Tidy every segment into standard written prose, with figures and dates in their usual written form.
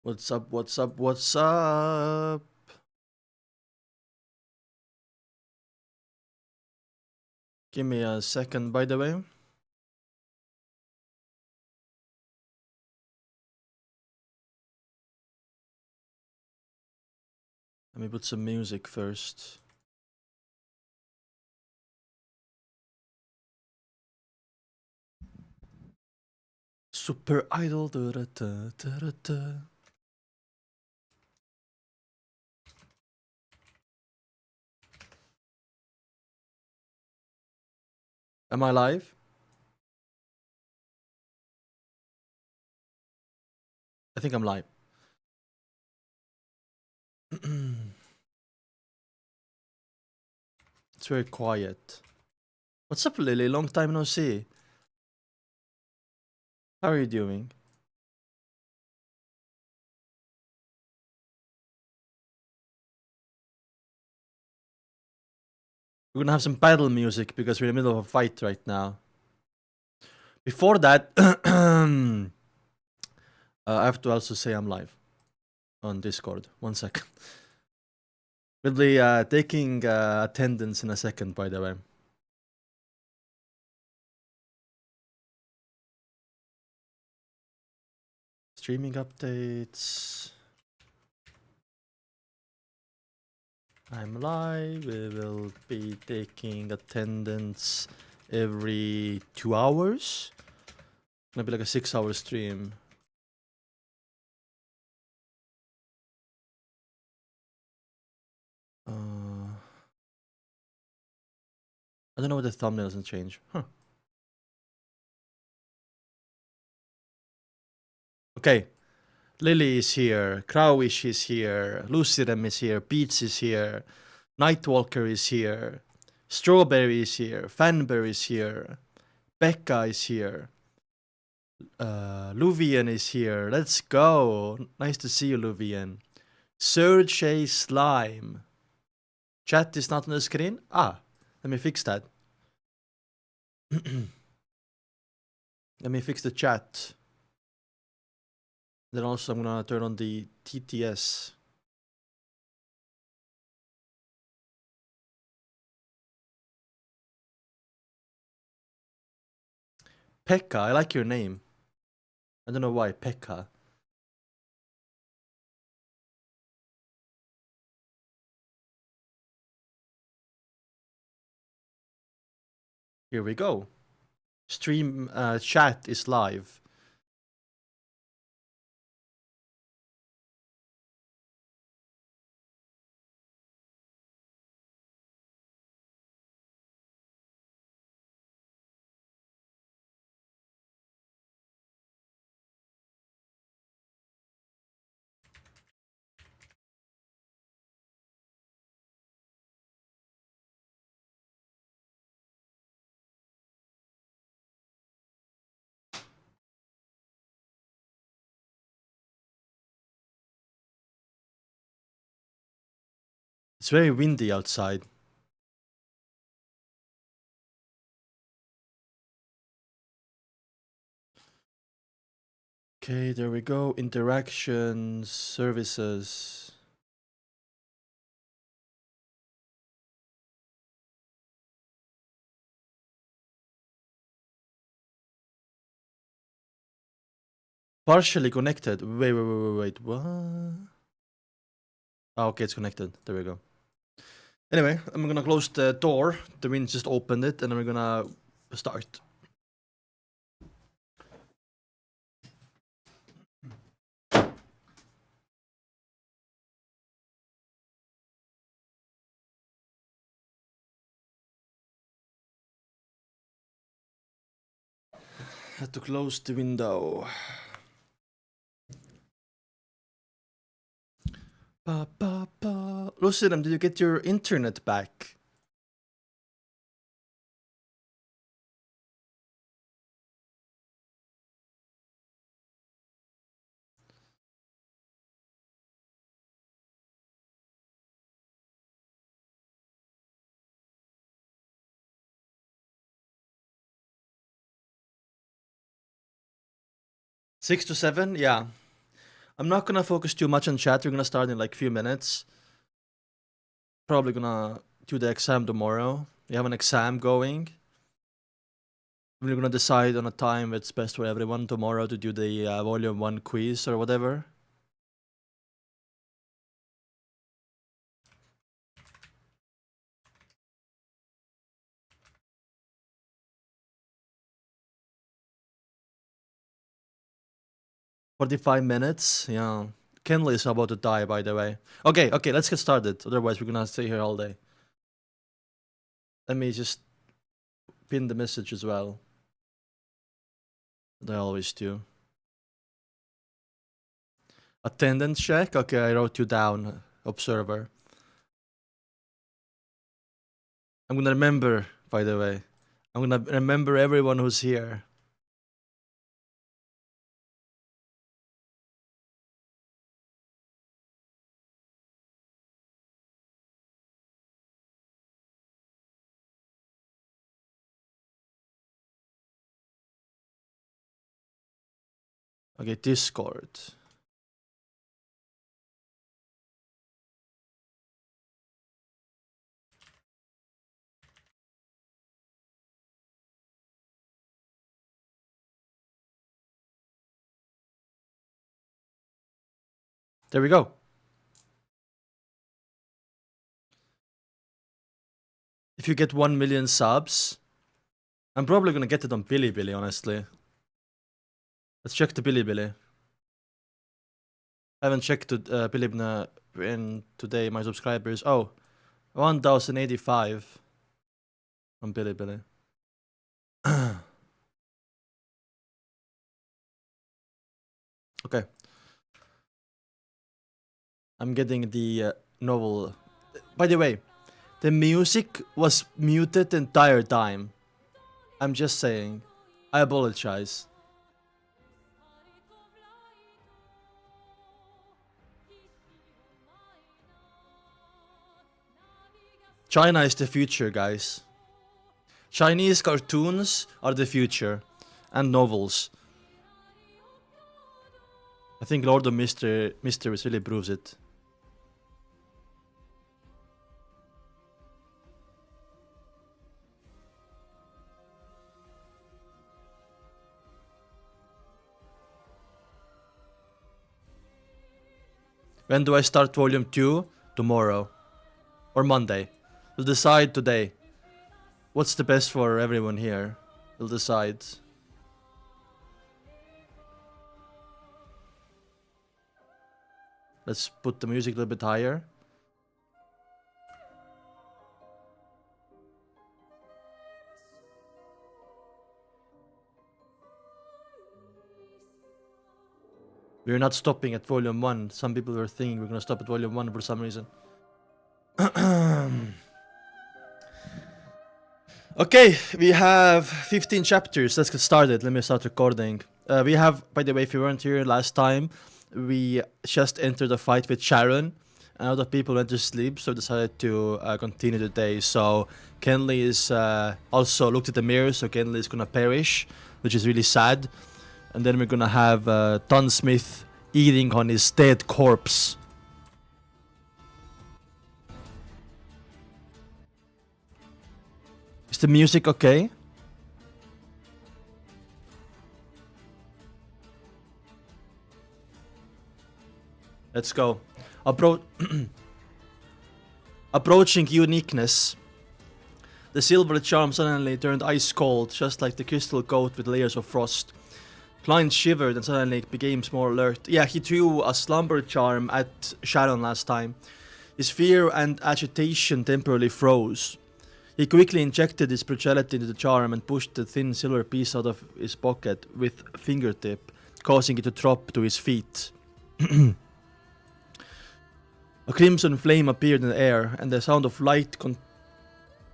What's up, what's up, what's up? Give me a second, by the way. Let me put some music first. Super Idol. Da, da, da, da, da. Am I live? I think I'm live. It's very quiet. What's up, Lily? Long time no see. How are you doing? We're gonna have some battle music because we're in the middle of a fight right now. Before that, I have to also say I'm live on Discord. 1 second. We'll be taking attendance in a second, by the way. Streaming updates. I'm live. We will be taking attendance every 2 hours. Gonna be like a 6-hour stream. I don't know what the thumbnail doesn't change. Huh. Okay. Lily is here. Crowish is here. Lucidum is here. Beats is here. Nightwalker is here. Strawberry is here. Fanberry is here. Becca is here. Luvian is here. Let's go. Nice to see you, Luvian. Sergey Slime. Chat is not on the screen? Ah, let me fix that. Let me fix the chat. Then also I'm gonna turn on the TTS. Pekka, I like your name. I don't know why, Pekka. Here we go. Stream chat is live. It's very windy outside. Okay, there we go. Interactions, services. Partially connected. Wait. What? Oh, okay, it's connected. There we go. Anyway, I'm gonna close the door. The wind just opened it, and then we're gonna start. Had to close the window. Lucidum, did you get your internet back? 6 to 7? Yeah. I'm not gonna focus too much on chat. We're gonna start in like a few minutes. Probably gonna do the exam tomorrow. We have an exam going. We're gonna decide on a time that's best for everyone tomorrow to do the volume 1 quiz or whatever. "45 minutes? Yeah. Kenley is about to die, by the way. Okay, let's get started. Otherwise, we're gonna stay here all day. Let me just pin the message as well. That I always do. Attendance check? Okay, I wrote you down, observer. I'm gonna remember, by the way. I'm gonna remember everyone who's here. Okay, Discord. There we go. If you get 1 million subs, I'm probably gonna get it on Bilibili, honestly. Let's check the Bilibili. I haven't checked Bilibili in today, my subscribers. Oh, 1085 on Bilibili. Okay. I'm getting the novel. By the way, the music was muted the entire time. I'm just saying. I apologize. China is the future, guys. Chinese cartoons are the future. And novels. I think Lord of Mysteries really proves it. When do I start volume 2? Tomorrow. Or Monday. We'll decide today. What's the best for everyone here? We'll decide. Let's put the music a little bit higher. We're not stopping at volume 1. Some people were thinking we're gonna stop at volume 1 for some reason. Okay, we have 15 chapters. Let's get started. Let me start recording. We have, by the way, if you weren't here last time, we just entered a fight with Sharon. And other people went to sleep, so decided to continue today. So Kenley is also looked at the mirror, so Kenley is gonna perish, which is really sad. And then we're gonna have Dunn Smith eating on his dead corpse. Is the music okay? Let's go. Approaching uniqueness. The silver charm suddenly turned ice cold, just like the crystal coat with layers of frost. Klein shivered and suddenly became more alert. Yeah, he threw a slumber charm at Sharon last time. His fear and agitation temporarily froze. He quickly injected his spirituality into the charm and pushed the thin silver piece out of his pocket with a fingertip, causing it to drop to his feet. A crimson flame appeared in the air, and the sound of light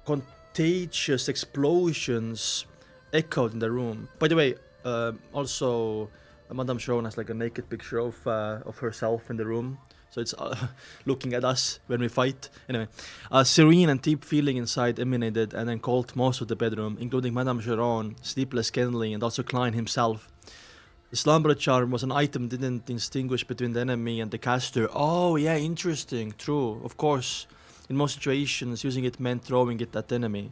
contagious explosions echoed in the room. By the way, also, Madame Sharon has like a naked picture of herself in the room. So it's looking at us when we fight. Anyway, a serene and deep feeling inside emanated and engulfed most of the bedroom, including Madame Sharon, sleepless Kenley, and also Klein himself. The slumber charm was an item that didn't distinguish between the enemy and the caster. Oh, yeah, interesting. True, of course. In most situations, using it meant throwing it at the enemy.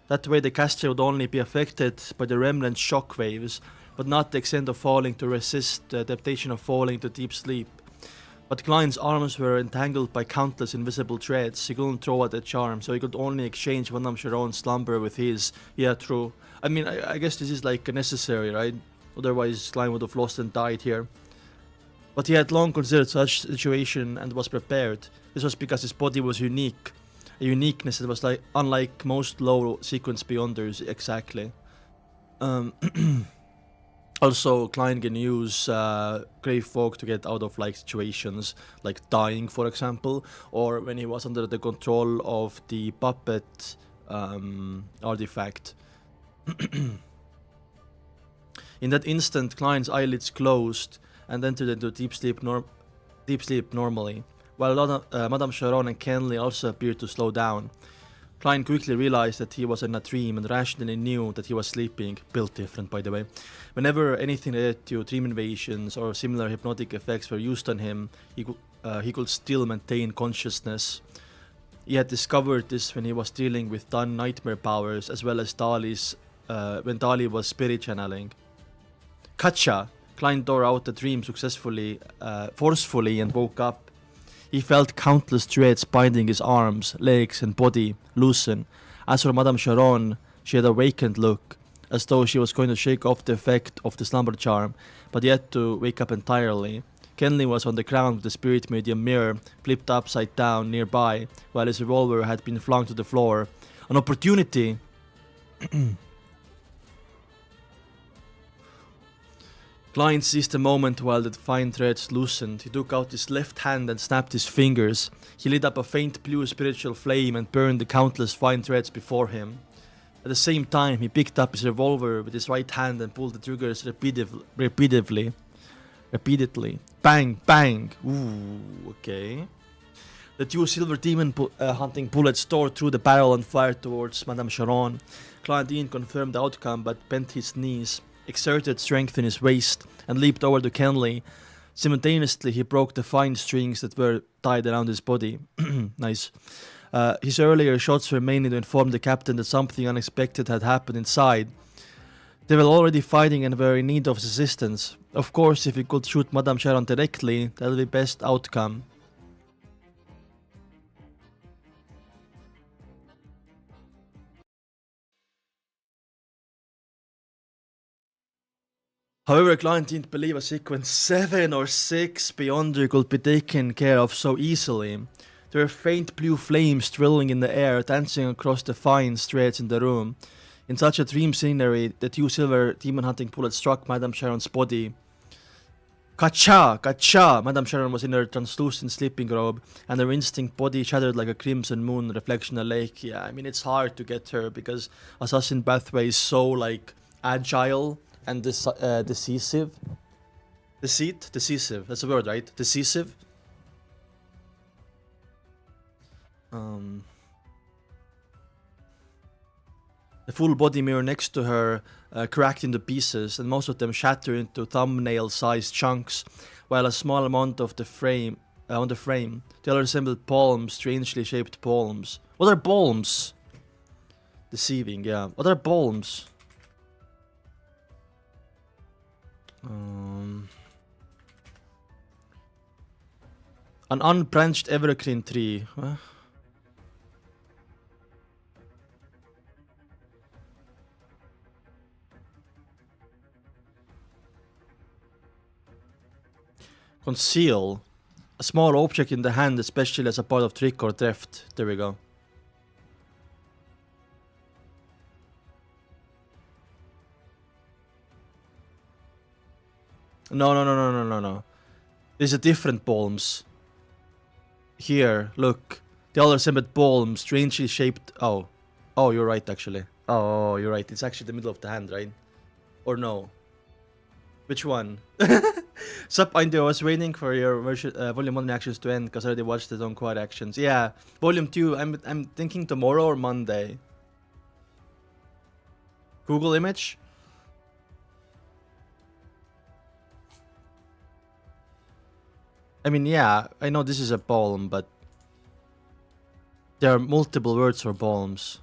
That way, the caster would only be affected by the remnant shockwaves, but not the extent of falling to resist the adaptation of falling to deep sleep. But Klein's arms were entangled by countless invisible threads. He couldn't throw at the charm, so he could only exchange Madame Sharon's slumber with his. Yeah, true. I mean, I guess this is like necessary, right? Otherwise, Klein would have lost and died here. But he had long considered such situation and was prepared. This was because his body was unique. A uniqueness that was like unlike most low sequence beyonders, exactly. Also, Klein can use Grave Folk to get out of like situations like dying, for example, or when he was under the control of the puppet artifact. In that instant, Klein's eyelids closed and entered into deep sleep normally, while Madame Sharon and Kenley also appeared to slow down. Klein quickly realized that he was in a dream and rationally knew that he was sleeping, built different by the way. Whenever anything related to dream invasions or similar hypnotic effects were used on him, he could still maintain consciousness. He had discovered this when he was dealing with Dunn nightmare powers as well as Dali's when Dali was spirit channeling. Kacha! Klein tore out the dream forcefully and woke up. He felt countless threads binding his arms, legs and body loosen. As for Madame Sharon, she had a vacant look, as though she was going to shake off the effect of the slumber charm, but yet to wake up entirely. Kenley was on the ground with the spirit medium mirror flipped upside down nearby, while his revolver had been flung to the floor. An opportunity! Klein seized the moment while the fine threads loosened. He took out his left hand and snapped his fingers. He lit up a faint blue spiritual flame and burned the countless fine threads before him. At the same time, he picked up his revolver with his right hand and pulled the triggers repeatedly. Bang, bang! Ooh, okay. The two silver demon hunting bullets tore through the barrel and fired towards Madame Sharon. Klein didn't confirm the outcome but bent his knees, exerted strength in his waist, and leaped over to Kenley. Simultaneously, he broke the fine strings that were tied around his body. Nice. His earlier shots were mainly to inform the captain that something unexpected had happened inside. They were already fighting and were in need of assistance. Of course, if he could shoot Madame Sharon directly, that would be best outcome. However, Klein didn't believe a sequence 7 or 6 Beyonder could be taken care of so easily. There were faint blue flames drilling in the air, dancing across the fine threads in the room. In such a dream scenery, the two silver demon hunting bullets struck Madame Sharon's body. Kacha! Kacha! Madame Sharon was in her translucent sleeping robe, and her instinct body shattered like a crimson moon reflection in a lake. Yeah, I mean, it's hard to get her because Assassin Pathway is so, like, agile and decisive. Decisive. That's the word, right? Decisive. The full body mirror next to her cracked into pieces, and most of them shattered into thumbnail-sized chunks, while a small amount of the frame on the frame. The other resembled palms, strangely shaped palms. What are palms? Deceiving, yeah. What are palms? An unbranched evergreen tree. Huh? Conceal. A small object in the hand, especially as a part of trick or theft. There we go. No. These are different palms. Here, look. The other resembled palm, strangely shaped. Oh, you're right, actually. Oh, you're right. It's actually the middle of the hand, right? Or no? Which one? Sup, I was waiting for your Volume 1 reactions to end because I already watched the donghua reactions. Yeah, Volume 2, I'm thinking tomorrow or Monday. Google image? I mean, yeah, I know this is a poem, but there are multiple words for poems.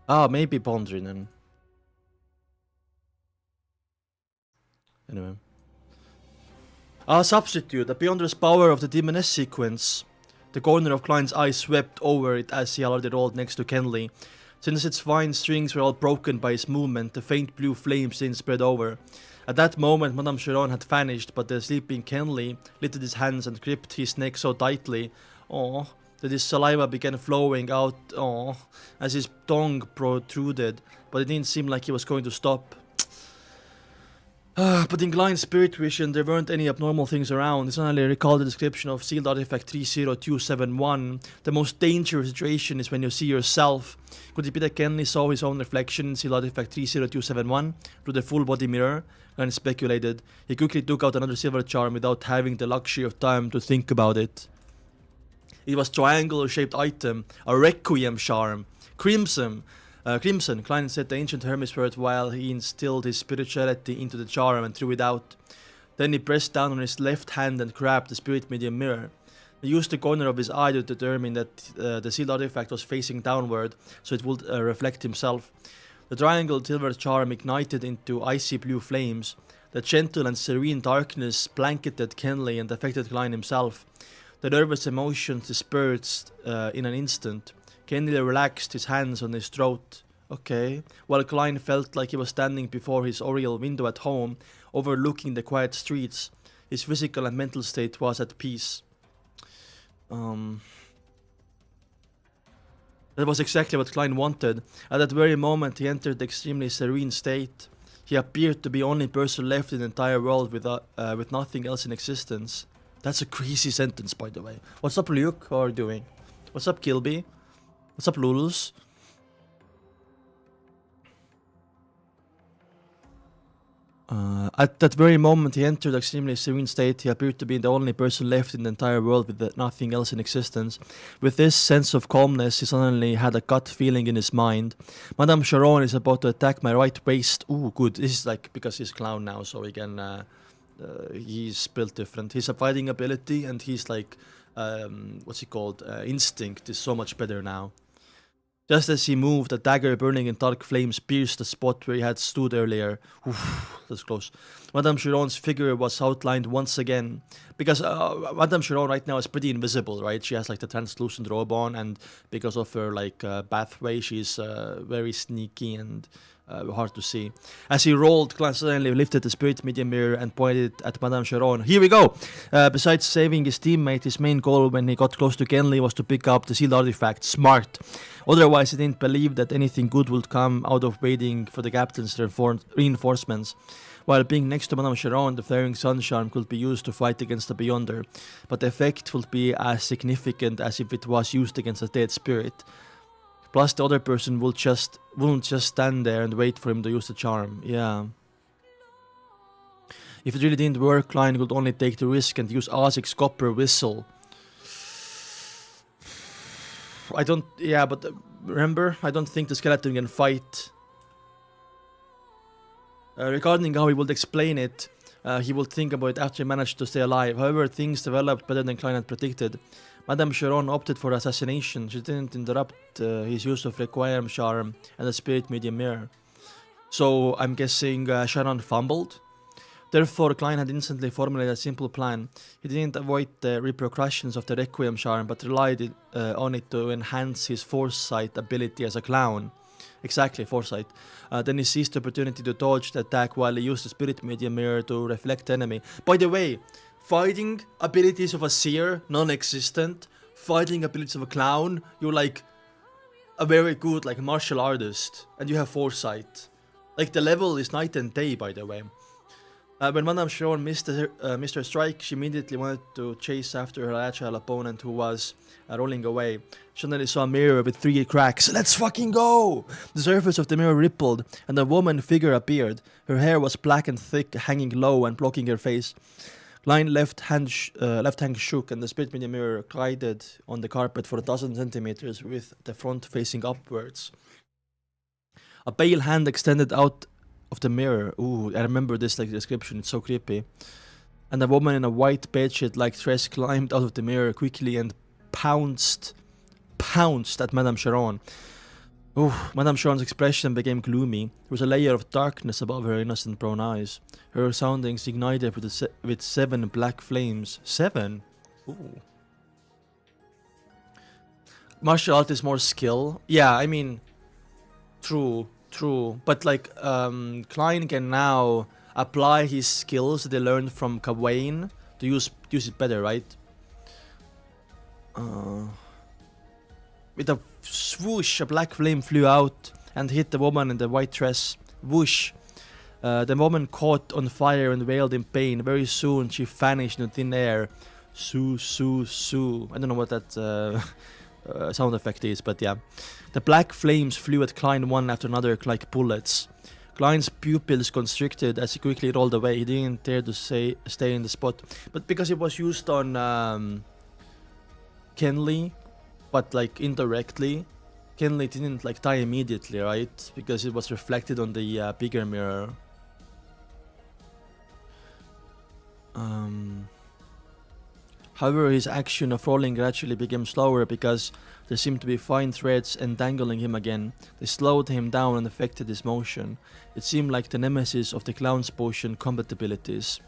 Ah, maybe Bondrinen. Anyway. Substitute. The beyondless power of the Demoness sequence. The corner of Klein's eye swept over it as he already rolled next to Kenley. Since its fine strings were all broken by his movement, the faint blue flames didn't spread over. At that moment, Madame Sharon had vanished, but the sleeping Kenley lifted his hands and gripped his neck so tightly, that his saliva began flowing out, as his tongue protruded, but it didn't seem like he was going to stop. But in Klein's spirit vision, there weren't any abnormal things around. He suddenly recalled the description of sealed artifact 30271. The most dangerous situation is when you see yourself. Could it be that Kenley saw his own reflection in sealed artifact 30271 through the full body mirror? Klein speculated. He quickly took out another silver charm without having the luxury of time to think about it. It was a triangular-shaped item, a requiem charm. Crimson, Klein said the ancient Hermes word while he instilled his spirituality into the charm and threw it out. Then he pressed down on his left hand and grabbed the spirit medium mirror. He used the corner of his eye to determine that the sealed artifact was facing downward, so it would reflect himself. The triangle silver charm ignited into icy blue flames. The gentle and serene darkness blanketed Kenley and affected Klein himself. The nervous emotions dispersed in an instant. Kenley relaxed his hands on his throat. Okay. While Klein felt like he was standing before his oriel window at home, overlooking the quiet streets, his physical and mental state was at peace. That was exactly what Klein wanted. At that very moment, he entered the extremely serene state. He appeared to be the only person left in the entire world with nothing else in existence. That's a crazy sentence, by the way. What's up, Luke? How are you doing? What's up, Kilby? What's up, Lulus? At that very moment, he entered the extremely serene state. He appeared to be the only person left in the entire world with nothing else in existence. With this sense of calmness, he suddenly had a gut feeling in his mind. Madame Sharon is about to attack my right waist. Ooh, good. This is like because he's clown now, so he can. He's built different. His fighting ability and he's like, what's he called? Instinct is so much better now. Just as he moved, a dagger burning in dark flames pierced the spot where he had stood earlier. Oof, that's close. Madame Chiron's figure was outlined once again. Because Madame Chiron right now is pretty invisible, right? She has like the translucent robe on, and because of her like pathway, she's very sneaky and hard to see. As he rolled, Klein suddenly lifted the spirit medium mirror and pointed at Madame Sharon. Here we go! Besides saving his teammate, his main goal when he got close to Kenley was to pick up the sealed artifact. Smart. Otherwise, he didn't believe that anything good would come out of waiting for the captain's reinforcements. While being next to Madame Sharon, the flaring sun charm could be used to fight against the Beyonder, but the effect would be as significant as if it was used against a dead spirit. Plus, the other person wouldn't just stand there and wait for him to use the charm. Yeah. If it really didn't work, Klein would only take the risk and use Azik's copper whistle. Remember, I don't think the skeleton can fight. Regarding how he would explain it, he would think about it after he managed to stay alive. However, things developed better than Klein had predicted. Madame Sharon opted for assassination. She didn't interrupt his use of Requiem Charm and the Spirit Medium Mirror. So, I'm guessing Sharon fumbled. Therefore, Klein had instantly formulated a simple plan. He didn't avoid the repercussions of the Requiem Charm, but relied on it to enhance his foresight ability as a clown. Exactly, foresight. Then he seized the opportunity to dodge the attack while he used the Spirit Medium Mirror to reflect the enemy. By the way, fighting abilities of a seer, non-existent. Fighting abilities of a clown, you're like a very good like martial artist, and you have foresight. Like the level is night and day, by the way. When Madame Sharon missed her strike, she immediately wanted to chase after her agile opponent who was rolling away. She suddenly saw a mirror with 3 cracks. Let's fucking go! The surface of the mirror rippled, and a woman figure appeared. Her hair was black and thick, hanging low and blocking her face. Klein left hand shook, and the spirit medium mirror glided on the carpet for 1,000 centimeters with the front facing upwards. A pale hand extended out of the mirror. Ooh, I remember this like description. It's so creepy. And a woman in a white bedsheet-like dress climbed out of the mirror quickly and pounced at Madame Sharon. Ooh, Madame Sharon's expression became gloomy. There was a layer of darkness above her innocent brown eyes. Her soundings ignited with 7 black flames. 7? Ooh. Martial art is more skill. Yeah, I mean, true. But like, Klein can now apply his skills that they learned from Gawain to use it better, right? With a swoosh, a black flame flew out and hit the woman in the white dress. Whoosh. The woman caught on fire and wailed in pain. Very soon she vanished in thin air. Sue, sue, sue. I don't know what that sound effect is, but yeah. The black flames flew at Klein one after another like bullets. Klein's pupils constricted as he quickly rolled away. He didn't dare to stay in the spot. But because it was used on Kenley, but like indirectly, Kenley didn't like die immediately, right? Because it was reflected on the bigger mirror. However, his action of rolling gradually became slower because there seemed to be fine threads entangling him again. They slowed him down and affected his motion. It seemed like the nemesis of the clown's potion compatibilities.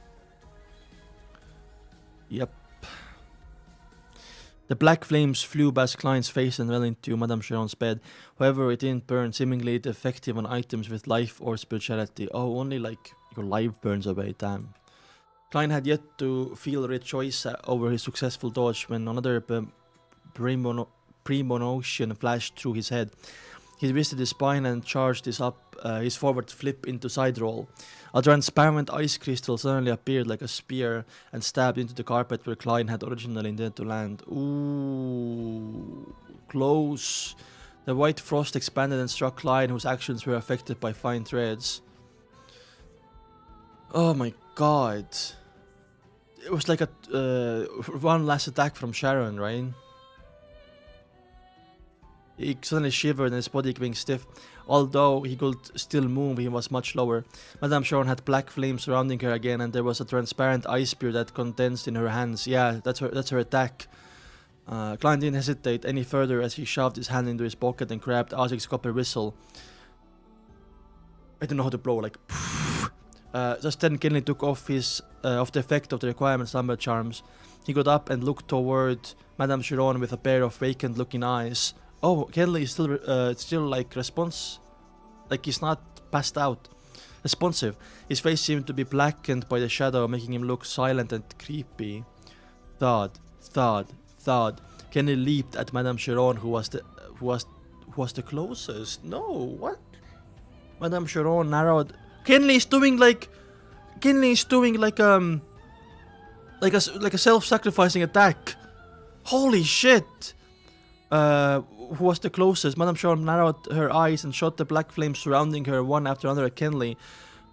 Yep. The black flames flew past Klein's face and fell into Madame Sharon's bed. However, it didn't burn, seemingly effective on items with life or spirituality. Oh, only like your life burns away, damn. Klein had yet to feel rejoice over his successful dodge when another premonition flashed through his head. He twisted his spine and charged his forward flip into side roll. A transparent ice crystal suddenly appeared like a spear and stabbed into the carpet where Klein had originally intended to land. Ooh, close. The white frost expanded and struck Klein, whose actions were affected by fine threads. Oh my god. It was like a one last attack from Sharon, right? He suddenly shivered and his body became stiff. Although he could still move, he was much lower. Madame Sharon had black flames surrounding her again, and there was a transparent ice spear that condensed in her hands. Yeah, that's her attack. Klein didn't hesitate any further as he shoved his hand into his pocket and grabbed Azik's copper whistle. I don't know how to blow, like... just then Kinley took off the effect of the requirement slumber charms. He got up and looked toward Madame Sharon with a pair of vacant looking eyes. Oh, Kinley is still like like he's not passed out. Responsive. His face seemed to be blackened by the shadow, making him look silent and creepy. Thud, thud, thud. Kinley leaped at Madame Sharon, who was the closest. No, what? Madame Sharon narrowed. Kinley is doing like a self-sacrificing attack. Holy shit! Who was the closest? Madame Sharon narrowed her eyes and shot the black flames surrounding her one after another at Kinley.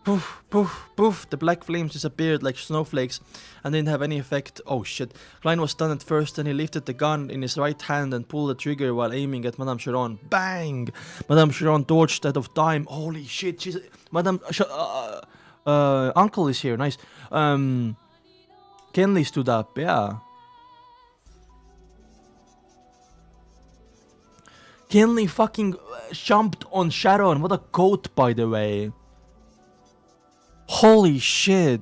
Poof, poof, poof. The black flames disappeared like snowflakes and didn't have any effect. Oh shit. Klein was stunned at first, and he lifted the gun in his right hand and pulled the trigger while aiming at Madame Sharon. Bang! Madame Sharon dodged out of time. Holy shit, she's... Uncle is here, nice. Kinley stood up, yeah. Kinley fucking jumped on Sharon. What a coat, by the way. Holy shit.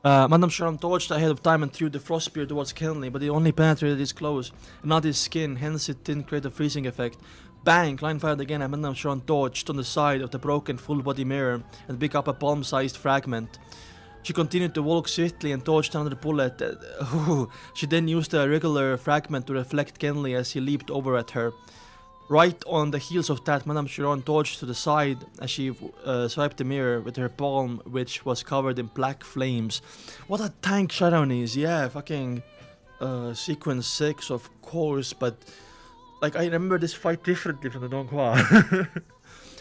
Madame Sharon dodged ahead of time and threw the frost spear towards Kinley, but it only penetrated his clothes and not his skin, hence it didn't create a freezing effect. Bang! Klein fired again and Madame Sharon dodged on the side of the broken full-body mirror and picked up a palm-sized fragment. She continued to walk swiftly and dodged another bullet. She then used a regular fragment to reflect Kinley as he leaped over at her. Right on the heels of that, Madame Sharon dodged to the side as she swiped the mirror with her palm, which was covered in black flames. What a tank Sharon is, yeah, fucking sequence 6 of course, but like I remember this fight differently from the donghua.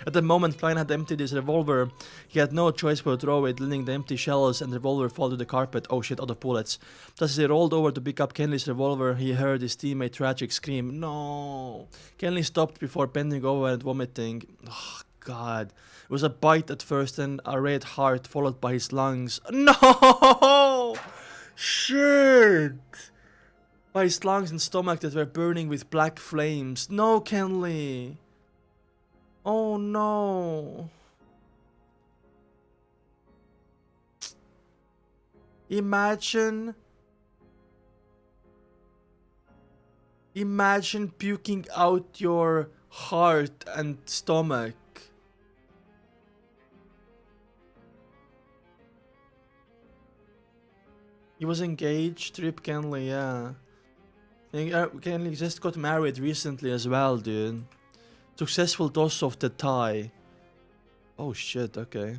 At the moment Klein had emptied his revolver, he had no choice but to throw it, letting the empty shells and the revolver fall to the carpet. Oh shit, out of bullets. Just as he rolled over to pick up Kenley's revolver, he heard his teammate tragic scream, "No!" Kenley stopped before bending over and vomiting. Oh god. It was a bite at first, then a red heart followed by his lungs. No! Shit! By his lungs and stomach that were burning with black flames. No, Kenley! Oh no! Imagine puking out your heart and stomach. He was engaged, Rip Kenley, yeah. Kenley just got married recently as well, dude. Successful toss of the tie. Oh shit, okay.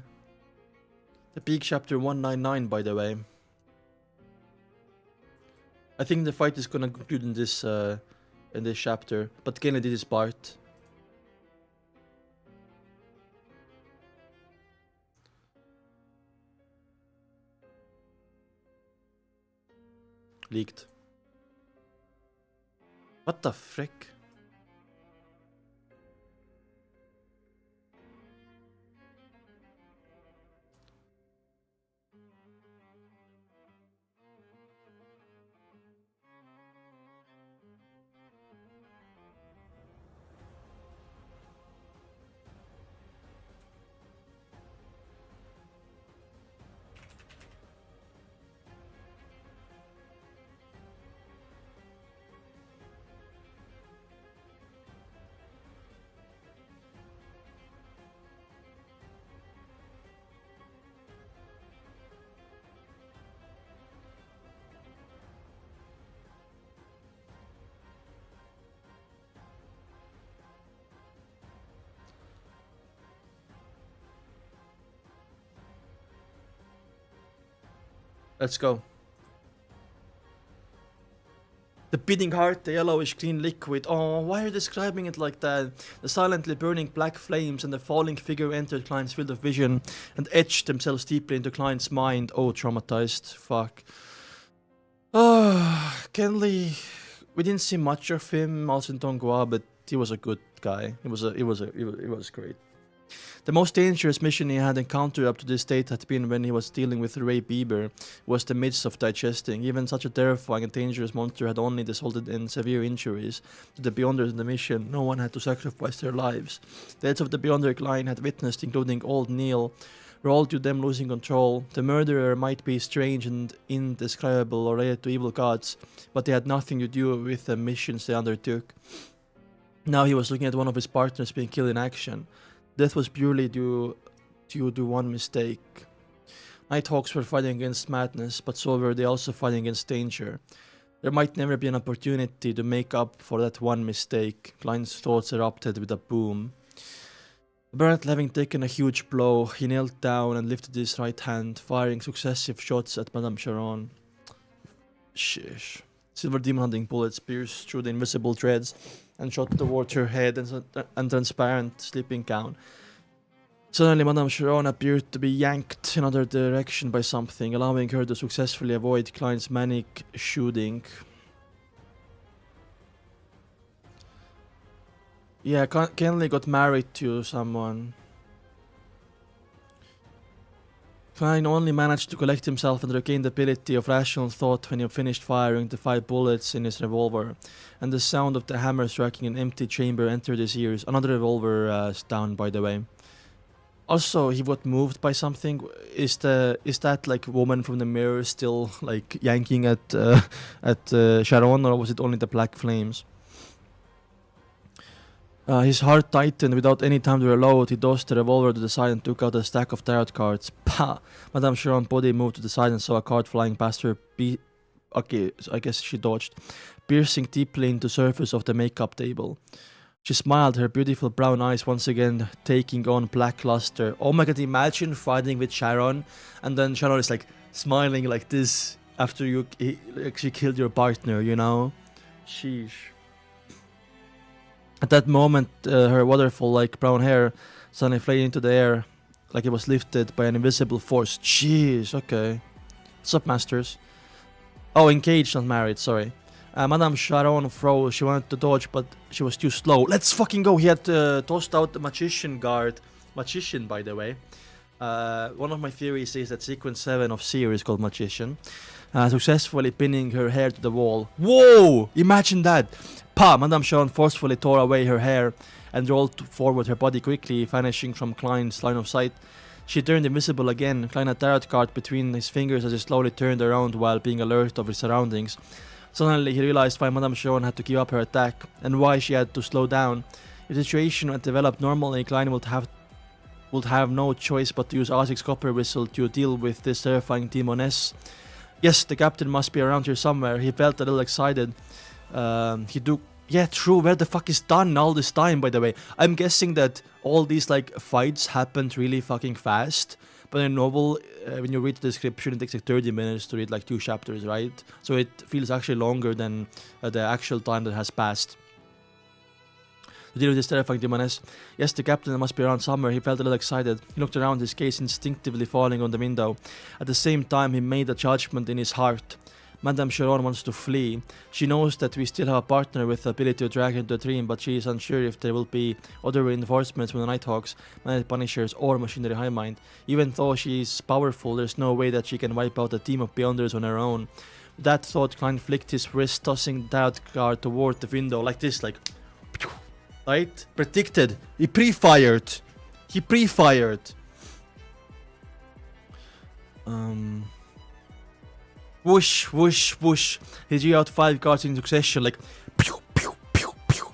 The peak chapter 199, by the way. I think the fight is gonna conclude in this chapter, but Kenley did his part. Leaked. What the frick? Let's go. The beating heart, the yellowish green liquid. Oh, why are you describing it like that? The silently burning black flames and the falling figure entered Klein's field of vision and etched themselves deeply into Klein's mind. Oh, traumatized. Fuck. Oh, Kenley. We didn't see much of him also in donghua, but he was a good guy. It was great. The most dangerous mission he had encountered up to this date had been when he was dealing with Ray Bieber, who was the midst of digesting. Even such a terrifying and dangerous monster had only resulted in severe injuries to the Beyonders in the mission. No one had to sacrifice their lives. The heads of the Beyonder Klein had witnessed, including old Neil, were all to them losing control. The murderer might be strange and indescribable or related to evil gods, but they had nothing to do with the missions they undertook. Now he was looking at one of his partners being killed in action. Death was purely due to one mistake. Nighthawks were fighting against madness, but so were they also fighting against danger. There might never be an opportunity to make up for that one mistake. Klein's thoughts erupted with a boom. Apparently having taken a huge blow, he knelt down and lifted his right hand, firing successive shots at Madame Sharon. Shish. Silver demon hunting bullets pierced through the invisible threads and shot towards her head and transparent sleeping gown. Suddenly, Madame Sharon appeared to be yanked in another direction by something, allowing her to successfully avoid Klein's manic shooting. Yeah, Kenley got married to someone. Klein only managed to collect himself and regain the ability of rational thought when he finished firing the 5 bullets in his revolver, and the sound of the hammer striking an empty chamber entered his ears. Another revolver down, by the way. Also, he got moved by something. Is that like woman from the mirror still like yanking at Sharon, or was it only the black flames? His heart tightened. Without any time to reload, he tossed the revolver to the side and took out a stack of tarot cards. Pah! Madame Sharon's body moved to the side and saw a card flying past her. Okay, so I guess she dodged, piercing deeply into the surface of the makeup table. She smiled, her beautiful brown eyes once again taking on black luster. Oh my god, imagine fighting with Sharon, and then Sharon is like smiling like this after she killed your partner, you know? Sheesh. At that moment, her waterfall-like brown hair suddenly flared into the air, like it was lifted by an invisible force. Jeez, okay. What's up, masters? Oh, engaged, not married, sorry. Madame Sharon froze. She wanted to dodge, but she was too slow. Let's fucking go. He had tossed out the magician guard. Magician, by the way. One of my theories is that sequence 7 of Seer is called Magician. Successfully pinning her hair to the wall. Whoa! Imagine that! Pa! Madame Sharon forcefully tore away her hair and rolled forward her body quickly, vanishing from Klein's line of sight. She turned invisible again. Klein had a tarot card between his fingers as he slowly turned around while being alert of his surroundings. Suddenly, he realized why Madame Sharon had to give up her attack and why she had to slow down. If the situation had developed normally, Klein would have no choice but to use Azik's copper whistle to deal with this terrifying Demoness. Yes, the captain must be around here somewhere. He felt a little excited. Yeah, true. Where the fuck is Dunn all this time, by the way? I'm guessing that all these like fights happened really fucking fast. But in a novel, when you read the description, it takes like 30 minutes to read like 2 chapters, right? So it feels actually longer than the actual time that has passed. To deal with this terrifying Demoness. Yes, the captain must be around somewhere. He felt a little excited. He looked around, his gaze instinctively falling on the window. At the same time, he made a judgment in his heart. Madame Sharon wants to flee. She knows that we still have a partner with the ability to drag her into a dream, but she is unsure if there will be other reinforcements from the Nighthawks, Manic Punishers, or Machinery High Mind. Even though she is powerful, there's no way that she can wipe out a team of Beyonders on her own. With that thought, Klein flicked his wrist, tossing the tarot card toward the window, like this, like... Right? Predicted. He pre-fired. Whoosh, whoosh, whoosh. He drew out 5 cards in succession, like pew, pew, pew, pew.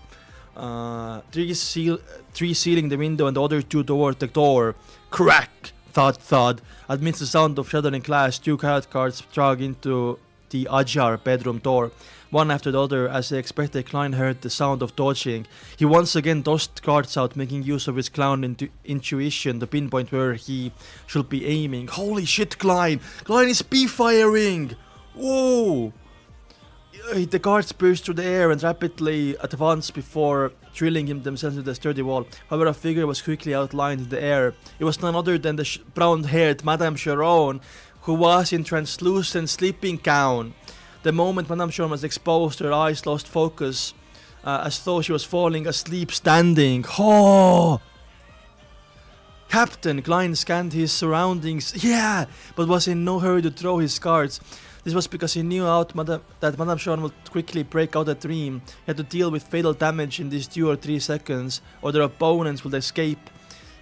3 sealing the window and the other 2 toward the door. Crack! Thud, thud. Amidst the sound of shattering glass, 2 tarot cards drag into the ajar bedroom door. One after the other, as they expected, Klein heard the sound of dodging. He once again tossed cards out, making use of his clown intuition to pinpoint where he should be aiming. Holy shit, Klein! Klein is p-firing! Whoa! The cards burst through the air and rapidly advanced before drilling themselves into the sturdy wall. However, a figure was quickly outlined in the air. It was none other than the brown-haired Madame Sharon, who was in translucent sleeping gown. The moment Madame Sharon was exposed, her eyes lost focus, as though she was falling asleep standing. Oh! Captain Klein scanned his surroundings, but was in no hurry to throw his cards. This was because he knew that Madame Sharon would quickly break out a dream. He had to deal with fatal damage in these 2 or 3 seconds, or their opponents would escape.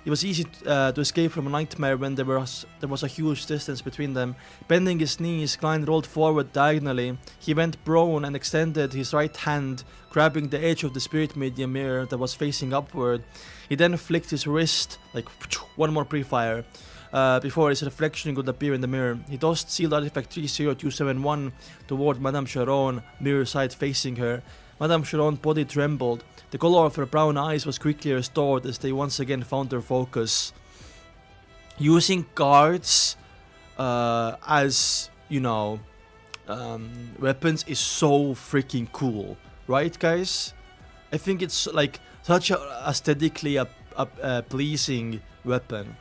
It was easy to escape from a nightmare when there was a huge distance between them. Bending his knees, Klein rolled forward diagonally. He went prone and extended his right hand, grabbing the edge of the spirit medium mirror that was facing upward. He then flicked his wrist, like one more pre-fire, before his reflection could appear in the mirror. He tossed sealed artifact 30271 toward Madame Sharon, mirror side facing her. Madame Sharon's body trembled. The color of her brown eyes was quickly restored as they once again found their focus. Using cards as, weapons is so freaking cool. Right, guys? I think it's like such a aesthetically pleasing weapon.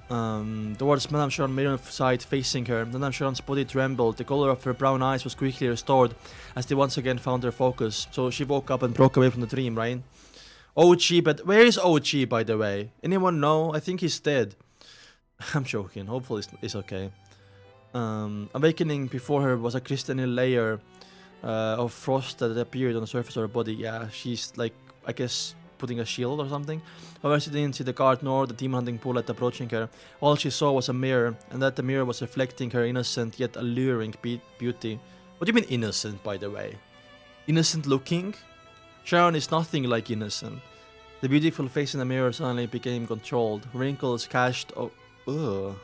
Towards Madame Sharon's mirror side facing her. Madame Sharon's body trembled. The color of her brown eyes was quickly restored as they once again found their focus. So she woke up and broke away from the dream, right? OG, but where is OG, by the way? Anyone know? I think he's dead. I'm joking. Hopefully it's okay. Awakening before her was a crystalline layer of frost that appeared on the surface of her body. Yeah, she's like, I guess, putting a shield or something. However, she didn't see the guard nor the demon hunting bullet approaching her. All she saw was a mirror, and that the mirror was reflecting her innocent yet alluring beauty. What do you mean innocent, by the way? Innocent looking? Sharon is nothing like innocent. The beautiful face in the mirror suddenly became controlled. Wrinkles cashed of blood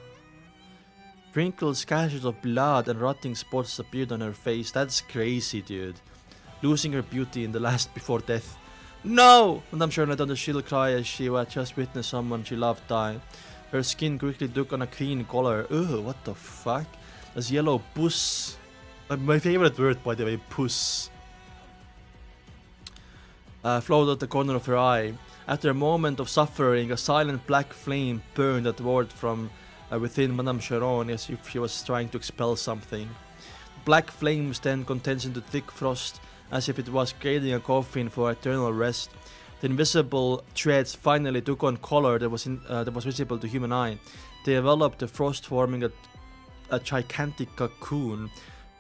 and rotting spots appeared on her face. That's crazy, dude. Losing her beauty in the last before death. No! Madame Sharon let out a shrill cry as she had just witnessed someone she loved die. Her skin quickly took on a green color. Ugh, what the fuck? As yellow pus. My favorite word, by the way, pus. flowed out the corner of her eye. After a moment of suffering, a silent black flame burned outward from within Madame Sharon as if she was trying to expel something. Black flames then condensed into thick frost as if it was creating a coffin for eternal rest. The invisible threads finally took on color that was visible to human eye. They developed the frost forming a gigantic cocoon.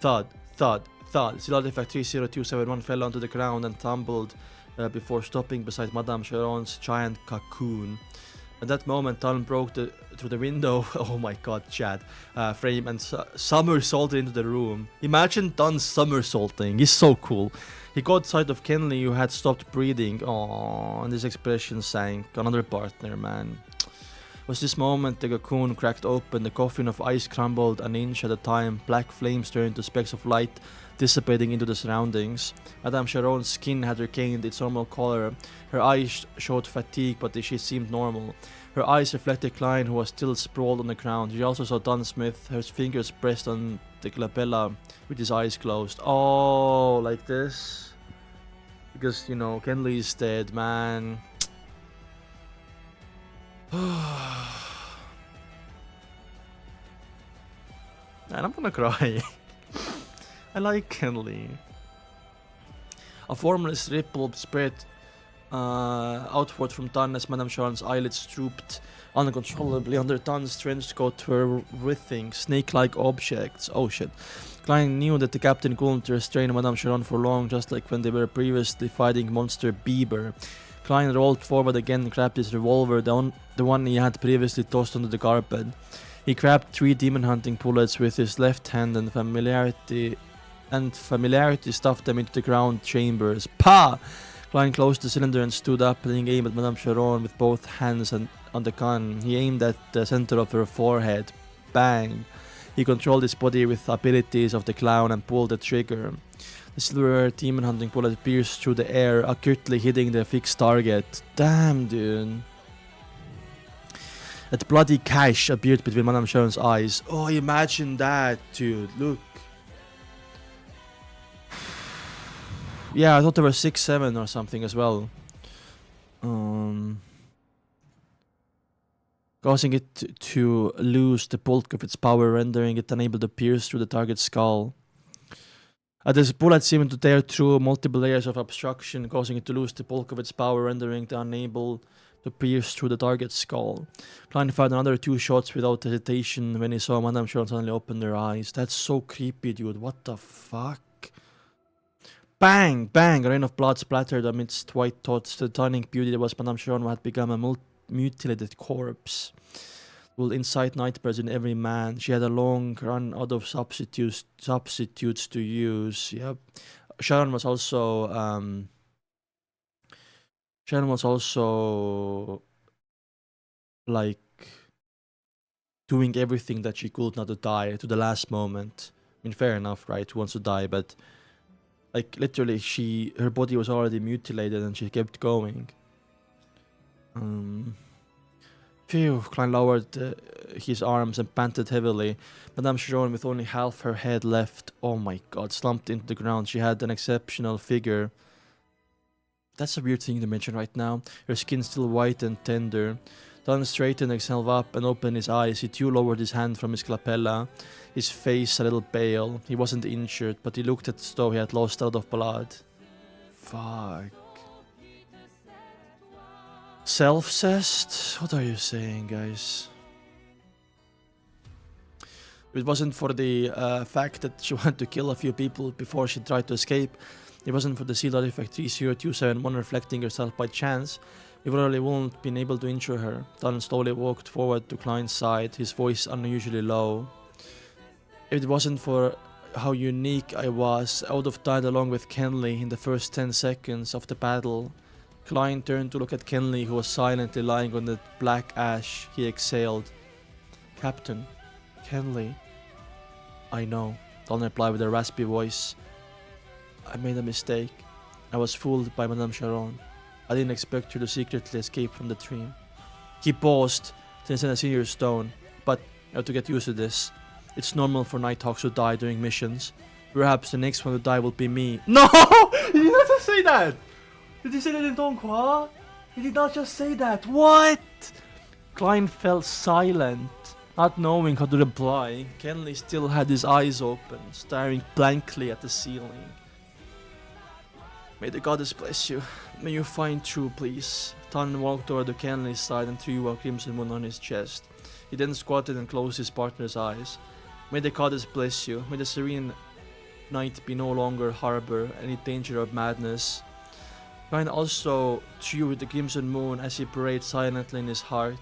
Thud, thud, thud. Seal artifact 30271 fell onto the ground and tumbled before stopping beside Madame Sharon's giant cocoon. At that moment, Dunn broke through the window, oh my god, Chad, frame and somersaulted into the room. Imagine Dunn somersaulting, he's so cool. He caught sight of Kenley, who had stopped breathing. Aww, and his expression sank. Another partner, man. It was this moment the cocoon cracked open, the coffin of ice crumbled an inch at a time, black flames turned to specks of light, dissipating into the surroundings. Madame Sharon's skin had regained its normal color. Her eyes showed fatigue, but she seemed normal. Her eyes reflected Klein, who was still sprawled on the ground. She also saw Dunn Smith, her fingers pressed on the glabella with his eyes closed. Oh, like this? Because, you know, Kenley is dead, man. Man, I'm gonna cry. I like Kenley. A formless ripple spread outward from Dunn as Madame Sharon's eyelids drooped uncontrollably under Dunn's trench coat were writhing, snake-like objects. Oh shit. Klein knew that the captain couldn't restrain Madame Sharon for long, just like when they were previously fighting Monster Bieber. Klein rolled forward again and grabbed his revolver, the one he had previously tossed onto the carpet. He grabbed 3 demon hunting bullets with his left hand and familiarity stuffed them into the ground chambers. Pa! Klein closed the cylinder and stood up, taking aim at Madame Sharon with both hands and on the gun. He aimed at the center of her forehead. Bang! He controlled his body with the abilities of the clown and pulled the trigger. The silver demon hunting bullet pierced through the air, accurately hitting the fixed target. Damn, dude. A bloody gash appeared between Madame Sharon's eyes. Oh, imagine that, dude. Look. Yeah, I thought there were 6, 7 or something as well. Causing it to lose the bulk of its power, rendering it unable to pierce through the target's skull. This bullet seemed to tear through multiple layers of obstruction, causing it to lose the bulk of its power, rendering it unable to pierce through the target's skull. Klein fired another 2 shots without hesitation when he saw Madame Sharon suddenly open her eyes. That's so creepy, dude. What the fuck? Bang! Bang! A rain of blood splattered amidst white thoughts. The stunning beauty that was Madame Sharon had become a mutilated corpse. Will incite nightmares in every man. She had a long run out of substitutes to use. Yep. Sharon was also like doing everything that she could not to die to the last moment. I mean, fair enough, right? Who wants to die? But like literally, her body was already mutilated, and she kept going. Phew, Klein lowered his arms and panted heavily. Madame Sharon, with only half her head left, oh my god, slumped into the ground. She had an exceptional figure. That's a weird thing to mention right now. Her skin still white and tender. Dunn straightened himself up and opened his eyes. He too lowered his hand from his lapella, his face a little pale. He wasn't injured, but he looked as though he had lost a lot of blood. Fuck. Self-cessed? What are you saying, guys? If it wasn't for the fact that she wanted to kill a few people before she tried to escape, it wasn't for the sealed artifact 30271 reflecting herself by chance, he probably wouldn't been able to injure her. Dunn slowly walked forward to Klein's side, his voice unusually low. If it wasn't for how unique I was, I would have died along with Kenley in the first 10 seconds of the battle. Klein turned to look at Kenley, who was silently lying on the black ash. He exhaled. Captain, Kenley. I know, Dunn replied with a raspy voice. I made a mistake. I was fooled by Madame Sharon. I didn't expect her to secretly escape from the dream. He paused, then said a serious tone. But I have to get used to this. It's normal for Nighthawks to die during missions. Perhaps the next one to die will be me. No! You didn't have to say that! Did he say that in donghua? He did not just say that. What? Klein fell silent, not knowing how to reply. Kenley still had his eyes open, staring blankly at the ceiling. May the goddess bless you. May you find true peace. Dunn walked over to Kenley's side and threw a crimson moon on his chest. He then squatted and closed his partner's eyes. May the goddess bless you. May the serene night be no longer harbor any danger of madness. Klein also threw the crimson moon as he prayed silently in his heart.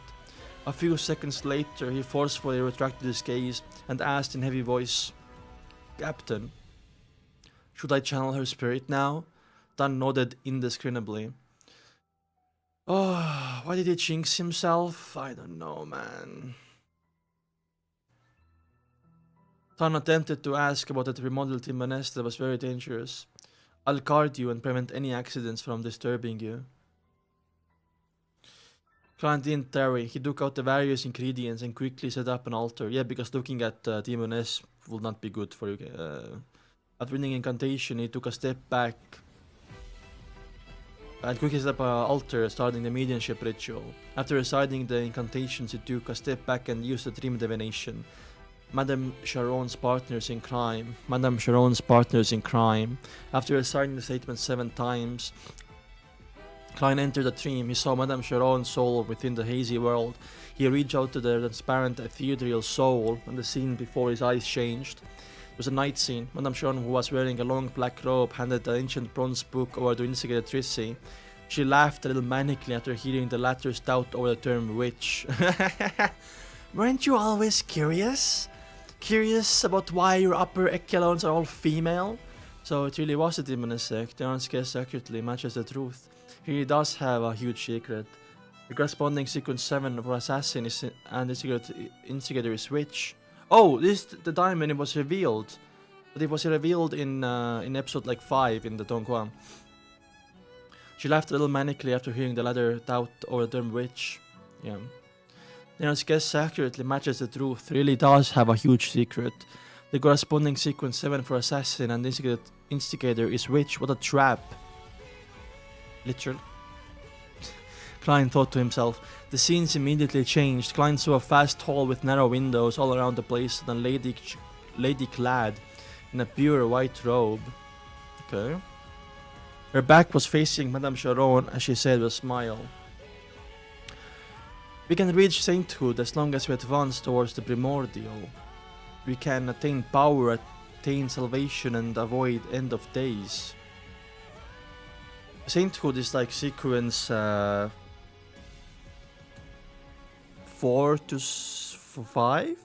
A few seconds later, he forcefully retracted his gaze and asked in heavy voice, Captain, should I channel her spirit now? Dunn nodded indiscriminately. Oh, why did he jinx himself? I don't know, man. Dunn attempted to ask about the remodeled Demoness that was very dangerous. I'll guard you and prevent any accidents from disturbing you. Klein didn't tarry. He took out the various ingredients and quickly set up an altar. Yeah, because looking at Demoness will not be good for you. After reading incantation, he took a step back and quickly set up an altar, starting the mediumship ritual. After reciting the incantations, he took a step back and used the dream divination. Madame Sharon's partners in crime. Madame Sharon's partners in crime. After reciting the statement 7 times, Klein entered the dream. He saw Madame Sharon's soul within the hazy world. He reached out to the transparent ethereal soul, and the scene before his eyes changed. It was a night scene. Madame Sharon, who was wearing a long black robe, handed the ancient bronze book over to Instigator Trissy. She laughed a little manically after hearing the latter's doubt over the term witch. Weren't you always curious? Curious about why your upper echelons are all female? So it really was a Demoness sect. The honest guess accurately matches the truth. He does have a huge secret. The corresponding sequence 7 for Assassin is and the Instigator is witch. Oh, this is the time when it was revealed. But it was revealed in episode like 5 in the donghua. She laughed a little manically after hearing the latter doubt over the term witch. Yeah. Leonard's guess accurately matches the truth. Really does have a huge secret. The corresponding sequence 7 for Assassin and Instigator is witch. What a trap. Literal. Klein thought to himself. The scenes immediately changed. Klein saw a vast hall with narrow windows all around the place and a lady clad in a pure white robe. Okay. Her back was facing Madame Sharon as she said with a smile. We can reach sainthood as long as we advance towards the primordial. We can attain power, attain salvation, and avoid end of days. Sainthood is like sequence 4 to 5?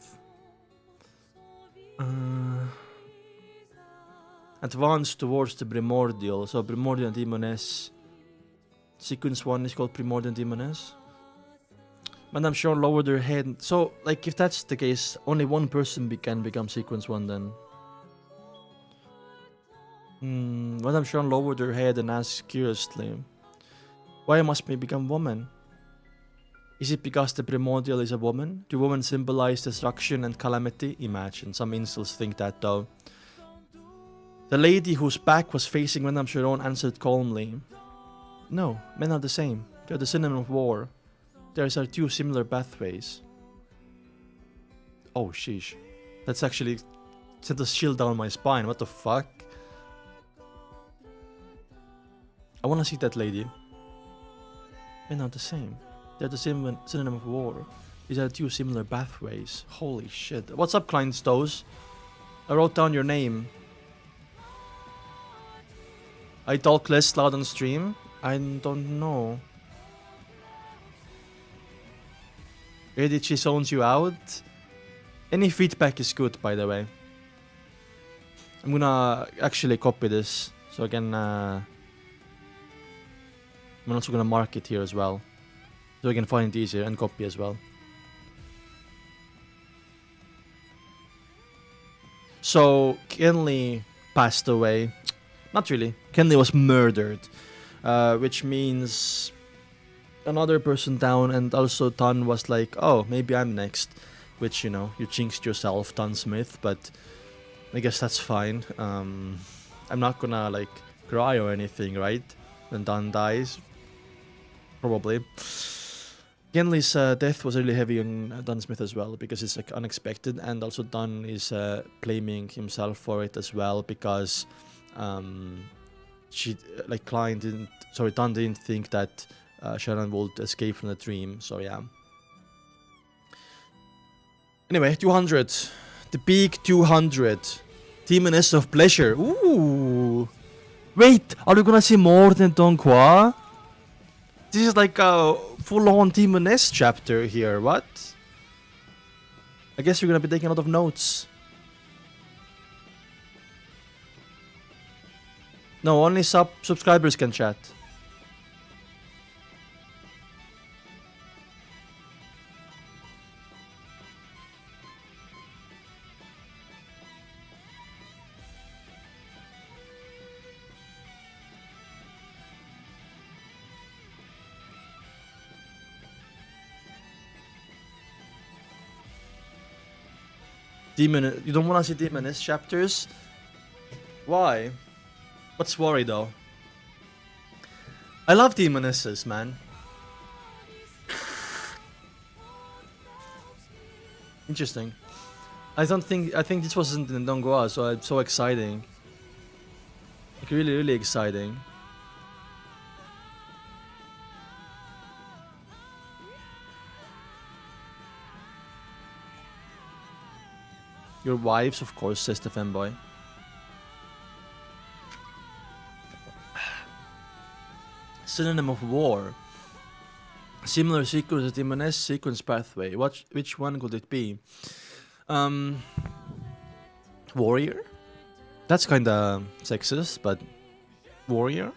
Advance towards the primordial, so primordial Demoness. Sequence 1 is called primordial Demoness. Madame Sharon lowered her head. So, like, if that's the case, only one person can become sequence 1 then. Madame Sharon lowered her head and asked curiously, why must we become woman? Is it because the primordial is a woman? Do women symbolize destruction and calamity? Imagine, some incels think that though. The lady whose back was facing Madame Sharon answered calmly, no, men are the same. They are the synonym of war. Theirs are 2 similar pathways. Oh, sheesh. That's actually sent a chill down my spine. What the fuck? I wanna see that lady. They're not the same. They're the same synonym of war. These are 2 similar pathways. Holy shit. What's up, Klein Stows? I wrote down your name. I talk less loud on stream? I don't know. Where did she zones you out? Any feedback is good, by the way. I'm gonna actually copy this, so I can... I'm also gonna mark it here as well, so I can find it easier and copy as well. So, Kenley passed away. Not really. Kenley was murdered, which means... another person down, and also Dunn was like, oh, maybe I'm next. Which, you know, you jinxed yourself, Dunn Smith, but I guess that's fine. I'm not gonna, like, cry or anything, right? when Dunn dies. Probably. Genli's death was really heavy on Dunn's myth as well, because it's like unexpected, and also Dunn is blaming himself for it as well, because Dunn didn't think that Sharon would escape from the dream, so yeah. Anyway, 200. The big 200. Demoness of Pleasure. Ooh. Wait, are we gonna see more than donghua? This is like a full-on Demoness chapter here, what? I guess we're gonna be taking a lot of notes. No, only subscribers can chat. You don't want to see Demoness chapters? Why? What's worry though? I love Demonesses, man. Interesting. I think this wasn't in donghua, so it's so exciting. Like really, really exciting. Your wives, of course, says the fanboy. Synonym of war. Similar sequence as Demoness sequence pathway. Which one could it be? Warrior? That's kinda sexist, but warrior?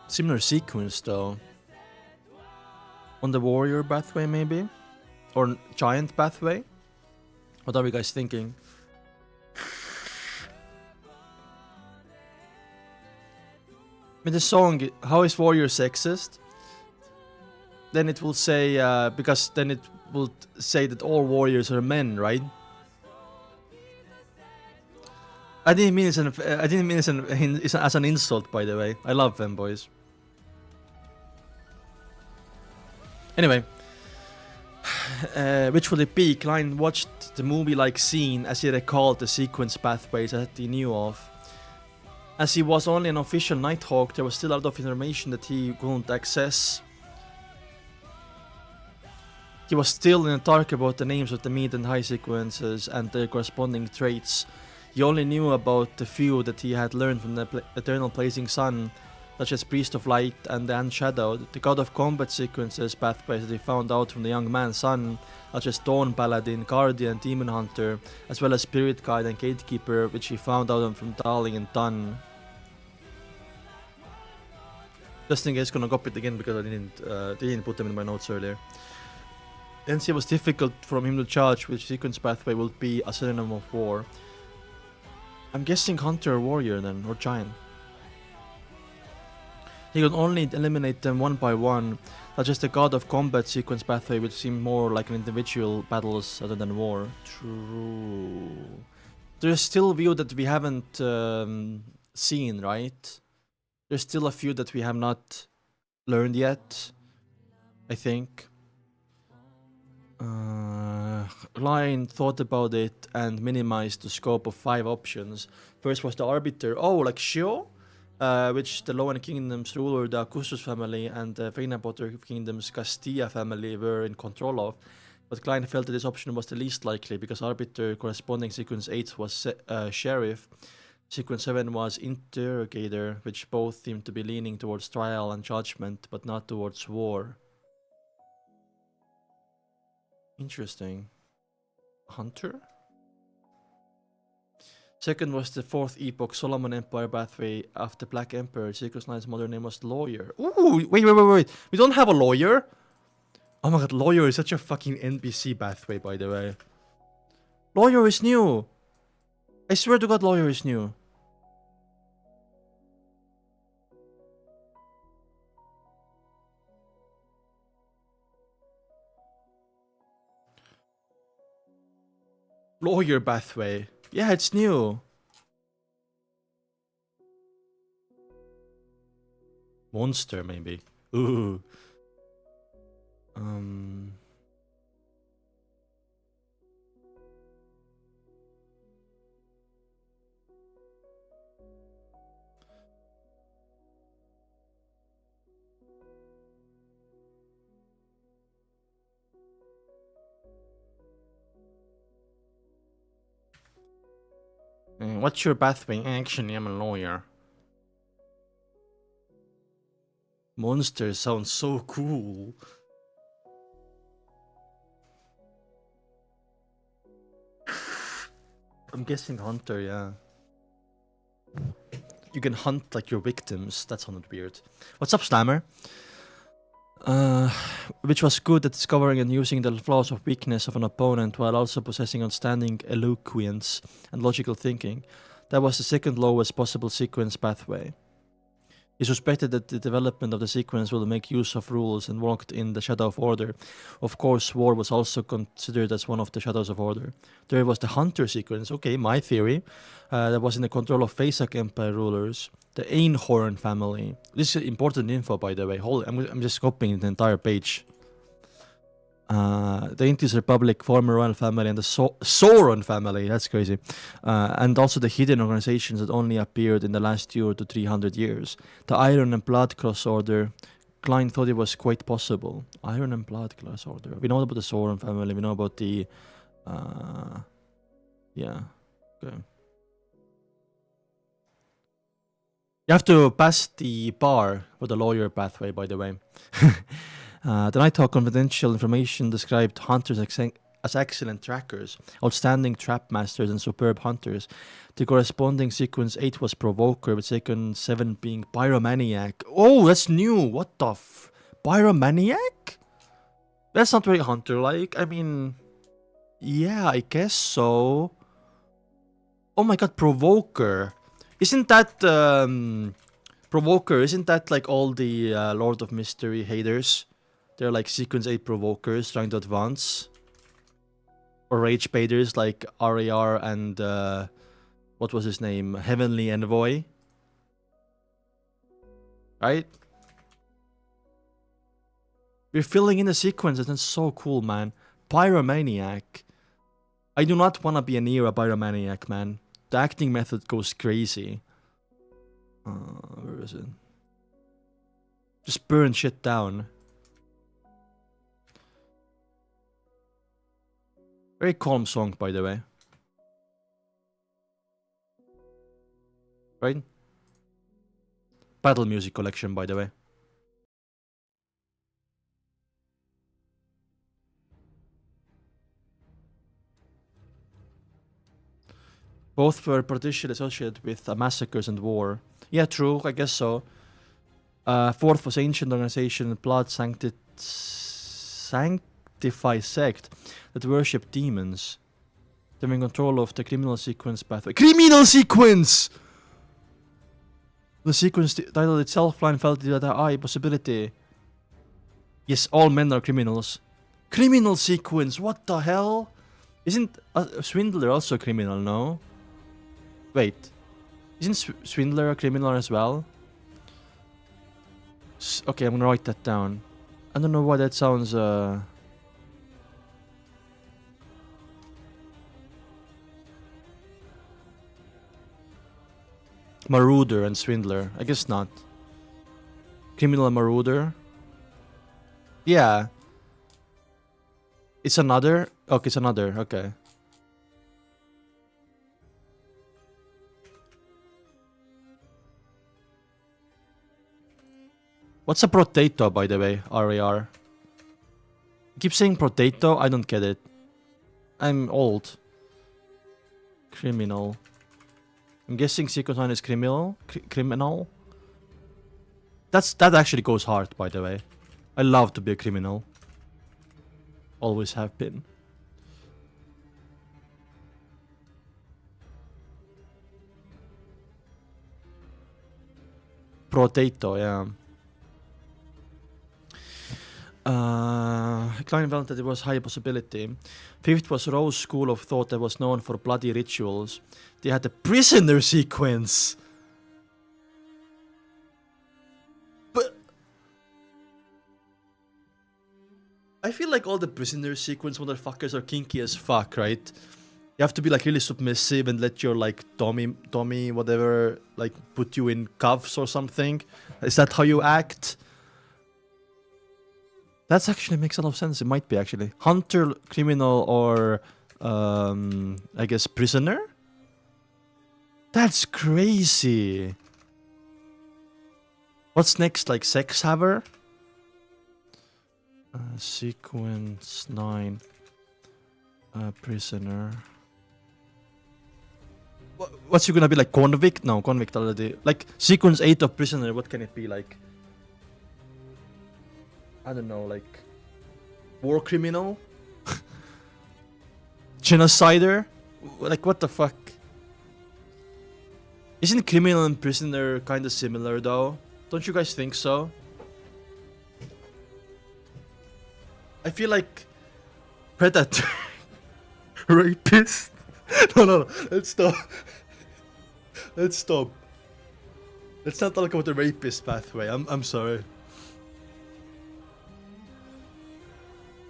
Similar sequence though. On the warrior pathway maybe? Or giant pathway? What are you guys thinking? I mean, the song, how is warrior sexist? Then it will say, because then it will say that all warriors are men, right? I didn't mean it's as an insult, by the way. I love them, boys. Anyway, which will it be? Klein watched the movie-like scene as he recalled the sequence pathways that he knew of. As he was only an official Nighthawk, there was still a lot of information that he couldn't access. He was still in the dark about the names of the mid and high sequences and their corresponding traits. He only knew about the few that he had learned from the Eternal Blazing Sun, such as Priest of Light and the Unshadowed, the God of Combat sequences pathways that he found out from the Young Man's Son, such as Dawn Paladin, Guardian, Demon Hunter, as well as Spirit Guide and Gatekeeper, which he found out from Darling and Dunn. Just in case gonna copy it again because I didn't put them in my notes earlier. Hence it was difficult for him to judge which sequence pathway would be a synonym of war. I'm guessing Hunter or Warrior then, or Giant. He could only eliminate them one by one, such as the God of Combat sequence pathway, which seemed more like an individual battles other than war. True. There's still a view that we haven't seen, right? There's still a few that we have not learned yet, I think. Klein thought about it and minimized the scope of 5 options. First was the Arbiter. Oh, like Shio? Which the Lowen Kingdom's ruler, the Augustus family, and the Veinapotter Kingdom's Castilla family were in control of. But Klein felt that this option was the least likely, because Arbiter corresponding sequence 8 was Sheriff, sequence 7 was Interrogator, which both seemed to be leaning towards trial and judgment, but not towards war. Interesting. Hunter? Second was the 4th epoch Solomon Empire pathway after Black Emperor. Sequence 9's modern name was Lawyer. Ooh, wait. We don't have a lawyer? Oh my god, Lawyer is such a fucking NPC pathway, by the way. Lawyer is new. I swear to god, Lawyer is new. Lawyer pathway. Yeah, it's new. Monster, maybe. Ooh. What's your pathway? Actually, I'm a lawyer. Monster sounds so cool. I'm guessing hunter, yeah. You can hunt like your victims. That sounded weird. What's up, Slammer? Which was good at discovering and using the flaws of weakness of an opponent while also possessing outstanding eloquence and logical thinking. That was the second lowest possible sequence pathway. He suspected that the development of the sequence will make use of rules and walked in the Shadow of Order. Of course, War was also considered as one of the Shadows of Order. There was the Hunter sequence, okay, my theory, that was in the control of Faesak Empire rulers, the Einhorn family. This is important info, by the way. I'm just copying the entire page. The Intis Republic, former royal family, and the Sauron family. That's crazy. And also the hidden organizations that only appeared in the last 200 to 300 years. The Iron and Blood Cross Order. Klein thought it was quite possible. Iron and Blood Cross Order. We know about the Sauron family. We know about the... yeah. Okay. You have to pass the bar for the lawyer pathway, by the way. The Nighthawk confidential information described hunters as excellent trackers, outstanding trap masters, and superb hunters. The corresponding sequence 8 was Provoker, with sequence 7 being Pyromaniac. Oh, that's new! What the Pyromaniac? That's not very hunter-like. I mean... yeah, I guess so. Oh my god, Provoker. Isn't that... Provoker, isn't that like all the Lord of Mystery haters? They're like sequence 8 provokers trying to advance. Or rage baiters like RAR and what was his name? Heavenly Envoy. Right? We're filling in the sequences, that's so cool, man. Pyromaniac. I do not want to be near a Pyromaniac, man. The acting method goes crazy. Where is it? Just burn shit down. Very calm song, by the way. Right? Battle music collection, by the way. Both were partially associated with massacres and war. Yeah, true, I guess so. Fourth was ancient organization, Blood Sanctify sect that worship demons. They were in control of the criminal sequence pathway. Criminal sequence! The sequence title itself, Klein felt that high possibility. Yes, all men are criminals. Criminal sequence, what the hell? Isn't Swindler also a criminal, no? Wait. Isn't Swindler a criminal as well? Okay, I'm gonna write that down. I don't know why that sounds... Marauder and Swindler. I guess not. Criminal and Marauder. Yeah. It's another? Okay, it's another. Okay. What's a potato, by the way? RAR. Keep saying potato. I don't get it. I'm old. Criminal. I'm guessing sequence 1 is criminal. Criminal. That actually goes hard, by the way. I love to be a criminal. Always have been. Potato, yeah. Klein felt that it was high possibility. Fifth was Rose school of thought that was known for bloody rituals. They had the prisoner sequence. But I feel like all the prisoner sequence motherfuckers are kinky as fuck, right? You have to be like really submissive and let your like Tommy whatever like put you in cuffs or something. Is that how you act? That actually makes a lot of sense. It might be actually hunter, criminal, or I guess prisoner. That's crazy. What's next? Like sex haver? Sequence 9. Prisoner. What's you gonna be like? Convict? No, convict already. Like sequence 8 of prisoner. What can it be like? I don't know, like war criminal, genocider. Like what the fuck? Isn't criminal and prisoner kind of similar though? Don't you guys think so? I feel like predator, rapist. No. Let's stop. Let's stop. Let's not talk about the rapist pathway. I'm sorry.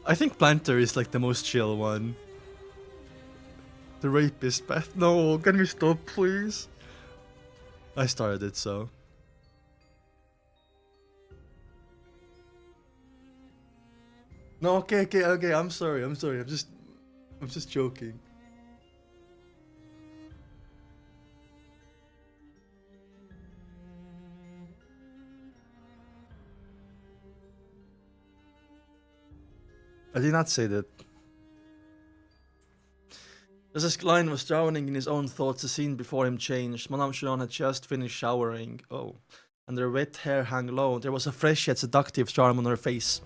I think Planter is like the most chill one. The rapist path. No, can we stop, please? I started it, so. No, okay. I'm sorry. I'm just joking. I did not say that. Just as Klein was drowning in his own thoughts, the scene before him changed. Madame Sharon had just finished showering. Oh. And her wet hair hung low. There was a fresh yet seductive charm on her face.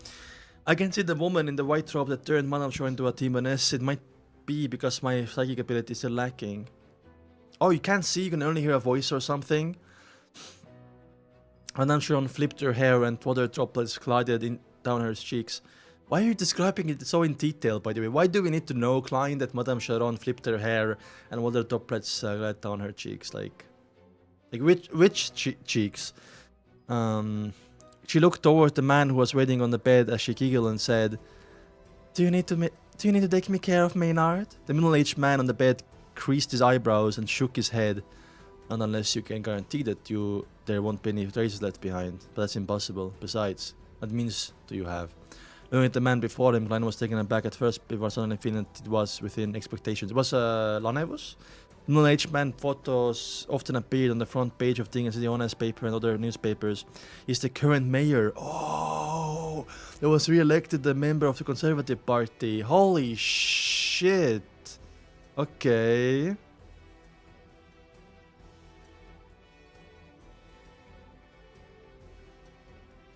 I can see the woman in the white robe that turned Madame Sharon into a Demoness. It might be because my psychic ability is still lacking. Oh, you can't see, you can only hear a voice or something. Madame Sharon flipped her hair and water droplets glided down her cheeks. Why are you describing it so in detail, by the way? Why do we need to know, Klein, that Madame Sharon flipped her hair and water droplets glided down her cheeks? Like which cheeks? She looked toward the man who was waiting on the bed as she giggled and said, Do you need to take me care of, Maynard? The middle-aged man on the bed creased his eyebrows and shook his head. And unless you can guarantee that there won't be any traces left behind. But that's impossible. Besides, what means do you have? Looking at the man before him, Klein was taken aback at first before suddenly feeling that it was within expectations. It was Lanus? Middle-aged man photos often appeared on the front page of Tingen's Demoness paper and other newspapers. He's the current mayor. Oh, he was re-elected a member of the Conservative Party. Holy shit. Okay.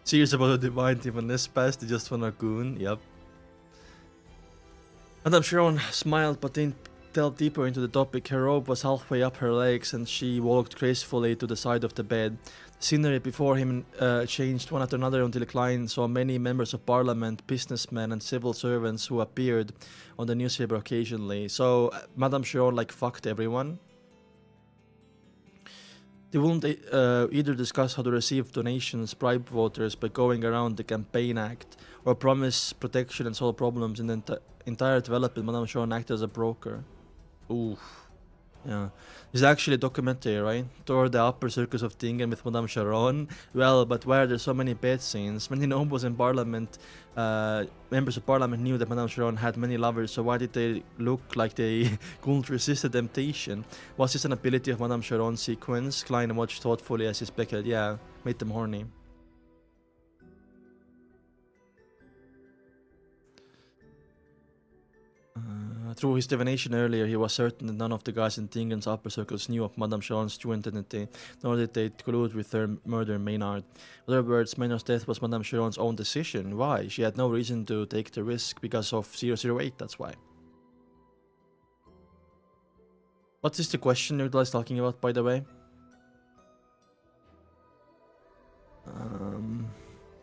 Serious about the divine Demoness past, they just want a goon. Yep. Madame Sharon smiled but didn't delve deeper into the topic. Her robe was halfway up her legs and she walked gracefully to the side of the bed. The scenery before him changed one after another until Klein saw many members of parliament, businessmen and civil servants who appeared on the newspaper occasionally. So Madame Sharon like fucked everyone. They wouldn't either discuss how to receive donations, bribe voters by going around the campaign act, or promise protection and solve problems in the entire development. Madame Sharon acted as a broker. Oof. Yeah. It's actually a documentary, right? Toward the upper circles of Tingen with Madame Sharon. Well, but why are there so many bed scenes? Many nobles in parliament, members of parliament knew that Madame Sharon had many lovers, so why did they look like they couldn't resist the temptation? Was this an ability of Madame Sharon's sequence? Klein watched thoughtfully as he speculated. Yeah, made them horny. Through his divination earlier, he was certain that none of the guys in Tingen's upper circles knew of Madame Sharon's true identity, nor did they collude with her murder Maynard. In other words, Maynard's death was Madame Sharon's own decision. Why? She had no reason to take the risk because of 008, that's why. What is the question you guys talking about, by the way?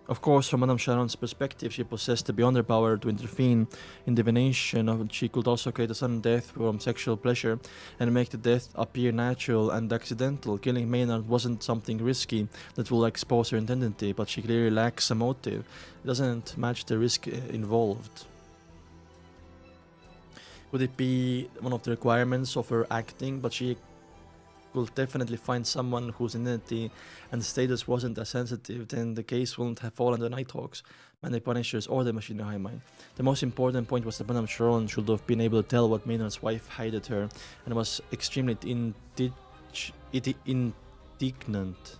Of course, from Madame Sharon's perspective, she possessed the beyonder power to intervene in divination. She could also create a sudden death from sexual pleasure and make the death appear natural and accidental. Killing Maynard wasn't something risky that will expose her identity, but she clearly lacks a motive. It doesn't match the risk involved. Could it be one of the requirements of her acting? But she could definitely find someone whose identity and status wasn't as sensitive, then the case wouldn't have fallen to Nighthawks, Manic Punishers, or the Machine High Mind. The most important point was that Madame Sharon should have been able to tell what Maynard's wife hated her, and was extremely indignant,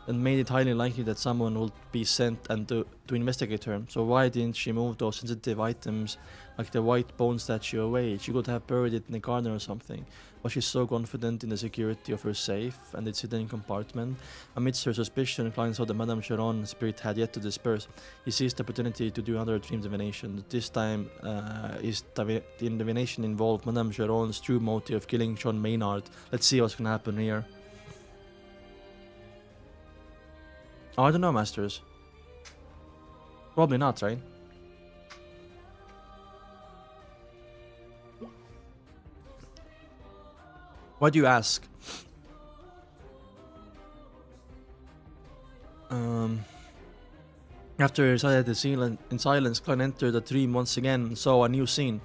and made it highly likely that someone would be sent and to investigate her. So why didn't she move those sensitive items like the white bone statue away? She could have buried it in a garden or something. Was she so confident in the security of her safe and its hidden compartment? Amidst her suspicion, Klein saw that Madame Sharon's spirit had yet to disperse. He seized the opportunity to do another dream divination. This time, the divination involved Madame Sharon's true motive of killing John Maynard. Let's see what's gonna happen here. Oh, I don't know, Masters. Probably not, right? Why do you ask? After he recited the scene in silence, Klein entered the dream once again and saw a new scene.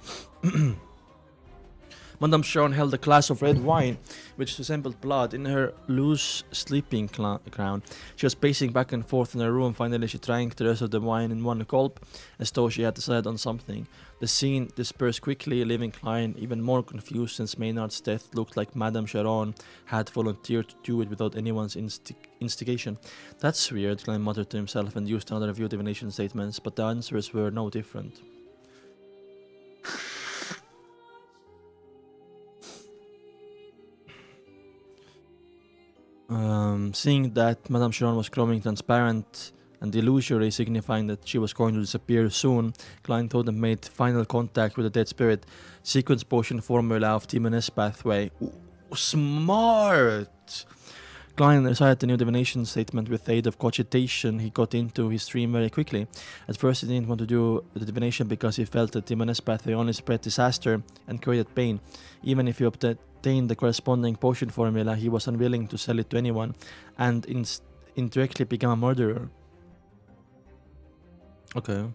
Madame Sharon held a glass of red wine, which resembled blood, in her loose sleeping crown. She was pacing back and forth in her room. Finally, she drank the rest of the wine in one gulp, as though she had decided on something. The scene dispersed quickly, leaving Klein even more confused, since Maynard's death looked like Madame Sharon had volunteered to do it without anyone's instigation. That's weird, Klein muttered to himself and used another few divination statements, but the answers were no different. Seeing that Madame Sharon was growing transparent and illusory, signifying that she was going to disappear soon, Klein thought and made final contact with the dead spirit. Sequence potion formula of Demoness pathway. Ooh, smart! Klein recited the new divination statement with the aid of cogitation. He got into his dream very quickly. At first he didn't want to do the divination because he felt that Demoness pathway only spread disaster and created pain. Even if he obtained the corresponding potion formula, he was unwilling to sell it to anyone, and indirectly become a murderer. Okay.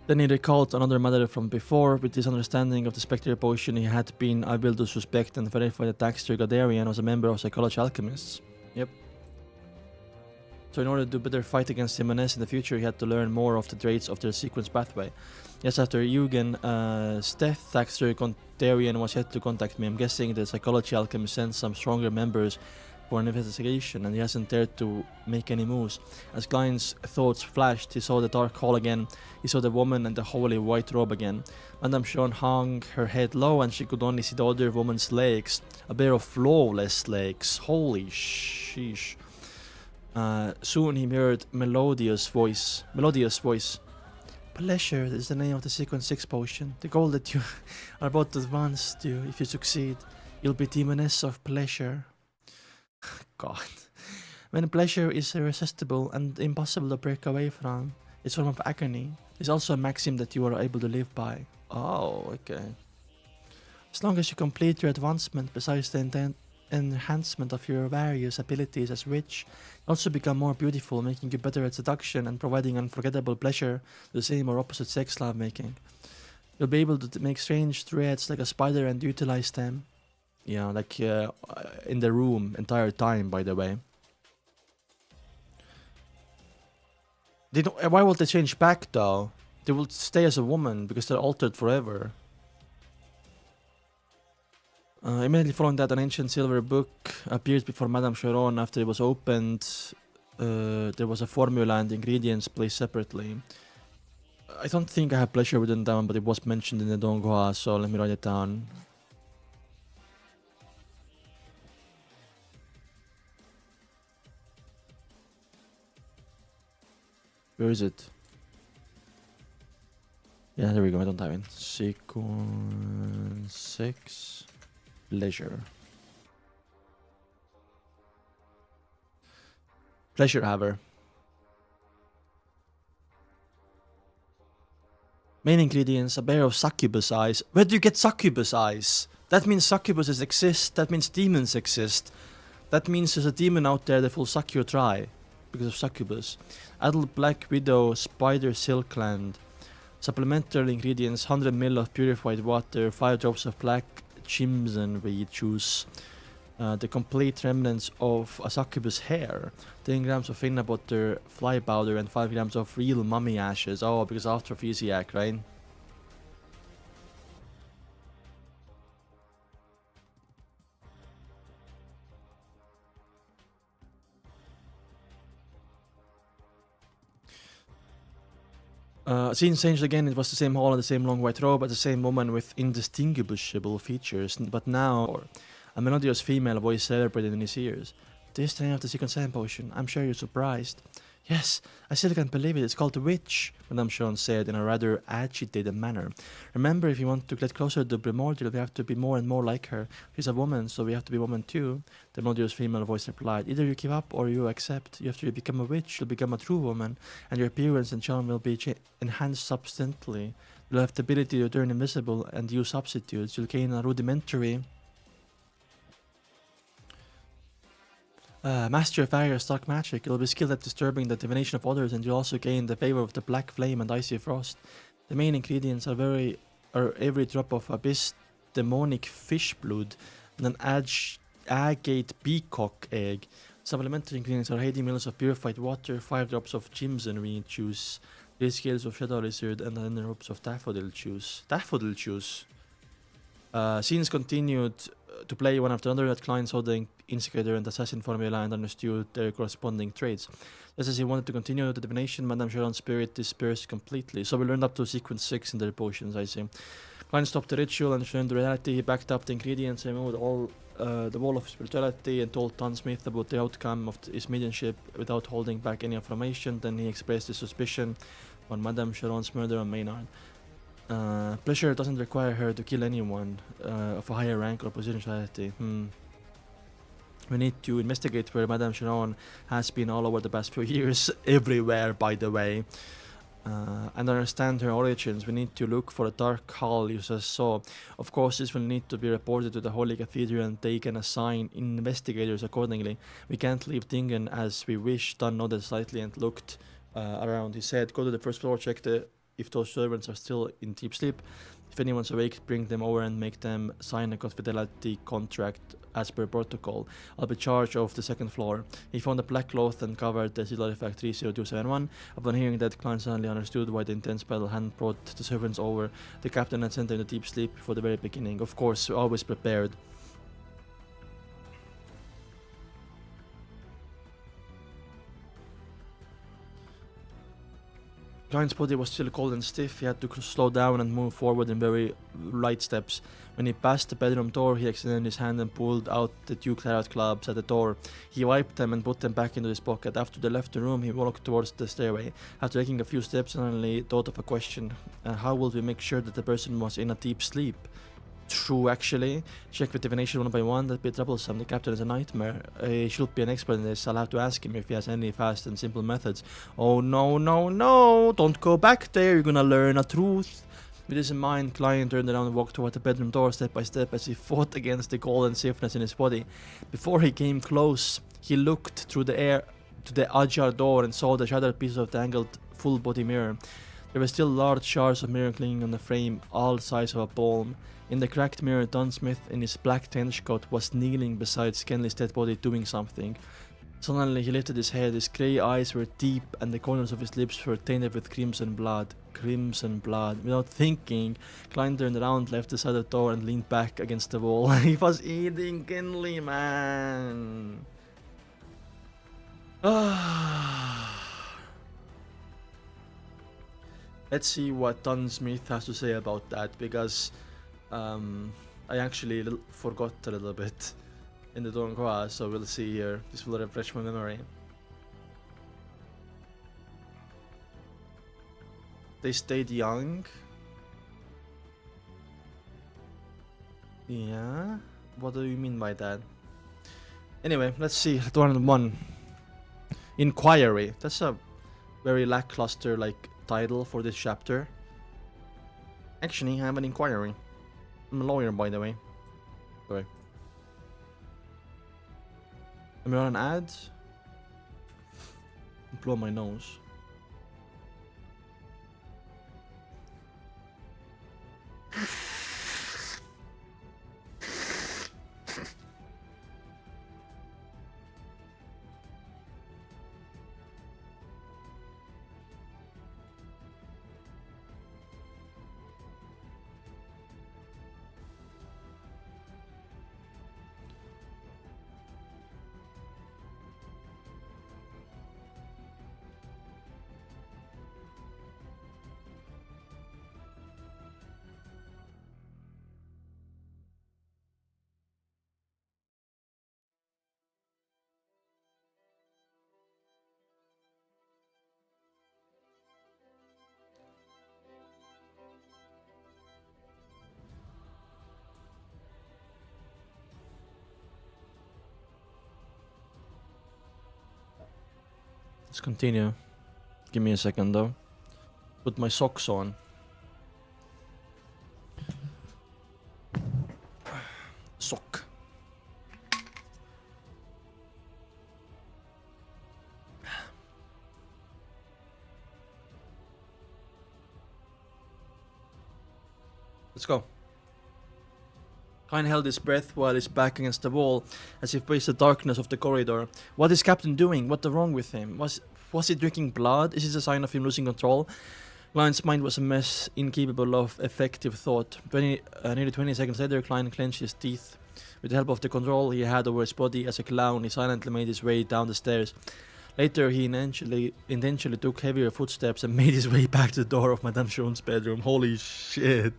Then he recalled another matter from before. With his understanding of the Spectre potion, he had been able to suspect and verify that Daxter Gadarian was a member of Psychology Alchemists. Yep. So in order to better fight against Demoness in the future, he had to learn more of the traits of their sequence pathway. Yes, after Eugen's death, Daxter Gadarian was yet to contact me. I'm guessing the Psychology Alchemist sent some stronger members for an investigation, and he hasn't dared to make any moves. As Klein's thoughts flashed, he saw the dark hall again. He saw the woman and the holy white robe again. Madame Sharon hung her head low, and she could only see the other woman's legs. A pair of flawless legs. Holy sheesh. Soon he heard melodious voice. Pleasure is the name of the sequence 6 potion. The goal that you are about to advance to, if you succeed, you'll be Demoness of Pleasure. God. When pleasure is irresistible and impossible to break away from, it's a form of agony. It's also a maxim that you are able to live by. Oh, okay. As long as you complete your advancement, besides the enhancement of your various abilities as witch, you also become more beautiful, making you better at seduction and providing unforgettable pleasure to the same or opposite sex lovemaking. You'll be able to make strange threads like a spider and utilize them. Yeah, like in the room entire time, by the way. They don't, why would they change back though? They will stay as a woman because they're altered forever. Immediately following that, an ancient silver book appeared before Madame Sharon. After it was opened, there was a formula and ingredients placed separately. I don't think I have pleasure written down, but it was mentioned in the donghua, so let me write it down. Where is it? Yeah, there we go. I don't have it. Sequence 6. Pleasure. Pleasure haver. Main ingredients, a pair of succubus eyes. Where do you get succubus eyes? That means succubuses exist, that means demons exist. That means there's a demon out there that will suck you dry because of succubus. Adult black widow spider silk gland. Supplementary ingredients, 100 ml of purified water, 5 drops of black crimson weed juice. The complete remnants of a succubus hair, 10 grams of finna butter, fly powder, and 5 grams of real mummy ashes. Oh, because aphrodisiac, right? Scene changed again. It was the same hall and the same long white robe, but the same woman with indistinguishable features. But now, a melodious female voice celebrated in his ears. This time of the second sand potion. I'm sure you're surprised. Yes, I still can't believe it. It's called the witch, Madame Sharon said in a rather agitated manner. Remember, if you want to get closer to the primordial, we have to be more and more like her. She's a woman, so we have to be woman too. The melodious female voice replied. Either you give up or you accept. After you become a witch, you'll become a true woman, and your appearance and charm will be enhanced substantially. You'll have the ability to turn invisible and use substitutes. You'll gain a rudimentary master of fire stock magic. You'll be skilled at disturbing the divination of others, and you'll also gain the favor of the black flame and icy frost. The main ingredients are every drop of abyss demonic fish blood and an agate peacock egg. Supplementary ingredients are 80 ml of purified water, 5 drops of crimson weed juice, 3 scales of shadow lizard, and 10 drops of daffodil juice. Daffodil juice. Scenes continued to play one after another. That Klein saw the instigator and assassin formula and understood their corresponding traits. Just as he wanted to continue the divination, Madame Sharon's spirit dispersed completely. So we learned up to sequence 6 in their potions, I see. Klein stopped the ritual and returned to reality. He backed up the ingredients and removed all the wall of spirituality and told Dunn Smith about the outcome of his mediumship without holding back any information. Then he expressed his suspicion on Madame Sharon's murder on Maynard. Pleasure doesn't require her to kill anyone of a higher rank or position in society. We need to investigate where Madame Sharon has been all over the past few years, everywhere by the way, and understand her origins. We need to look for a dark hall you just saw. Of course, this will need to be reported to the Holy Cathedral and they can assign investigators accordingly. We can't leave Tingen as we wish. Dunn nodded slightly and looked around. He said, go to the first floor, check if those servants are still in deep sleep. If anyone's awake, bring them over and make them sign a confidentiality contract as per protocol. I'll be charged of the second floor. He found a black cloth and covered the seal artifact 30271. Upon hearing that, Klein suddenly understood why the intense battle hand brought the servants over. The captain had sent them to deep sleep before the very beginning. Of course, always prepared. Klein's body was still cold and stiff. He had to slow down and move forward in very light steps. When he passed the bedroom door, he extended his hand and pulled out the 2 claret clubs at the door. He wiped them and put them back into his pocket. After they left the room, he walked towards the stairway. After taking a few steps, he suddenly thought of a question. How will we make sure that the person was in a deep sleep? True, actually. Check with divination one by one. That'd be troublesome. The captain is a nightmare. He should be an expert in this. I'll have to ask him if he has any fast and simple methods. Oh no, no, no! Don't go back there. You're gonna learn a truth. With this in mind, Klein turned around and walked toward the bedroom door step by step as he fought against the cold and stiffness in his body. Before he came close, he looked through the air to the ajar door and saw the shattered pieces of the angled full-body mirror. There were still large shards of mirror clinging on the frame, all the size of a palm. In the cracked mirror, Dunn Smith, in his black trench coat, was kneeling beside Skenley's dead body doing something. Suddenly, he lifted his head. His grey eyes were deep, and the corners of his lips were tainted with crimson blood. Crimson blood. Without thinking, Klein turned around, left the side of the door, and leaned back against the wall. He was eating Skenley, man. Let's see what Dunn Smith has to say about that, because I actually forgot a little bit in the donghua, so we'll see here. This will refresh my memory. They stayed young. Yeah? What do you mean by that? Anyway, let's see. 201. Inquiry. That's a very lackluster title for this chapter. Actually, I have an inquiry. I'm a lawyer, by the way. Sorry. Am I on an ad? Blow my nose. Let's continue. Give me a second though. Put my socks on. Sock. Let's go. Klein held his breath while his back against the wall, as if faced the darkness of the corridor. What is Captain doing? What is wrong with him? Was he drinking blood? Is this a sign of him losing control? Klein's mind was a mess, incapable of effective thought. Nearly 20 seconds later, Klein clenched his teeth. With the help of the control he had over his body as a clown, he silently made his way down the stairs. Later, he intentionally took heavier footsteps and made his way back to the door of Madame Sharon's bedroom. Holy shit.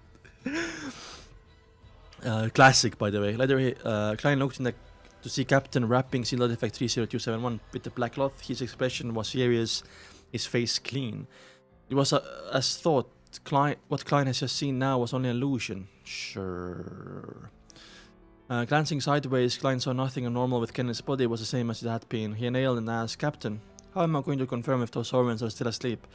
Classic, by the way. Later, Klein looked to see Captain wrapping Seal Defect 30271 with the black cloth. His expression was serious, his face clean. It was as thought. What Klein has just seen now was only an illusion. Sure. Glancing sideways, Klein saw nothing abnormal with Kenneth's body. It was the same as it had been. He inhaled and asked, Captain, how am I going to confirm if those Saurians are still asleep?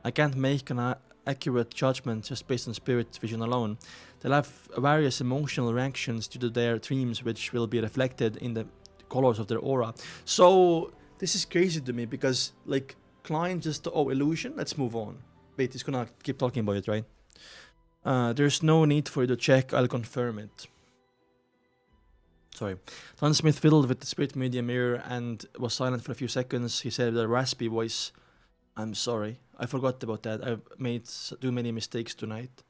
I can't make an accurate judgment just based on spirit vision alone. They'll have various emotional reactions due to their dreams, which will be reflected in the colors of their aura. So, this is crazy to me because, like, Klein just, illusion? Let's move on. Wait, he's gonna keep talking about it, right? There's no need for you to check, I'll confirm it. Sorry. Dunn Smith fiddled with the spirit medium mirror and was silent for a few seconds. He said with a raspy voice, I'm sorry, I forgot about that. I've made too many mistakes tonight.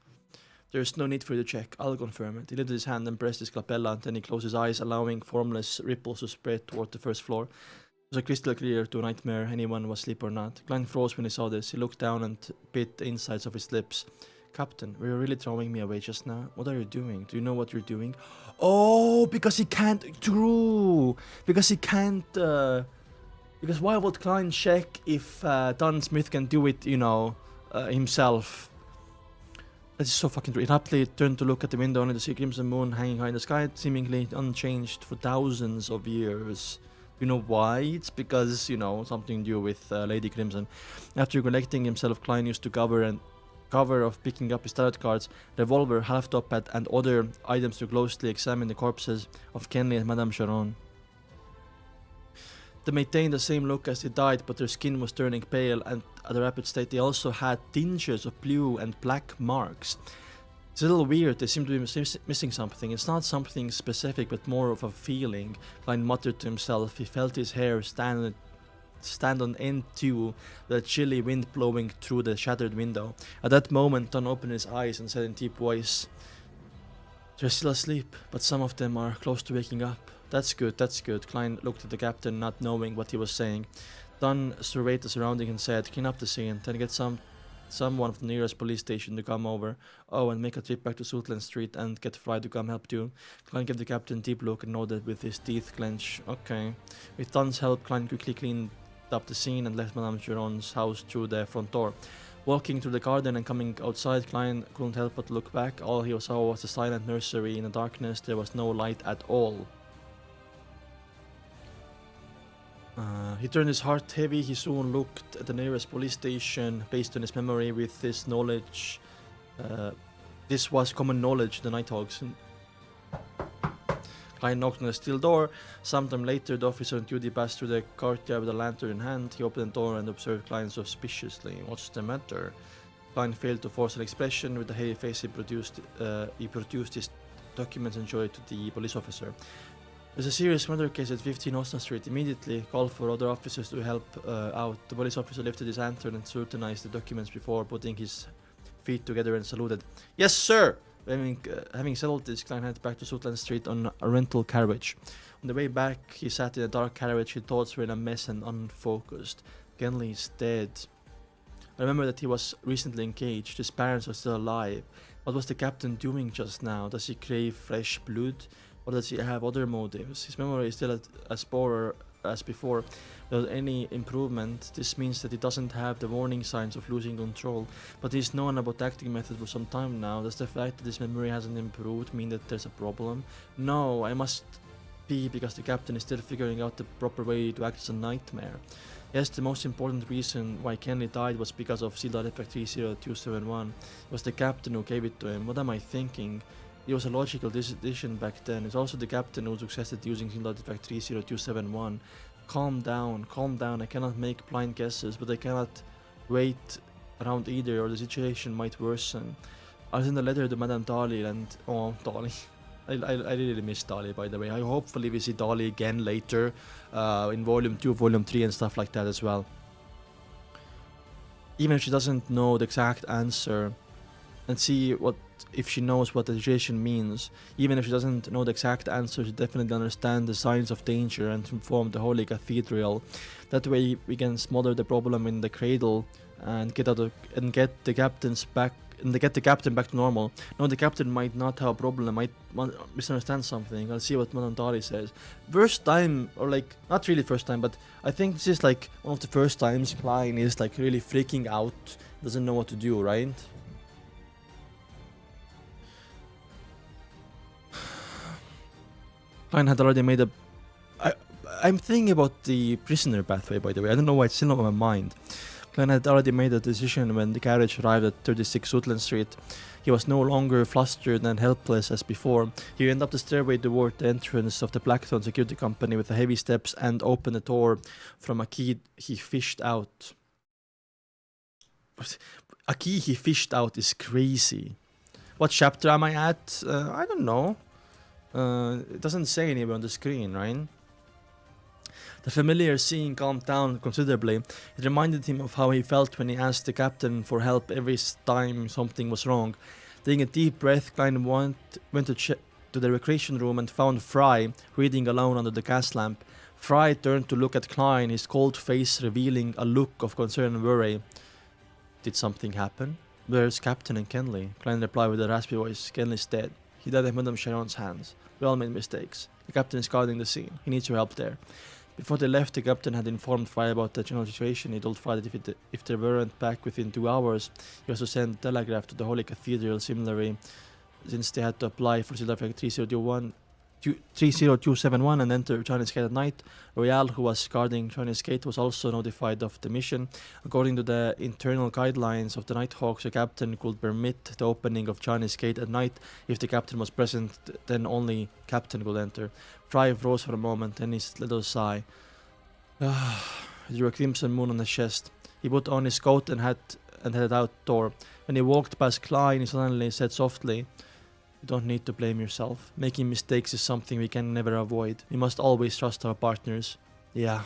There's no need for you to check, I'll confirm it. He lifted his hand and pressed his lapella, and then he closed his eyes, allowing formless ripples to spread toward the first floor. It was crystal clear to a nightmare, anyone was asleep or not. Klein froze when he saw this. He looked down and bit the insides of his lips. Captain, were you really throwing me away just now? What are you doing? Do you know what you're doing? Oh, because he can't... True! Because he can't... Because why would Klein check if Dunn Smith can do it, himself? That is so fucking true. He rapidly turned to look at the window, only to see Crimson Moon hanging high in the sky, seemingly unchanged for thousands of years. You know why? It's because, something to do with Lady Crimson. After collecting himself, Klein used to cover of picking up his tarot cards, revolver, half-top hat, and other items to closely examine the corpses of Kenley and Madame Sharon. They maintained the same look as they died, but their skin was turning pale, and at a rapid state they also had tinges of blue and black marks. It's a little weird, they seem to be missing something. It's not something specific, but more of a feeling. Klein muttered to himself. He felt his hair stand on end too, the chilly wind blowing through the shattered window. At that moment, Dunn opened his eyes and said in a deep voice, they're still asleep, but some of them are close to waking up. That's good, that's good. Klein looked at the captain, not knowing what he was saying. Dunn surveyed the surrounding and said, clean up the scene, then get someone from the nearest police station to come over. Oh, and make a trip back to Suitland Street and get Fry to come help too. Klein gave the captain a deep look and nodded with his teeth clenched. Okay. With Dunn's help, Klein quickly cleaned up the scene and left Madame Sharon's house through the front door. Walking through the garden and coming outside, Klein couldn't help but look back. All he saw was a silent nursery in the darkness. There was no light at all. He turned his heart heavy. He soon looked at the nearest police station. Based on his memory, with his knowledge This was common knowledge, the Nighthawks. Klein knocked on the steel door. Sometime later, the officer on duty passed through the courtyard with a lantern in hand. He opened the door and observed Klein suspiciously. What's the matter? Klein failed to force an expression. With a heavy face, he produced his documents and showed it to the police officer. There's a serious murder case at 15 Austin Street. Immediately called for other officers to help out. The police officer lifted his lantern and scrutinized the documents before putting his feet together and saluted. Yes, sir! Having settled this, Klein headed back to Sutland Street on a rental carriage. On the way back, he sat in a dark carriage. His thoughts were in a mess and unfocused. Kenley is dead. I remember that he was recently engaged. His parents are still alive. What was the captain doing just now? Does he crave fresh blood? Or does he have other motives? His memory is still as poor as before. Without any improvement, this means that he doesn't have the warning signs of losing control. But he's known about the acting method for some time now. Does the fact that his memory hasn't improved mean that there's a problem? No, I must be, because the captain is still figuring out the proper way to act as a nightmare. Yes, the most important reason why Kenley died was because of Seal Artifact 30271. It was the captain who gave it to him. What am I thinking? It was a logical decision back then. It's also the captain who suggested using Seal Artifact 30271. Calm down, I cannot make blind guesses, but I cannot wait around either, or the situation might worsen. I sent a letter to Madame Dali and... oh, Dali. I really miss Dali, by the way. I hopefully we see Dali again later, in Volume 2, Volume 3 and stuff like that as well. Even if she doesn't know the exact answer, and see what if she knows what the situation means. Even if she doesn't know the exact answer, she definitely understands the signs of danger and inform the Holy Cathedral. That way we can smother the problem in the cradle and get the captain back to normal. No, the captain might not have a problem, might misunderstand something. I'll see what Madame Dali says. First time, or like, not really first time, but I think this is like one of the first times Klein is like really freaking out, doesn't know what to do, right? Klein had already made a... I'm thinking about the prisoner pathway, by the way. I don't know why it's still on my mind. Klein had already made a decision when the carriage arrived at 36 Sutland Street. He was no longer flustered and helpless as before. He went up the stairway toward the entrance of the Blackthorn Security Company with the heavy steps and opened the door from a key he fished out. A key he fished out is crazy. What chapter am I at? I don't know. It doesn't say anywhere on the screen, right? The familiar scene calmed down considerably. It reminded him of how he felt when he asked the captain for help every time something was wrong. Taking a deep breath, Klein went to the recreation room and found Fry reading alone under the gas lamp. Fry turned to look at Klein, his cold face revealing a look of concern and worry. Did something happen? Where's Captain and Kenley? Klein replied with a raspy voice. Kenley's dead. He died at Madame Sharon's hands. We all made mistakes. The captain is guarding the scene. He needs your help there. Before they left, the captain had informed Fry about the general situation. He told Fry that if they weren't back within 2 hours, he was to send a telegraph to the Holy Cathedral. Similarly, since they had to apply for Seal Artifact 30271 and enter Chinese Gate at night, Royale, who was guarding Chinese Gate, was also notified of the mission. According to the internal guidelines of the Nighthawks, the captain could permit the opening of Chinese Gate at night. If the captain was present, then only captain could enter. Fry rose for a moment, and his little sigh. He drew a crimson moon on his chest. He put on his coat and hat and headed outdoor. When he walked past Klein, he suddenly said softly, "You don't need to blame yourself. Making mistakes is something we can never avoid. We must always trust our partners." Yeah.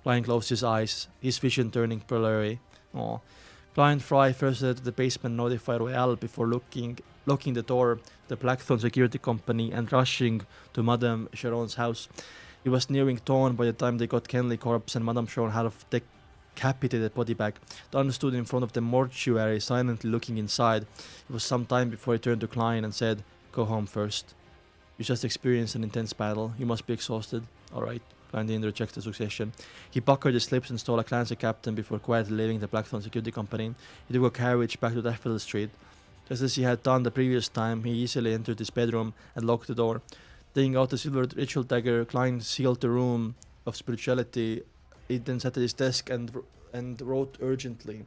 Klein closed his eyes, his vision turning blurry. Aw. Klein Fry first headed to the basement and notified Royale before locking the door to the Blackthorn Security Company and rushing to Madame Sharon's house. It was nearing dawn by the time they got Kenley's corpse and Madame Sharon had a decapitated body bag. Dunn stood in front of the mortuary, silently looking inside. It was some time before he turned to Klein and said, "Go home first. You just experienced an intense battle. You must be exhausted." "Alright." Klein didn't reject the succession. He puckered his lips and stole a glance at Captain before quietly leaving the Blackthorn Security Company. He took a carriage back to Daffodil Street. Just as he had done the previous time, he easily entered his bedroom and locked the door. Taking out the silver ritual dagger, Klein sealed the room of spirituality. He then sat at his desk and wrote urgently,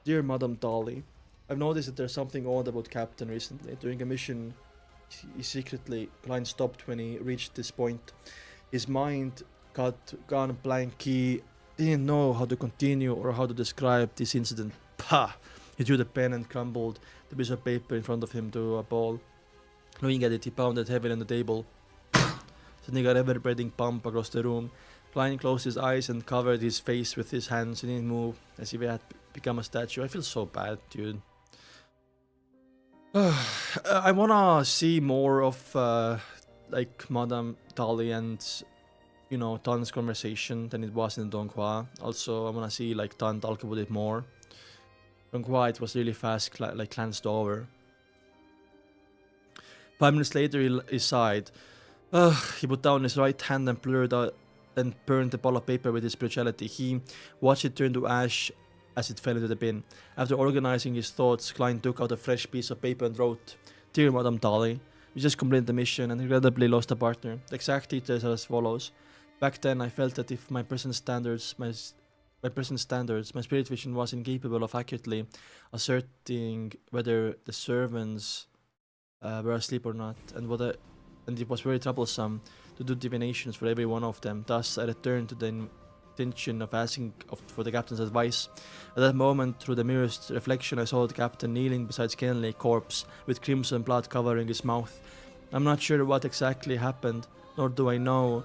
"Dear Madame Dali, I've noticed that there's something odd about Captain recently. During a mission, he secretly, Klein stopped when he reached this point. His mind got gone blank. He didn't know how to continue or how to describe this incident. Pah! He drew the pen and crumbled the piece of paper in front of him to a ball. Looking at it, he pounded heavily on the table, sending a reverberating pump across the room. Klein closed his eyes and covered his face with his hands. He didn't move, as if he had become a statue. I feel so bad, dude. I wanna see more of like Madame Tali and Dunn's conversation than it was in donghua. Also, I wanna see like Dunn talk about it more. donghua, it was really fast, like glanced over. 5 minutes later, he sighed. He put down his right hand and blurred out and burned the ball of paper with his spirituality. He watched it turn to ash as it fell into the bin. After organizing his thoughts, Klein took out a fresh piece of paper and wrote, "Dear Madame Tali, we just completed the mission and regrettably lost a partner. The exact details are as follows. Back then, I felt that if my present standards, my spirit vision was incapable of accurately asserting whether the servants were asleep or not, and it was very troublesome to do divinations for every one of them. Thus, I returned to the intention of asking for the captain's advice. At that moment, through the mirror's reflection, I saw the captain kneeling beside Scanley's corpse, with crimson blood covering his mouth. I'm not sure what exactly happened, nor do I know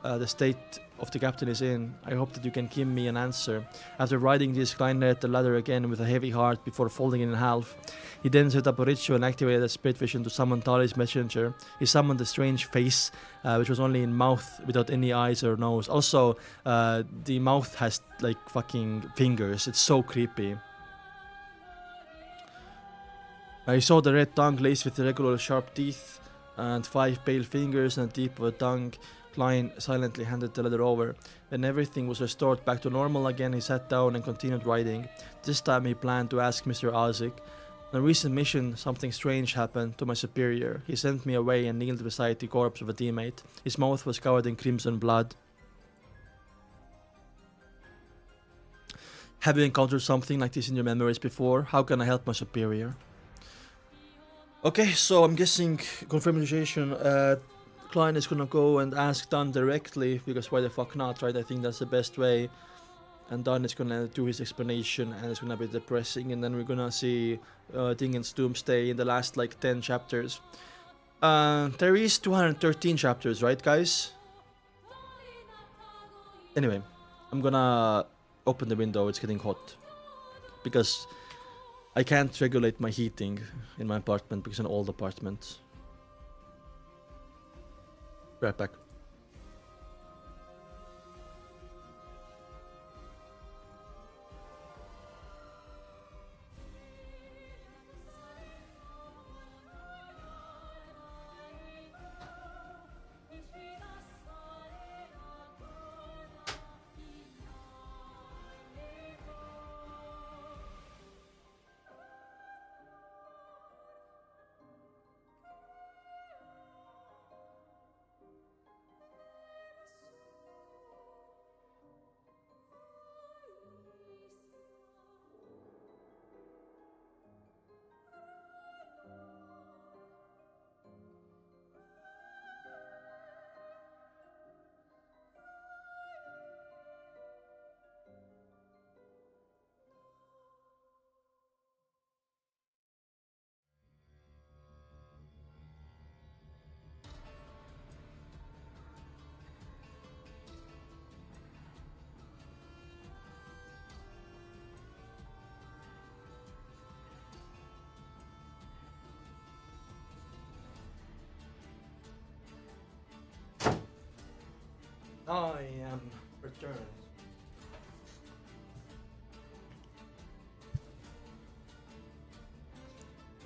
the state of the captain is in. I hope that you can give me an answer." After writing this, Klein led the ladder again with a heavy heart before folding it in half. He then set up a ritual and activated a spirit vision to summon Tali's messenger. He summoned a strange face, which was only in mouth without any eyes or nose. Also, the mouth has like fucking fingers. It's so creepy. I saw the red tongue laced with irregular sharp teeth and 5 pale fingers and a tip of a tongue. Klein silently handed the letter over. When everything was restored back to normal again, he sat down and continued writing. This time he planned to ask Mr. Azik. On a recent mission, something strange happened to my superior. He sent me away and kneeled beside the corpse of a teammate. His mouth was covered in crimson blood. Have you encountered something like this in your memories before? How can I help my superior? Okay, so I'm guessing confirmation. Klein is gonna go and ask Dunn directly, because why the fuck not, right? I think that's the best way. And Dunn is gonna do his explanation, and it's gonna be depressing, and then we're gonna see Tingen's doomsday in the last like 10 chapters. There is 213 chapters, right, guys? Anyway, I'm gonna open the window. It's getting hot because I can't regulate my heating in my apartment because it's an old apartment. Right back. I am returned.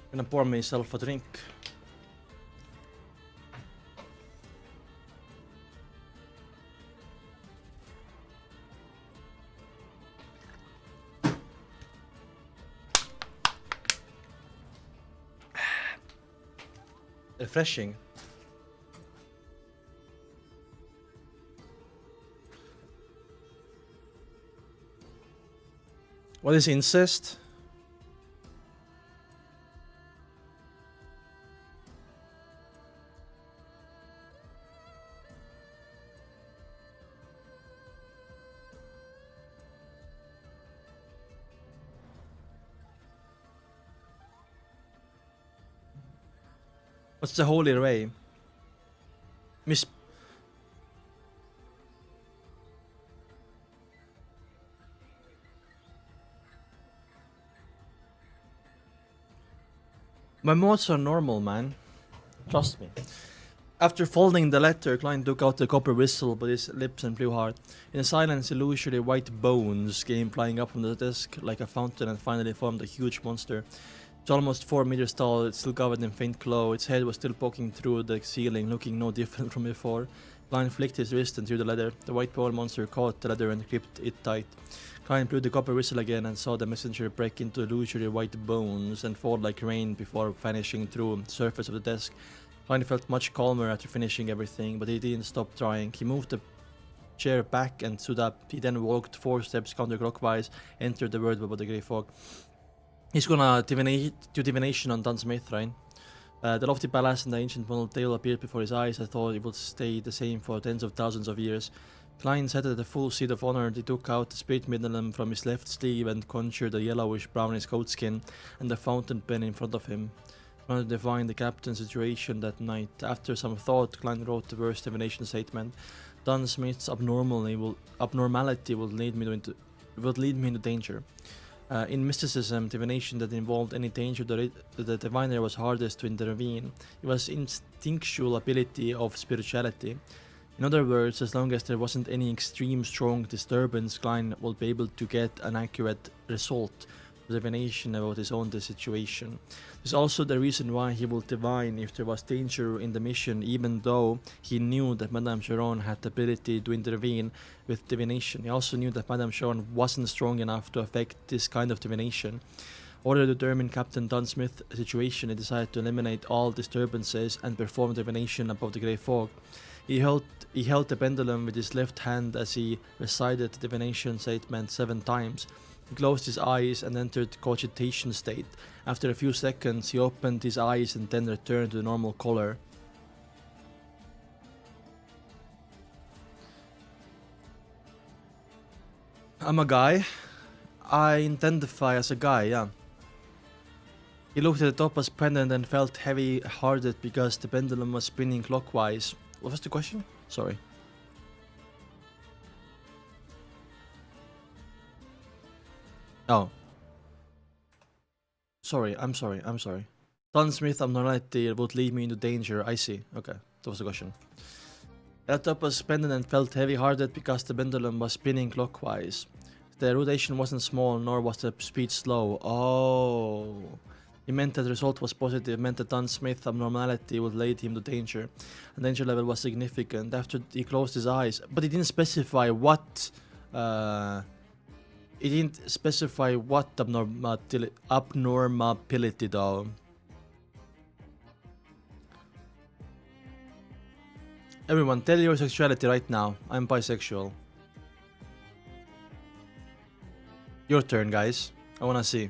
I'm gonna pour myself a drink. Refreshing. What is incest? What's the holy ray? Miss... My mods are normal, man. Trust me. After folding the letter, Klein took out the copper whistle but his lips and blew hard. In the silence, illusory white bones came flying up from the desk like a fountain and finally formed a huge monster. It's almost 4 meters tall, it's still covered in faint glow, its head was still poking through the ceiling, looking no different from before. Klein flicked his wrist and threw the leather. The white ball monster caught the leather and gripped it tight. Klein blew the copper whistle again and saw the messenger break into illusory white bones and fall like rain before vanishing through the surface of the desk. Klein felt much calmer after finishing everything, but he didn't stop trying. He moved the chair back and stood up. He then walked 4 steps counterclockwise, entered the word above the grey fog. He's gonna do divination on Dunn Smith, right? The lofty palace and the ancient model tale appeared before his eyes. I thought it would stay the same for tens of thousands of years. Klein sat at the full seat of honor. He took out the spirit medallion from his left sleeve and conjured a yellowish brownish coat skin and the fountain pen in front of him. Trying to define the captain's situation that night. After some thought, Klein wrote the verse divination statement. Dunn Smith's abnormality would lead me into danger. In mysticism, divination that involved any danger, the diviner was hardest to intervene. It was instinctual ability of spirituality. In other words, as long as there wasn't any extreme strong disturbance, Klein would be able to get an accurate result, divination about his own situation. There's also the reason why he would divine if there was danger in the mission, even though he knew that Madame Sharon had the ability to intervene with divination. He also knew that Madame Sharon wasn't strong enough to affect this kind of divination. In order to determine Captain Dunn Smith's situation, he decided to eliminate all disturbances and perform divination above the grey fog. He held the pendulum with his left hand as he recited the divination statement 7 times. He closed his eyes and entered cogitation state. After a few seconds, he opened his eyes and then returned to the normal color. I'm a guy. I identify as a guy, yeah. He looked at the topaz pendant and felt heavy-hearted because the pendulum was spinning clockwise. What was the question? Sorry. Oh. I'm sorry. Dunn Smith abnormality would lead me into danger. I see. Okay, that was the question. The topaz pendant felt heavy-hearted because the pendulum was spinning clockwise. The rotation wasn't small, nor was the speed slow. Oh. It meant that the result was positive. It meant that Dunn Smith's abnormality would lead him to danger. And danger level was significant. After he closed his eyes, but he didn't specify what. He didn't specify what abnormality though. Everyone, tell your sexuality right now. I'm bisexual. Your turn, guys. I wanna see.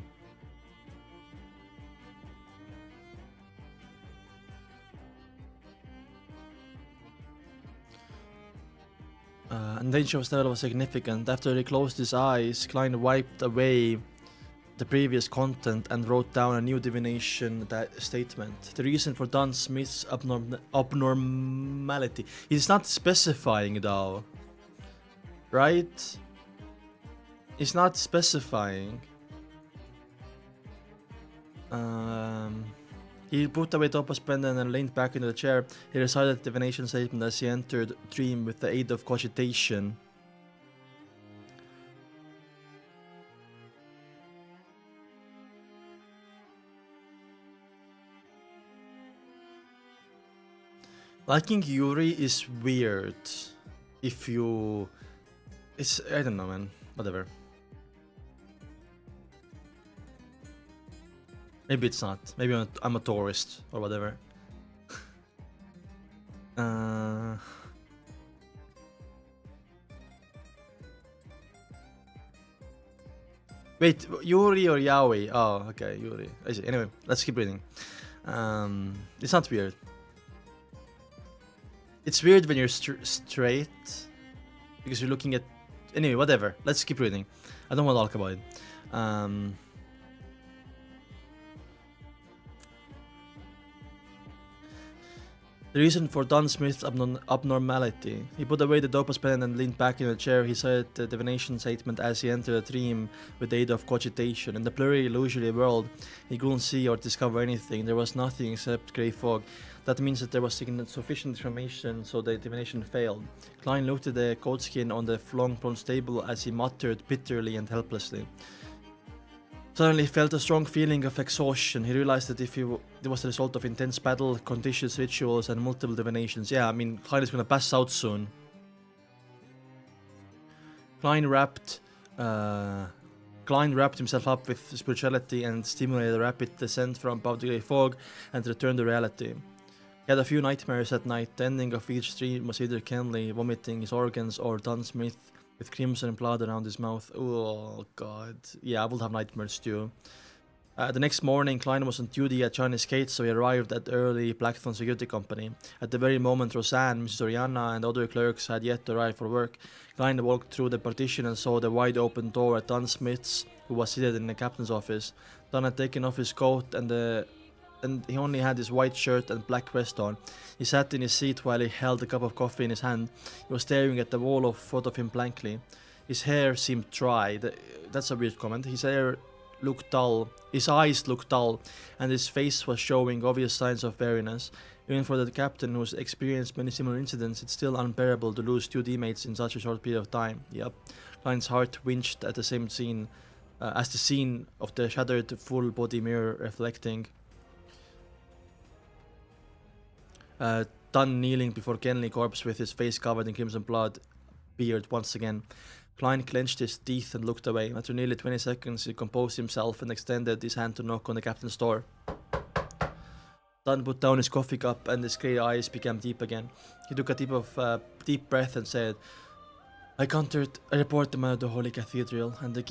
And danger level was significant. After he closed his eyes, Klein wiped away the previous content and wrote down a new divination statement. The reason for Dunn Smith's abnormality. He's not specifying though. Right? He's not specifying. He put away topaz pendant and leaned back into the chair. He recited the divination statement as he entered dream with the aid of cogitation. Liking Yuri is weird. If you... It's... I don't know, man. Whatever. Maybe it's not. Maybe I'm a tourist or whatever. Wait, Yuri or Yaoi? Oh, okay, Yuri. I see. Anyway, let's keep reading. It's not weird. It's weird when you're straight because you're looking at... Anyway, whatever. Let's keep reading. I don't want to talk about it. The reason for Dunn Smith's abnormality. He put away the dopus pen and leaned back in a chair. He said the divination statement as he entered a dream with the aid of cogitation. In the blurry, illusory world, he couldn't see or discover anything. There was nothing except grey fog. That means that there was sufficient information, so the divination failed. Klein looked at the coatskin on the long bronze table as he muttered bitterly and helplessly. Suddenly he felt a strong feeling of exhaustion. He realized that it was the result of intense battle, conditions, rituals, and multiple divinations. Yeah, I mean, Klein is gonna pass out soon. Klein wrapped himself up with spirituality and stimulated a rapid descent from above the grey fog and returned to reality. He had a few nightmares at night. The ending of each dream was either Kenley vomiting his organs or Dunn Smith with crimson blood around his mouth. Oh god. Yeah, I will have nightmares too. The next morning, Klein was on duty at Chinese Gate, so he arrived at the early Blackthorn Security Company. At the very moment Roseanne, Mrs. Oriana, and other clerks had yet to arrive for work, Klein walked through the partition and saw the wide open door at Dunn Smith's, who was seated in the captain's office. Dunn had taken off his coat and he only had his white shirt and black vest on. He sat in his seat while he held a cup of coffee in his hand. He was staring at the wall of photo of him blankly. His hair seemed dry. That's a weird comment. His hair looked dull. His eyes looked dull, and his face was showing obvious signs of weariness. Even for the captain, who's experienced many similar incidents, it's still unbearable to lose 2 teammates in such a short period of time. Yep. Klein's heart winched at the same scene, as the scene of the shattered full-body mirror reflecting. Dunn kneeling before Kenley corpse with his face covered in crimson blood appeared once again. Klein clenched his teeth and looked away. After nearly 20 seconds, he composed himself and extended his hand to knock on the captain's door. Dunn put down his coffee cup and his grey eyes became deep again. He took a deep breath and said, "I countered a report to the Holy Cathedral, and they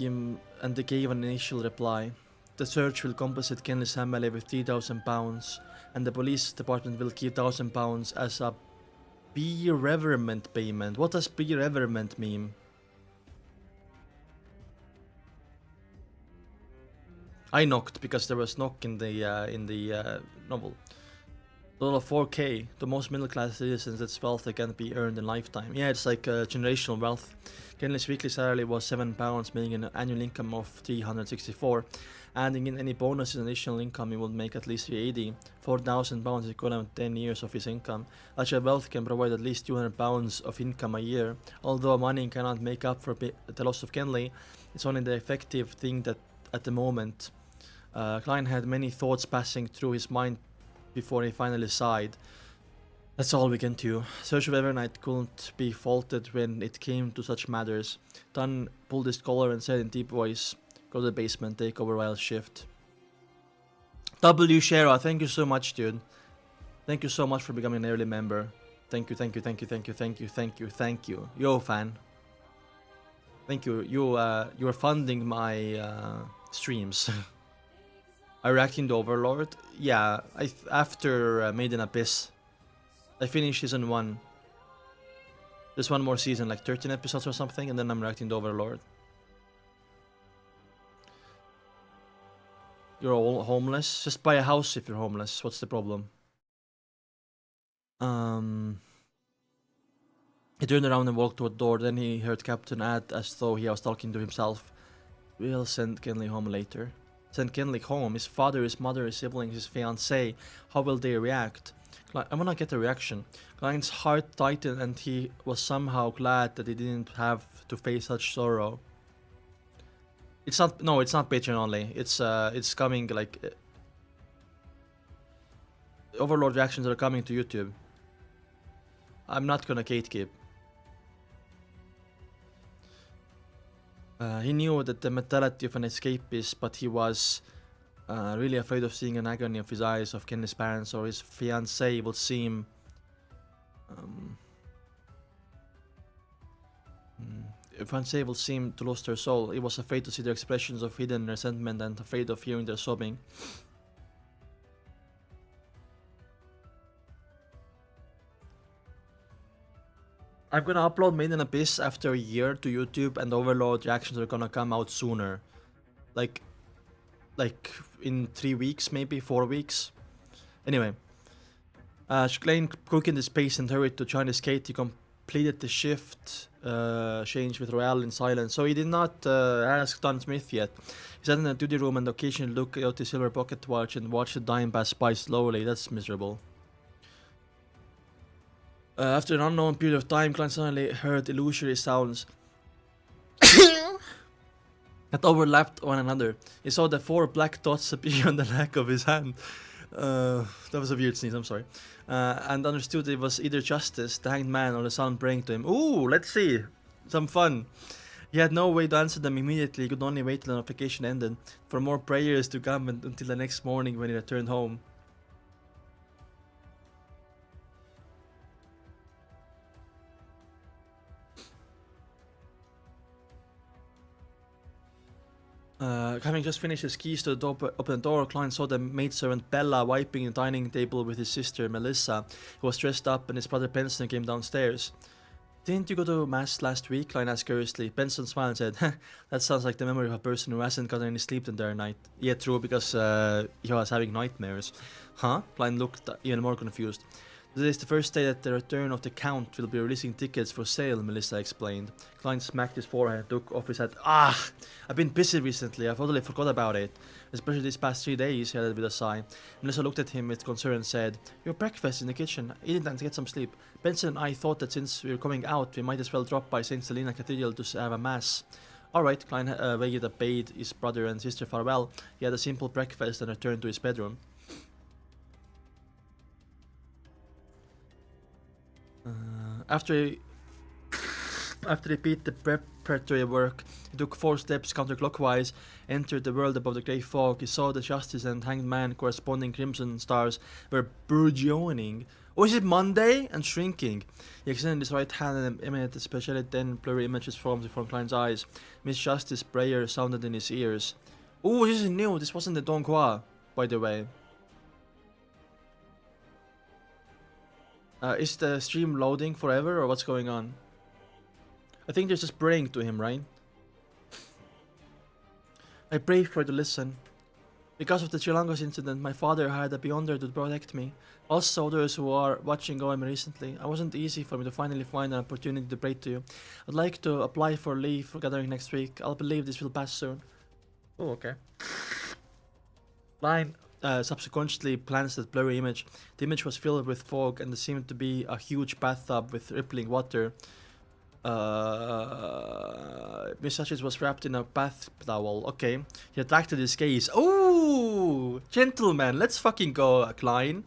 gave an initial reply. The search will compensate Kenley's family with £3,000, and the police department will keep £1,000 as a bereavement payment." What does bereavement mean? I knocked because there was knock in the novel. Total of 4k. The most middle class citizens, that's wealth that can be earned in lifetime. Yeah, it's like generational wealth. Kenley's weekly salary was £7, making an annual income of 364. Adding in any bonuses and additional income, he would make at least 380. £4,000 is equivalent to 10 years of his income. Such a wealth can provide at least £200 of income a year. Although money cannot make up for the loss of Kenley, it's only the effective thing that at the moment. Klein had many thoughts passing through his mind before he finally sighed. That's all we can do. Search of Evernight couldn't be faulted when it came to such matters. Dunn pulled his collar and said in deep voice, "Go to the basement, take over while shift." W. Shara, thank you so much, dude. Thank you so much for becoming an early member. Thank you, thank you, thank you, thank you, thank you, thank you, thank you. Yo, fan. Thank you. You're funding my streams. I reacting to Overlord. Yeah, after Made in Abyss, I finished season 1. There's one more season, like 13 episodes or something, and then I'm reacting to Overlord. You're all homeless? Just buy a house if you're homeless. What's the problem? He turned around and walked toward the door. Then he heard Captain add, as though he was talking to himself, "We'll send Kenley home later." Send Kenley home? His father, his mother, his siblings, his fiancée. How will they react? I wanna get a reaction. Klein's heart tightened and he was somehow glad that he didn't have to face such sorrow. It's not Patreon only. It's coming like Overlord reactions are coming to YouTube. I'm not gonna gatekeep. He knew that the mentality of an escapist, but he was really afraid of seeing an agony of his eyes of Kenley's parents or his fiancée would seem fiancée will seem to lose their soul. He was afraid to see their expressions of hidden resentment and afraid of hearing their sobbing. I'm gonna upload Made in Abyss after a year to YouTube, and Overlord reactions are gonna come out sooner. Like in 3 weeks, maybe 4 weeks. Anyway, Klein quickened his pace and hurried to join his gate. He completed the shift change with Royale in silence, so he did not ask Dunn Smith yet. He sat in the duty room and occasionally looked at his silver pocket watch and watched the time pass by slowly. That's miserable. After an unknown period of time, Klein suddenly heard illusory sounds that overlapped one another. He saw the 4 black dots appear on the back of his hand. That was a weird sneeze, I'm sorry. And understood it was either Justice, the hanged man, or the sun praying to him. Ooh, let's see. Some fun. He had no way to answer them immediately. He could only wait till the notification ended for more prayers to come until the next morning when he returned home. Having just finished his keys to the open door, Klein saw the maidservant Bella wiping the dining table with his sister Melissa, who was dressed up, and his brother Benson came downstairs. Didn't you go to mass last week? Klein asked curiously. Benson smiled and said, that sounds like the memory of a person who hasn't gotten any sleep the entire night. Yeah, true, because he was having nightmares. Huh? Klein looked even more confused. Today is the first day that the return of the Count will be releasing tickets for sale, Melissa explained. Klein smacked his forehead and took off his hat. Ah! I've been busy recently, I totally forgot about it. Especially these past 3 days, he added with a sigh. Melissa looked at him with concern and said, your breakfast in the kitchen. Eat and get some sleep. Benson and I thought that since we were coming out, we might as well drop by St. Selena Cathedral to have a mass. Alright, Klein waited and bade his brother and sister farewell. He had a simple breakfast and returned to his bedroom. After he beat the preparatory work, he took 4 steps counterclockwise, entered the world above the grey fog. He saw the Justice and Hanged Man corresponding crimson stars were burgeoning. Oh, is it Monday? And shrinking. He extended his right hand and emanated especially 10 blurry images formed before Klein's eyes. Miss Justice's prayer sounded in his ears. Oh, this is new. This wasn't the donghua, by the way. Is the stream loading forever or what's going on? I think they're just praying to him, right? I pray for you to listen. Because of the Chilangos incident, my father hired a beyonder to protect me. Also, those who are watching OM recently, it wasn't easy for me to finally find an opportunity to pray to you. I'd like to apply for leave for gathering next week. I'll believe this will pass soon. Oh, okay. Line. Subsequently glanced at the blurry image. The image was filled with fog and there seemed to be a huge bathtub with rippling water. Miss Hutchins was wrapped in a bath towel. Okay. He attracted his gaze. Oh, gentleman, let's fucking go, Klein.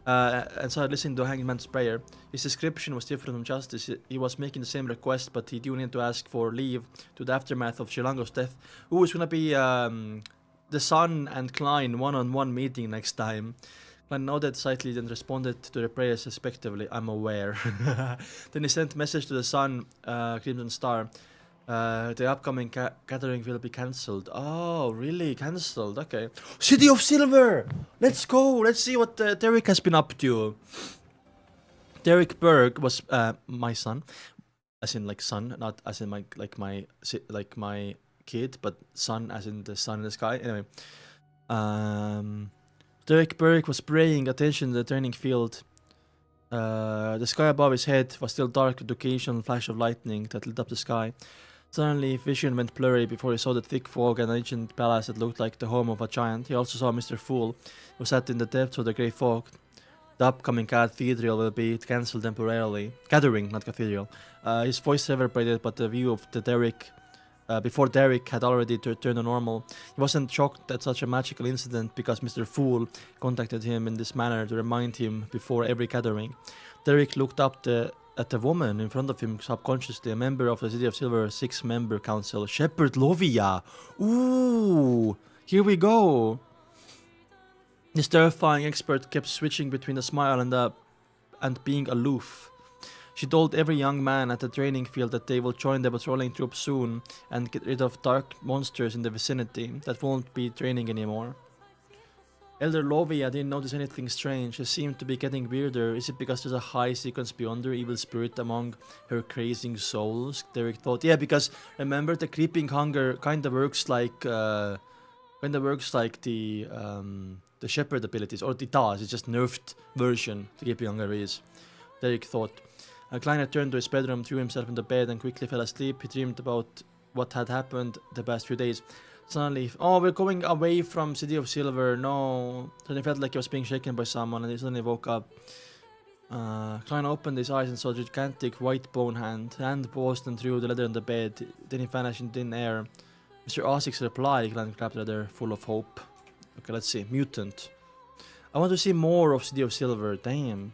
And started listening to Hanged Man's prayer. His description was different from Justice. He was making the same request, but he do need to ask for leave to the aftermath of Chilango's death. Ooh, it's gonna be the Sun and Klein one-on-one meeting next time. Klein nodded slightly and responded to the prayers respectively. I'm aware. Then he sent a message to the Sun, Crimson Star. The upcoming gathering will be cancelled. Oh, really? Cancelled? Okay. City of Silver! Let's go! Let's see what Derek has been up to. Derek Berg was my son. As in like son, not as in my kid, but sun as in the sun in the sky. Anyway, Derek Berg was paying attention to the turning field. The sky above his head was still dark with occasional flash of lightning that lit up the sky. Suddenly, vision went blurry before he saw the thick fog and an ancient palace that looked like the home of a giant. He also saw Mr. Fool, who sat in the depths of the grey fog. The upcoming cathedral will be cancelled temporarily. Gathering, not cathedral. His voice reverberated, but the view of the Derek before Derek had already returned to normal. He wasn't shocked at such a magical incident because Mr. Fool contacted him in this manner to remind him before every gathering. Derek looked up at the woman in front of him subconsciously, a member of the City of Silver 6-member council, Shepherd Lovia. Ooh, here we go. This terrifying expert kept switching between a smile and being aloof. She told every young man at the training field that they will join the patrolling troop soon and get rid of dark monsters in the vicinity that won't be training anymore. Elder Lovia didn't notice anything strange. She seemed to be getting weirder. Is it because there's a high sequence beyond her evil spirit among her crazing souls? Derek thought. Yeah, because remember the creeping hunger kind of works like When it works like the shepherd abilities, or it does, it's just nerfed version to keep younger is. Derek thought. Klein returned to his bedroom, threw himself in the bed, and quickly fell asleep. He dreamed about what had happened the past few days. Suddenly, oh, we're going away from City of Silver, no. Suddenly felt like he was being shaken by someone, and he suddenly woke up. Klein opened his eyes and saw a gigantic white bone hand. The hand paused and threw the letter on the bed. Then he vanished in thin air. Mr. Azik's reply, Klein grabbed the letter, full of hope. Okay, let's see. Mutant. I want to see more of City of Silver. Damn.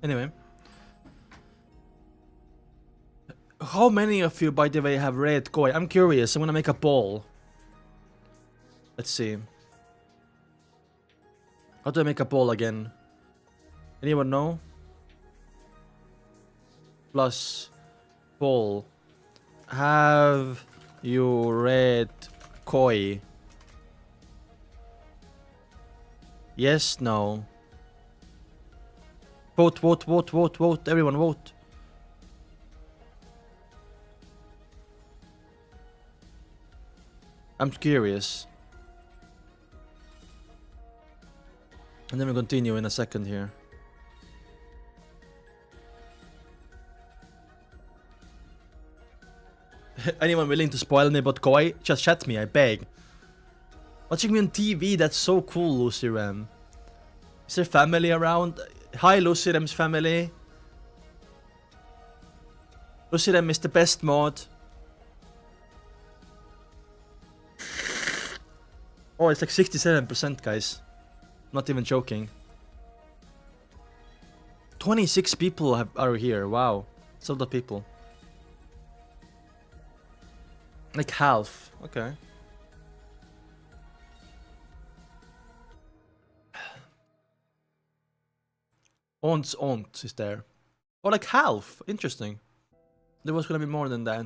Anyway. How many of you, by the way, have read Koi? I'm curious. I'm gonna make a poll. Let's see. How do I make a poll again? Anyone know? Plus poll. Have you read Koi? Yes, no. Vote, vote, vote, vote, vote. Everyone vote. I'm curious. And then we'll continue in a second here. Anyone willing to spoil me about Koi? Just chat me, I beg. Watching me on TV, that's so cool, Lucy Ram. Is there family around? Hi, Lucy Ram's family. Lucy Ram is the best mod. Oh, it's like 67%, guys. Not even joking. 26 people are here. Wow. That's a lot of people. Like half. Okay. Aunt is there. Oh, like half. Interesting. There was gonna be more than that.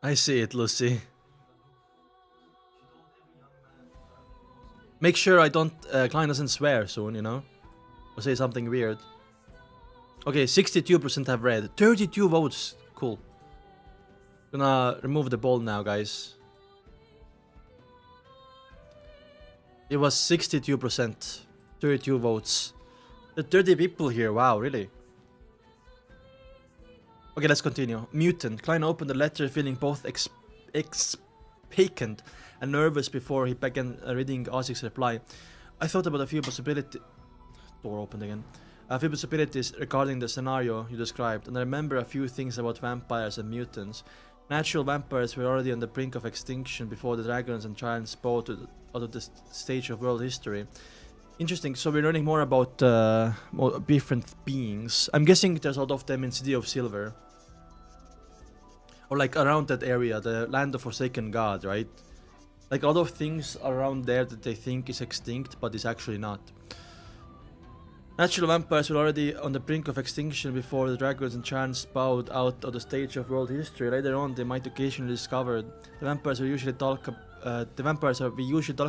I see it, Lucy. Make sure I don't, Klein doesn't swear soon, you know? Or say something weird. Okay, 62% have read. 32 votes. Cool. Gonna remove the ball now, guys. It was 62%. 32 votes. There are 30 people here. Wow, really? Okay, let's continue. Mutant. Klein opened the letter feeling both expectant and nervous before he began reading Azik's reply. I thought about a few possibilities. Door opened again. A few possibilities regarding the scenario you described, and I remember a few things about vampires and mutants. Natural vampires were already on the brink of extinction before the dragons and giants bowed out of the stage of world history. Interesting. So we're learning more about more different beings. I'm guessing there's a lot of them in City of Silver. Or like around that area, the land of Forsaken God, right? Like a lot of things around there that they think is extinct, but is actually not. Natural vampires were already on the brink of extinction before the dragons and giants bowed out of the stage of world history. Later on, they might occasionally discover the vampires we usually talk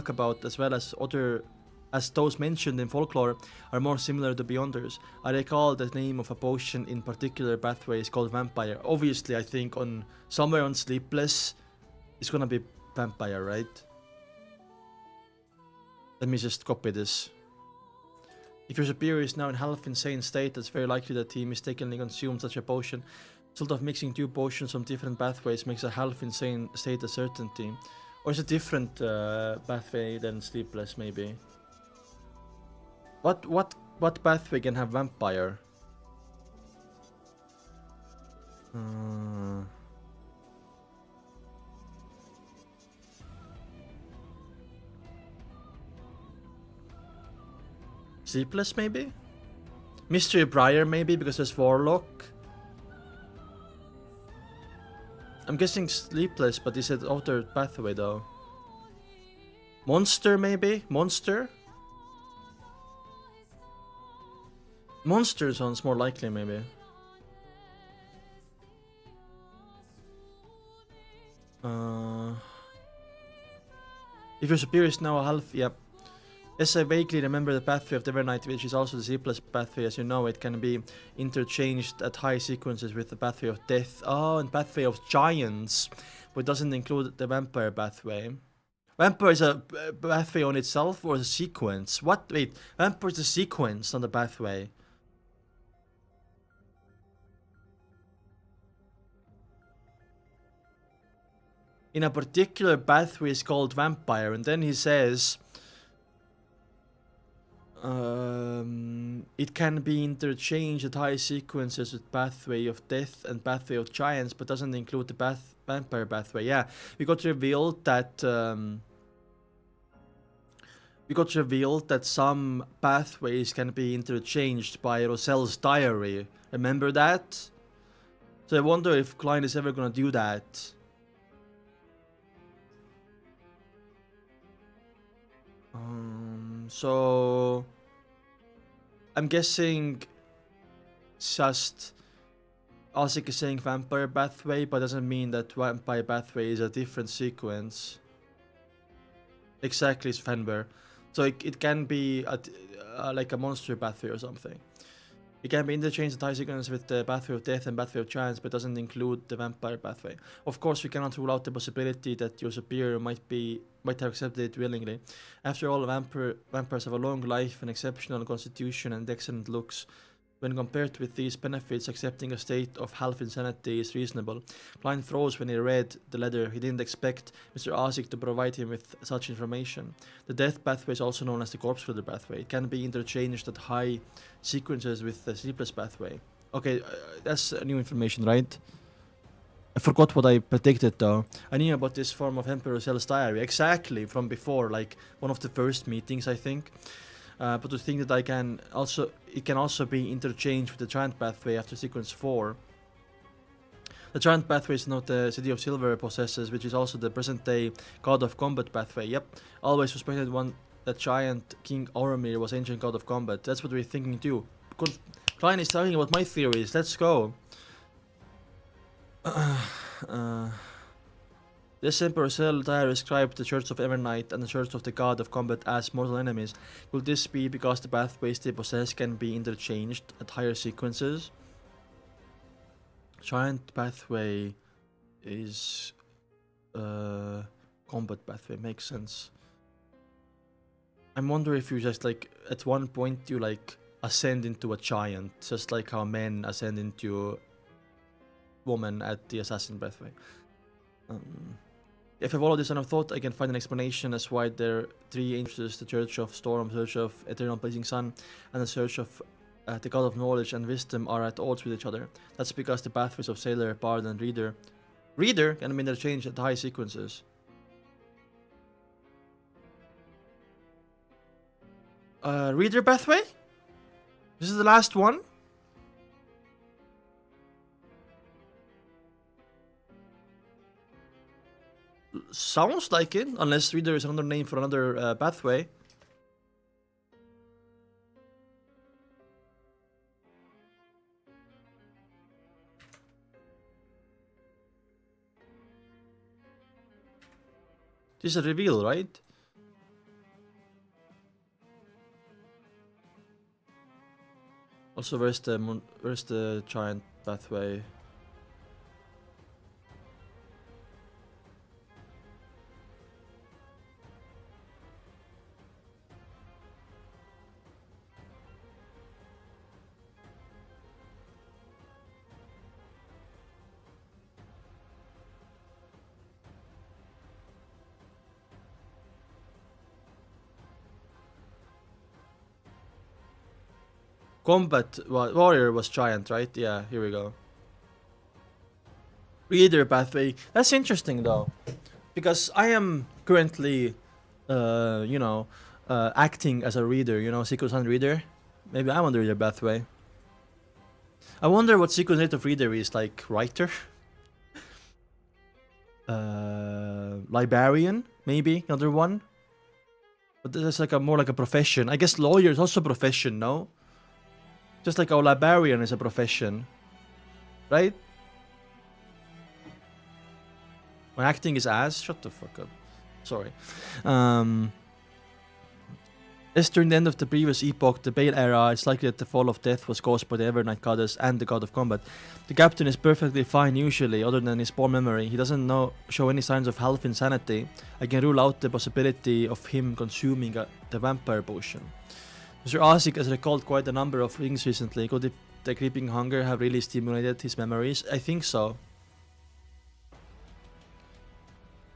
about, as well as those mentioned in folklore, are more similar to Beyonders. I recall the name of a potion in particular pathway is called Vampire. Obviously, I think on somewhere on Sleepless, it's gonna be Vampire, right? Let me just copy this. If your superior is now in half-insane state, it's very likely that he mistakenly consumed such a potion. Sort of mixing two potions from different pathways makes a half-insane state a certainty. Or is it a different pathway than Sleepless, maybe? What pathway can have Vampire? Sleepless, maybe? Mystery Briar, maybe, because there's Warlock. I'm guessing Sleepless, but he said outer pathway, though. Monster, maybe? Monster? Monster sounds more likely, maybe. If your superior is now a half, yep. Yes, I vaguely remember the pathway of the Evernight, which is also the sleepless pathway. As you know, it can be interchanged at high sequences with the pathway of death. Oh, and pathway of giants, but doesn't include the vampire pathway. Vampire is a pathway on itself or a sequence? What? Wait, vampire is a sequence, not a pathway. In a particular pathway is called vampire, and then he says it can be interchanged at high sequences with pathway of death and pathway of giants, but doesn't include the vampire pathway. Yeah, we got revealed that some pathways can be interchanged by Roselle's diary. Remember that? So I wonder if Klein is ever gonna do that. So I'm guessing just Azik is saying vampire pathway, but doesn't mean that vampire pathway is a different sequence. Exactly, Svenber. So it can be like a monster pathway or something. It can be interchanged at high sequence with the pathway of death and pathway of giants, but doesn't include the vampire pathway. Of course, we cannot rule out the possibility that your superior might have accepted it willingly. After all, vampires have a long life, an exceptional constitution, and excellent looks. When compared with these benefits, accepting a state of half insanity is reasonable. Klein froze when he read the letter. He didn't expect Mr. Azik to provide him with such information. The death pathway is also known as the corpse filter pathway. It can be interchanged at high sequences with the sleepless pathway. Okay, that's new information, right? I forgot what I predicted though. I knew about this form of Emperor Cell's diary exactly from before, like one of the first meetings, I think. But to think that it can also be interchanged with the giant pathway after sequence 4. The giant pathway is not the City of Silver possesses, which is also the present-day God of Combat pathway. Yep, always suspected that giant King Oromir was ancient God of Combat. That's what we're thinking too. Klein is talking about my theories. Let's go. This Emperor Cell diary described the Church of Evernight and the Church of the God of Combat as mortal enemies. Could this be because the pathways they possess can be interchanged at higher sequences? Giant pathway is combat pathway, makes sense. I'm wondering if you just like at one point you like ascend into a giant, just like how men ascend into woman at the assassin pathway. If I follow this line of thought, I can find an explanation as why there are three angels: the Church of Storm, the Church of Eternal Blazing Sun, and the Church of the God of Knowledge and Wisdom are at odds with each other. That's because the pathways of Sailor, Bard, and Reader can be interchanged at high sequences. Reader pathway? This is the last one? Sounds like it, unless Reader is another name for another pathway. This is a reveal, right? Also, where's the giant pathway? Combat warrior was giant, right? Yeah, here we go. Reader pathway. That's interesting though, because I am currently, acting as a reader. Sequence reader. Maybe I'm on the reader pathway. I wonder what sequence of reader is, like writer, librarian, maybe another one. But that's like more like a profession. I guess lawyer is also a profession, no? Just like our librarian is a profession, right? My acting is ass. Shut the fuck up. Sorry. As during the end of the previous epoch, the Bale era, it's likely that the fall of death was caused by the Evernight goddess and the god of combat. The captain is perfectly fine usually, other than his poor memory. He doesn't show any signs of health insanity. I can rule out the possibility of him consuming the vampire potion. Mr. Azik has recalled quite a number of things recently. Could the creeping hunger have really stimulated his memories? I think so.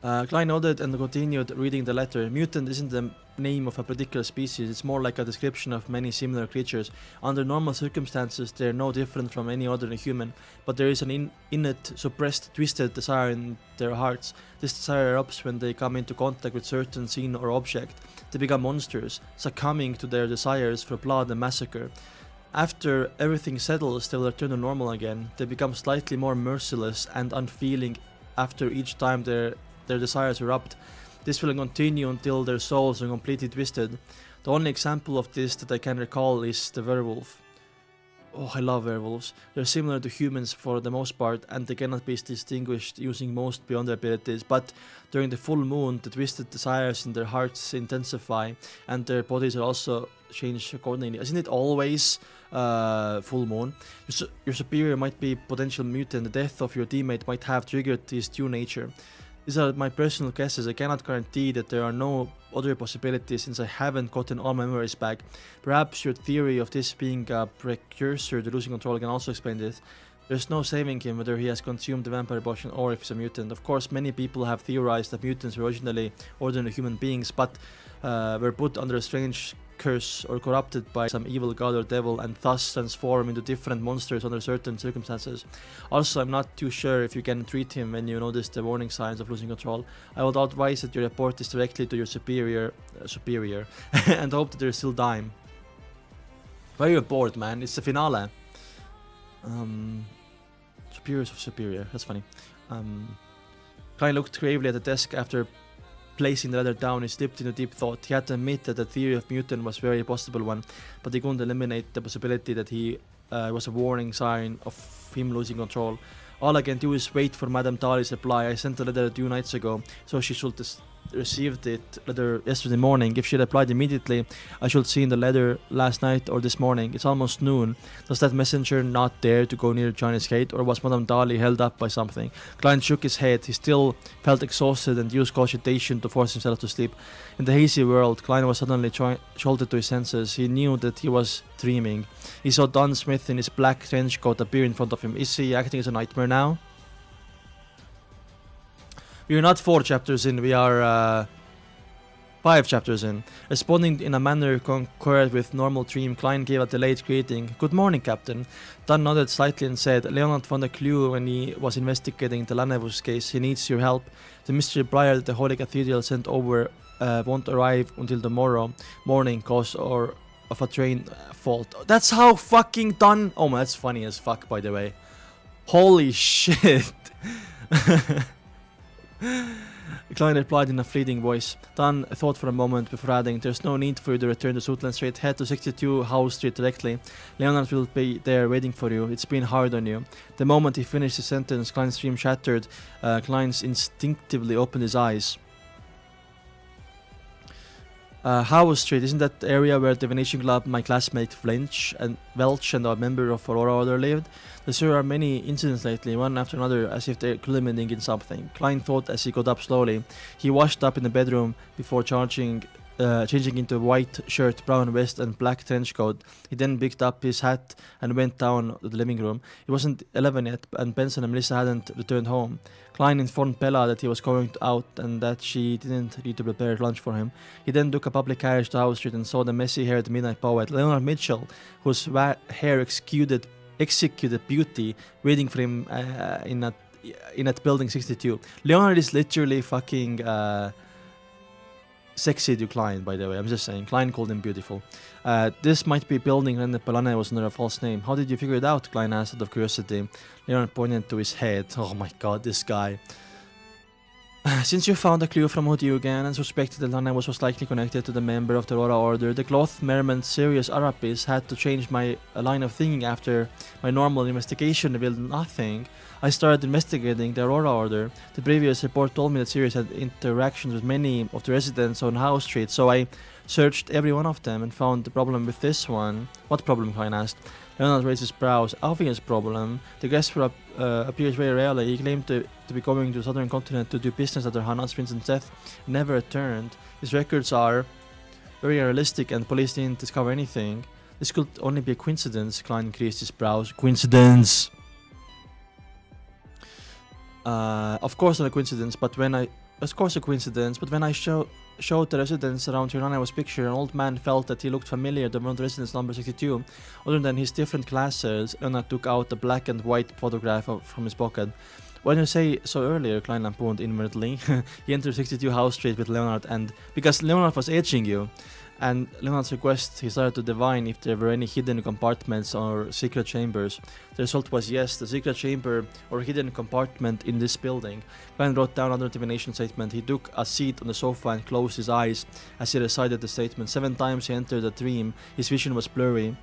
Klein nodded and continued reading the letter. Mutant isn't the name of a particular species, it's more like a description of many similar creatures. Under normal circumstances, they're no different from any other human, but there is an innate, suppressed, twisted desire in their hearts. This desire erupts when they come into contact with certain scene or object. They become monsters, succumbing to their desires for blood and massacre. After everything settles, they will return to normal again. They become slightly more merciless and unfeeling after each time their desires erupt. This will continue until their souls are completely twisted. The only example of this that I can recall is the werewolf. Oh, I love werewolves. They're similar to humans for the most part, and they cannot be distinguished using most beyond their abilities, but during the full moon, the twisted desires in their hearts intensify, and their bodies are also changed accordingly. Isn't it always full moon? Your superior might be potential mutant. The death of your teammate might have triggered his true nature. These are my personal guesses. I cannot guarantee that there are no other possibilities since I haven't gotten all memories back. Perhaps your theory of this being a precursor to losing control can also explain this. There's no saving him whether he has consumed the vampire potion or if he's a mutant. Of course, many people have theorized that mutants were originally ordinary human beings, but were put under a strange curse or corrupted by some evil god or devil and thus transform into different monsters under certain circumstances. Also, I'm not too sure if you can treat him when you notice the warning signs of losing control. I would advise that you report this directly to your superior and hope that there's still time. Why are you bored, man? It's the finale. Superiors of superior, that's funny. Klein looked gravely at the desk after placing the letter down. He slipped into deep thought. He had to admit that the theory of mutant was a very possible one, but he couldn't eliminate the possibility that he was a warning sign of him losing control. All I can do is wait for Madame Dali's reply. I sent the letter 2 nights ago, so she should received it letter yesterday morning. If she replied immediately, I should see in the letter last night or this morning. It's almost noon. Does that messenger not dare to go near Chinese gate, or was Madame Dali held up by something? Klein shook his head. He still felt exhausted and used cogitation to force himself to sleep. In the hazy world, Klein was suddenly jolted to his senses. He knew that he was dreaming. He saw Dunn Smith in his black trench coat appear in front of him. Is he acting as a nightmare now? We are not 4 chapters in, we are 5 chapters in. Responding in a manner concurrent with normal dream, Klein gave a delayed greeting. Good morning, Captain. Dunn nodded slightly and said, Leonard found a clue when he was investigating the Lanus case. He needs your help. The mystery prior that the Holy Cathedral sent over won't arrive until tomorrow morning cause of a train fault. That's how fucking Dunn... Oh man, that's funny as fuck, by the way. Holy shit. Klein replied in a fleeting voice. Dunn thought for a moment before adding, there's no need for you to return to Suitland Street. Head to 62 House Street directly. Leonard will be there waiting for you. It's been hard on you. The moment he finished his sentence, Klein's dream shattered. Klein instinctively opened his eyes. House Street, isn't that the area where the Venetian Club, my classmate Welch and a member of Aurora Order lived? There are many incidents lately, one after another, as if they're culminating in something. Klein thought as he got up slowly. He washed up in the bedroom before changing into a white shirt, brown vest and black trench coat. He then picked up his hat and went down to the living room. It wasn't 11 yet, and Benson and Melissa hadn't returned home. Klein informed Bella that he was going out and that she didn't need to prepare lunch for him. He then took a public carriage to House Street and saw the messy-haired midnight poet, Leonard Mitchell, whose hair executed beauty, waiting for him in in at building 62. Leonard is literally fucking sexy to Klein, by the way. I'm just saying. Klein called him beautiful. This might be building and the Lanus was under a false name. How did you figure it out? Klein asked out of curiosity. Leonard pointed to his head. Oh my god, this guy. Since you found a clue from Hodyugan and suspected that Lanus was likely connected to the member of the Aurora Order, the cloth merman Sirius Arapis had to change my line of thinking after my normal investigation revealed nothing. I started investigating the Aurora Order. The previous report told me that Sirius had interactions with many of the residents on House Street, so I searched every one of them and found the problem with this one. What problem? Klein asked. Leonard raised his brows. Obvious problem. The guest appears very rarely. He claimed to be going to the southern continent to do business after Hannah's Vincent's death. Never returned. His records are very realistic and police didn't discover anything. This could only be a coincidence. Klein increased his brows. Coincidence! Of course not a coincidence, but when I... Of course a coincidence, but when I showed the residents around Tirana's picture, an old man felt that he looked familiar to one of the residents number 62. Other than his different classes, Leonard took out a black and white photograph from his pocket. When you say so earlier, Klein lampooned inwardly. He entered 62 House Street with Leonard, and because Leonard was aging you, and Leonard's request, he started to divine if there were any hidden compartments or secret chambers. The result was yes, the secret chamber or hidden compartment in this building. Klein wrote down another divination statement. He took a seat on the sofa and closed his eyes as he recited the statement. 7 times he entered a dream. His vision was blurry.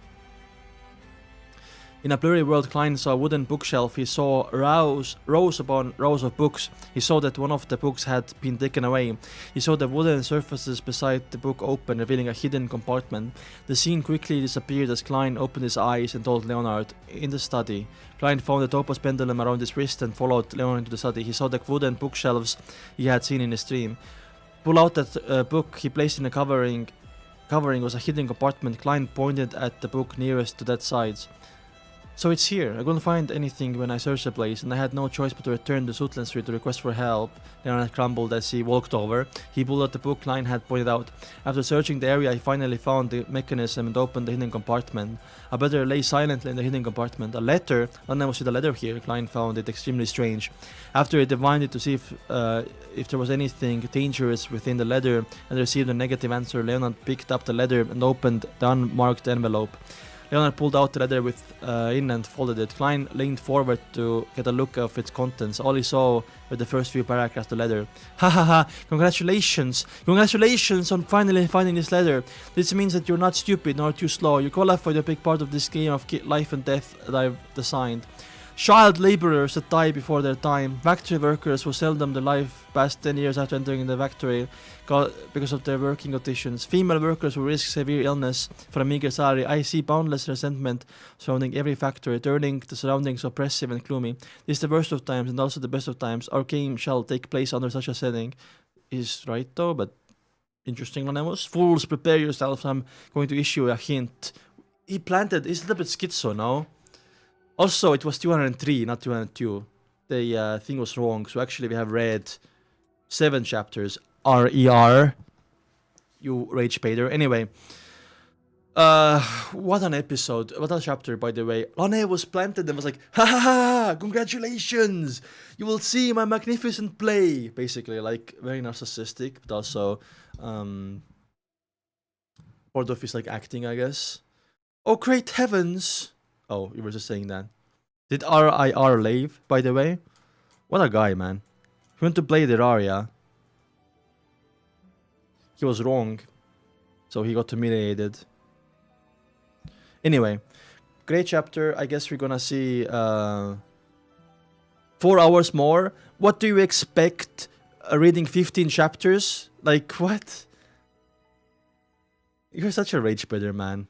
In a blurry world, Klein saw a wooden bookshelf. He saw rows upon rows of books. He saw that one of the books had been taken away. He saw the wooden surfaces beside the book open, revealing a hidden compartment. The scene quickly disappeared as Klein opened his eyes and told Leonard, in the study. Klein found the topaz pendulum around his wrist and followed Leonard into the study. He saw the wooden bookshelves he had seen in his dream. Pull out that book he placed in a covering. Covering was a hidden compartment. Klein pointed at the book nearest to that side. So it's here. I couldn't find anything when I searched the place, and I had no choice but to return to Sutland Street to request for help. Leonard crumbled as he walked over. He pulled out the book Klein had pointed out. After searching the area, he finally found the mechanism and opened the hidden compartment. A letter lay silently in the hidden compartment. A letter? London was with a letter here. Klein found it extremely strange. After he divined it to see if there was anything dangerous within the letter and received a negative answer, Leonard picked up the letter and opened the unmarked envelope. Leonard pulled out the letter in and folded it. Klein leaned forward to get a look of its contents. All he saw were the first few paragraphs of the letter. Ha ha ha! Congratulations! Congratulations on finally finding this letter. This means that you're not stupid nor too slow. You qualify to take part of this game of life and death that I've designed. Child laborers that die before their time. Factory workers who seldom their life past 10 years after entering the factory because of their working conditions. Female workers who risk severe illness for a meager salary. I see boundless resentment surrounding every factory, turning the surroundings oppressive and gloomy. This is the worst of times and also the best of times. Our game shall take place under such a setting. Is right though, but interesting Lanus. Fools, prepare yourselves. I'm going to issue a hint. He planted, he's a little bit schizo now. Also, it was 203, not 202. The thing was wrong, so actually we have read 7 chapters. R-E-R. You rage baiter. Anyway. What an episode. What a chapter, by the way. Lane was planted and was like, ha ha ha, congratulations. You will see my magnificent play. Basically, like, very narcissistic, but also, part of his, like, acting, I guess. Oh, great heavens. Oh, you were just saying that. Did R.I.R. leave, by the way? What a guy, man. He went to play Terraria. He was wrong. So he got humiliated. Anyway. Great chapter. I guess we're gonna see 4 hours more. What do you expect? Reading 15 chapters? Like, what? You're such a rage baiter, man.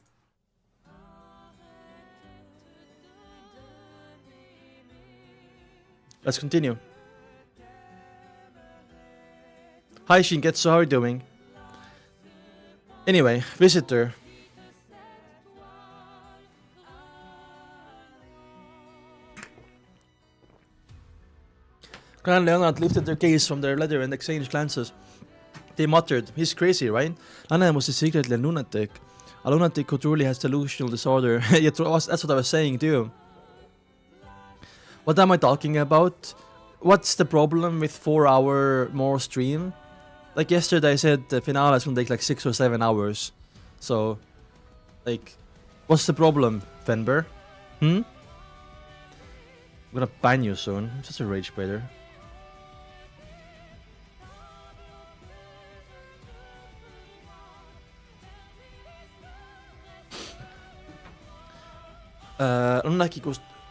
Let's continue. Hi Shinketsu, how are you doing? Anyway, visitor. Klein and Leonard lifted their gaze from their letter and exchanged glances. They muttered, he's crazy, right? Leonard was secretly a lunatic. A lunatic who truly has delusional disorder. That's what I was saying too. What am I talking about? what's the problem with 4 hour more stream? Like yesterday I said the finale is gonna take like 6 or 7 hours. So, like, what's the problem, Fenber? I'm gonna ban you soon. I'm such a rage baiter.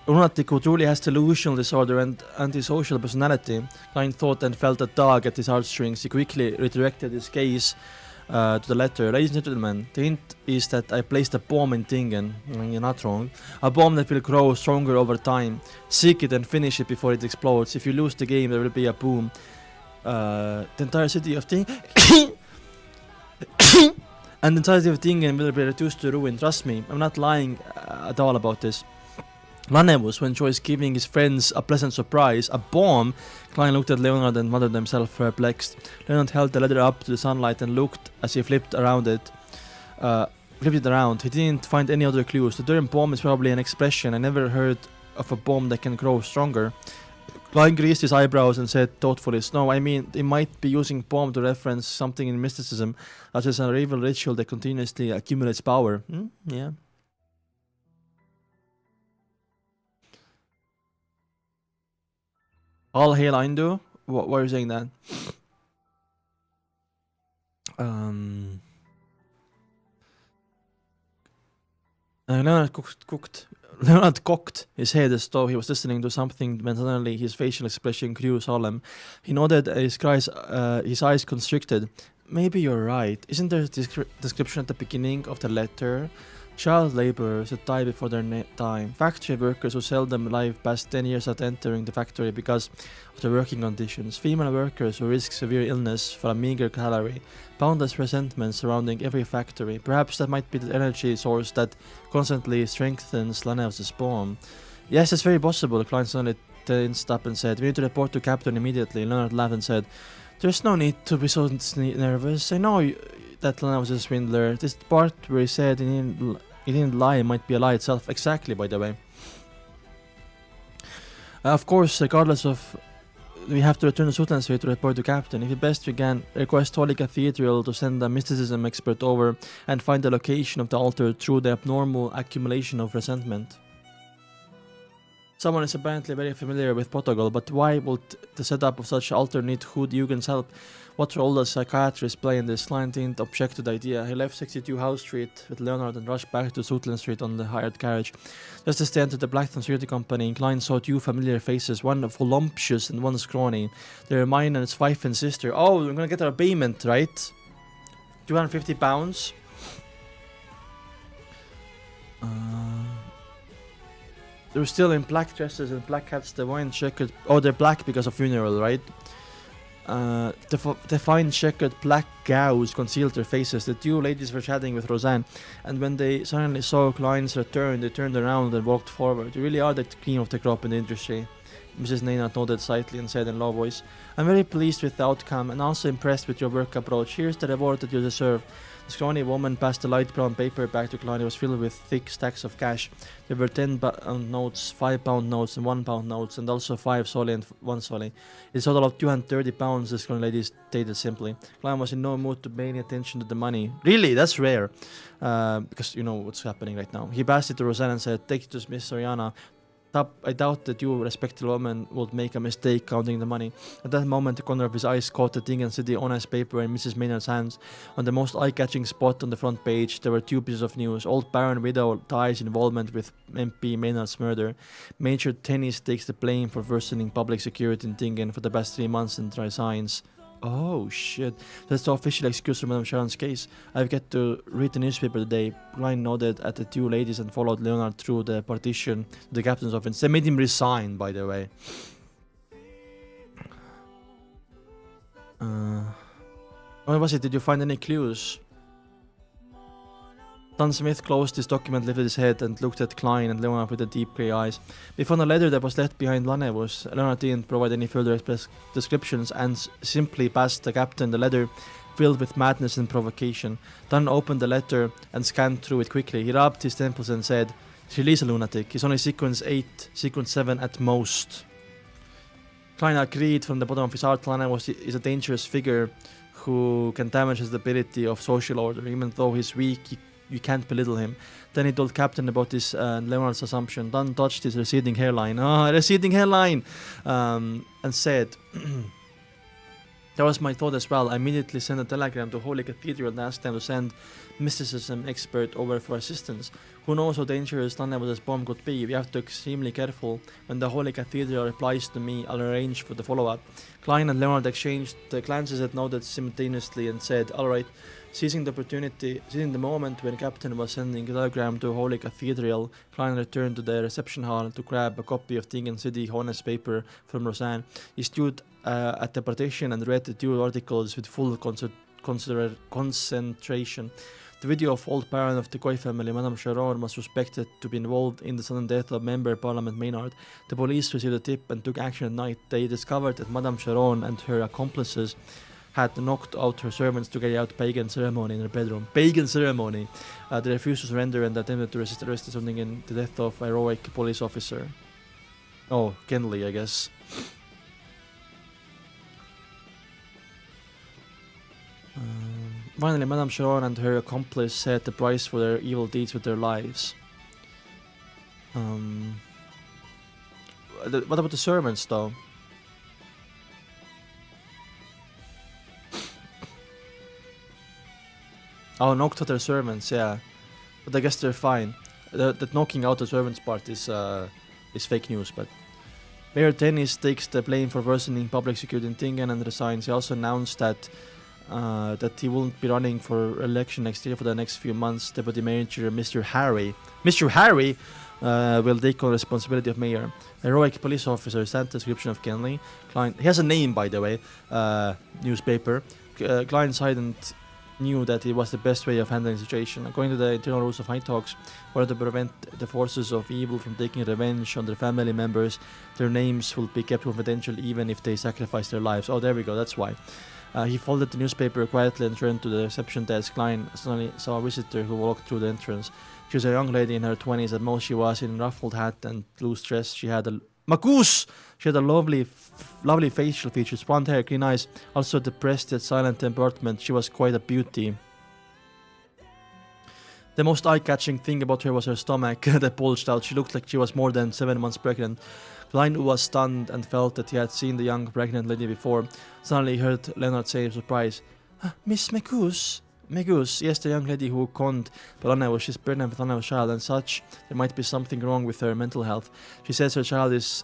Lunatic who truly has delusional disorder and antisocial personality. Klein thought and felt a tug at his heartstrings. He quickly redirected his gaze to the letter. Ladies and gentlemen, the hint is that I placed a bomb in Tingen. You're not wrong. A bomb that will grow stronger over time. Seek it and finish it before it explodes. If you lose the game, there will be a boom. The entire city of Tingen... and the entirety of Tingen will be reduced to ruin. Trust me, I'm not lying at all about this. Lanus, when Joyce giving his friends a pleasant surprise, a bomb. Klein looked at Leonard and muttered himself perplexed. Leonard held the letter up to the sunlight and looked as he flipped it around. He didn't find any other clues. The term bomb is probably an expression. I never heard of a bomb that can grow stronger. Klein greased his eyebrows and said thoughtfully, "No, I mean, they might be using bomb to reference something in mysticism, such as an evil ritual that continuously accumulates power." Yeah. All hail Indu? Why are you saying that? Leonard cocked his head as though he was listening to something when suddenly his facial expression grew solemn. He nodded, his eyes constricted. Maybe you're right. Isn't there a description at the beginning of the letter? Child laborers that die before their time. Factory workers who seldom live past 10 years after entering the factory because of their working conditions. Female workers who risk severe illness for a meager salary. Boundless resentment surrounding every factory. Perhaps that might be the energy source that constantly strengthens Lanus' bomb. Yes, it's very possible. Klein suddenly tensed up and said, "We need to report to Captain immediately." Leonard laughed and said, "There's no need to be so nervous. I know that Lanus is a swindler. This part where he said he didn't lie might be a lie itself." Exactly, by the way. Of course, regardless of... We have to return to Sultan's Way to report to Captain. If you best we can, request Holy Cathedral to send a mysticism expert over and find the location of the altar through the abnormal accumulation of resentment. Someone is apparently very familiar with protocol, but why would the setup of such altar need Hood Eugen's help? What role does psychiatrist play in this? Klein didn't object to the idea. He left 62 House Street with Leonard and rushed back to Sutland Street on the hired carriage. Just as they entered the Blackthorn Security Company, Klein saw two familiar faces, one voluptuous and one scrawny. They were mine and his wife and sister. Oh, we're gonna get our payment, right? £250. They were still in black dresses and black hats. The wine checkered... Oh, they're black because of funeral, right? The fine checkered black gauze concealed their faces. The two ladies were chatting with Roseanne, and when they suddenly saw Klein's return, they turned around and walked forward. "You really are the cream of the crop in the industry," Mrs. Maynard nodded slightly and said in low voice. "I'm very pleased with the outcome and also impressed with your work approach. Here's the reward that you deserve." The scrawny woman passed a light brown paper bag to Klein. It was filled with thick stacks of cash. There were 10-pound notes, 5-pound notes, and 1-pound notes, and also 5 solly and 1 solly. It's a total of £230, the scrawny lady stated simply. Klein was in no mood to pay any attention to the money. Really? That's rare. Because you know what's happening right now. He passed it to Roseanne and said, "Take it to Miss Soriana. I doubt that you, respectable woman, would make a mistake counting the money." At that moment, the corner of his eyes caught the Tingen City honest paper in Mrs. Maynard's hands. On the most eye-catching spot on the front page, there were 2 pieces of news. Old Baron Widow ties involvement with MP Maynard's murder. Major Tennis takes the blame for worsening public security in Tingen for the past 3 months and resigns. Oh shit, that's the official excuse for Madame Sharon's case. I've got to read the newspaper today. Klein nodded at the 2 ladies and followed Leonard through the partition to the captain's office. They made him resign, by the way. What was it? Did you find any clues? Dunn Smith closed his document, lifted his head and looked at Klein and Leonard with the deep grey eyes. We found a letter that was left behind Lanus. Leonard didn't provide any further descriptions and simply passed the captain the letter filled with madness and provocation. Dunn opened the letter and scanned through it quickly. He rubbed his temples and said, "Release a lunatic. He's only sequence 8, sequence 7 at most." Klein agreed from the bottom of his heart. Lanus is a dangerous figure who can damage the stability of social order. Even though he's weak, you can't belittle him. Then he told Captain about this Leonard's assumption. Dunn touched his receding hairline. Receding hairline! And said, that was my thought as well. I immediately sent a telegram to Holy Cathedral and asked them to send mysticism expert over for assistance. Who knows how dangerous Lanus's bomb could be? We have to be extremely careful. When the Holy Cathedral replies to me, I'll arrange for the follow-up. Klein and Leonard exchanged glances that nodded simultaneously and said, alright. Seizing the moment when Captain was sending a telegram to Holy Cathedral, Klein returned to the reception hall to grab a copy of Tingen City Honest paper from Roseanne. He stood at the partition and read the two articles with full concentration. The video of old Baron of the Coy family, Madame Sharon, was suspected to be involved in the sudden death of Member Parliament Maynard. The police received a tip and took action at night. They discovered that Madame Sharon and her accomplices had knocked out her servants to carry out pagan ceremony in her bedroom. Pagan ceremony! They refused to surrender and attempted to resist arrest, resulting in the death of a heroic police officer. Oh, Kenley, I guess. Finally, Madame Sharon and her accomplice set the price for their evil deeds with their lives. What about the servants, though? Oh, knocked out their servants, yeah. But I guess they're fine. That knocking out the servants part is fake news, but... Mayor Dennis takes the blame for worsening public security in Tingen and resigns. He also announced that he won't be running for election next year for the next few months. Deputy Mayor Mr. Harry will take on responsibility of mayor. A heroic police officer sent the description of Kenley. Klein, he has a name, by the way, newspaper. Klein silent knew that it was the best way of handling the situation. According to the internal rules of High Talks, in order to prevent the forces of evil from taking revenge on their family members, their names will be kept confidential even if they sacrifice their lives. Oh, there we go, that's why. He folded the newspaper quietly and turned to the reception desk. Klein suddenly saw a visitor who walked through the entrance. She was a young lady in her 20s. At most, she was in a ruffled hat and loose dress. She had a Magoose! She had a lovely facial features, blonde hair, green eyes. Also depressed yet silent temperament. She was quite a beauty. The most eye-catching thing about her was her stomach that bulged out. She looked like she was more than 7 months pregnant. Klein was stunned and felt that he had seen the young pregnant lady before. Suddenly he heard Leonard say in surprise, Miss Meus? Meus, yes, the young lady who conned Lanus. She's pregnant with Lanus' child and such. There might be something wrong with her mental health. She says her child is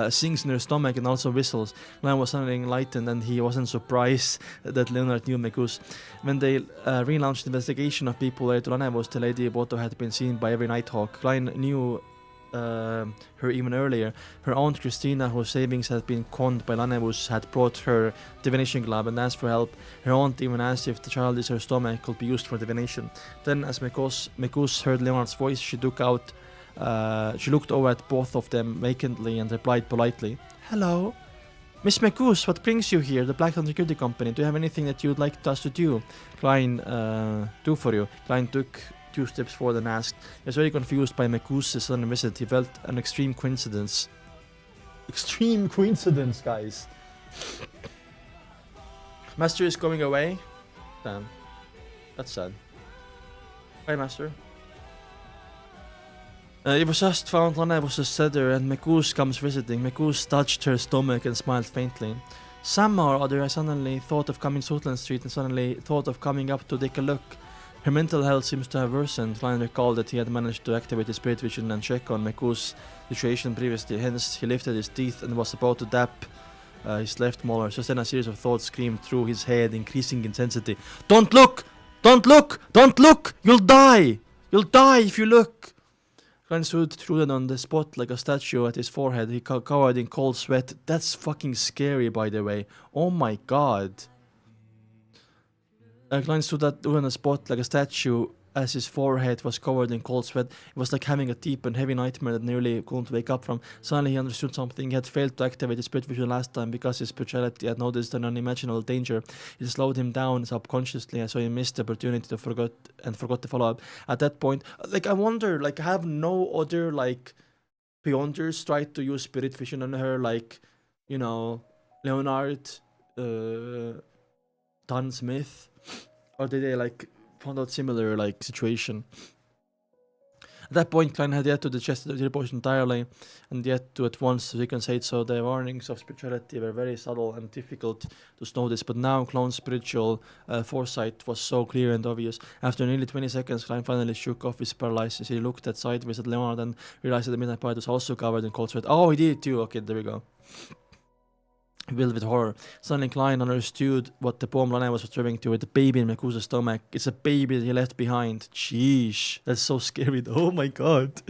sings in her stomach and also whistles. Klein was suddenly enlightened and he wasn't surprised that Leonard knew Meus. When they relaunched the investigation of people related to Lanus, the lady Boto had been seen by every Nighthawk. Klein knew her even earlier. Her aunt Christina, whose savings had been conned by Lanus, had brought her divination glove and asked for help. Her aunt even asked if the child in her stomach could be used for divination. Then, as Meus heard Leonard's voice, she looked over at both of them vacantly and replied politely, Hello? Miss Meus, what brings you here? The Blackstone Security Company. Do you have anything that you would like us to do? Klein, do for you. Klein took 2 steps forward and asked. He was very confused by Meus' sudden visit. He felt an extreme coincidence. Extreme coincidence, guys. Master is going away? Damn. That's sad. Bye, Master. It was just found Lanus was setter and Meus comes visiting. Meus touched her stomach and smiled faintly. Somehow or other I suddenly thought of coming to Sutherland Street and suddenly thought of coming up to take a look. Her mental health seems to have worsened. Klein recalled that he had managed to activate his spirit vision and check on Meus' situation previously. Hence, he lifted his teeth and was about to dap his left molar. Just then a series of thoughts screamed through his head, increasing intensity. Don't look! Don't look! Don't look! You'll die! You'll die if you look! Klein stood rooted on the spot like a statue at his forehead. He cowered in cold sweat. That's fucking scary, by the way. Oh my god. Klein stood on the spot like a statue as his forehead was covered in cold sweat. It was like having a deep and heavy nightmare that nearly couldn't wake up from. Suddenly he understood something. He had failed to activate his spirit vision last time because his spirituality had noticed an unimaginable danger. It slowed him down subconsciously, so he missed the opportunity to forgot the follow-up. At that point, I wonder, have no other, beyonders tried to use spirit vision on her, you know, Leonard, Dunn Smith, or did they like found out similar like situation? At that point, Klein had yet to digest the report entirely, and yet to at once reconcile. So the warnings of spirituality were very subtle and difficult to notice. But now, Klein's spiritual foresight was so clear and obvious. After nearly 20 seconds, Klein finally shook off his paralysis. He looked at sideways at Leonard and realized that the midnight part was also covered in cold sweat. Oh, he did too. Okay, there we go. Filled with horror. Suddenly Klein understood what the poem Lana was referring to with the baby in Mekusa's stomach. It's a baby that he left behind. Sheesh. That's so scary though. Oh my god.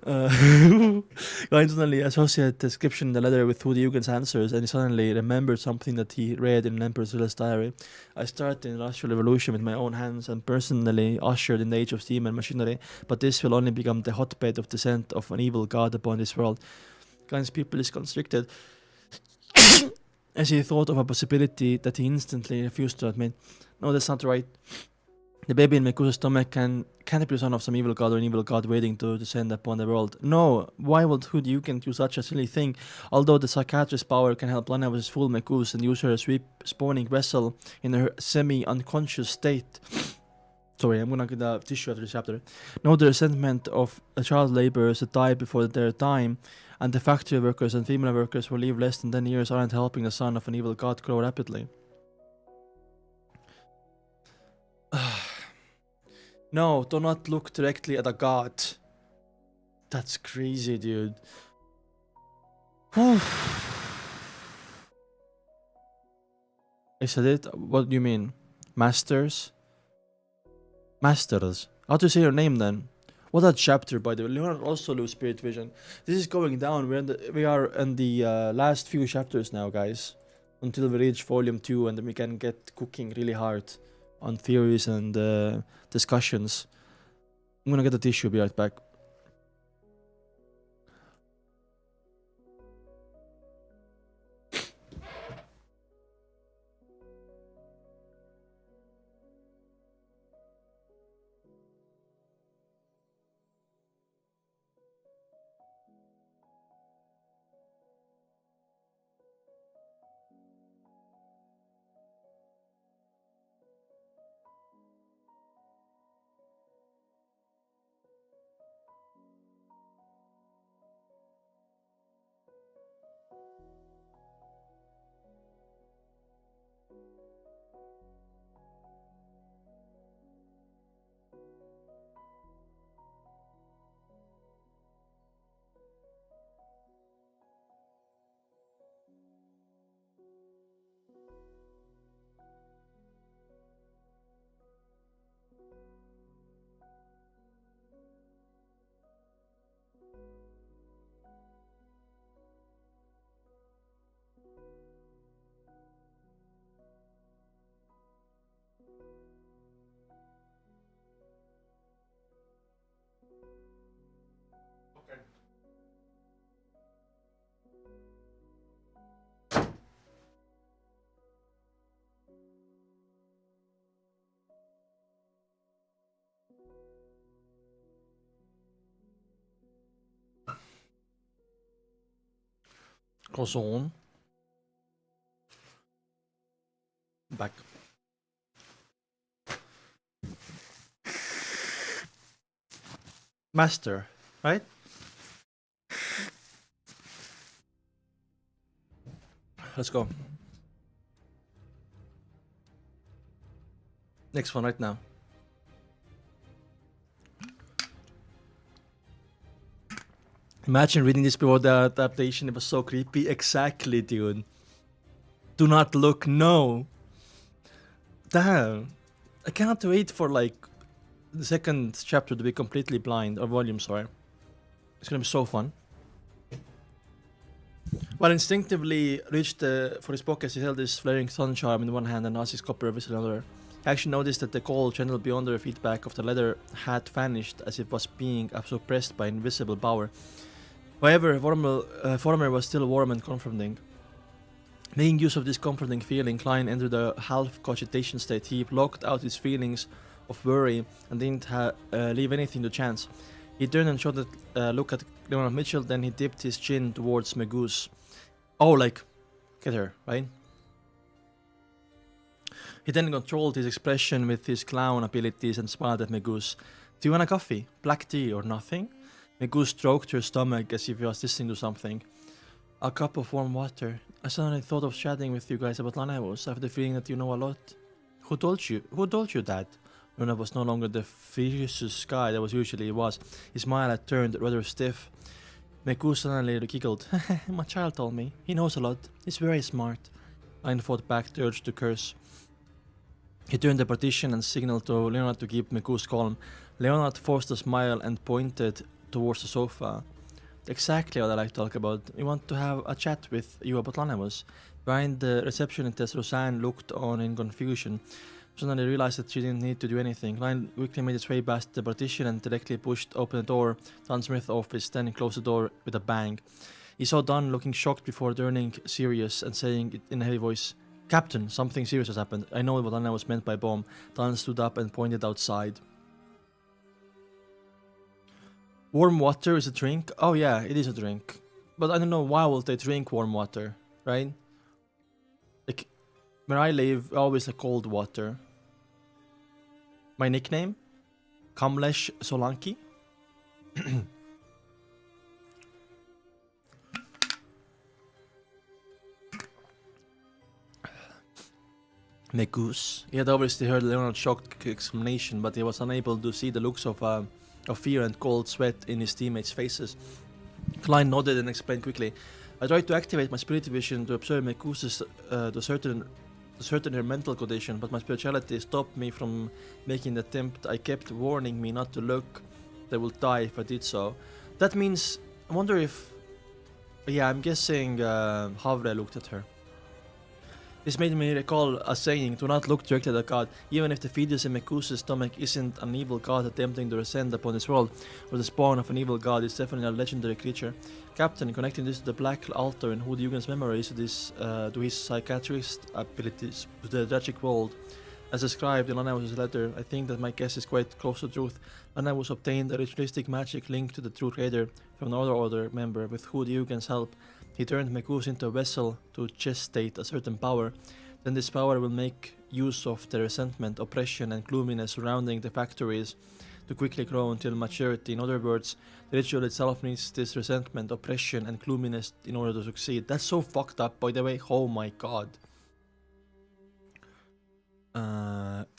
Klein suddenly associated the description in the letter with Hudi Yugen's answers, and he suddenly remembered something that he read in Emperor Zula's diary. I started the Industrial Revolution with my own hands and personally ushered in the age of steam and machinery, but this will only become the hotbed of descent of an evil god upon this world. Klein's pupil is constricted as he thought of a possibility that he instantly refused to admit. No, that's not right. The baby in Mekusa's stomach can't be the son of some evil god or an evil god waiting to descend upon the world. No, why would Hoodoo do such a silly thing? Although the psychiatrist's power can help Lana with his full Mekus and use her as spawning vessel in her semi-unconscious state. Sorry, I'm gonna get a tissue after this chapter. No, the resentment of child laborers that die before their time, and the factory workers and female workers who live less than 10 years aren't helping the son of an evil god grow rapidly. No, do not look directly at a god. That's crazy, dude. Is that it? What do you mean? Masters? Masters. How to say your name then? What a chapter, by the way. Leonard also lose spirit vision. This is going down. We are in the last few chapters now, guys. Until we reach volume 2 and then we can get cooking really hard on theories and discussions. I'm gonna get the tissue, be right back. Croissant. Back. Master, right? Let's go. Next one right now. Imagine reading this before the adaptation. It was so creepy. Exactly, dude. Do not look. No. Damn. I cannot wait for like the second chapter to be completely blind, or volume, sorry. It's gonna be so fun. While instinctively reached for his pockets, he held his flaring sun charm in one hand and Azik's copper whistle in another. He actually noticed that the cold channel beyond the feedback of the leather had vanished as it was being suppressed by invisible power. However, former was still warm and comforting. Making use of this comforting feeling, Klein entered a half-cogitation state. He blocked out his feelings of worry and didn't leave anything to chance. He turned and shot a look at Leonard Mitchell, then he dipped his chin towards Meus. Oh, like, get her, right? He then controlled his expression with his clown abilities and smiled at Meus. Do you want a coffee? Black tea or nothing? Meus stroked her stomach as if he was listening to something. A cup of warm water. I suddenly thought of chatting with you guys about Lanus. I have the feeling that you know a lot. Who told you? Who told you that? Leonard was no longer the fiercest guy that was usually he was. His smile had turned rather stiff. Meus suddenly giggled. My child told me. He knows a lot. He's very smart. Klein fought back the urge to curse. He turned the partition and signaled to Leonard to keep Meus calm. Leonard forced a smile and pointed towards the sofa. Exactly what I like to talk about. We want to have a chat with you about Lanus. Behind the receptionist, Roseanne looked on in confusion. Suddenly realized that she didn't need to do anything. Klein quickly made his way past the partition and directly pushed open the door. Dunn Smith's office, then closed the door with a bang. He saw Dunn looking shocked before turning serious and saying it in a heavy voice, Captain, something serious has happened. I know what Lanus was meant by bomb. Dunn stood up and pointed outside. Warm water is a drink? Oh yeah, it is a drink. But I don't know why will they drink warm water, right? Like, where I live, always like cold water. My nickname? Kamlesh Solanki? Meus. He had obviously heard Leonard's shocked exclamation, but he was unable to see the looks of fear and cold sweat in his teammates' faces. Klein nodded and explained quickly. I tried to activate my spirit vision to observe Meus to certain her mental condition, but my spirituality stopped me from making the attempt. I kept warning me not to look. They will die if I did so. That means, I wonder if... Yeah, I'm guessing Havre looked at her. This made me recall a saying, do not look directly at God, even if the fetus in Meus' stomach isn't an evil god attempting to descend upon this world, or the spawn of an evil god is definitely a legendary creature. Captain, connecting this to the black altar in Hood Yugen's memories to his psychiatrist abilities, to the tragic world. As described in Lanus' letter, I think that my guess is quite close to truth. Lanus obtained a ritualistic magic link to the true creator from another order member with Hood Yugen's help. He turned Meus into a vessel to gestate a certain power. Then this power will make use of the resentment, oppression and gloominess surrounding the factories to quickly grow until maturity. In other words, the ritual itself needs this resentment, oppression and gloominess in order to succeed. That's so fucked up, by the way. Oh my god.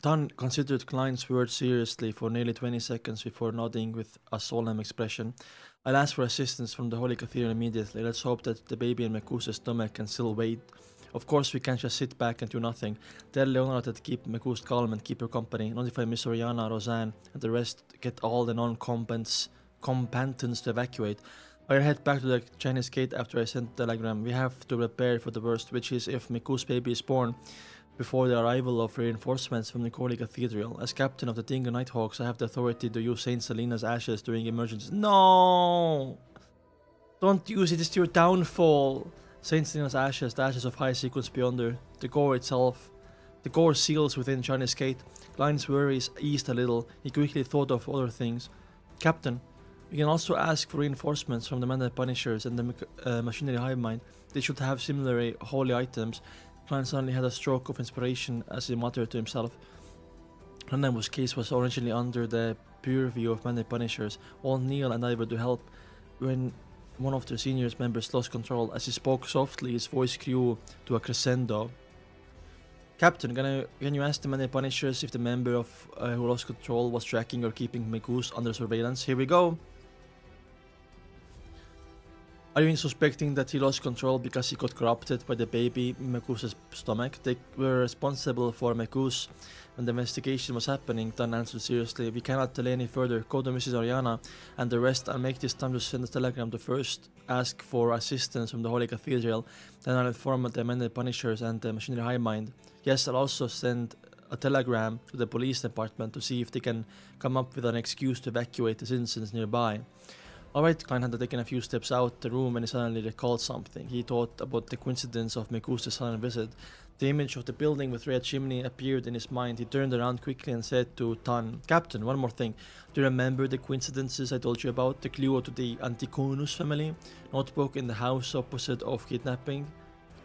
Dunn considered Klein's words seriously for nearly 20 seconds before nodding with a solemn expression. I'll ask for assistance from the Holy Cathedral immediately. Let's hope that the baby in Meus' stomach can still wait. Of course, we can't just sit back and do nothing. Tell Leonard to keep Meus calm and keep her company. Notify Miss Oriana, Roseanne, and the rest. Get all the non-combatants to evacuate. I'll head back to the Chinese gate after I send the telegram. We have to prepare for the worst, which is if Meus' baby is born before the arrival of reinforcements from the Holy Cathedral. As captain of the Tingen Nighthawks, I have the authority to use Saint Selena's ashes during emergencies. No! Don't use it, it's your downfall. Saint Selena's ashes, the ashes of high sequence beyonder, the gore itself. The gore seals within Chinese gate. Klein's worries eased a little. He quickly thought of other things. Captain, we can also ask for reinforcements from the Mandate Punishers and the Machinery Hive Mind. They should have similar holy items. Klein suddenly had a stroke of inspiration as he muttered to himself. Lanus' case was originally under the purview of Mandate Punishers. All Neil and I were to help when one of their senior members lost control. As he spoke softly, his voice grew to a crescendo. Captain, can you ask the Mandate Punishers if the member of who lost control was tracking or keeping Meus under surveillance? Here we go. Are you suspecting that he lost control because he got corrupted by the baby in Meus' stomach? They were responsible for Meus when the investigation was happening. Dunn answered seriously. We cannot delay any further. Go to Mrs. Oriana and the rest. I'll make this time to send a telegram to first ask for assistance from the Holy Cathedral. Then I'll inform the Amended Punishers and the Machinery High Mind. Yes, I'll also send a telegram to the police department to see if they can come up with an excuse to evacuate the citizens nearby. Alright, Klein had taken a few steps out the room and he suddenly recalled something. He thought about the coincidence of Meus' sudden visit. The image of the building with red chimney appeared in his mind. He turned around quickly and said to Dunn, Captain, one more thing. Do you remember the coincidences I told you about? The clue to the Anticonus family? Notebook in the house opposite of kidnapping?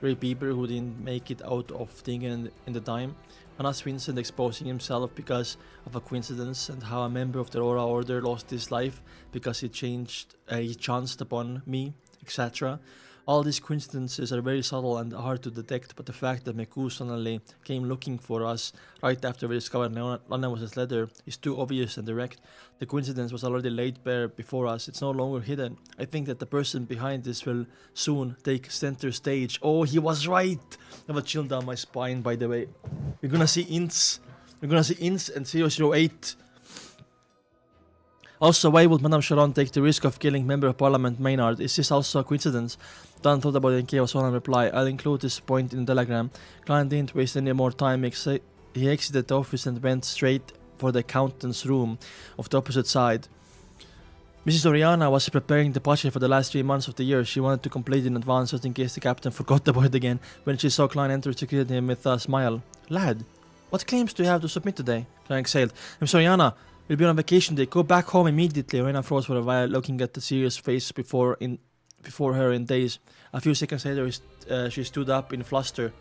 Very people who didn't make it out of Tingen in the time. Hanna's Vincent exposing himself because of a coincidence, and how a member of the Aurora Order lost his life because he chanced upon me, etc. All these coincidences are very subtle and hard to detect, but the fact that Meus suddenly came looking for us right after we discovered Lanus' letter is too obvious and direct. The coincidence was already laid bare before us. It's no longer hidden. I think that the person behind this will soon take center stage. Oh, he was right! I have a chill down my spine, by the way. We're gonna see ints. We're gonna see ints and 008. Also, why would Madame Sharon take the risk of killing Member of Parliament Maynard? Is this also a coincidence? Dunn thought about it and gave us one reply. I'll include this point in the telegram. Klein didn't waste any more time. He exited the office and went straight for the accountant's room of the opposite side. Mrs. Oriana was preparing the budget for the last 3 months of the year. She wanted to complete it in advance just in case the captain forgot about it again. When she saw Klein enter, she greeted him with a smile. Lad, what claims do you have to submit today? Klein exhaled. Mrs. Oriana, we'll be on vacation day. Go back home immediately. Oriana froze for a while, looking at the serious face before her in daze. A few seconds later, she stood up in fluster.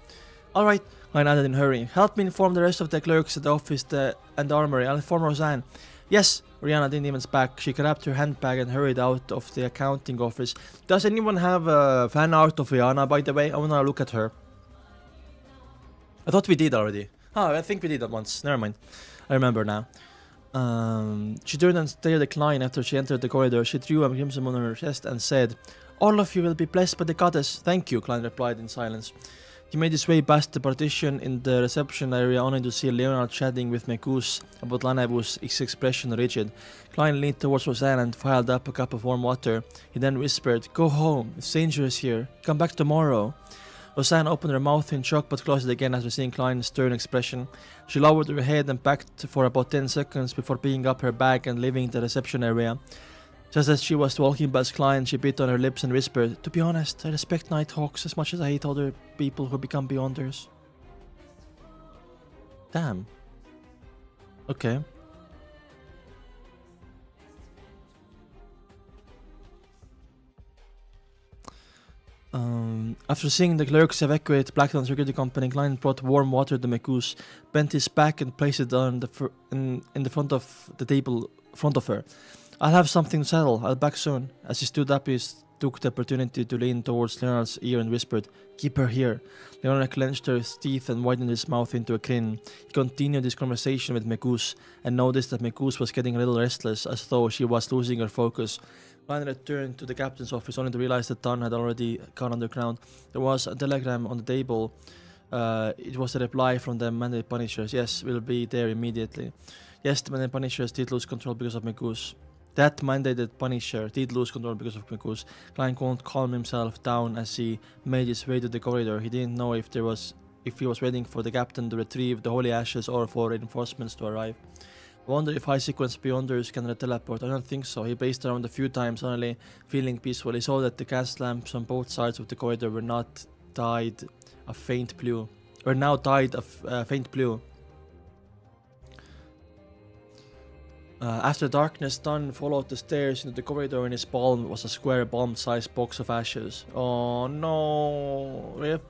Alright, Klein added in a hurry. Help me inform the rest of the clerks at the office and the armory. I'll inform Roseanne. Yes, Oriana didn't even speak. She grabbed her handbag and hurried out of the accounting office. Does anyone have a fan art of Oriana, by the way? I wanna look at her. I thought we did already. Oh, I think we did that once. Never mind. I remember now. She turned and stared at Klein after she entered the corridor. She drew a crimson on her chest and said, All of you will be blessed by the goddess. Thank you, Klein replied in silence. He made his way past the partition in the reception area, only to see Leonard chatting with Meus about Lanus, his expression rigid. Klein leaned towards Roseanne and filed up a cup of warm water. He then whispered, Go home, it's dangerous here. Come back tomorrow. Roseanne opened her mouth in shock but closed it again after seeing Klein's stern expression. She lowered her head and backed for about 10 seconds before picking up her bag and leaving the reception area. Just as she was walking past Klein, she bit on her lips and whispered, To be honest, I respect Nighthawks as much as I hate other people who become Beyonders. Damn. Okay. After seeing the clerks evacuate Blacktown Security Company, Klein brought warm water to Meus, bent his back and placed it on in the front of the table front of her. I'll have something to settle. I'll back soon. As he stood up, he took the opportunity to lean towards Leonard's ear and whispered, Keep her here. Leonard clenched his teeth and widened his mouth into a grin. He continued his conversation with Meus and noticed that Meus was getting a little restless, as though she was losing her focus. Klein returned to the captain's office only to realize that Dunn had already gone underground. There was a telegram on the table. It was a reply from the Mandate Punishers. Yes, we'll be there immediately. Yes, the Mandate Punishers did lose control because of Meus. That mandated Punisher did lose control because of Meus. Klein couldn't calm himself down as he made his way to the corridor. He didn't know if he was waiting for the captain to retrieve the holy ashes or for reinforcements to arrive. I wonder if high-sequence Beyonders can teleport. I don't think so. He paced around a few times, suddenly feeling peaceful. He saw that the gas lamps on both sides of the corridor were now dyed a faint blue. After darkness, Dunn followed the stairs into the corridor. In his palm was a square bomb-sized box of ashes. Oh no, rip.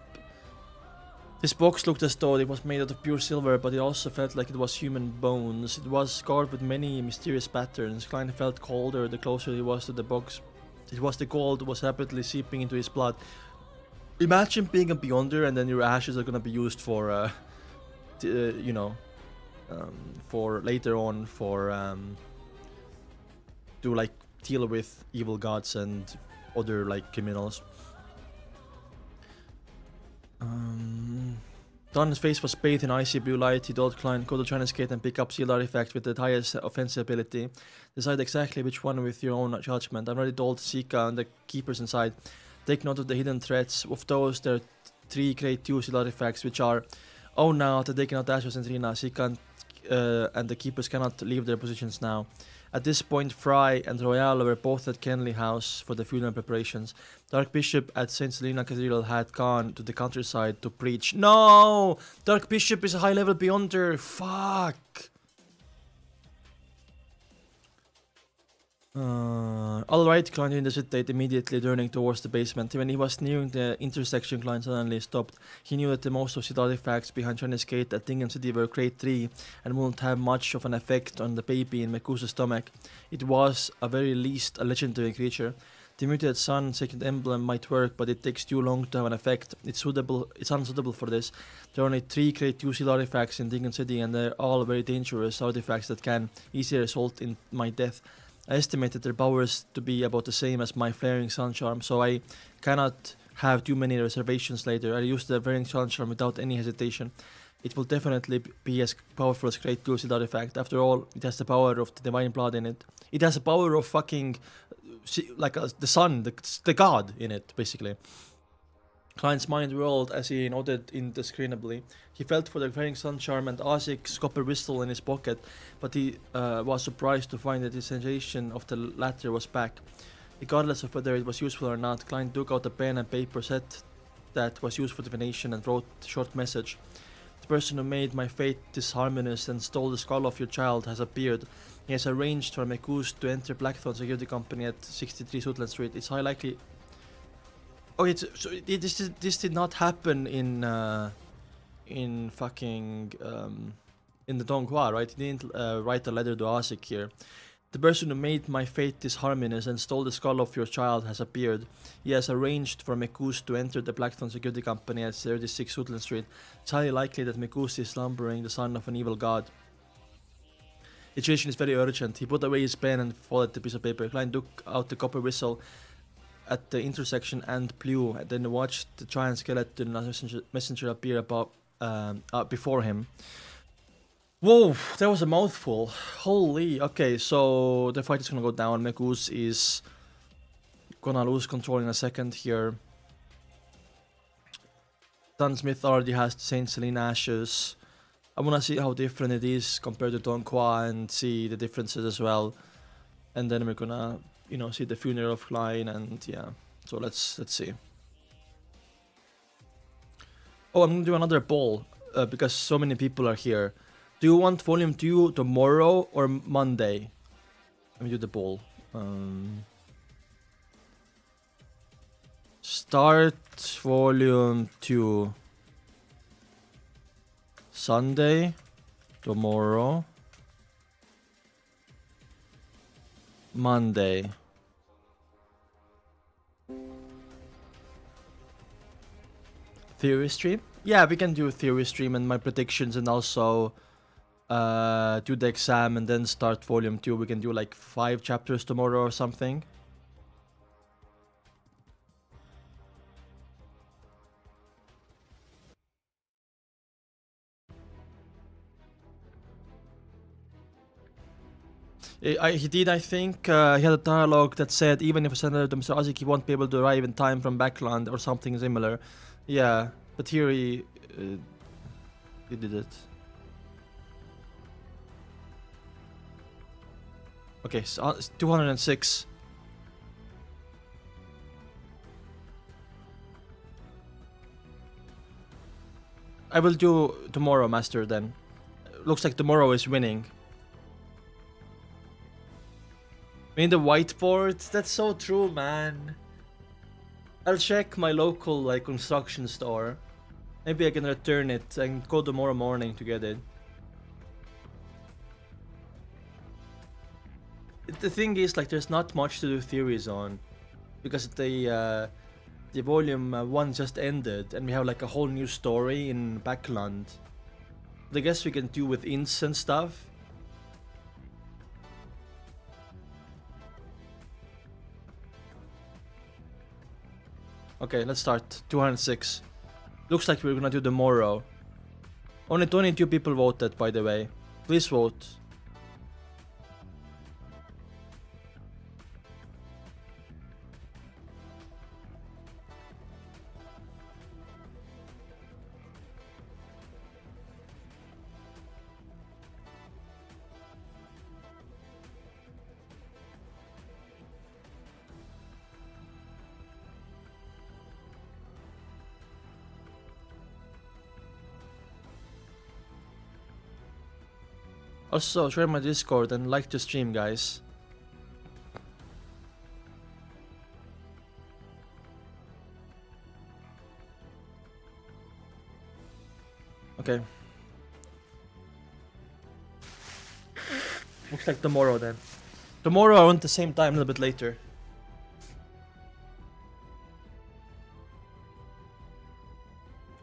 This box looked as though it was made out of pure silver, but it also felt like it was human bones. It was carved with many mysterious patterns. Klein felt colder the closer he was to the box. It was the cold was rapidly seeping into his blood. Imagine being a Beyonder and then your ashes are gonna be used for, for later on to like deal with evil gods and other like criminals. Dunn's face was bathed in icy blue light. He told Klein, go to China's gate and pick up sealed artifact with the highest offensive ability. Decide exactly which one with your own judgment. I've already told Sika and the keepers inside. Take note of the hidden threats. Of those, there are 3 great sealed artifacts, which are Oh, now they're taking out Ashes and Trina. Sika and the keepers cannot leave their positions now. At this point, Fry and Royale were both at Kenley House for the funeral preparations. The Archbishop at St. Selena Cathedral had gone to the countryside to preach. No! The Archbishop is a high-level Beyonder. Fuck! Alright, Klein hesitate immediately, turning towards the basement. When he was nearing the intersection, Klein suddenly stopped. He knew that the most of the artifacts behind Chinese gate at Tingen city were grade 3 and wouldn't have much of an effect on the baby in Meus' stomach. It was, at very least, a legendary creature. The mutated sun second emblem might work, but it takes too long to have an effect. It's unsuitable for this. There are only 3 grade 2 seal artifacts in Tingen city, and they're all very dangerous artifacts that can easily result in my death. I estimated their powers to be about the same as my flaring sun charm, so I cannot have too many reservations later. I used the flaring sun charm without any hesitation. It will definitely be as powerful as Great Lucid artifact. After all, it has the power of the divine blood in it. It has the power of fucking the sun, the god in it, basically. Klein's mind whirled as he nodded indiscriminately. He felt for the flaring sun charm and Azik's copper whistle in his pocket, but he was surprised to find that the sensation of the latter was back. Regardless of whether it was useful or not, Klein took out a pen and paper set that was used for divination and wrote a short message. The person who made my fate disharmonious and stole the skull of your child has appeared. He has arranged for Meus to enter Blackthorn Security Company at 63 Sutland Street. It's high likely... Okay, so this did not happen in fucking in the donghua, right? He didn't write a letter to Azik here. The person who made my fate disharmonious and stole the skull of your child has appeared. He has arranged for Meus to enter the Blackthorn Security Company at 36 Sutland Street. It's highly likely that Meus is slumbering, the son of an evil god. The situation is very urgent. He put away his pen and folded the piece of paper. Klein took out the copper whistle at the intersection and blew, and then watched the giant skeleton messenger appear before him. Whoa, that was a mouthful. Holy, okay, so the fight is gonna go down. Meus is gonna lose control in a second here. Dunn Smith already has Saint Celine Ashes. I wanna see how different it is compared to donghua and see the differences as well. And then we're gonna, you know, see the funeral of Klein, and yeah. So let's see. Oh, I'm gonna do another poll because so many people are here. Do you want volume 2 tomorrow or Monday? Let me do the poll. Start volume 2 Sunday, tomorrow, Monday. Theory stream? Yeah, we can do a theory stream and my predictions, and also do the exam and then start volume 2. We can do like 5 chapters tomorrow or something. He did, I think. He had a dialogue that said even if I send it to Mr. Azik, he won't be able to arrive in time from Backland or something similar. Yeah, but here he did it. Okay, so 206. I will do tomorrow, Master, then. Looks like tomorrow is winning. In the whiteboard? That's so true, man. I'll check my local like construction store. Maybe I can return it and go tomorrow morning to get it. The thing is, like, there's not much to do theories on, because the volume 1 just ended and we have like a whole new story in Backland. But I guess we can do with ints and stuff. Okay, let's start. 206. Looks like we're gonna do tomorrow. Only 22 people voted, by the way. Please vote. Also, share my Discord and like the stream, guys. Okay. Looks like tomorrow then. Tomorrow around the same time, a little bit later.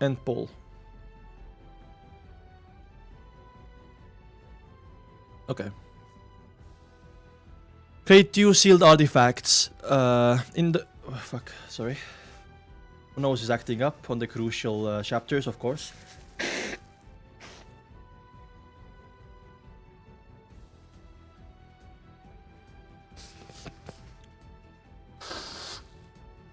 End poll. Okay. Create 2 sealed artifacts. In the... Oh, fuck, sorry. Who knows is acting up on the crucial chapters, of course.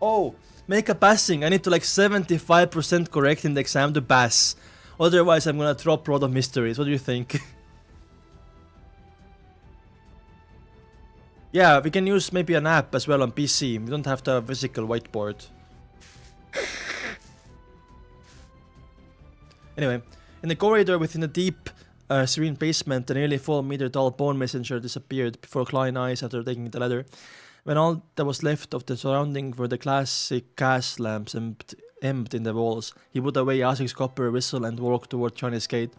Oh, make a passing. I need to like 75% correct in the exam to pass. Otherwise, I'm gonna drop Road of Mysteries. What do you think? Yeah, we can use maybe an app as well on PC. We don't have to have a physical whiteboard. Anyway, in the corridor within the deep, serene basement, the nearly 4-meter tall bone messenger disappeared before Klein eyes after taking the ladder. When all that was left of the surrounding were the classic gas lamps embedded in the walls, he put away Azik's copper whistle and walked toward Chinese gate.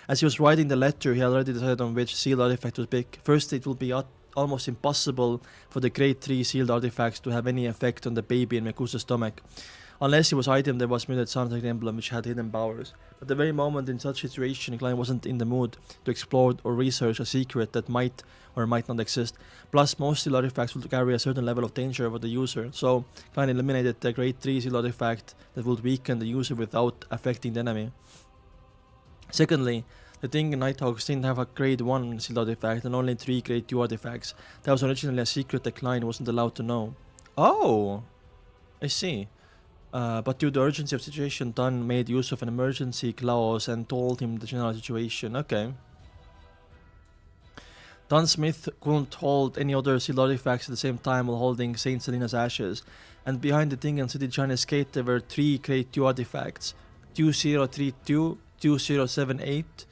As he was writing the letter, he had already decided on which sealed artifact to pick. First, it will be almost impossible for the Grade 3 sealed artifacts to have any effect on the baby in Mekusa's stomach. Unless it was item that was muted sounds like an emblem which had hidden powers. At the very moment in such situation, Klein wasn't in the mood to explore or research a secret that might or might not exist. Plus, most sealed artifacts would carry a certain level of danger for the user, so Klein eliminated the Grade 3 sealed artifact that would weaken the user without affecting the enemy. Secondly, the Tingen Nighthawks didn't have a Grade 1 sealed artifact and only 3 Grade 2 artifacts. That was originally a secret that Klein wasn't allowed to know. Oh! I see. But due to the urgency of the situation, Dunn made use of an emergency clause and told him the general situation. Okay. Dunn Smith couldn't hold any other sealed artifacts at the same time while holding Saint Selena's ashes. And behind the Tingen City Chinese gate there were 3 Grade 2 artifacts. 2032, 2078.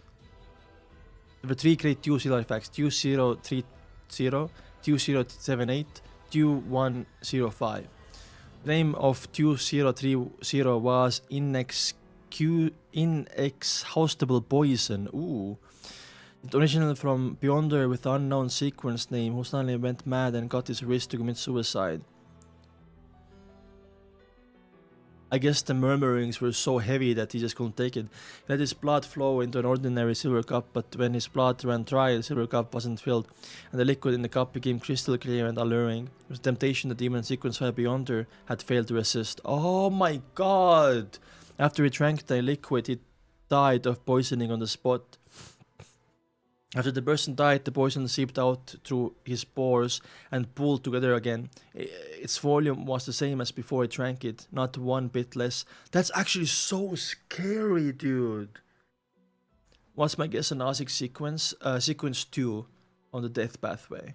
There were 3 Grade 2 sealed artifacts. 2030, 2078, 2105. The name of 2030 was Inexhaustible Poison. Ooh. It originated from Beyonder with unknown sequence name who suddenly went mad and got his wrist to commit suicide. I guess the murmurings were so heavy that he just couldn't take it. He let his blood flow into an ordinary silver cup, but when his blood ran dry, the silver cup wasn't filled, and the liquid in the cup became crystal clear and alluring. It was a temptation the demon sequence fire Beyonder had failed to resist. Oh my god! After he drank the liquid, he died of poisoning on the spot. After the person died, the poison seeped out through his pores and pooled together again. Its volume was the same as before he drank it, not one bit less. That's actually so scary, dude. What's my guess on Azik sequence? Sequence 2 on the death pathway.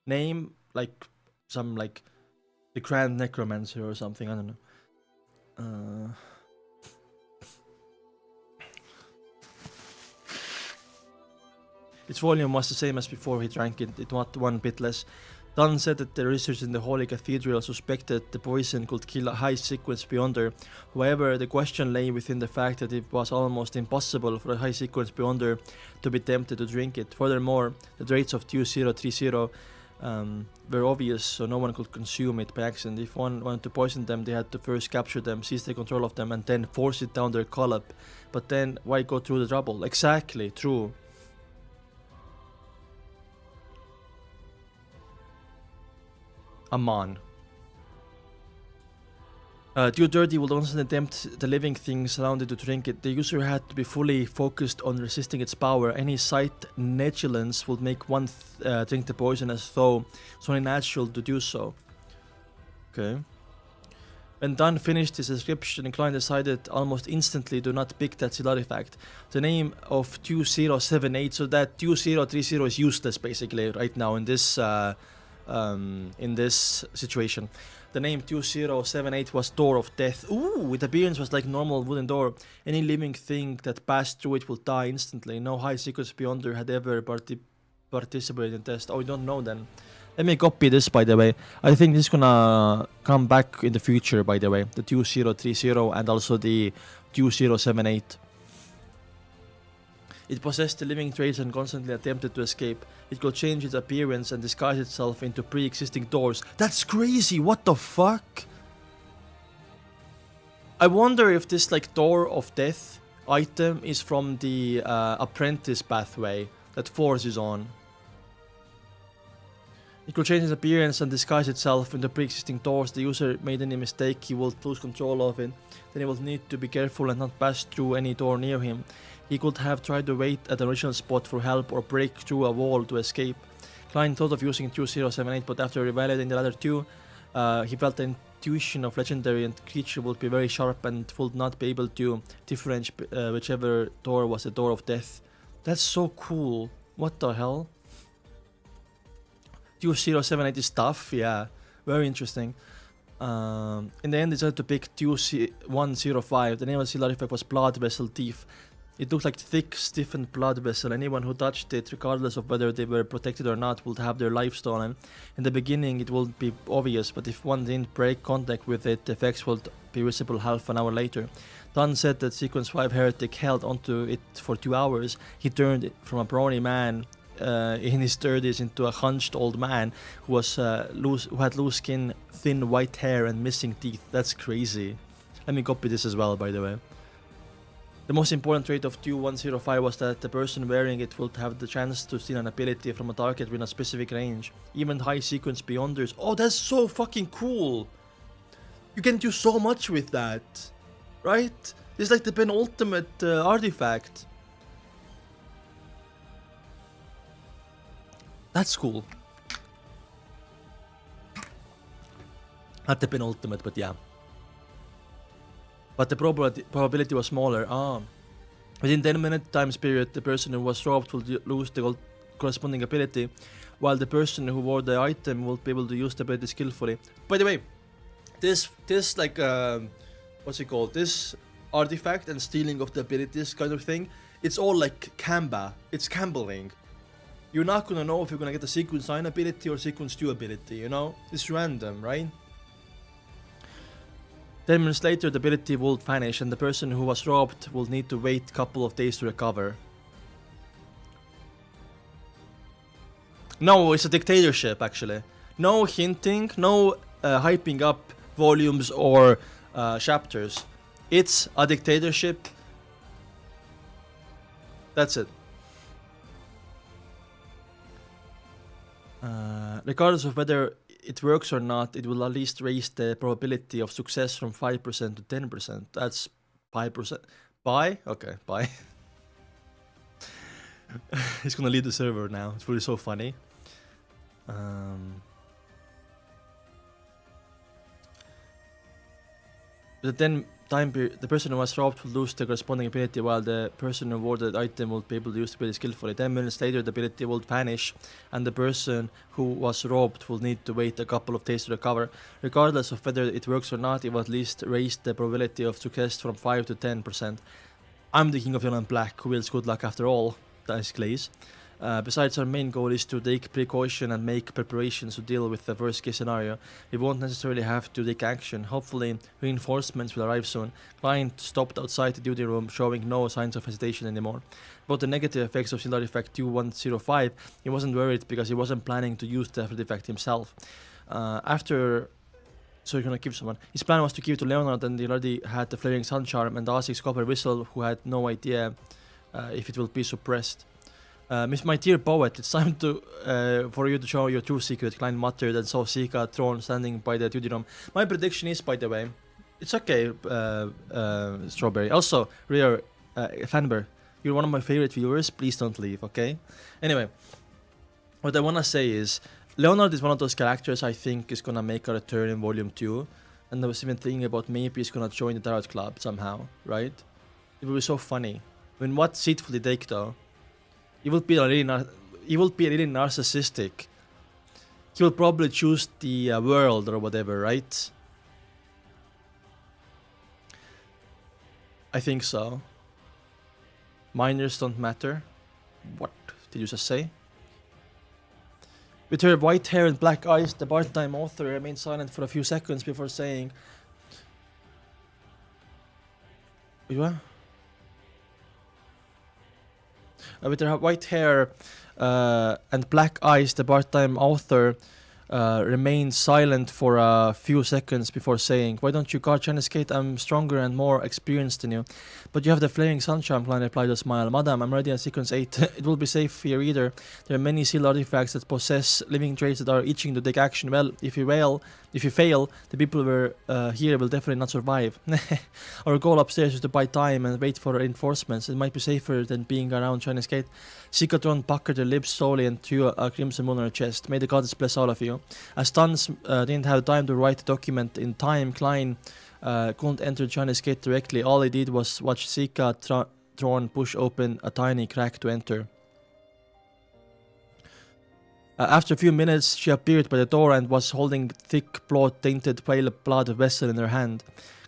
Name, like, some, like, the Grand Necromancer or something, I don't know. Its volume was the same as before he drank it, not one bit less. Dunn said that the researchers in the Holy Cathedral suspected the poison could kill a high sequence Beyonder. However, the question lay within the fact that it was almost impossible for a high sequence Beyonder to be tempted to drink it. Furthermore, the traits of 2030 were obvious, so no one could consume it by accident. If one wanted to poison them, they had to first capture them, seize the control of them, and then force it down their gullet. But then, why go through the trouble? Exactly, true. Aman. 230 will constantly tempt the living things around it to drink it. The user had to be fully focused on resisting its power. Any sight negligence would make one drink the poison as though it's only natural to do so. Okay. When Dunn finished his description, Klein decided almost instantly to not pick that sealed artifact. The name of 2078, so that 2030 is useless basically right now in this situation. The name 2078 was Door of Death. Ooh, its appearance was like normal wooden door. Any living thing that passed through it will die instantly. No high sequence Beyonder had ever participated in the test. Oh, we don't know then. Let me copy this, by the way. I think this is gonna come back in the future, by the way. The 2030 and also the 2078. It possessed the living traits and constantly attempted to escape. It could change its appearance and disguise itself into pre-existing doors. That's crazy! What the fuck? I wonder if this like door of death item is from the apprentice pathway that Force is on. It could change its appearance and disguise itself into pre-existing doors. The user made any mistake, he will lose control of it. Then he will need to be careful and not pass through any door near him. He could have tried to wait at the original spot for help or break through a wall to escape. Klein thought of using 2078, but after evaluating the other two, he felt the intuition of legendary and creature would be very sharp and would not be able to differentiate whichever door was the door of death. That's so cool. What the hell? 2078 is tough, yeah. Very interesting. In the end, they decided to pick 2105. The name of the seal artifact was Blood Vessel Thief. It looked like thick, stiffened blood vessel. Anyone who touched it, regardless of whether they were protected or not, would have their life stolen. In the beginning, it would be obvious, but if one didn't break contact with it, the effects would be visible half an hour later. Dunn said that Sequence 5 heretic held onto it for 2 hours. He turned from a brawny man in his 30s into a hunched old man who had loose skin, thin white hair, and missing teeth. That's crazy. Let me copy this as well, by the way. The most important trait of 2105 was that the person wearing it would have the chance to steal an ability from a target within a specific range, even high sequence beyonders. Oh, that's so fucking cool! You can do so much with that, right? It's like the penultimate artifact. That's cool. Not the penultimate, but yeah. But the probability was smaller. Within 10-minute time period, the person who was robbed would lose the corresponding ability, while the person who wore the item would be able to use the ability skillfully. By the way, this like what's it called? This artifact and stealing of the abilities kind of thing. It's all like Kamba. It's Campbelling. You're not gonna know if you're gonna get a sequence 9 ability or sequence 2 ability. You know, it's random, right? 10 minutes later, the ability will vanish and the person who was robbed will need to wait a couple of days to recover. No, it's a dictatorship, actually. No hinting, no hyping up volumes or chapters. It's a dictatorship. That's it. Regardless of whether it works or not, it will at least raise the probability of success from 5% to 10%. That's 5%. Bye? Okay, bye. He's gonna leave the server now. It's really so funny. But then the person who was robbed will lose the corresponding ability, while the person who wore the item will be able to use the ability skillfully. 10 minutes later, the ability will vanish, and the person who was robbed will need to wait a couple of days to recover. Regardless of whether it works or not, it will at least raise the probability of success from 5 to 10%. I'm the king of Leonard Black, who wills good luck after all. That is Glaze. Besides, our main goal is to take precaution and make preparations to deal with the worst case scenario. We won't necessarily have to take action. Hopefully, reinforcements will arrive soon. Klein stopped outside the duty room, showing no signs of hesitation anymore. About the negative effects of Seal Artifact 2105, he wasn't worried because he wasn't planning to use the artifact himself. So you're gonna give someone. His plan was to give it to Leonard, and he already had the Flaring Sun Charm and Azik's Copper Whistle, who had no idea if it will be suppressed. My dear poet, it's time to for you to show your true secret, Klein muttered and saw Sika thrown standing by the duty room. My prediction is, by the way, it's okay, Strawberry. Also, Rare, Fanber, you're one of my favorite viewers, please don't leave, okay? Anyway, what I wanna say is, Leonard is one of those characters I think is gonna make a return in Volume 2, and I was even thinking about maybe he's gonna join the Tarot Club somehow, right? It would be so funny. I mean, what seat will he take though? He will be really narcissistic. He will probably choose the world or whatever, right? I think so. Minors don't matter. What did you just say? With her white hair and black eyes, the part-time author remained silent for a few seconds before saying, "Wait, what? With her white hair and black eyes, the part-time author remained silent for a few seconds before saying, "Why don't you guard Chinese Gate? I'm stronger and more experienced than you." "But you have the flaming sunshine," Klein replied with a smile. "Madam, I'm ready at sequence 8. It will be safe here either. There are many sealed artifacts that possess living traits that are itching to take action. Well, if you fail, the people here will definitely not survive. Our goal upstairs is to buy time and wait for reinforcements. It might be safer than being around Chinese Gate." Sikatron puckered her lips slowly and threw a crimson moon on her chest. "May the gods bless all of you." As Dunn didn't have time to write the document in time, Klein couldn't enter Chinese Gate directly. All he did was watch Sikatron push open a tiny crack to enter. After a few minutes, she appeared by the door and was holding thick, blood-tainted pale blood vessel in her hand.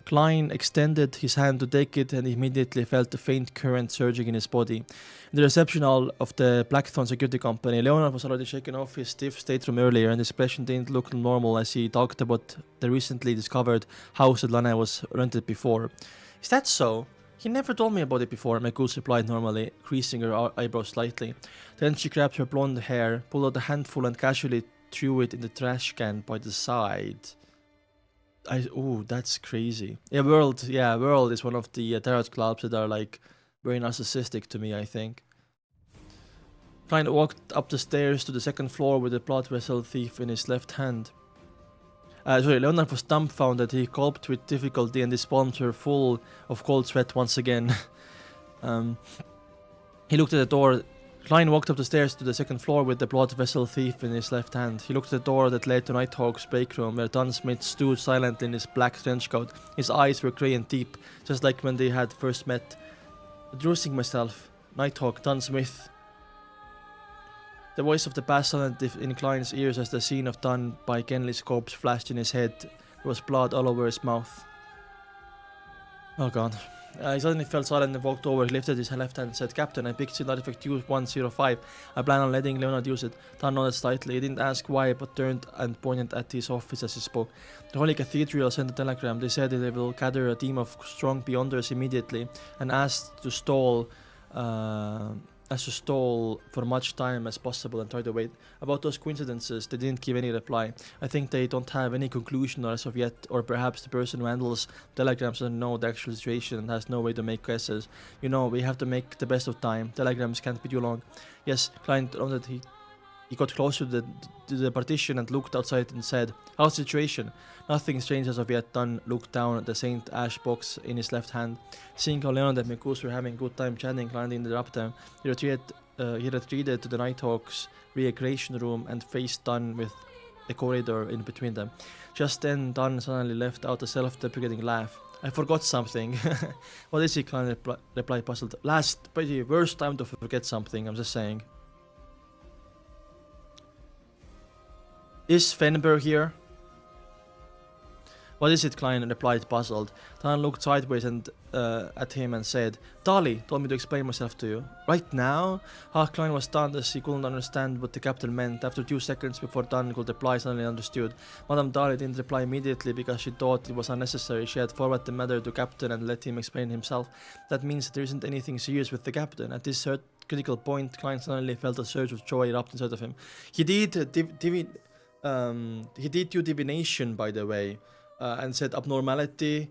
Klein extended his hand to take it and immediately felt a faint current surging in his body. In the reception hall of the Blackthorn security company, Leonard was already shaken off his stiff state from earlier, and his expression didn't look normal as he talked about the recently discovered house that Lana was rented before. "Is that so? He never told me about it before," Meus replied normally, creasing her eyebrows slightly. Then she grabbed her blonde hair, pulled out a handful and casually threw it in the trash can by the side. Oh, that's crazy. World is one of the tarot clubs that are like very narcissistic to me, I think. Klein walked up the stairs to the second floor with the blood vessel thief in his left hand. Leonard was dumbfounded. He gulped with difficulty and his palms were full of cold sweat once again. He looked at the door. Klein walked up the stairs to the second floor with the blood vessel thief in his left hand. He looked at the door that led to Nighthawk's break room, where Dunn Smith stood silently in his black trenchcoat. His eyes were grey and deep, just like when they had first met. "Introducing myself, Nighthawk, Dunn Smith." The voice of the past sounded in Klein's ears as the scene of Dunn by Kenley's corpse flashed in his head. There was blood all over his mouth. Oh god. He suddenly fell silent and walked over. He lifted his left hand and said, "Captain, I picked sealed artifact U-105. I plan on letting Leonard use it." Dunn nodded slightly. He didn't ask why, but turned and pointed at his office as he spoke. "The Holy Cathedral sent a telegram. They said they will gather a team of strong Beyonders immediately and asked to stall for much time as possible and try to wait. About those coincidences, they didn't give any reply. I think they don't have any conclusion as of yet, or perhaps the person who handles telegrams doesn't know the actual situation and has no way to make guesses. You know, we have to make the best of time. Telegrams can't be too long." "Yes," Klein nodded. He got closer to the partition and looked outside and said, "How's the situation?" "Nothing strange as of yet." Dunn looked down at the Saint Ash box in his left hand. Seeing how Leonard and Meus were having a good time chatting, Klein interrupted them. He retreated to the Nighthawk's recreation room and faced Dunn with the corridor in between them. Just then, Dunn suddenly let out a self-deprecating laugh. "I forgot something." "What is it?" Klein replied puzzled. Pretty worst time to forget something, I'm just saying." "Is Fenber here?" "What is it?" Klein replied, puzzled. Dunn looked sideways at him and said, "Dolly told me to explain myself to you." "Right now?" Klein was stunned as he couldn't understand what the captain meant. After 2 seconds before Dunn could reply, suddenly understood. Madame Dolly didn't reply immediately because she thought it was unnecessary. She had forwarded the matter to captain and let him explain himself. "That means that there isn't anything serious with the captain." At this critical point, Klein suddenly felt a surge of joy erupt inside of him. He did do divination, by the way. And said abnormality.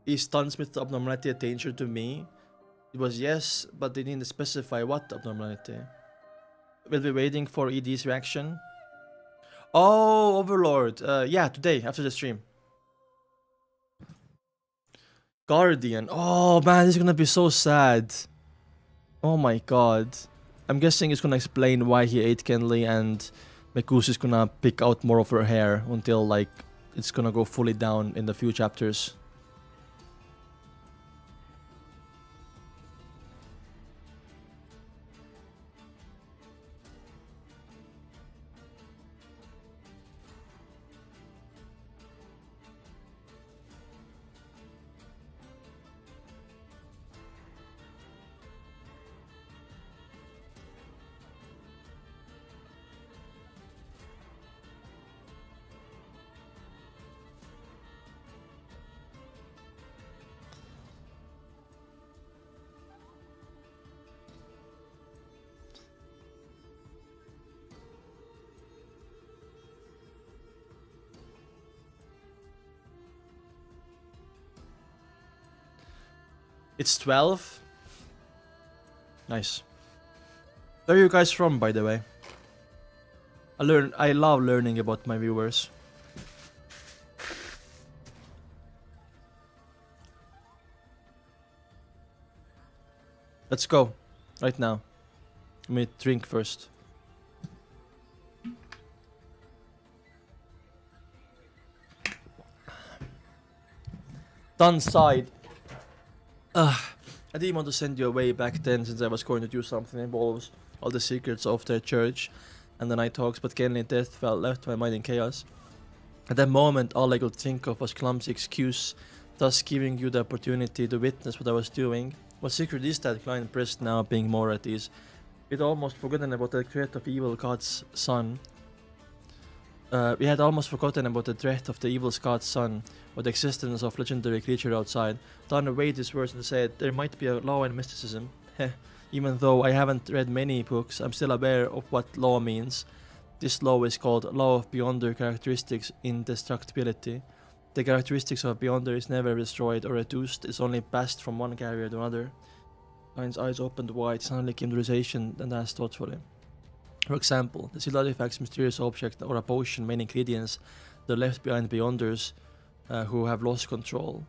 Is Dunn Smith's abnormality a danger to me? It was yes, but they didn't specify what abnormality. We'll be waiting for ED's reaction. Oh, Overlord. Yeah, today, after the stream. Guardian. Oh man, this is gonna be so sad. Oh my god. I'm guessing it's gonna explain why he ate Kenley, and Meus is gonna pick out more of her hair until like it's gonna go fully down in the few chapters. It's 12. Nice. Where are you guys from, by the way? I love learning about my viewers. Let's go. Right now. Let me drink first. Dunn side. I didn't want to send you away back then, since I was going to do something that involves all the secrets of their church and the night talks, but Kenley death left my mind in chaos. At that moment, all I could think of was clumsy excuse, thus giving you the opportunity to witness what I was doing. What secret is that? Klein pressed, now being more at ease. We'd almost forgotten about the threat of evil God's son. We had almost forgotten about the threat of the evil God's son, or the existence of legendary creature outside. Dunn weighed his words and said, there might be a law in mysticism. Even though I haven't read many books, I'm still aware of what law means. This law is called law of beyonder characteristics indestructibility. The characteristics of beyonder is never destroyed or reduced, it's only passed from one carrier to another. Klein's eyes opened wide, suddenly came to realization and asked thoughtfully. For example, the sealed artifact's mysterious object or a potion, main ingredients, they're left behind beyonders who have lost control.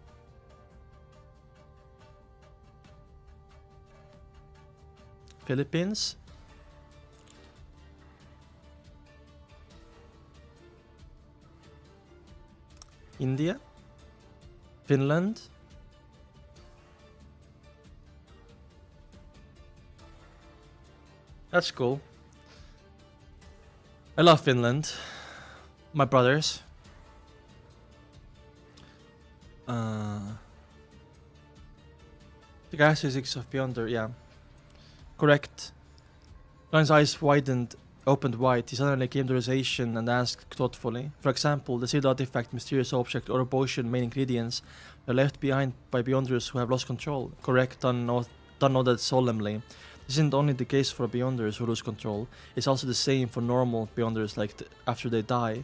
Philippines? India? Finland? That's cool. I love Finland. My brothers. The characteristics of Beyonder, yeah. Correct. Klein's eyes opened wide. He suddenly came to realization and asked thoughtfully. For example, the sealed artifact, mysterious object, or a potion, main ingredients are left behind by Beyonders who have lost control. Correct, Dunn nodded solemnly. This isn't only the case for Beyonders who lose control, it's also the same for normal Beyonders after they die.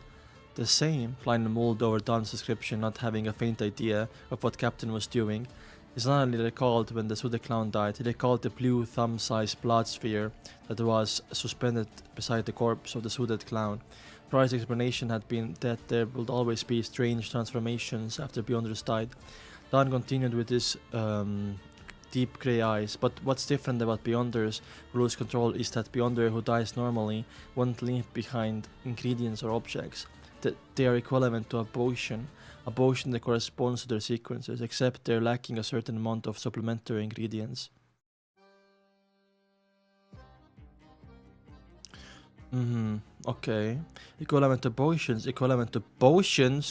The same? Klein mulled over Dunn's description, not having a faint idea of what Captain was doing. He suddenly recalled when the Sude clown died. He recalled the blue thumb-sized blood sphere that was suspended beside the corpse of the Suded clown. Prior's explanation had been that there would always be strange transformations after Beyonders died. Dunn continued with his deep grey eyes. But what's different about Beyonders who lose control is that Beyonder who dies normally won't leave behind ingredients or objects. They are equivalent to a potion that corresponds to their sequences, except they're lacking a certain amount of supplementary ingredients. Okay. Equivalent to potions?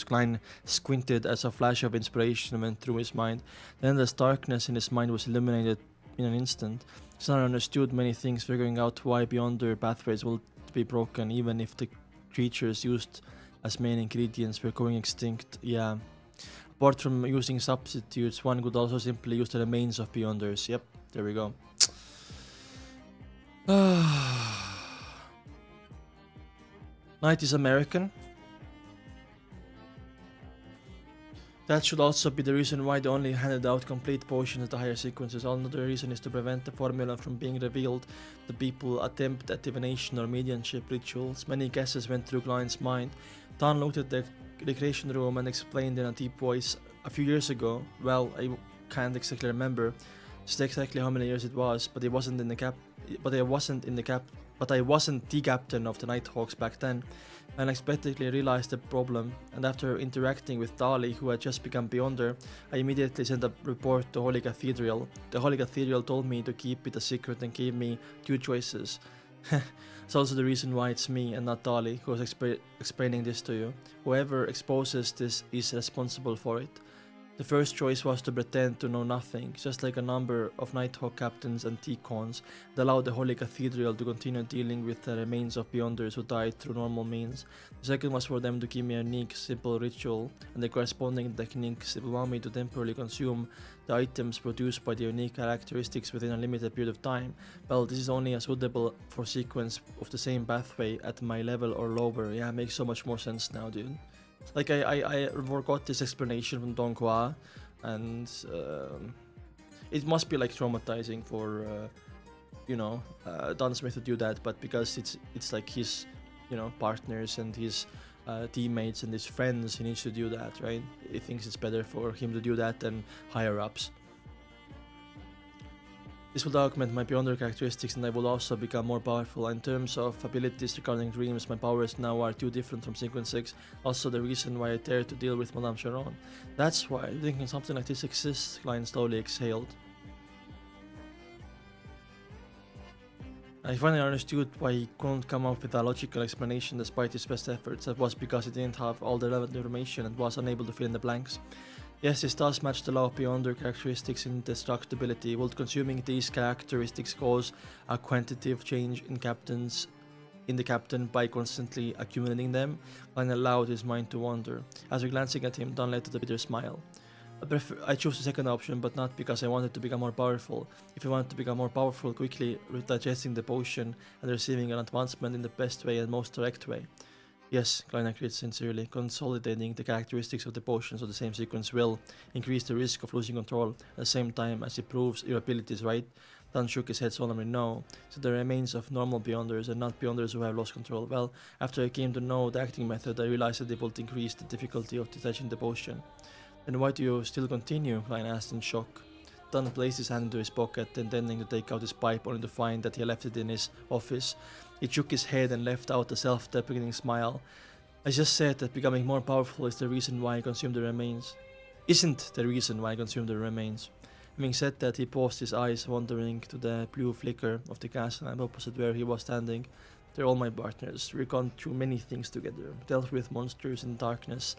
Klein squinted as a flash of inspiration went through his mind. Then the darkness in his mind was illuminated in an instant. Son understood many things, figuring out why Beyonder pathways will be broken, even if the creatures used as main ingredients were going extinct. Yeah. Apart from using substitutes, one could also simply use the remains of Beyonders. Yep, there we go. Knight is American. That should also be the reason why they only handed out complete potions at the higher sequences. Another reason is to prevent the formula from being revealed to people attempt at divination or mediumship rituals. Many guesses went through Klein's mind. Dunn looked at the recreation room and explained in a deep voice. A few years ago, well, I can't exactly remember just exactly how many years it was, but I wasn't the captain of the Nighthawks back then. I unexpectedly realized the problem, and after interacting with Dali, who had just become Beyonder, I immediately sent a report to Holy Cathedral. The Holy Cathedral told me to keep it a secret and gave me two choices. It's also the reason why it's me and not Dali who is explaining this to you. Whoever exposes this is responsible for it. The first choice was to pretend to know nothing, just like a number of Nighthawk captains and T-cons that allowed the Holy Cathedral to continue dealing with the remains of Beyonders who died through normal means. The second was for them to give me a unique, simple ritual, and the corresponding techniques that will allow me to temporarily consume the items produced by the unique characteristics within a limited period of time. Well, this is only a suitable for sequence of the same pathway at my level or lower. Yeah, it makes so much more sense now, dude. Like, I forgot this explanation from donghua, and It must be like traumatizing for Don Smith to do that, but because it's like his partners and his teammates and his friends, he needs to do that, right? He thinks it's better for him to do that than higher ups. This will augment my beyonder characteristics, and I will also become more powerful. In terms of abilities regarding dreams, my powers now are too different from Sequence 6. Also the reason why I dare to deal with Madame Sharon. That's why, thinking something like this exists, Klein slowly exhaled. I finally understood why he couldn't come up with a logical explanation despite his best efforts. That was because he didn't have all the relevant information and was unable to fill in the blanks. Yes, this does match the law of beyonder characteristics in destructibility. Would consuming these characteristics cause a quantitative change in the captain by constantly accumulating them? Klein allowed his mind to wander. After glancing at him, Dunn led to the bitter smile. I chose the second option, but not because I wanted to become more powerful. If I wanted to become more powerful quickly, digesting the potion and receiving an advancement in the best way and most direct way. Yes, Klein agreed sincerely. Consolidating the characteristics of the potions of the same sequence will increase the risk of losing control at the same time as it proves your abilities, right? Dunn shook his head solemnly. No. So the remains of normal beyonders and not beyonders who have lost control. Well, after I came to know the acting method, I realized that it would increase the difficulty of detaching the potion. Then why do you still continue? Klein asked in shock. Dunn placed his hand into his pocket, intending to take out his pipe, only to find that he left it in his office. He shook his head and left out a self-deprecating smile. I just said that becoming more powerful is the reason why I consume the remains. Isn't the reason why I consume the remains. Having said that, he paused, his eyes wandering to the blue flicker of the gas lamp opposite where he was standing. They're all my partners. We've gone through many things together, dealt with monsters in darkness,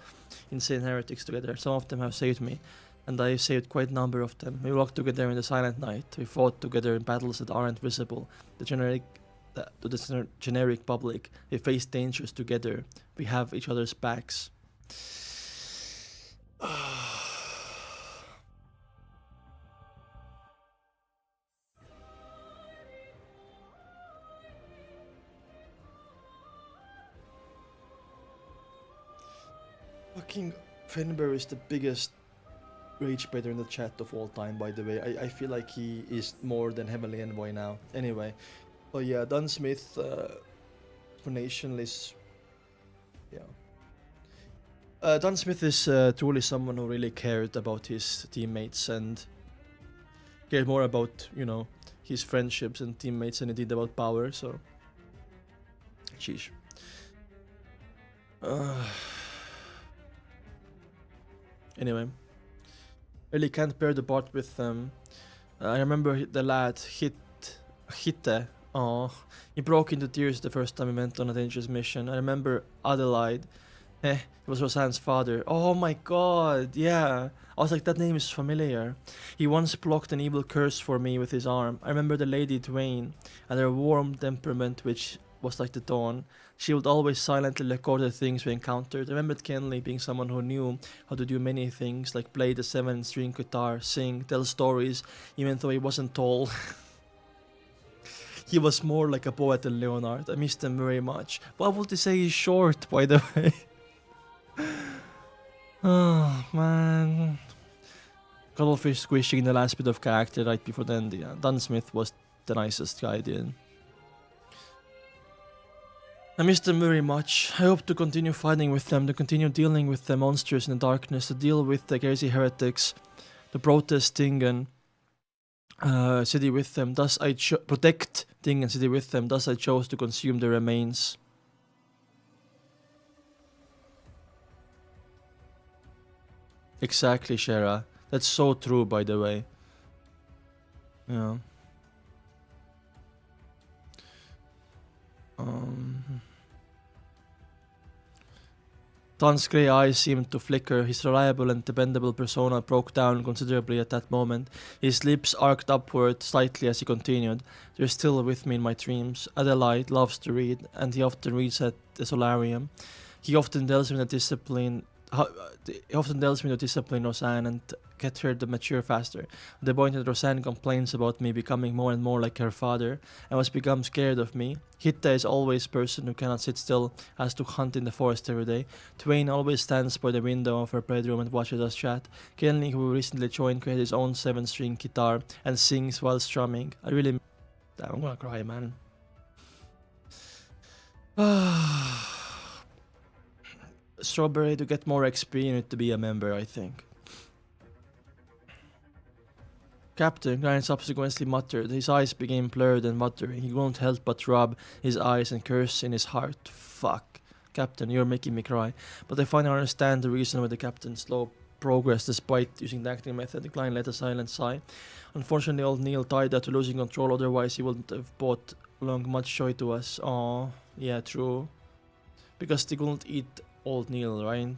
insane heretics together. Some of them have saved me, and I saved quite a number of them. We walked together in the silent night. We fought together in battles that aren't visible. To the generic public, we face dangers together. We have each other's backs. Fucking Fenber is the biggest rage baiter in the chat of all time, by the way. I feel like he is more than Heavenly Envoy now. Anyway. Oh yeah, Dunn Smith explanation is... yeah. Dunn Smith is truly someone who really cared about his teammates and cared more about, his friendships and teammates than he did about power, so... Sheesh. Anyway, really can't bear the part with them. I remember the lad Hitte. Oh, he broke into tears the first time we went on a dangerous mission. I remember Adelaide. It was Roseanne's father. Oh my god, yeah. I was like, that name is familiar. He once blocked an evil curse for me with his arm. I remember the Lady Dwayne and her warm temperament, which was like the dawn. She would always silently record the things we encountered. I remembered Kenley being someone who knew how to do many things, like play the 7-string guitar, sing, tell stories, even though he wasn't tall. He was more like a poet than Leonard. I missed him very much. Why would they say he's short, by the way? Oh, man. Cuttlefish squishing the last bit of character right before the end. Yeah, Dunn Smith was the nicest guy, dude. I miss them very much. I hope to continue fighting with them, to continue dealing with the monsters in the darkness, to deal with the crazy heretics, to protest Tingen city with them. Thus I protect Tingen city with them. Thus I chose to consume the remains. Exactly, Shara. That's so true, by the way. Yeah. Dunn's grey eyes seemed to flicker. His reliable and dependable persona broke down considerably at that moment. His lips arched upward slightly as he continued. They're still with me in my dreams. Adelaide loves to read, and he often reads at the solarium. He often tells me that discipline he often tells me to discipline Roseanne and get her to mature faster. The point that Roseanne complains about me becoming more and more like her father and has become scared of me. Hitta is always person who cannot sit still, has to hunt in the forest every day. Twain always stands by the window of her bedroom and watches us chat. Kenley, who recently joined, created his own 7-string guitar and sings while strumming. I really... Damn, I'm gonna cry, man. Strawberry, to get more XP, you need to be a member, I think. Captain, Klein subsequently muttered. His eyes became blurred and muttering. He couldn't help but rub his eyes and curse in his heart. Fuck. Captain, you're making me cry. But I finally understand the reason why the captain's slow progress despite using the acting method. Klein let a silent sigh. Unfortunately, old Neil tied that to losing control, otherwise he wouldn't have brought along much joy to us. Aw, yeah, true. Because they couldn't eat old Neil, right?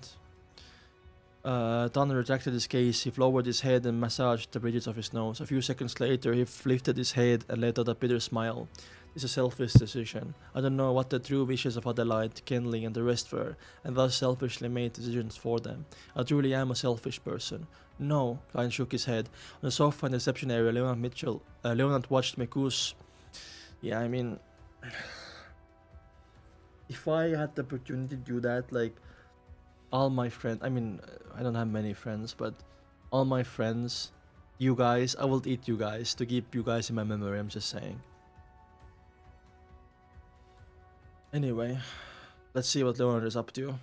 Dunn retracted his gaze. He lowered his head and massaged the bridges of his nose. A few seconds later, he lifted his head and let out a bitter smile. It's a selfish decision. I don't know what the true wishes of Adelaide, Kenley, and the rest were, and thus selfishly made decisions for them. I truly am a selfish person. No, Klein shook his head. On the sofa in the reception area, Leonard watched Meus. Yeah, I mean... If I had the opportunity to do that, like... all my friends, I mean, I don't have many friends, but all my friends, you guys, I will eat you guys to keep you guys in my memory, I'm just saying. Anyway, let's see what Leonard is up to.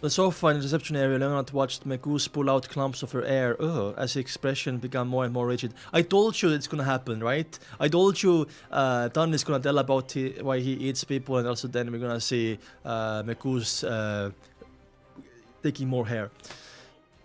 The sofa in the reception area, Leonard watched Meus pull out clumps of her hair, as his expression became more and more rigid. I told you it's gonna happen, right? I told you Dunn is gonna tell about why he eats people, and also then we're gonna see Meus taking more hair.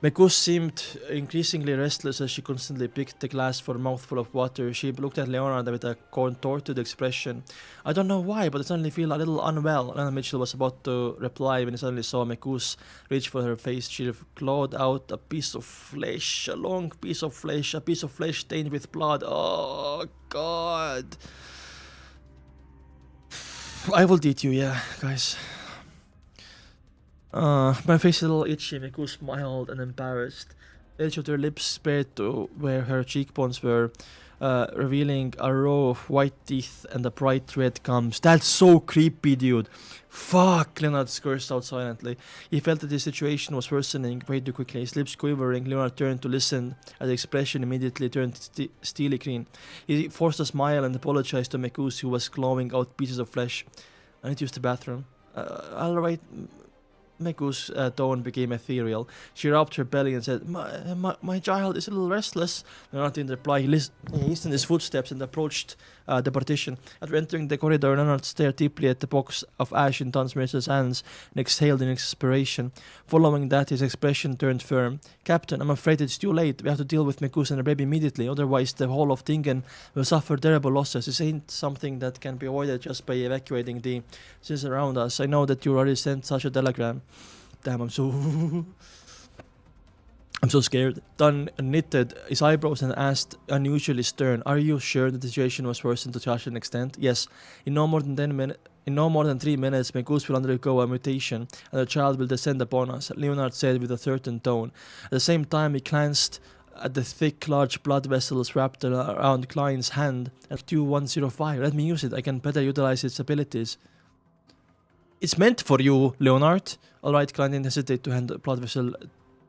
Meus seemed increasingly restless as she constantly picked the glass for a mouthful of water. She looked at Leonard with a contorted expression. I don't know why, but I suddenly feel a little unwell. Leonard Mitchell was about to reply when he suddenly saw Meus reach for her face. She clawed out a piece of flesh, a long piece of flesh, a piece of flesh stained with blood. Oh, God. I will eat you, yeah, guys. My face is a little itchy. Meus smiled and embarrassed. The edge of her lips spread to where her cheekbones were, revealing a row of white teeth and a bright red gums. That's so creepy, dude. Fuck, Leonard cursed out silently. He felt that his situation was worsening way too quickly. His lips quivering, Leonard turned to listen, as the expression immediately turned steely green. He forced a smile and apologized to Meus, who was clawing out pieces of flesh. I need to use the bathroom. Alright. Meus' tone became ethereal. She rubbed her belly and said, My child is a little restless. Leonard didn't reply. He listened his footsteps and approached the partition. After entering the corridor, Leonard stared deeply at the box of ash in Dunn's hands and exhaled in exasperation. Following that, his expression turned firm. Captain, I'm afraid it's too late. We have to deal with Meus and her baby immediately, otherwise the whole of Tingen will suffer terrible losses. This ain't something that can be avoided just by evacuating the cities around us. I know that you already sent such a telegram. Damn, I'm so scared. Dunn knitted his eyebrows and asked, unusually stern, "Are you sure the situation was worsened to such an extent?" Yes. In no more than 3 minutes, Meus will undergo a mutation, and the child will descend upon us, Leonard said with a certain tone. At the same time, he glanced at the thick, large blood vessels wrapped around Klein's hand. F2105. Let me use it. I can better utilize its abilities. It's meant for you, Leonard. Alright, Klein didn't hesitate to hand the blood vessel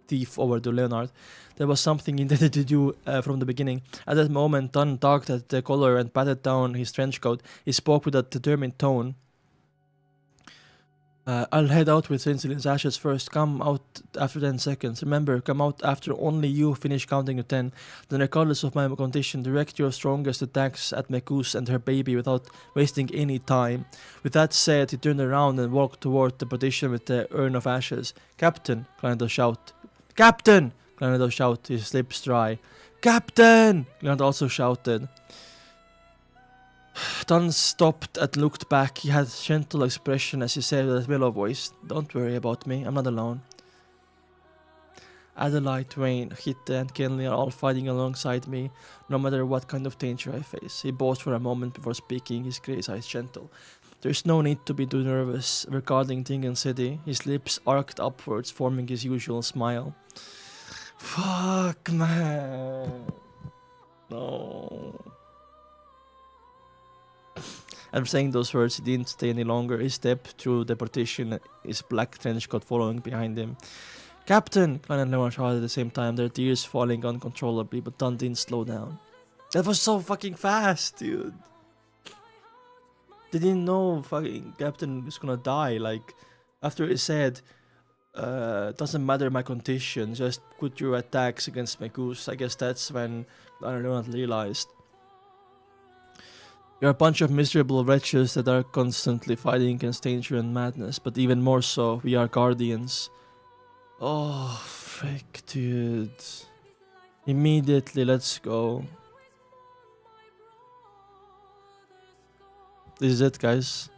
thief over to Leonard. There was something he intended to do from the beginning. At that moment, Dunn tugged at the collar and patted down his trench coat. He spoke with a determined tone. I'll head out with Insulin's ashes first. Come out after 10 seconds. Remember, come out after only you finish counting to 10. Then, regardless of my condition, direct your strongest attacks at Meus and her baby without wasting any time. With that said, he turned around and walked toward the partition with the urn of ashes. Captain! Leonard shout. Captain! Leonard shouted, his lips dry. Captain! Leonard also shouted. Dunn stopped and looked back. He had a gentle expression as he said with a mellow voice, "Don't worry about me, I'm not alone." Adelaide, Twain, Hitta and Kenley are all fighting alongside me, no matter what kind of danger I face. He paused for a moment before speaking, his grey eyes gentle. There's no need to be too nervous regarding Tingen City. His lips arced upwards, forming his usual smile. Fuck, man. No. After saying those words, he didn't stay any longer. He stepped through the partition, his black trench coat following behind him. Captain! Klein and Leonard shouted at the same time, their tears falling uncontrollably, but Dunn didn't slow down. That was so fucking fast, dude. They didn't know fucking Captain was gonna die. Like, after he said, doesn't matter my condition, just put your attacks against Meus. I guess that's when Klein and Leonard realized. You're a bunch of miserable wretches that are constantly fighting against danger and madness, but even more so, we are guardians. Oh, frick, dude. Immediately, let's go. This is it, guys.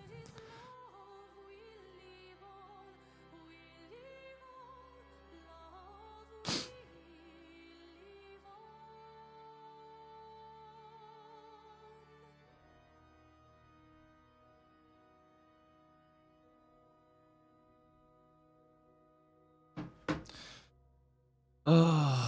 Oh.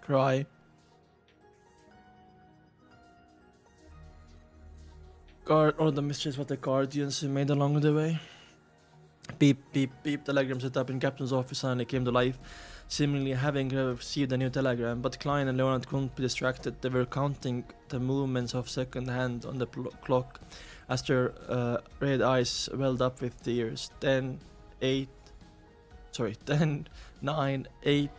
Cry. Guard or the mysteries what the guardians made along the way. Beep, beep, beep. Telegram set up in Captain's office suddenly came to life, seemingly having received a new telegram. But Klein and Leonard couldn't be distracted. They were counting the movements of second hand on the clock as their red eyes welled up with tears. 10, 9, 8.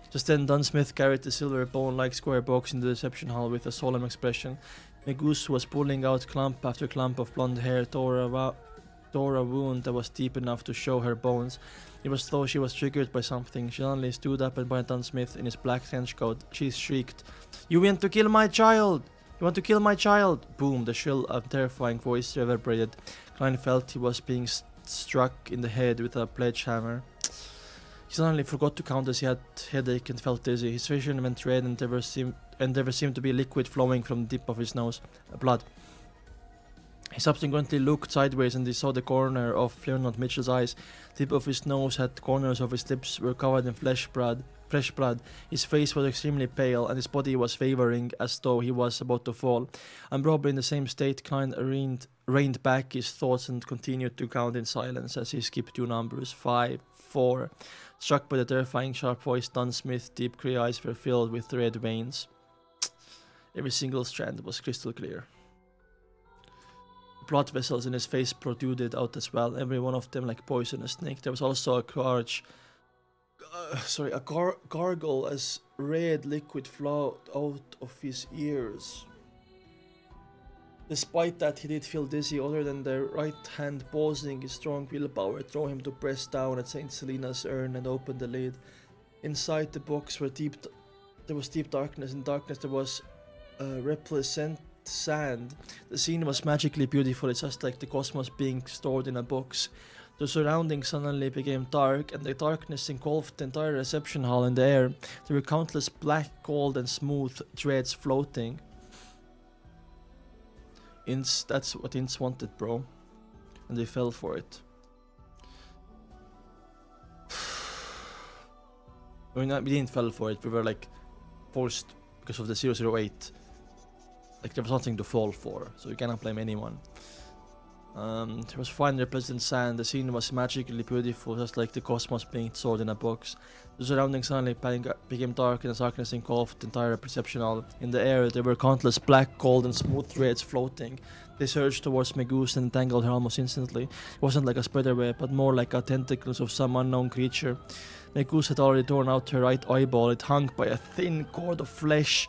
Just then, Dunn Smith carried the silver bone-like square box in the reception hall with a solemn expression. Meus was pulling out clump after clump of blonde hair tore a wound that was deep enough to show her bones. It was as though she was triggered by something. She suddenly stood up and pointed Dunn Smith in his black trench coat. She shrieked, "You want to kill my child! You want to kill my child!" Boom, the shrill and terrifying voice reverberated. Klein felt he was being struck in the head with a sledgehammer. He suddenly forgot to count as he had headache and felt dizzy. His vision went red and there seemed to be liquid flowing from the tip of his nose. Blood. He subsequently looked sideways and he saw the corner of Leonard Mitchell's eyes. The tip of his nose had corners of his lips were covered in fresh blood. His face was extremely pale and his body was wavering as though he was about to fall. And probably in the same state, Klein reined back his thoughts and continued to count in silence as he skipped 2 numbers. 5, 4. Struck by the terrifying sharp voice, Dunn Smith's deep grey eyes were filled with red veins. Every single strand was crystal clear. Blood vessels in his face protruded out as well, every one of them like poisonous snake. There was also a gargle as red liquid flowed out of his ears. Despite that, he did feel dizzy, other than the right hand pausing his strong willpower drove him to press down at St. Selena's urn and open the lid. Inside the box there was deep darkness. In darkness there was replicent sand. The scene was magically beautiful. It's just like the cosmos being stored in a box. The surroundings suddenly became dark, and the darkness engulfed the entire reception hall in the air. There were countless black, cold, and smooth threads floating. That's what Ince wanted, bro. And they fell for it. We didn't fall for it, we were like forced because of the 008. Like there was nothing to fall for, so you cannot blame anyone. There was fine represent sand. The scene was magically beautiful, just like the cosmos being stored in a box. The surroundings suddenly became dark, and the darkness engulfed the entire perception hall. In the air, there were countless black, cold, and smooth threads floating. They surged towards Meus and entangled her almost instantly. It wasn't like a spider web, but more like a tentacles of some unknown creature. Meus had already torn out her right eyeball. It hung by a thin cord of flesh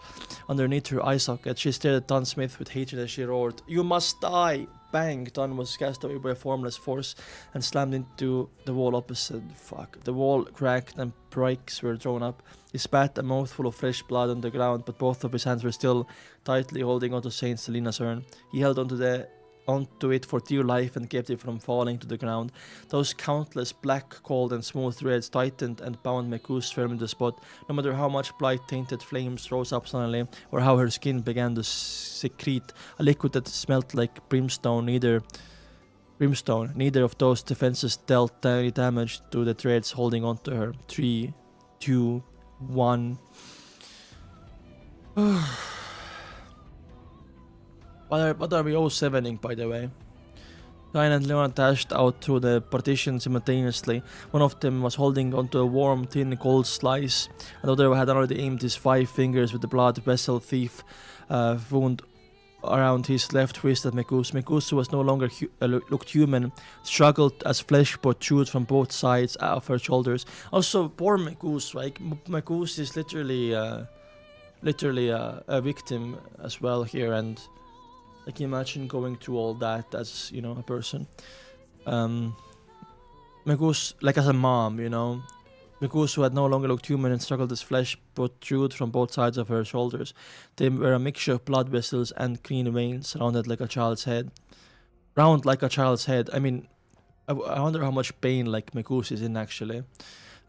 underneath her eye socket. She stared at Dunn Smith with hatred as she roared, "You must die!" bang, Dunn was cast away by a formless force and slammed into the wall opposite. Fuck. The wall cracked and pikes were thrown up. He spat a mouthful of fresh blood on the ground, but both of his hands were still tightly holding onto Saint Selena's urn. He held onto it for dear life and kept it from falling to the ground. Those countless black, cold and smooth threads tightened and bound Meus firm in the spot. No matter how much blight-tainted flames rose up suddenly, or how her skin began to secrete a liquid that smelt like brimstone, neither of those defenses dealt any damage to the threads holding onto her. 3, 2, 1. What are we 07ing, by the way? Klein and Leonard dashed out through the partition simultaneously. One of them was holding onto a warm, thin, cold slice. Another had already aimed his 5 fingers with the blood vessel thief wound around his left wrist at Meus. Meus, who was no longer looked human, struggled as flesh protrude from both sides of her shoulders. Also, poor Meus, like Meus is literally a victim as well here, and like imagine going through all that as, you know, a person. Meus, like as a mom, you know. Meus, who had no longer looked human and struggled as flesh protrude from both sides of her shoulders. They were a mixture of blood vessels and clean veins, rounded like a child's head. Round like a child's head. I mean, I wonder how much pain like Meus is in actually.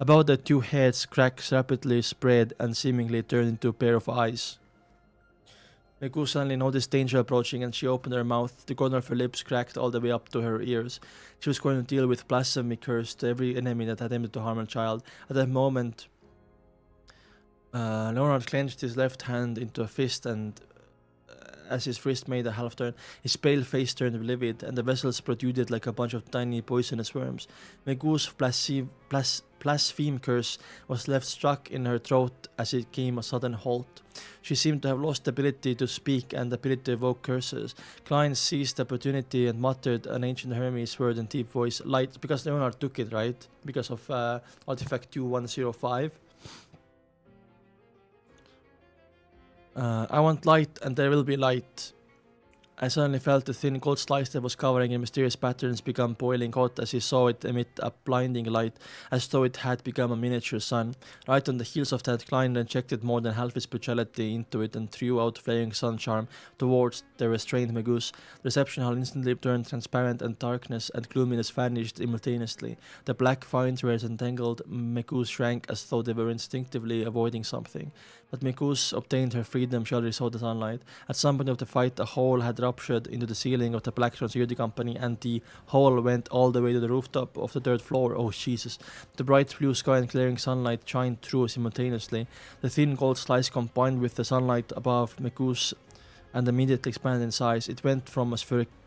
About the 2 heads, cracks rapidly spread and seemingly turned into a pair of eyes. Meus suddenly noticed danger approaching and she opened her mouth. The corner of her lips cracked all the way up to her ears. She was going to deal with blasphemy curse to every enemy that attempted to harm her child. At that moment, Leonard clenched his left hand into a fist, and as his wrist made a half turn, his pale face turned livid, and the vessels protruded like a bunch of tiny poisonous worms. Meus' blaspheme curse was left stuck in her throat as it came a sudden halt. She seemed to have lost the ability to speak and the ability to evoke curses. Klein seized the opportunity and muttered an ancient Hermes word in deep voice. Light, because Leonard took it, right? Because of artifact 2105. I want light, and there will be light. I suddenly felt the thin cold slice that was covering in mysterious patterns become boiling hot as he saw it emit a blinding light, as though it had become a miniature sun. Right on the heels of that, Klein injected more than half his spirituality into it and threw out flaring sun charm towards the restrained Meus. The reception hall instantly turned transparent, and darkness and gloominess vanished simultaneously. The black fine threads entangled Meus shrank as though they were instinctively avoiding something. But Meus obtained her freedom shortly saw the sunlight. At some point of the fight, a hole had ruptured into the ceiling of the Black Security Company, and the hole went all the way to the rooftop of the 3rd floor. Oh Jesus. The bright blue sky and clearing sunlight shined through simultaneously. The thin gold slice combined with the sunlight above Meus and immediately expanded in size. It went from a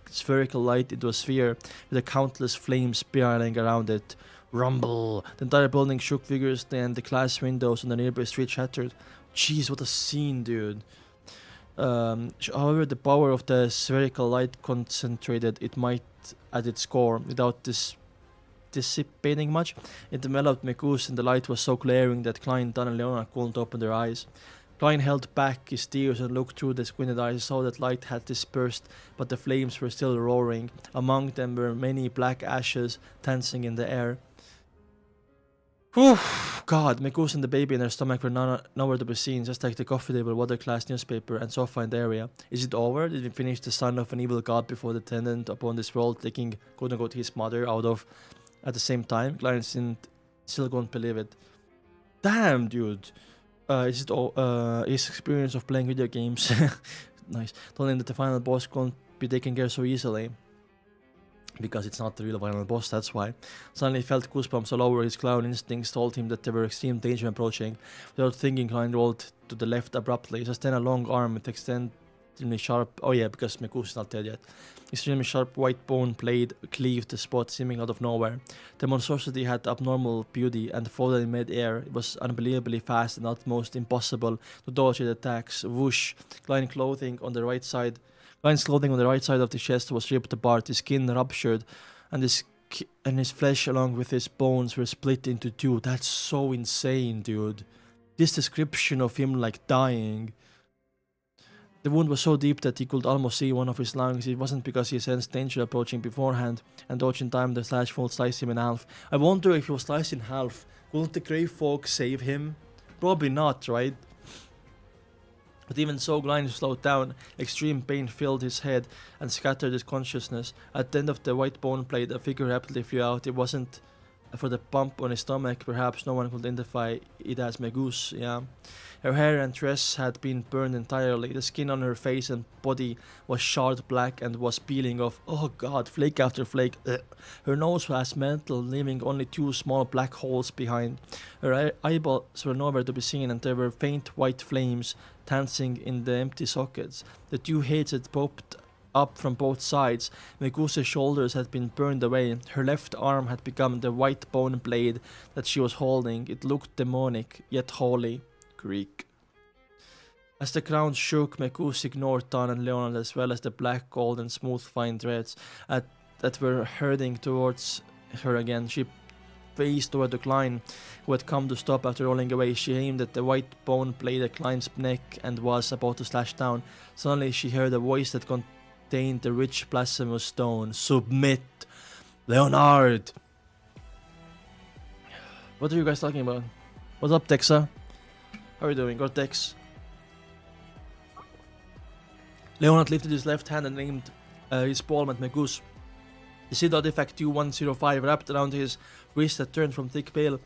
spherical light into a sphere with a countless flames spiraling around it. Rumble! The entire building shook vigorously, and the glass windows on the nearby street shattered. Jeez, what a scene, dude. However, the power of the spherical light concentrated it might at its core without dissipating much. It enveloped Meus, and the light was so glaring that Klein, Dunn and Leonard couldn't open their eyes. Klein held back his tears and looked through the squinted eyes, saw that light had dispersed, but the flames were still roaring. Among them were many black ashes dancing in the air. Whew, God, Meus and the baby in her stomach were nowhere to be seen, just like the coffee table, water-glass newspaper, and sofa in the area. Is it over? Did we finish the son of an evil god before the tenant upon this world, taking quote-unquote his mother out of at the same time? Klein still couldn't believe it. Damn, dude. Is it all, his experience of playing video games? Nice. Told him that the final boss can't be taken care so easily. Because it's not the real final boss, that's why. Suddenly he felt goosebumps all over. His clown instincts told him that there were extreme danger approaching. Without thinking, Klein rolled to the left abruptly. Just then a long arm with extremely sharp... Oh yeah, because Meus is not dead yet. Extremely sharp white bone blade cleaved the spot, seeming out of nowhere. The monstrosity had abnormal beauty and folded in mid-air. It was unbelievably fast and utmost impossible to dodge its attacks. Whoosh! Klein's clothing on the right side of the chest was ripped apart, his skin ruptured, and his flesh along with his bones were split into 2. That's so insane, dude. This description of him like dying. The wound was so deep that he could almost see one of his lungs. It wasn't because he sensed danger approaching beforehand, and dodging time the slash would slice him in half. I wonder if he was sliced in half, wouldn't the grey folk save him? Probably not, right? But even so, Klein slowed down. Extreme pain filled his head and scattered his consciousness. At the end of the white bone plate, a figure rapidly flew out. It wasn't for the bump on his stomach. Perhaps no one could identify it as Meus, yeah. Her hair and dress had been burned entirely. The skin on her face and body was charred black and was peeling off. Oh god, flake after flake. Ugh. Her nose was metal, leaving only 2 small black holes behind. Her eyeballs were nowhere to be seen, and there were faint white flames dancing in the empty sockets. The 2 heads had popped up from both sides. Megusa's shoulders had been burned away. Her left arm had become the white bone blade that she was holding. It looked demonic, yet holy. Greek. As the ground shook, Meus ignored Dunn and Leonard, as well as the black, gold, and smooth fine threads that were herding towards her again. She faced toward the Klein, who had come to stop after rolling away. She aimed at the white bone blade at Klein's neck and was about to slash down. Suddenly she heard a voice that contained the rich blasphemous stone. Submit! Leonard! What are you guys talking about? What's up, Texa? How are you doing, Cortex? Leonard lifted his left hand and aimed his palm at Meus. The seed artifact 2105 wrapped around his wrist had turned from thick pale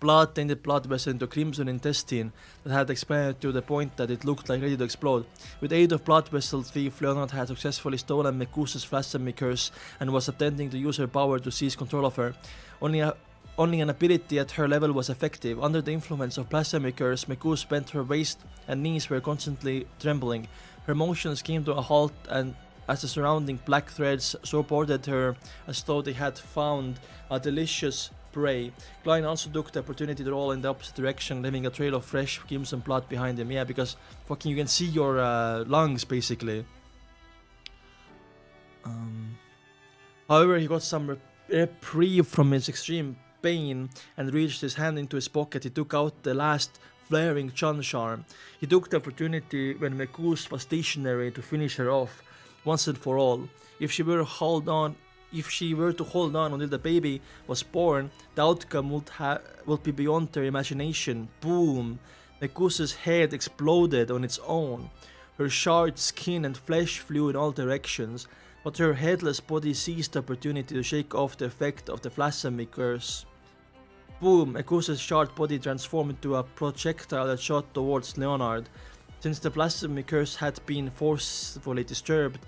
blood-tainted blood vessel into crimson intestine that had expanded to the point that it looked like ready to explode. With aid of blood vessel thief, Leonard had successfully stolen Meus's blasphemy curse and was attempting to use her power to seize control of her. Only an ability at her level was effective. Under the influence of blasphemy curse, Meus bent her waist and knees were constantly trembling. Her motions came to a halt, and as the surrounding black threads supported her as though they had found a delicious prey. Klein also took the opportunity to roll in the opposite direction, leaving a trail of fresh crimson blood behind him. Yeah, because fucking you can see your lungs basically. However, he got some reprieve from his extreme pain and reached his hand into his pocket. He took out the last flaring chun charm. He took the opportunity when Meus was stationary to finish her off once and for all. If she were to hold on until the baby was born, the outcome would be beyond their imagination. Boom! Meus's head exploded on its own. Her charred skin and flesh flew in all directions, but her headless body seized the opportunity to shake off the effect of the blasphemy curse. Boom! Meus's charred body transformed into a projectile that shot towards Leonard. Since the blasphemy curse had been forcefully disrupted,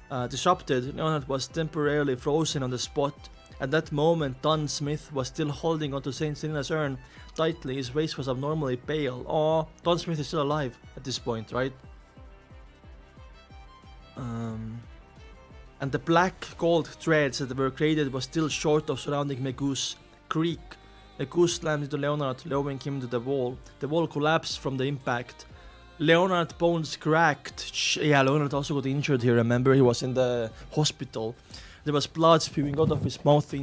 Leonard was temporarily frozen on the spot. At that moment, Dunn Smith was still holding onto Saint Selena's urn tightly. His face was abnormally pale. Oh, Dunn Smith is still alive at this point, right? And the black gold threads that were created was still short of surrounding Meus. Creak. Meus slammed into Leonard, lowering him to the wall. The wall collapsed from the impact. Leonard's bones cracked. Yeah, Leonard also got injured here, remember? He was in the hospital. There was blood spewing out of his mouth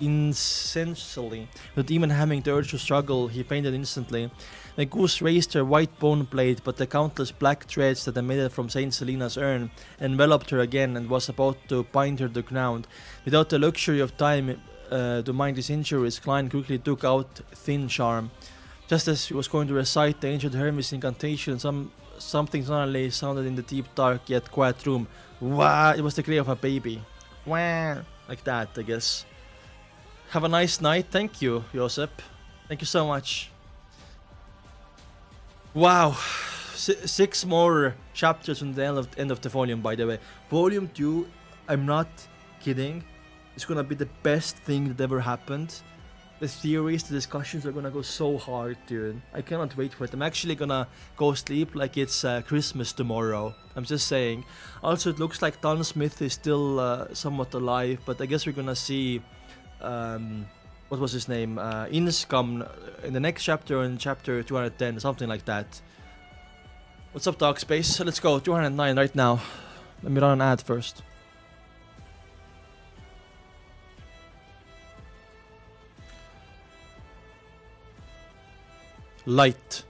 incessantly. Without even having the urge to struggle, he fainted instantly. Meus raised her white bone blade, but the countless black threads that emitted from Saint Selena's urn enveloped her again and was about to bind her to the ground. Without the luxury of time to mind his injuries, Klein quickly took out Thin Charm. Just as he was going to recite the ancient Hermes incantation, something suddenly sounded in the deep, dark, yet quiet room. Wah! It was the cry of a baby. Wah! Like that, I guess. Have a nice night. Thank you, Josep. Thank you so much. Wow. 6 more chapters on the end of the volume, by the way. Volume 2, I'm not kidding. It's gonna be the best thing that ever happened. The theories, the discussions are gonna go so hard, dude. I cannot wait for it. I'm actually gonna go sleep like it's Christmas tomorrow. I'm just saying. Also, it looks like Dunn Smith is still somewhat alive, but I guess we're gonna see what was his name? Inscom in the next chapter, in chapter 210, something like that. What's up, Dark Space? Let's go, 209 right now. Let me run an ad first. Light.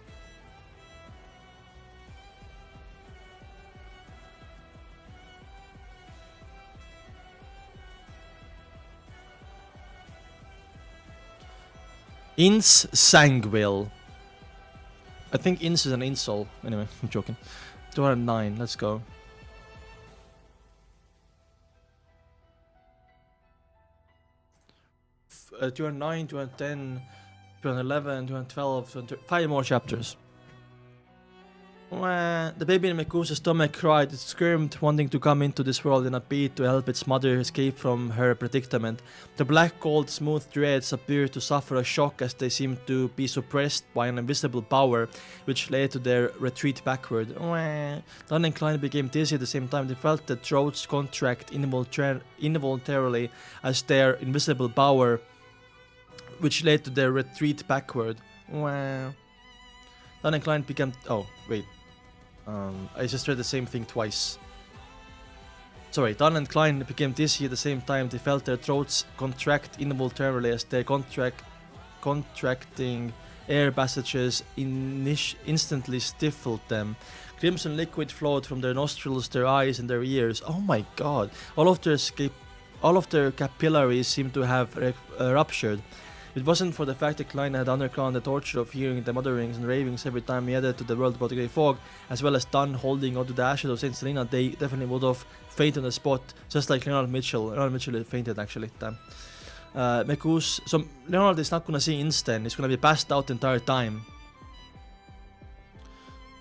Ins Sangwil. I think ins is an insult. Anyway, I'm joking. 209, let's go. F 209, 210, 211, 212, 5 more chapters. The baby in Meus' stomach cried, it screamed, wanting to come into this world in a beat to help its mother escape from her predicament. The black, cold, smooth dreads appeared to suffer a shock as they seemed to be suppressed by an invisible power, which led to their retreat backward. Dunn and Klein became dizzy at the same time. They felt their throats contract involuntarily as their invisible power, which led to their retreat backward. Dunn and Klein became... Oh, wait. I just read the same thing twice. Sorry, Dunn and Klein became dizzy at the same time. They felt their throats contract involuntarily as their contracting air passages instantly stifled them. Crimson liquid flowed from their nostrils, their eyes, and their ears. Oh my god! All of their capillaries seemed to have ruptured. It wasn't for the fact that Klein had undergone the torture of hearing the mutterings and ravings every time he added to the world about the grey fog, as well as Dunn holding onto the ashes of Saint Selena. They definitely would have fainted on the spot, just like Leonard Mitchell. Leonard Mitchell fainted actually. Damn. Meus. So Leonard is not gonna see instant. He's gonna be passed out the entire time.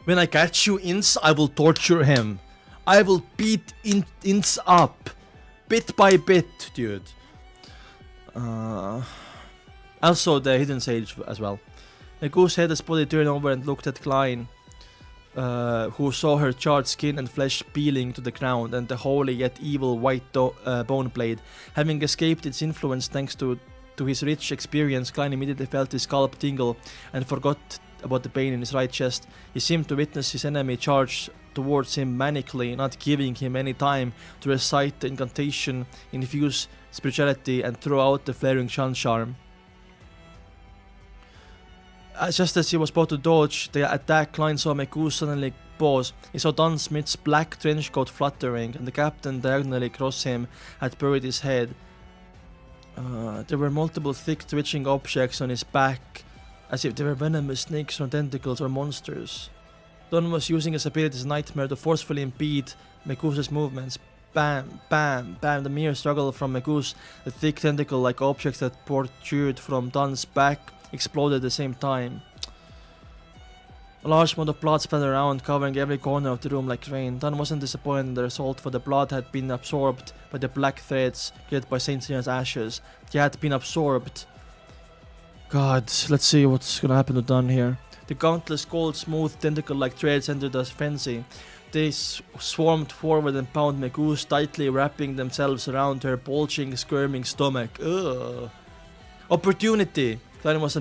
When I catch you, Ince, I will torture him. I will beat Ince up, bit by bit, dude. Also, the hidden sage as well. Meus had his body turn over and looked at Klein, who saw her charred skin and flesh peeling to the ground, and the holy yet evil white bone blade. Having escaped its influence thanks to his rich experience, Klein immediately felt his scalp tingle and forgot about the pain in his right chest. He seemed to witness his enemy charge towards him manically, not giving him any time to recite the incantation, infuse spirituality, and throw out the flaring sun charm. Just as he was about to dodge the attack, Klein saw Meus suddenly pause. He saw Dunn Smith's black trenchcoat fluttering, and the captain diagonally across him had buried his head. There were multiple thick twitching objects on his back, as if they were venomous snakes or tentacles or monsters. Dunn was using his ability as Nightmare to forcefully impede Meus' movements. Bam, bam, bam, the mere struggle from Meus, the thick tentacle-like objects that protrude from Dunn's back exploded at the same time. A large amount of blood splattered around, covering every corner of the room like rain. Dunn wasn't disappointed in the result, for the blood had been absorbed by the black threads created by Saint Selena's ashes. They had been absorbed. God, let's see what's gonna happen to Dunn here. The countless cold, smooth, tentacle-like threads entered a frenzy. They swarmed forward and pounded Meus, tightly wrapping themselves around her bulging, squirming stomach. Ugh. Opportunity! Klein was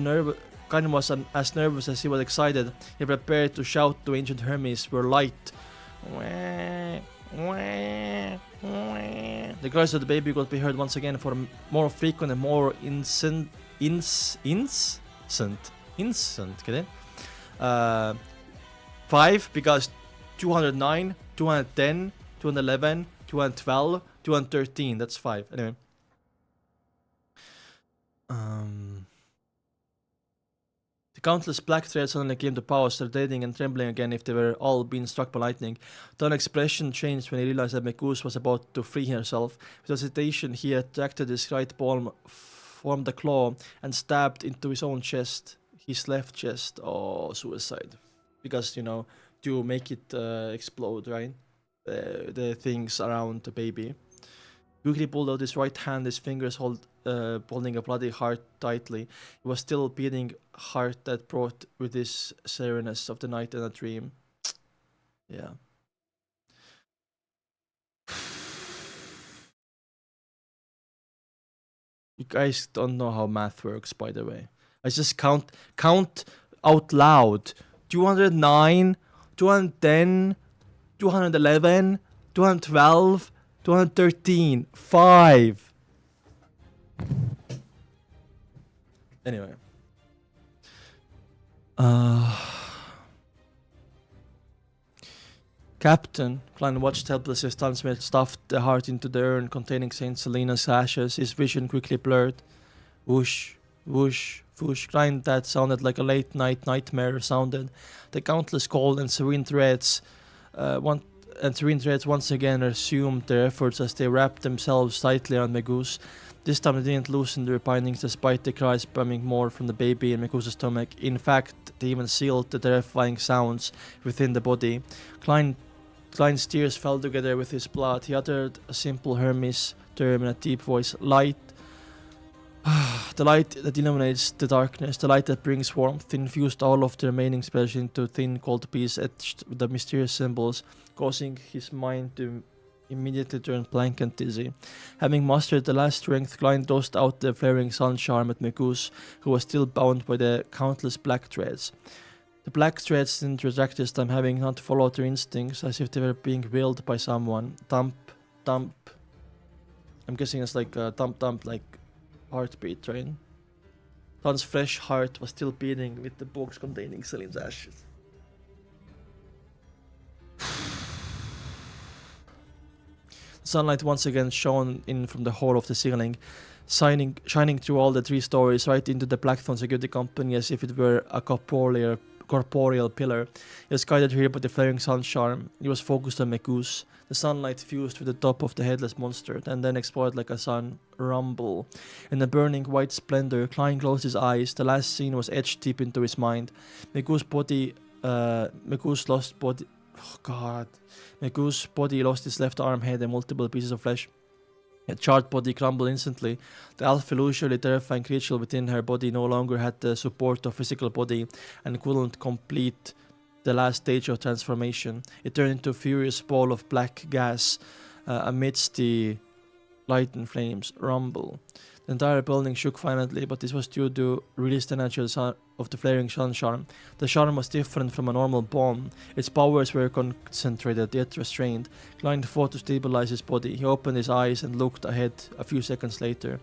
as nervous as he was excited. He prepared to shout to ancient Hermes, "We're light." The cries of the baby could be heard once again, for more frequent and more instant. Get it? 5, because 209, 210, 211, 212, 213. That's 5. Anyway. The countless black threads suddenly came to power, rotating and trembling again if they were all being struck by lightning. Dunn's expression changed when he realized that Meus was about to free herself. With hesitation, he attracted his right palm, formed a claw, and stabbed into his own chest. His left chest. Oh, suicide. Because, you know, to make it explode, right? The things around the baby. Quickly pulled out his right hand, his fingers holding a bloody heart tightly. It was still beating heart that brought with this sereness of the night and a dream. Yeah. You guys don't know how math works, by the way. I just count out loud. 209, 210, 211, 212, 213, 5. Anyway. Captain, Klein watched helplessly as Dunn Smith stuffed the heart into the urn containing Saint Selena's ashes. His vision quickly blurred. Whoosh. Whoosh, whoosh. Klein, that sounded like a late night nightmare sounded. The countless cold and serene threads once again resumed their efforts as they wrapped themselves tightly around Meus. This time they didn't loosen their bindings despite the cries coming more from the baby in Meus' stomach. In fact, they even sealed the terrifying sounds within the body. Klein's tears fell together with his blood. He uttered a simple Hermes term in a deep voice. Light. The light that illuminates the darkness, the light that brings warmth, infused all of the remaining spells into thin cold beads etched with the mysterious symbols, causing his mind to immediately turn blank and dizzy. Having mastered the last strength, Klein tossed out the flaring sun charm at Meus, who was still bound by the countless black threads. The black threads didn't retract this time, having not followed their instincts, as if they were being willed by someone. Thump, thump. I'm guessing it's like a thump, thump, like heartbeat train. Dunn's fresh heart was still beating with the box containing Celine's ashes. The sunlight once again shone in from the hole of the ceiling, shining through all the 3 stories right into the Blackthorn security company as if it were a corporeal pillar. He was guided here by the flaring sun charm. He was focused on Meus. The sunlight fused with the top of the headless monster and then exploded like a sun rumble. In the burning white splendor, Klein closed his eyes. The last scene was etched deep into his mind. Meus' body lost his left arm, head, and multiple pieces of flesh. A charred body crumbled instantly. The alpha-illusory terrifying creature within her body no longer had the support of physical body and couldn't complete the last stage of transformation. It turned into a furious ball of black gas amidst the light and flames. Rumble. The entire building shook violently, but this was due to released energy of the flaring sun charm. The charm was different from a normal bomb. Its powers were concentrated yet restrained. Klein fought to stabilize his body. He opened his eyes and looked ahead a few seconds later.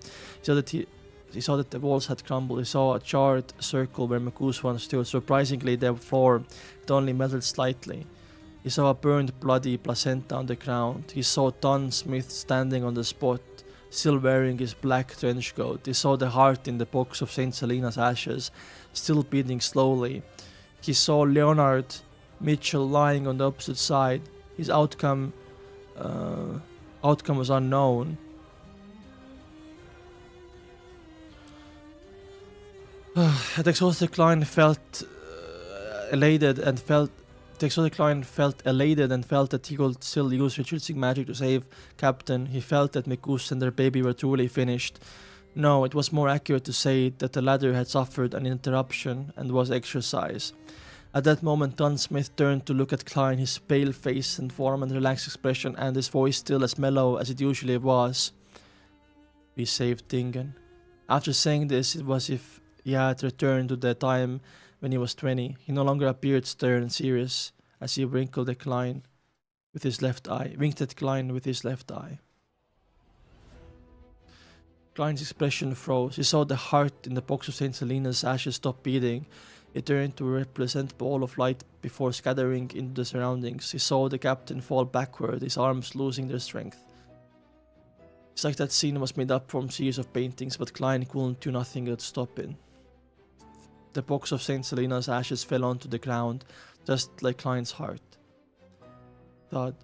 He saw that the walls had crumbled. He saw a charred circle where Meus once stood. Surprisingly, the floor had only melted slightly. He saw a burned, bloody placenta on the ground. He saw Dunn Smith standing on the spot, still wearing his black trench coat. He saw the heart in the box of St. Selena's ashes, still beating slowly. He saw Leonard Mitchell lying on the opposite side. His outcome was unknown. The exhausted Klein felt elated and felt that he could still use retreating magic to save Captain. He felt that Meus and their baby were truly finished. No, it was more accurate to say that the latter had suffered an interruption and was exercise. At that moment, Dunn Smith turned to look at Klein, his pale face and form and relaxed expression, and his voice still as mellow as it usually was. We saved Tingen. After saying this, it was as if he had returned to the time when he was 20. He no longer appeared stern and serious as he winked at Klein with his left eye. Klein's expression froze. He saw the heart in the box of St. Selena's ashes stop beating. It turned to a represent ball of light before scattering into the surroundings. He saw the captain fall backward, his arms losing their strength. It's like that scene was made up from series of paintings, but Klein couldn't do nothing but stop it. The box of St. Selena's ashes fell onto the ground, just like Klein's heart. Thud,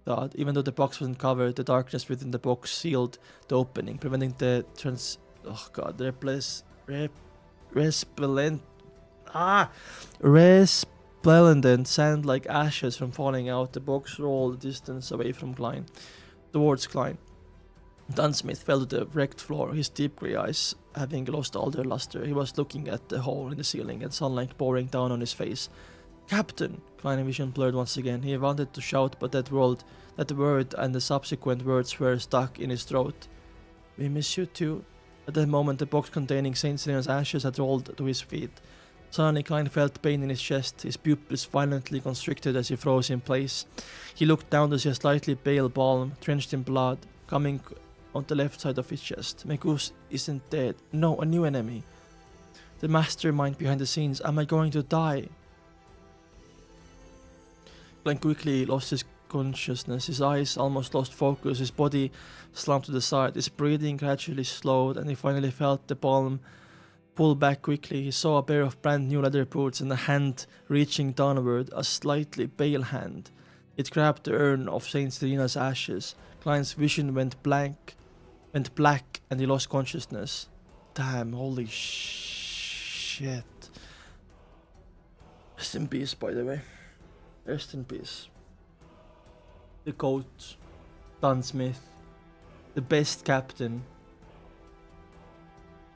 thud. Even though the box wasn't covered, the darkness within the box sealed the opening, preventing the resplendent sand-like ashes from falling out. The box rolled a distance away from Klein, towards Klein. Dunn Smith fell to the wrecked floor, his deep grey eyes having lost all their luster. He was looking at the hole in the ceiling and sunlight pouring down on his face. Captain! Klein's vision blurred once again. He wanted to shout, but that word and the subsequent words were stuck in his throat. We miss you too. At that moment, the box containing St. Selena's ashes had rolled to his feet. Suddenly, Klein felt pain in his chest. His pupils violently constricted as he froze in place. He looked down to see a slightly pale palm, drenched in blood, coming on the left side of his chest. Meus isn't dead. No, a new enemy. The mastermind behind the scenes. Am I going to die? Klein quickly lost his consciousness. His eyes almost lost focus. His body slumped to the side. His breathing gradually slowed, and he finally felt the palm pulled back quickly. He saw a pair of brand new leather boots and a hand reaching downward, a slightly pale hand. It grabbed the urn of Saint Serena's ashes. Klein's vision went black, and he lost consciousness. Damn, holy shit. Rest in peace, by the way. Rest in peace. The GOAT, Dunn Smith, the best captain.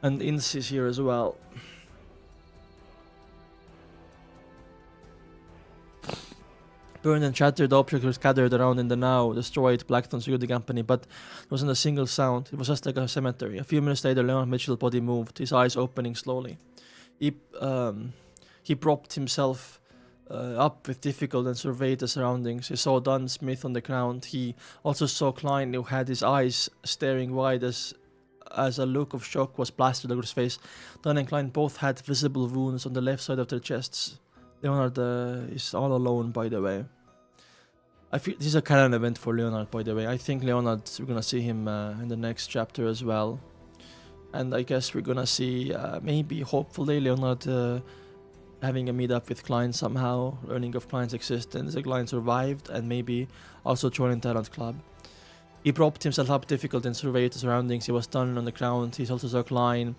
And Ince is here as well. Burned and shattered objects were scattered around in the now destroyed Blackstone Security Company, but there wasn't a single sound. It was just like a cemetery. A few minutes later, Leonard Mitchell's body moved, his eyes opening slowly. He propped himself up with difficulty and surveyed the surroundings. He saw Dunn Smith on the ground. He also saw Klein, who had his eyes staring wide as a look of shock was plastered over his face. Dunn and Klein both had visible wounds on the left side of their chests. Leonard is all alone, by the way. I feel this is a canon event for Leonard, by the way. I think Leonard, we're gonna see him in the next chapter as well. And I guess we're gonna see, maybe, hopefully, Leonard having a meetup with Klein somehow, learning of Klein's existence. Klein survived, and maybe also joining Talent Club. He propped himself up difficult and surveyed the surroundings. He was down on the ground. He also saw Klein,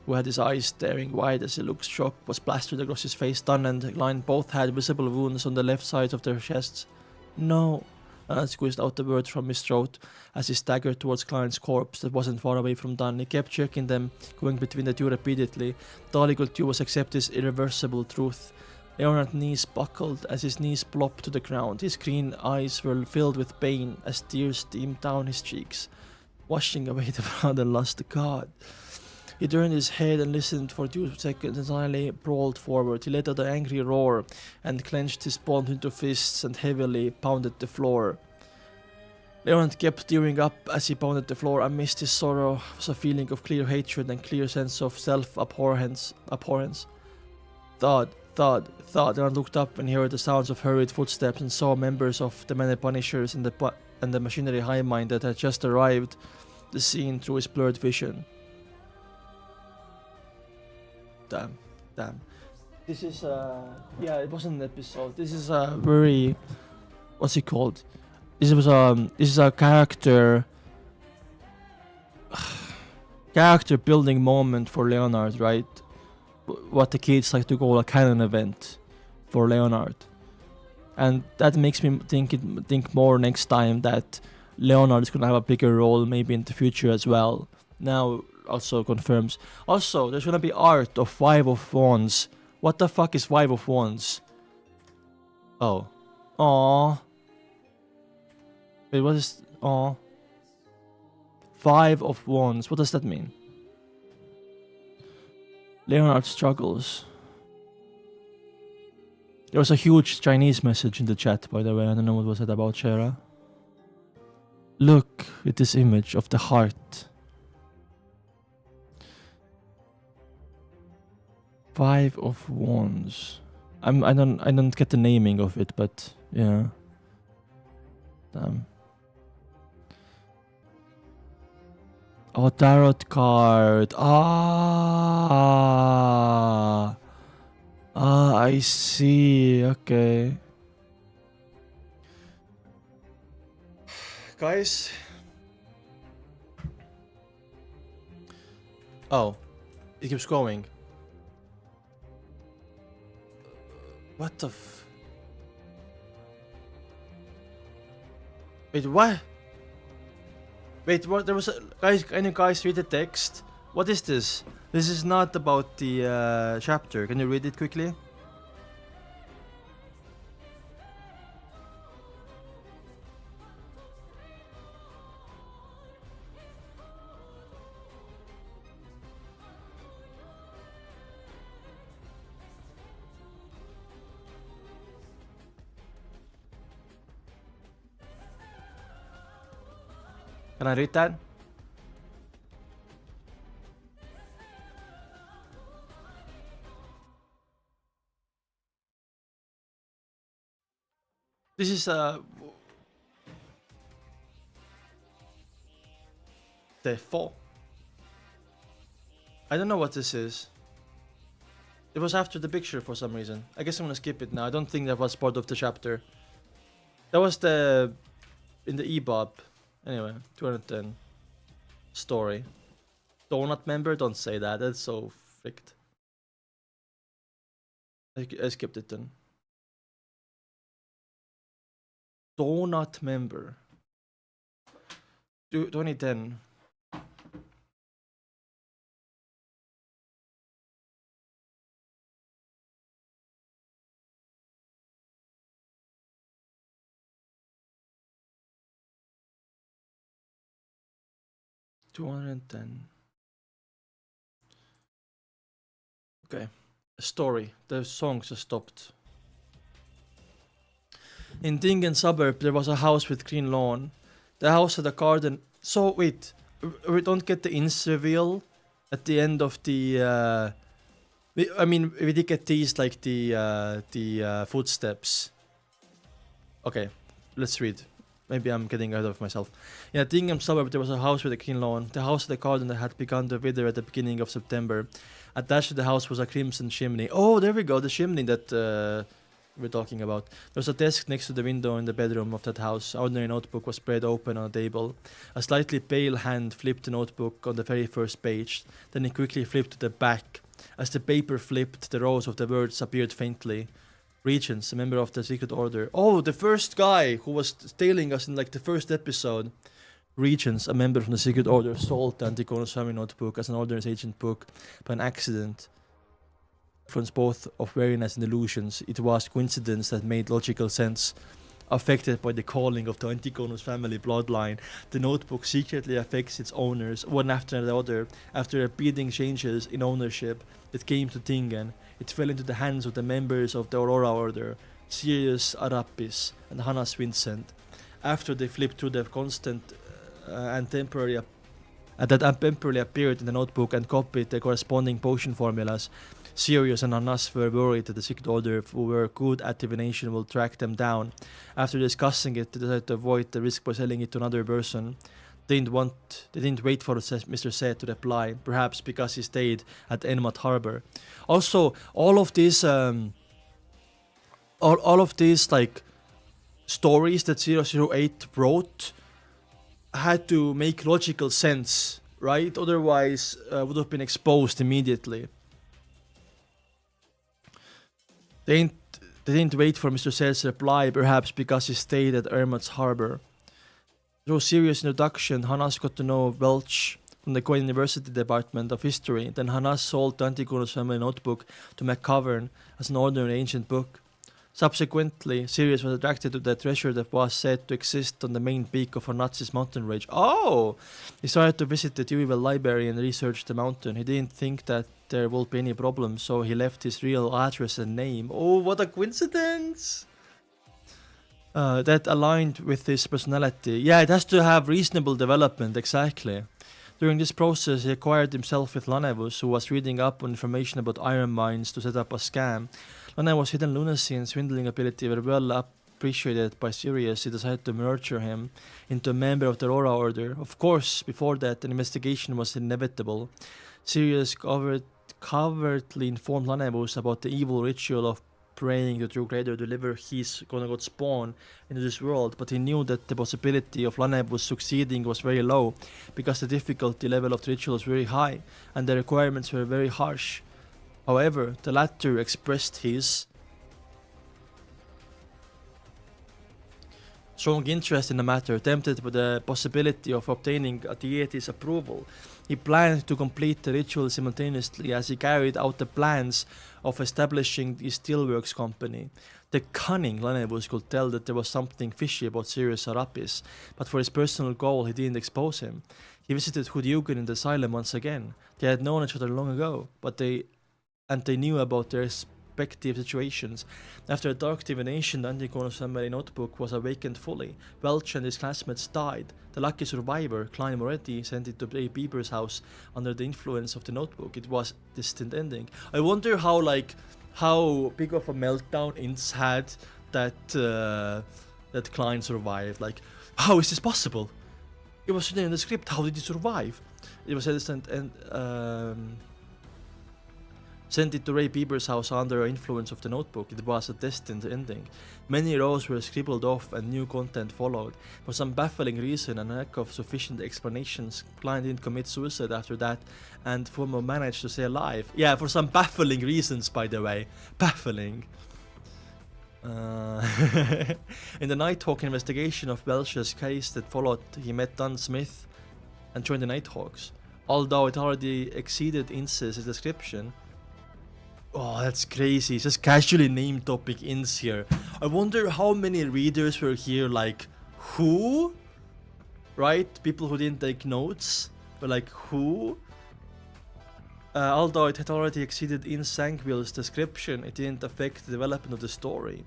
who had his eyes staring wide as he looked shocked, was plastered across his face. Dunn and Klein both had visible wounds on the left sides of their chests. No. Leonard squeezed out the words from his throat as he staggered towards Klein's corpse that wasn't far away from Dunn. He kept checking them, going between the two repeatedly. The all he could do was accept this irreversible truth. Leonard's knees buckled as his knees plopped to the ground. His green eyes were filled with pain as tears streamed down his cheeks, washing away the blood and lust to God. He turned his head and listened for 2 seconds and suddenly brawled forward. He let out an angry roar and clenched his palms into fists and heavily pounded the floor. Leonard kept tearing up as he pounded the floor. Amidst his sorrow was a feeling of clear hatred and clear sense of self-abhorrence. Thud, thud, thud. Leonard looked up and heard the sounds of hurried footsteps and saw members of the many Punishers and the machinery high mind that had just arrived the scene through his blurred vision. Damn. This is yeah, it wasn't an episode. This is a very, what's it called? This is a character building moment for Leonard, right? What the kids like to call a canon event for Leonard. And that makes me think more next time that Leonard is gonna have a bigger role maybe in the future as well. Now also confirms. Also, there's gonna be art of 5 of Wands. What the fuck is 5 of Wands? Oh. Aww. Wait, what is... Aww. 5 of Wands. What does that mean? Leonard struggles. There was a huge Chinese message in the chat, by the way. I don't know what was it about, Shara. Look at this image of the heart. 5 of Wands. I don't get the naming of it, but yeah. Damn. Oh, tarot card. I see. Okay. Guys. Oh, it keeps going. What the Wait, what? Wait, what? There was a... Guys, can you guys read the text? What is this? This is not about the chapter. Can you read it quickly? Can I read that? This is the 4. I don't know what this is. It was after the picture for some reason. I guess I'm gonna skip it now. I don't think that was part of the chapter. That was the... in the EBOB. Anyway, 210. Story. Donut member? Don't say that. That's so fricked. I skipped it then. Donut member. 2010. Okay. A story. The songs just stopped. In Tingen suburb, there was a house with green lawn. The house had a garden. So wait, we don't get the ins reveal at the end of the. We did get these like the footsteps. Okay, let's read. Maybe I'm getting ahead of myself. In a Tingen suburb, there was a house with a green lawn. The house had a garden that had begun to wither at the beginning of September. Attached to the house was a crimson chimney. Oh, there we go, the chimney that we're talking about. There was a desk next to the window in the bedroom of that house. An ordinary notebook was spread open on a table. A slightly pale hand flipped the notebook on the very first page. Then it quickly flipped to the back. As the paper flipped, the rows of the words appeared faintly. Regents, a member of the secret order. Oh, the first guy who was tailing us in like the first episode. Regents, a member from the secret order, sold the Antigonus family notebook as an ordinary agent book by an accident. Influence both of wariness and illusions. It was coincidence that made logical sense. Affected by the calling of the Antigonus family bloodline, the notebook secretly affects its owners, one after the other. After repeating changes in ownership, it came to Tingen. It fell into the hands of the members of the Aurora Order, Sirius Arapis and Hannas Vincent. After they flipped through the constant and temporarily appeared in the notebook and copied the corresponding potion formulas, Sirius and Hannas were worried that the secret order, who were good at divination, will track them down. After discussing it, they decided to avoid the risk by selling it to another person. They didn't wait for Mr. Seth to reply, perhaps because he stayed at Enmat Harbor. Also, all of these like stories that 008 wrote had to make logical sense, right? Otherwise, would have been exposed immediately. They didn't wait for Mr. Seth's reply, perhaps because he stayed at Ermat's Harbor. Through serious introduction, Hannas got to know Welch from the Klein University Department of History. Then Hannas sold the Antigonus family notebook to McCovern as an ordinary ancient book. Subsequently, Sirius was attracted to the treasure that was said to exist on the main peak of Onatsis mountain range. Oh! He started to visit the Deweyville Library and research the mountain. He didn't think that there would be any problem, so he left his real address and name. Oh, what a coincidence! That aligned with his personality. Yeah, it has to have reasonable development, exactly. During this process, he acquired himself with Lanus, who was reading up on information about iron mines to set up a scam. Lanus' hidden lunacy and swindling ability were well appreciated by Sirius. He decided to nurture him into a member of the Aurora Order. Of course, before that, an investigation was inevitable. Sirius covertly informed Lanus about the evil ritual of praying the true creator to deliver his quote-unquote spawn into this world, but he knew that the possibility of Lanus succeeding was very low because the difficulty level of the ritual was very high and the requirements were very harsh. However, the latter expressed his strong interest in the matter, tempted by the possibility of obtaining a deity's approval. He planned to complete the ritual simultaneously as he carried out the plans of establishing the steelworks company. The cunning Lanus could tell that there was something fishy about Sirius Arapis, but for his personal goal he didn't expose him. He visited Hudyugan in the asylum once again. They had known each other long ago, but they knew about their respective situations. After a dark divination, the Antigonus family notebook was awakened fully. Welch and his classmates died. The lucky survivor, Klein, sent it to a Bieber's house under the influence of the notebook. It was distant ending. I wonder how big of a meltdown Ince had that that Klein survived. Like, how is this possible? It was written in the script. How did he survive? It was distant and Sent it to Ray Bieber's house under influence of the notebook. It was a destined ending. Many rows were scribbled off and new content followed. For some baffling reason and lack of sufficient explanations, Klein didn't commit suicide after that and Fumo managed to stay alive. Yeah, for some baffling reasons, by the way. Baffling. In the Nighthawk investigation of Welsh's case that followed, he met Dunn Smith and joined the Nighthawks. Although it already exceeded Ince's description. Oh, that's crazy. Just casually name topic Ince here. I wonder how many readers were here like, who? Right? People who didn't take notes were like, who? Although it had already exceeded Insanguil's description, it didn't affect the development of the story.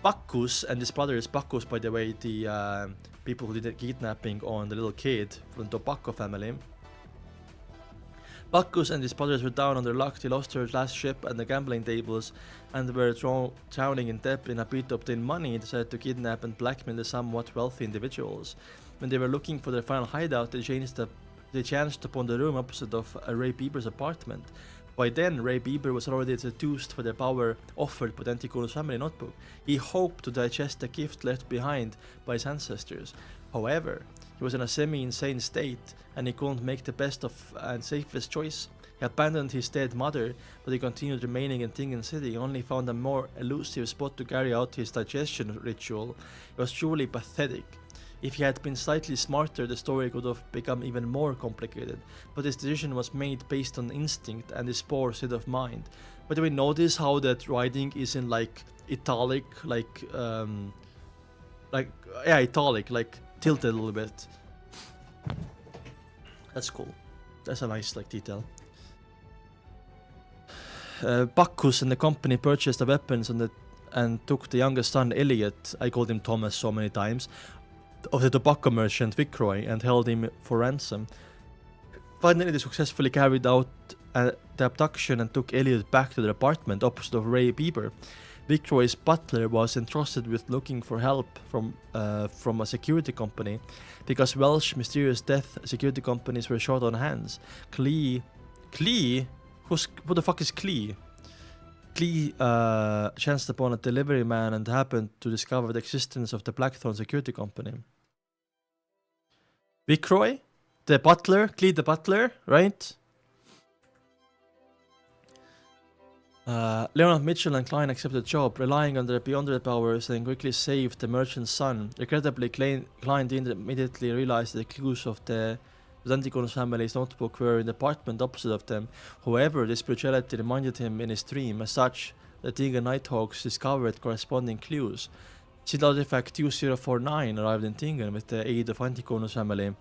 Bacchus and his brothers, Bacchus by the way, the people who did the kidnapping on the little kid from the Tobacco family. Bacchus and his brothers were down on their luck. They lost their last ship and the gambling tables and were drowning in debt. In a bid to obtain money, decided to kidnap and blackmail the somewhat wealthy individuals. When they were looking for their final hideout, they chanced upon the room opposite of Ray Bieber's apartment. By then, Ray Bieber was already seduced for the power offered by the Antigonus family notebook. He hoped to digest the gift left behind by his ancestors. However, he was in a semi-insane state and he couldn't make the best of and safest choice. He abandoned his dead mother, but he continued remaining in Tingen City. He only found a more elusive spot to carry out his digestion ritual. It was truly pathetic. If he had been slightly smarter, the story could have become even more complicated, but his decision was made based on instinct and his poor state of mind. By the way, notice how that writing is in like italic, italic, like tilted a little bit. That's cool. That's a nice like detail. Bacchus and the company purchased the weapons and took the youngest son Elliot, I called him Thomas so many times, of the tobacco merchant Viceroy and held him for ransom. Finally, they successfully carried out the abduction and took Elliot back to their apartment opposite of Ray Bieber. Viceroy's butler was entrusted with looking for help from a security company. Because Welsh mysterious death, security companies were short on hands. Who the fuck is Klein? Klein chanced upon a delivery man and happened to discover the existence of the Blackthorn security company. Viceroy? The butler? Klein the butler, right? Leonard, Mitchell and Klein accepted the job, relying on their beyond their powers and quickly saved the merchant's son. Regrettably, Klein didn't immediately realize the clues of the Antigonus family's notebook were in the apartment opposite of them. However, this spirituality reminded him in his dream. As such, the Tingen Nighthawks discovered corresponding clues. Sealed artifact 2049 arrived in Tingen with the aid of Antigonus family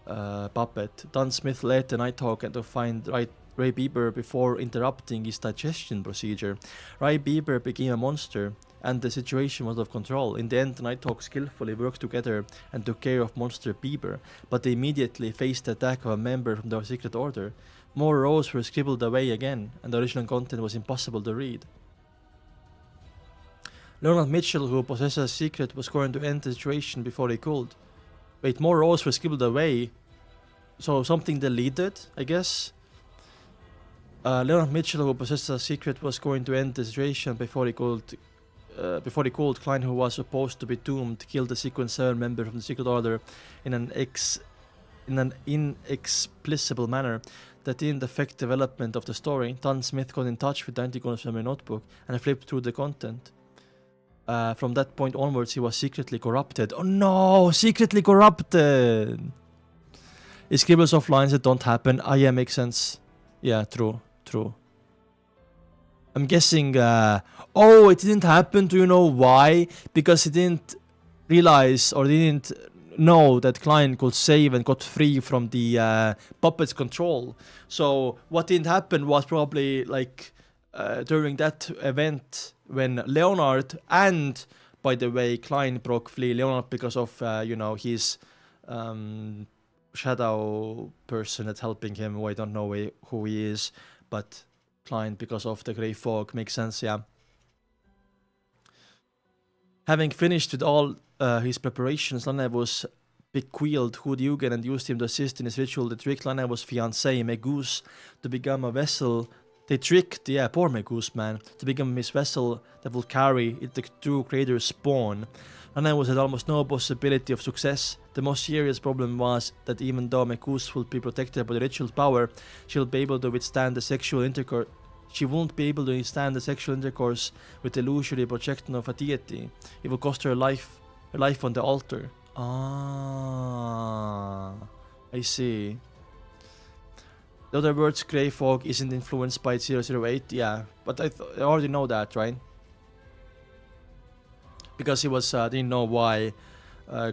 puppet. Dunn Smith led the Nighthawk to find Ray Bieber before interrupting his digestion procedure. Ray Bieber became a monster, and the situation was out of control. In the end, the Nighthawks skillfully worked together and took care of monster Bieber, but they immediately faced the attack of a member from their secret order. More rows were scribbled away again, and the original content was impossible to read. Leonard Mitchell, who possessed a secret, was going to end the situation before he could. Wait, more rows were scribbled away? So something deleted, I guess? Leonard Mitchell, who possessed a secret, was going to end the situation before he could. Klein, who was supposed to be doomed, killed the Sequence 7 member from the Secret Order in an inexplicable manner that didn't affect development of the story. Dunn Smith got in touch with the Antigonus family notebook and flipped through the content. From that point onwards, he was secretly corrupted. Oh no, secretly corrupted! He scribbles off lines that don't happen. Ah, yeah, makes sense. Yeah, true. I'm guessing, it didn't happen. Do you know why? Because he didn't realize or didn't know that Klein could save and got free from the puppet's control. So what didn't happen was probably like during that event when Leonard and, by the way, Klein broke free. Leonard because of, his shadow person that's helping him, who I don't know who he is, but Klein because of the grey fog. Makes sense, yeah. Having finished with all his preparations, Lanus bequeathed Eugen and used him to assist in his ritual that tricked Lanus' fiancée, Meus, to become a vessel They tricked, yeah, poor Meus, man, to become his vessel that will carry the true creator's spawn. Lanus had almost no possibility of success. The most serious problem was that even though Meus would be protected by the ritual's power, she would be able to withstand the sexual intercourse. She won't be able to withstand the sexual intercourse with the illusory projection of a deity. It will cost her life on the altar. Ah, I see. In other words, Grey Fog isn't influenced by 008, yeah, but I already know that, right? Because he was didn't know why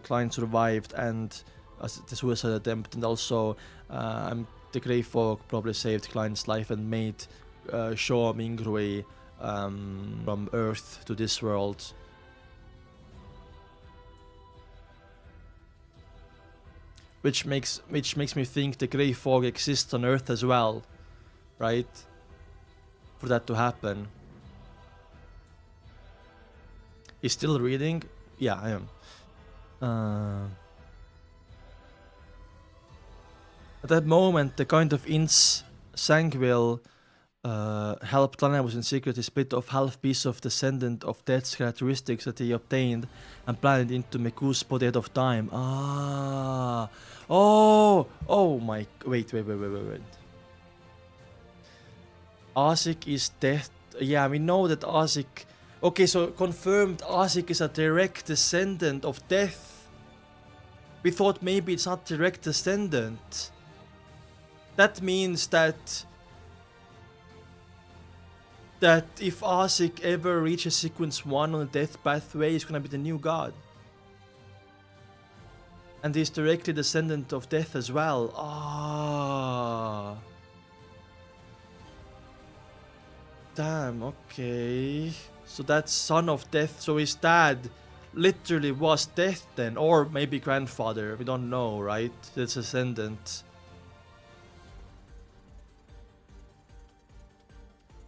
Klein survived and the suicide attempt, and also the Grey Fog probably saved Klein's life and made Shaw Mingrui from Earth to this world. Which makes me think the Grey Fog exists on Earth as well, right? For that to happen. He's still reading? Yeah, I am. At that moment, the kind of In's Sangwil helped Lanus in secret to split off half piece of descendant of Death's characteristics that he obtained and planted into Mekus' body ahead of time. Ah. Oh my, wait. Azik is death. Yeah, we know that Azik. Okay, so confirmed Azik is a direct descendant of Death. We thought maybe it's not direct descendant. That means that if Azik ever reaches sequence 1 on the Death pathway, he's gonna be the new god. And he's directly descendant of Death as well. Ah. Damn, okay. So that's son of Death. So his dad literally was Death then. Or maybe grandfather. We don't know, right? The descendant.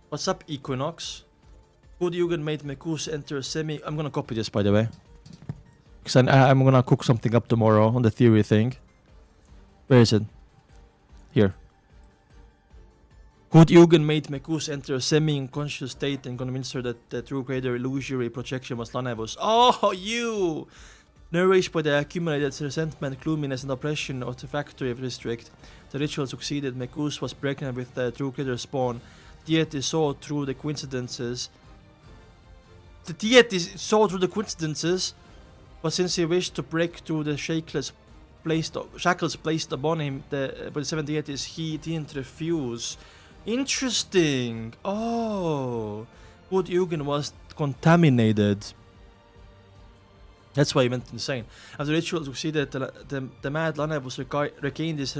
What's up, Equinox? Good Yugen made Mekus enter semi... I'm gonna copy this, by the way. Because I'm gonna cook something up tomorrow on the theory thing. Where is it? Here. Good Yugen made Mekus enter a semi-unconscious state and convinced her that the true creator illusory projection was Lanus. Oh, you! Nourished by the accumulated resentment, gloominess, and oppression of the factory of district, the ritual succeeded. Mekus was pregnant with the true creator's spawn. Deity saw through the coincidences. The deity saw through the coincidences, but since he wished to break through the shackles placed upon him by the 7 deities, he didn't refuse. Interesting. Oh, Good Yugen was contaminated. That's why he went insane. As the ritual succeeded, the mad Lanus regained his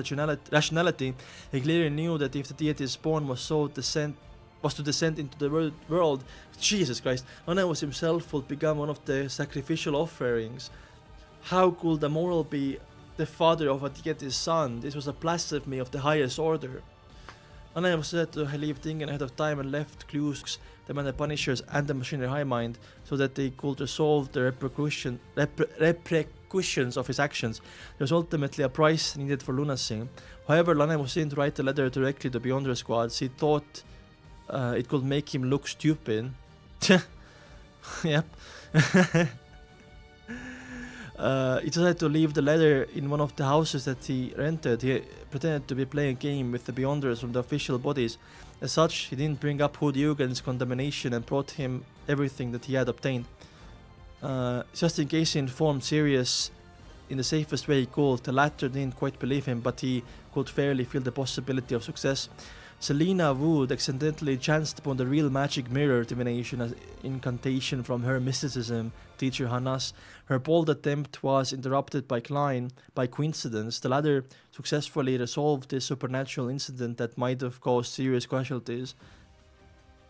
rationality. He clearly knew that if the deity's spawn was to descend into the world, Jesus Christ, Lanus himself would become one of the sacrificial offerings. How could a mortal be the father of a deity's son? This was a blasphemy of the highest order. Lanus was said to leave Tingen ahead of time and left clues them and the Punishers and the Machinery High Mind so that they could resolve the repercussions of his actions. There was ultimately a price needed for lunacy. However, Lanus didn't write the letter directly to Beyonder Squads. He thought it could make him look stupid. Yep. He decided to leave the letter in one of the houses that he rented. He pretended to be playing a game with the Beyonders from the official bodies. As such, he didn't bring up Hood Yugen's contamination and brought him everything that he had obtained. Just in case he informed Sirius in the safest way he could. The latter didn't quite believe him, but he could fairly feel the possibility of success. Selena Wood accidentally chanced upon the real magic mirror divination as incantation from her mysticism teacher Hannas. Her bold attempt was interrupted by Klein. By coincidence, the latter successfully resolved this supernatural incident that might have caused serious casualties.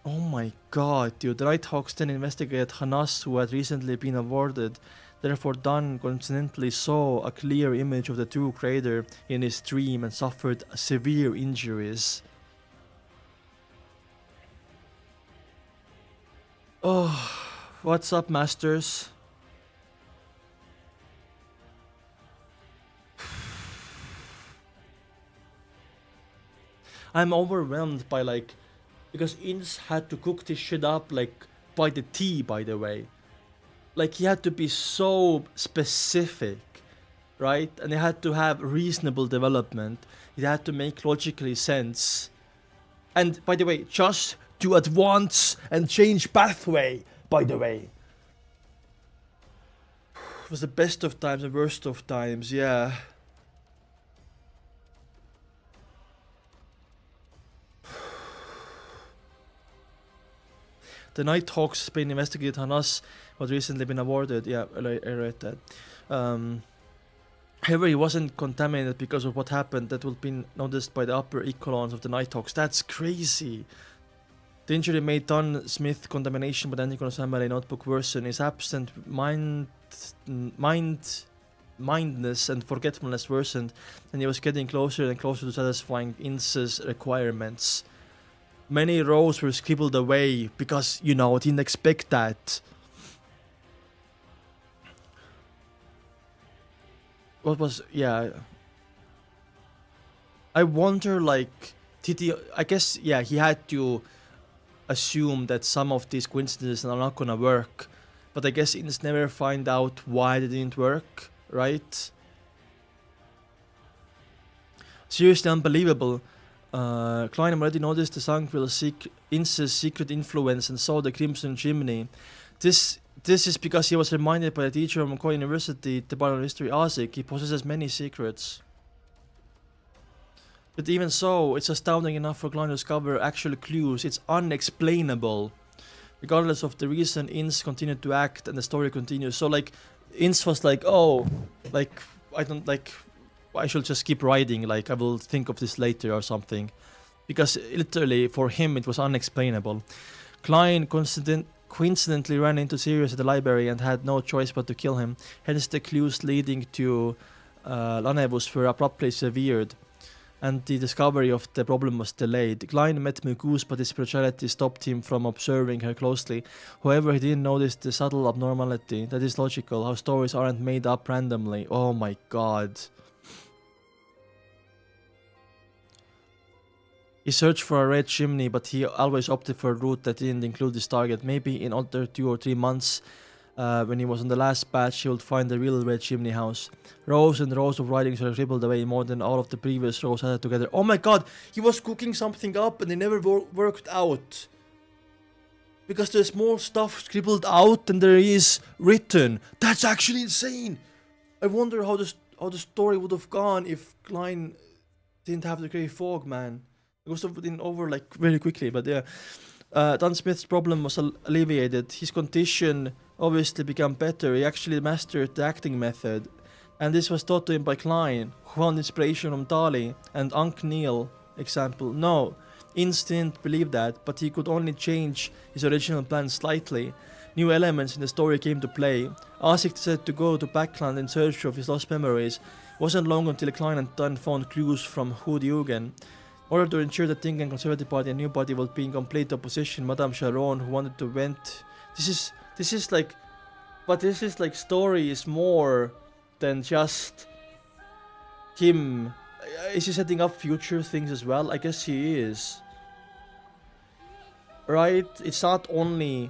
Oh my god, dude. The Nighthawks then investigated Hannas, who had recently been awarded. Therefore, Dunn coincidentally saw a clear image of the true creator in his dream and suffered severe injuries. Oh, what's up, Masters? I'm overwhelmed by like Because Inns had to cook this shit up like by the tea, by the way. Like he had to be so specific, right? And he had to have reasonable development. It had to make logically sense. And by the way, just to advance and change pathway, by the way. It was the best of times and worst of times, yeah. The Nighthawks being investigated on us was recently been awarded. Yeah, I read that. However, he wasn't contaminated because of what happened. That will be noticed by the upper echelons of the Nighthawks. That's crazy. The injury made Dunn Smith contamination, but Anticon's family notebook worsen. His absent mindness and forgetfulness worsened, and he was getting closer and closer to satisfying Ince's requirements. Many rows were scribbled away because, you know, didn't expect that. What was, yeah. I wonder, like, did he, I guess, yeah, he had to assume that some of these coincidences are not gonna work. But I guess Ince never find out why they didn't work, right? Seriously unbelievable. Klein already noticed the Sanquil Ince's secret influence and saw the Crimson Chimney. This is because he was reminded by a teacher of McCoy University, Department of History, Azik. He possesses many secrets. But even so, it's astounding enough for Klein to discover actual clues. It's unexplainable. Regardless of the reason, Ince continued to act and the story continues. So like, Ince was like, oh, like, I should just keep writing, like I will think of this later or something. Because literally, for him, it was unexplainable. Klein coincidentally ran into Sirius at the library and had no choice but to kill him. Hence the clues leading to Lanus were abruptly severed, and the discovery of the problem was delayed. Klein met Meus, but his spirituality stopped him from observing her closely. However, he didn't notice the subtle abnormality. That is logical, how stories aren't made up randomly. Oh my god. He searched for a red chimney, but he always opted for a route that didn't include his target. Maybe in another 2 or 3 months, when he was on the last batch, he would find the real red chimney house. Rows and rows of writings were scribbled away, more than all of the previous rows added together. Oh my god, he was cooking something up and it never worked out. Because there's more stuff scribbled out than there is written. That's actually insane. I wonder how the story would have gone if Klein didn't have the grey fog, man. It was over like very quickly, but yeah. Dunn Smith's problem was alleviated. His condition obviously became better. He actually mastered the acting method. And this was taught to him by Klein, who found inspiration from Dali and Unc Neil example. No, Ince didn't believe that, but he could only change his original plan slightly. New elements in the story came to play. Azik decided to go to Backland in search of his lost memories. It wasn't long until Klein and Dunn found clues from Hudiugen. In order to ensure the Tingen Conservative Party and New Party will be in complete opposition, Madame Sharon, who wanted to vent... This is like... But this is like story is more than just him. Is he setting up future things as well? I guess he is. Right? It's not only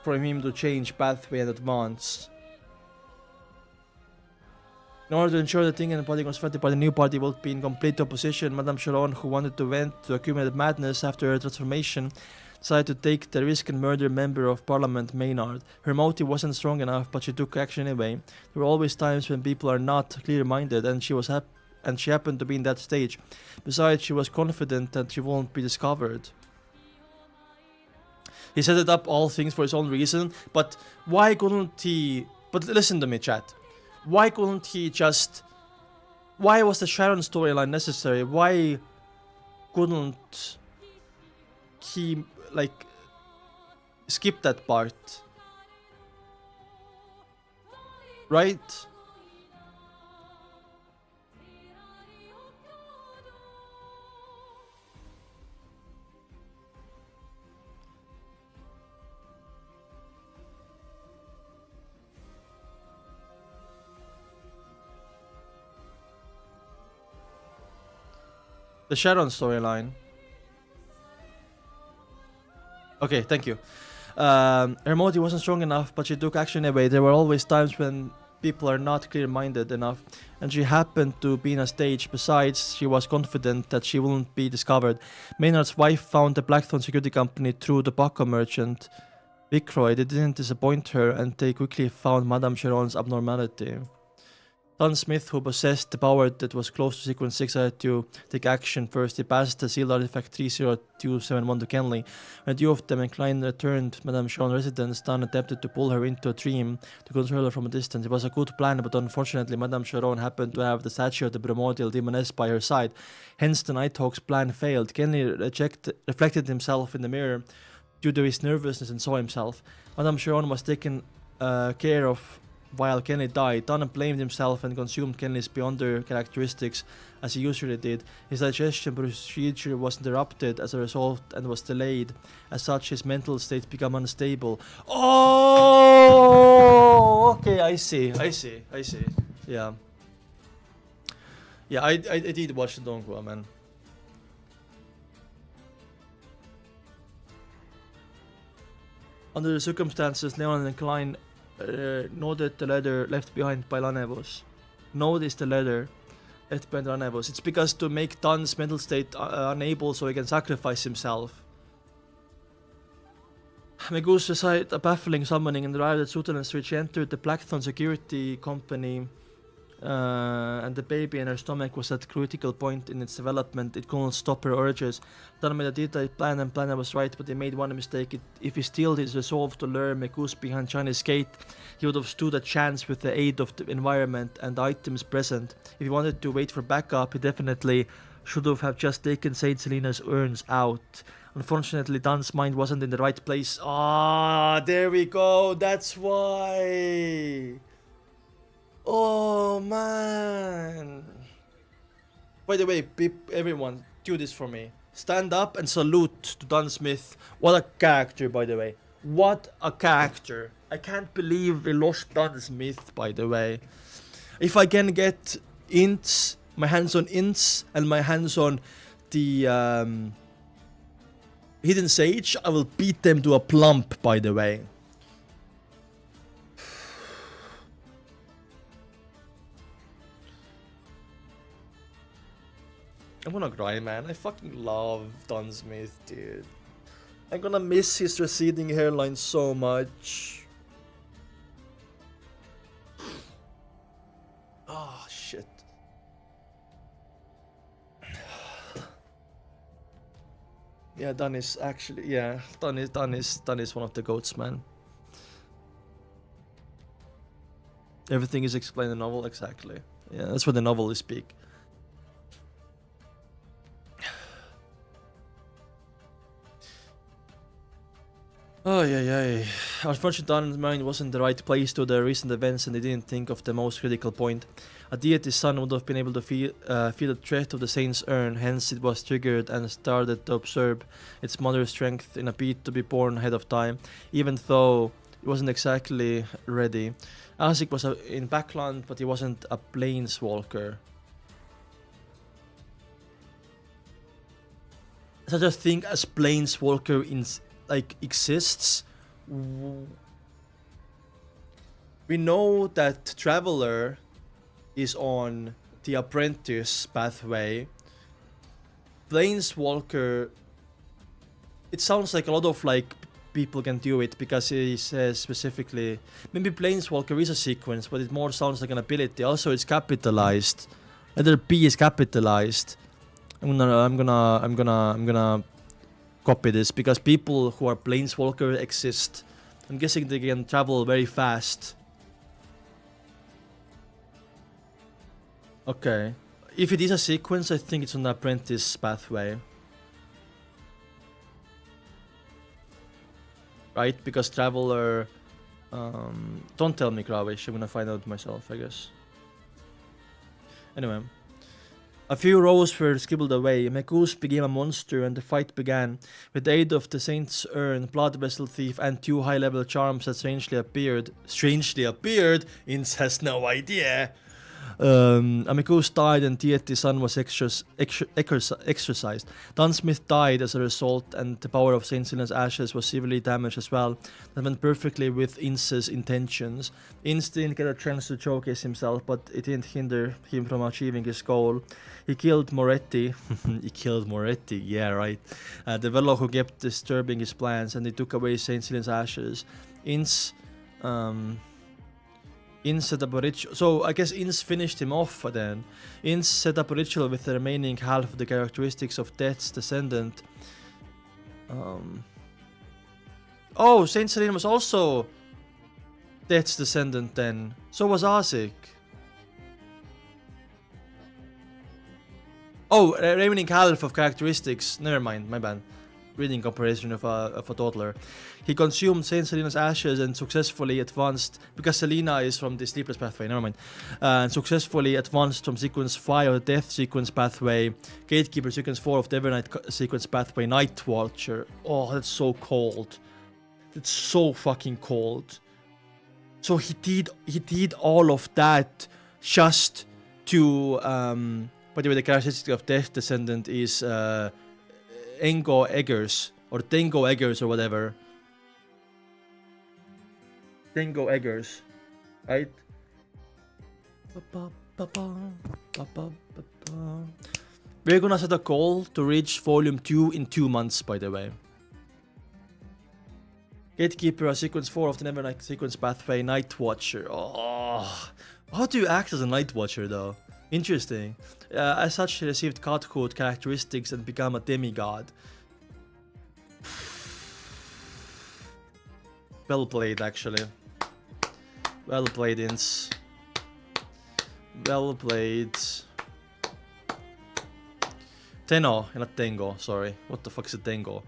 for him to change pathway and advance. In order to ensure the Tingen Party Conservative Party, the New Party will be in complete opposition, Madame Sharon, who wanted to vent to accumulated madness after her transformation, decided to take the risk and murder Member of Parliament Maynard. Her motive wasn't strong enough, but she took action anyway. There were always times when people are not clear-minded, and she happened to be in that stage. Besides, she was confident that she won't be discovered. He set it up all things for his own reason, but why couldn't he... But listen to me, chat. Why couldn't he just... Why was the Sharon storyline necessary? Why couldn't he, like, skip that part? Right? The Sharon storyline. Okay, thank you. Her motive wasn't strong enough, but she took action anyway. There were always times when people are not clear-minded enough, and she happened to be in a stage. Besides, she was confident that she wouldn't be discovered. Maynard's wife found the Blackthorn security company through the tobacco merchant, Viceroy. They didn't disappoint her, and they quickly found Madame Sharon's abnormality. Dunn Smith, who possessed the power that was close to Sequence 6, had to take action first. He passed the sealed artifact 30271 to Kenley. When the two of them and Klein returned Madame Sharon's residence, Dunn attempted to pull her into a dream to control her from a distance. It was a good plan, but unfortunately Madame Sharon happened to have the statue of the primordial Demoness by her side. Hence the Nighthawk's plan failed. Kenley reflected himself in the mirror due to his nervousness and saw himself. Madame Sharon was taken care of while Kenley died. Dunn blamed himself and consumed Kenley's beyonder characteristics as he usually did. His digestion procedure was interrupted as a result and was delayed. As such, his mental state became unstable. Oh, okay, I see. Yeah. Yeah, I did watch the donghua, man. Under the circumstances, Leonard and Klein noted the letter left behind by Lanus. Noticed the letter left behind by Lanus. It's because to make Dunn's mental state unable so he can sacrifice himself. Meus recited a baffling summoning and arrived at Sutherland Street. She entered the Blackthorn security company and the baby in her stomach was at a critical point in its development. It couldn't stop her urges. Dunn made a detailed plan and plan was right, but he made one mistake. If he still his resolve to lure Meus behind Chinese gate, he would have stood a chance with the aid of the environment and the items present. If he wanted to wait for backup, he definitely should have just taken Saint Selena's urns out. Unfortunately, Dunn's mind wasn't in the right place. Ah, there we go. That's why. Oh man. By the way, everyone, do this for me. Stand up and salute to Dunn Smith. What a character, by the way. What a character. I can't believe we lost Dunn Smith, by the way. If I can get ints, my hands on ints, and my hands on the Hidden Sage, I will beat them to a plump, by the way. I'm gonna cry, man. I fucking love Dunn Smith, dude. I'm gonna miss his receding hairline so much. Oh, shit. Yeah, Dunn is actually, yeah, Dunn is one of the goats, man. Everything is explained in the novel, exactly. Yeah, that's what the novel is speak. Oh, yeah. Unfortunately, Dunn's mind wasn't in the right place to the recent events and they didn't think of the most critical point. A deity's son would have been able to feel the threat of the saint's urn, hence it was triggered and started to observe its mother's strength in a bid to be born ahead of time, even though it wasn't exactly ready. Azik was in backland, but he wasn't a planeswalker. Such a thing as planeswalker exists. We know that Traveler is on the apprentice pathway. Planeswalker, it sounds like a lot of people can do it because he says specifically maybe Planeswalker is a sequence, but it more sounds like an ability. Also, it's capitalized. Letter P is capitalized. I'm gonna copy this because people who are planeswalker exist. I'm guessing they can travel very fast. Okay. If it is a sequence, I think it's on the apprentice pathway. Right? Because Traveler... don't tell me, Kravish. I'm gonna find out myself, I guess. Anyway. A few rows were scribbled away. Meus became a monster and the fight began. With the aid of the Saint's Urn, Blood Vessel Thief, and 2 high-level charms that strangely appeared. Strangely appeared? Ince has no idea. Meus died and Deity's son was exorcised. Dunn died as a result, and the power of Saint Selena's ashes was severely damaged as well. That went perfectly with Ince's intentions. Ince didn't get a chance to showcase himself, but it didn't hinder him from achieving his goal. He killed Moretti. He killed Moretti, yeah, right. The fellow who kept disturbing his plans, and he took away Saint Selena's ashes. Ince set up a ritual. So I guess Ince finished him off then. Ince set up a ritual with the remaining half of the characteristics of Death's descendant. Oh, Saint Selena was also Death's descendant then. So was Azik. Oh, remaining half of characteristics. Never mind, my bad. Reading comparison of a toddler. He consumed Saint Selena's ashes and successfully advanced, because Selena is from the Sleepless pathway, never mind, and successfully advanced from sequence 5 of the Death sequence pathway, Gatekeeper sequence 4 of the Evernight sequence pathway, Night Watcher. Oh, that's so cold. It's so fucking cold. So he did all of that just to by the way, the characteristic of Death Descendant is Engo Eggers, or Tengo Eggers, or whatever. Tengo Eggers, right? We're gonna set a goal to reach volume 2 in 2 months, by the way. Gatekeeper, a sequence 4 of the Nevernight sequence pathway, Night Watcher. Oh, how do you act as a Night Watcher though? Interesting. As such, he received God Code characteristics and became a demigod. Well played, actually. Well played, Ince. Well played. Tenno, not Tengo, sorry. What the fuck is a Tengo?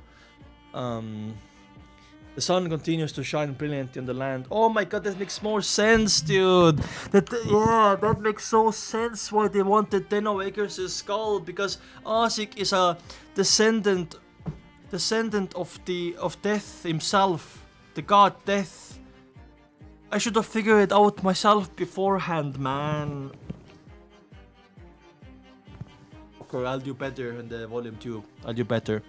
The sun continues to shine brilliantly on the land. Oh my god, that makes more sense, dude. That makes so sense why they wanted Tenno Eggers' skull, because Azik is a descendant of Death himself, the god Death. I should have figured it out myself beforehand, man. Okay, I'll do better in the volume 2. I'll do better.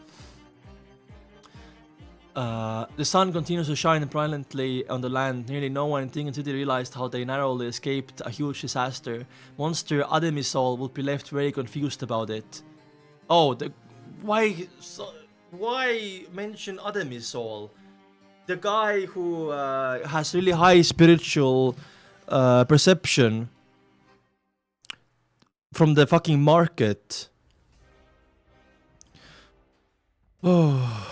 The sun continues to shine brilliantly on the land. Nearly no one in Tingen City realized how they narrowly escaped a huge disaster. Monster Ademisol would be left very confused about it. Oh, why mention Ademisol? The guy who has really high spiritual perception from the fucking market. Oh.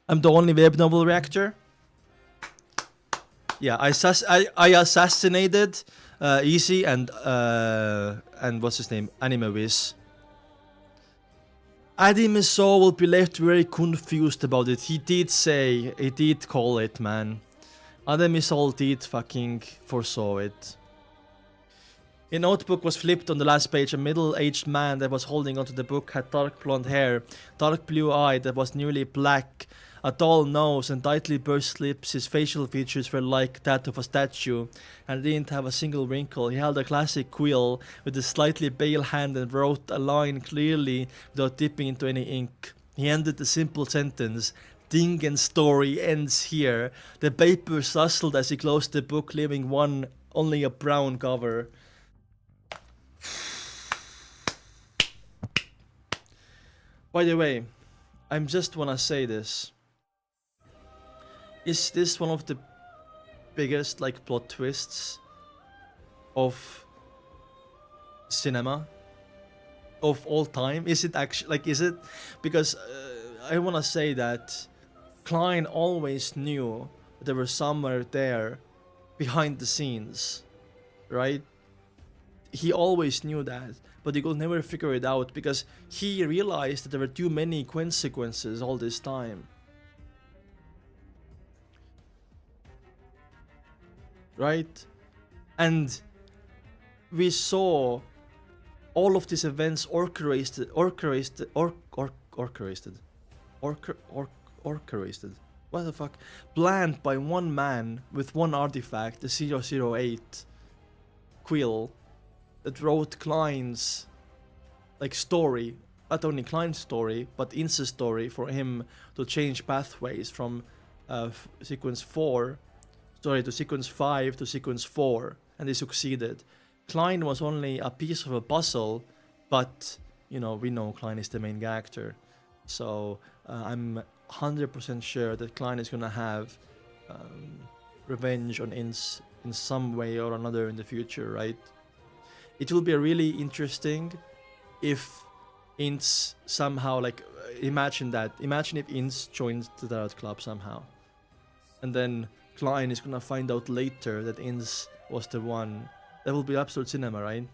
I'm the only web novel reactor. Yeah, I assassinated Easy and what's his name? Animewiz. Ademisol will be left very confused about it. He did call it, man. Ademisol did fucking foresaw it. A notebook was flipped on the last page. A middle-aged man that was holding onto the book had dark blonde hair, dark blue eye that was nearly black, a tall nose and tightly pursed lips. His facial features were like that of a statue and didn't have a single wrinkle. He held a classic quill with a slightly pale hand and wrote a line clearly without dipping into any ink. He ended the simple sentence, "Tingen's story ends here." The paper rustled as he closed the book, leaving only a brown cover. By the way, I just wanna say this. Is this one of the biggest plot twists of cinema of all time? Is it actually is it? Because I wanna say that Klein always knew that there was somewhere there behind the scenes, right? He always knew that, but he could never figure it out because he realized that there were too many consequences all this time. Right? And we saw all of these events orchestrated. What the fuck? Planned by one man with one artifact, the 008 quill, that wrote Klein's like story, not only Klein's story, but Ince's story for him to change pathways from sequence 4, sorry, to sequence 5 to sequence 4, and they succeeded. Klein was only a piece of a puzzle, but you know, we know Klein is the main character, so I'm 100% sure that Klein is gonna have revenge on Ince in some way or another in the future, right? It will be really interesting if Ince somehow, like, imagine if Ince joins the Tarot Club somehow, and then Klein is gonna find out later that Ince was the one. That will be absolute cinema, right?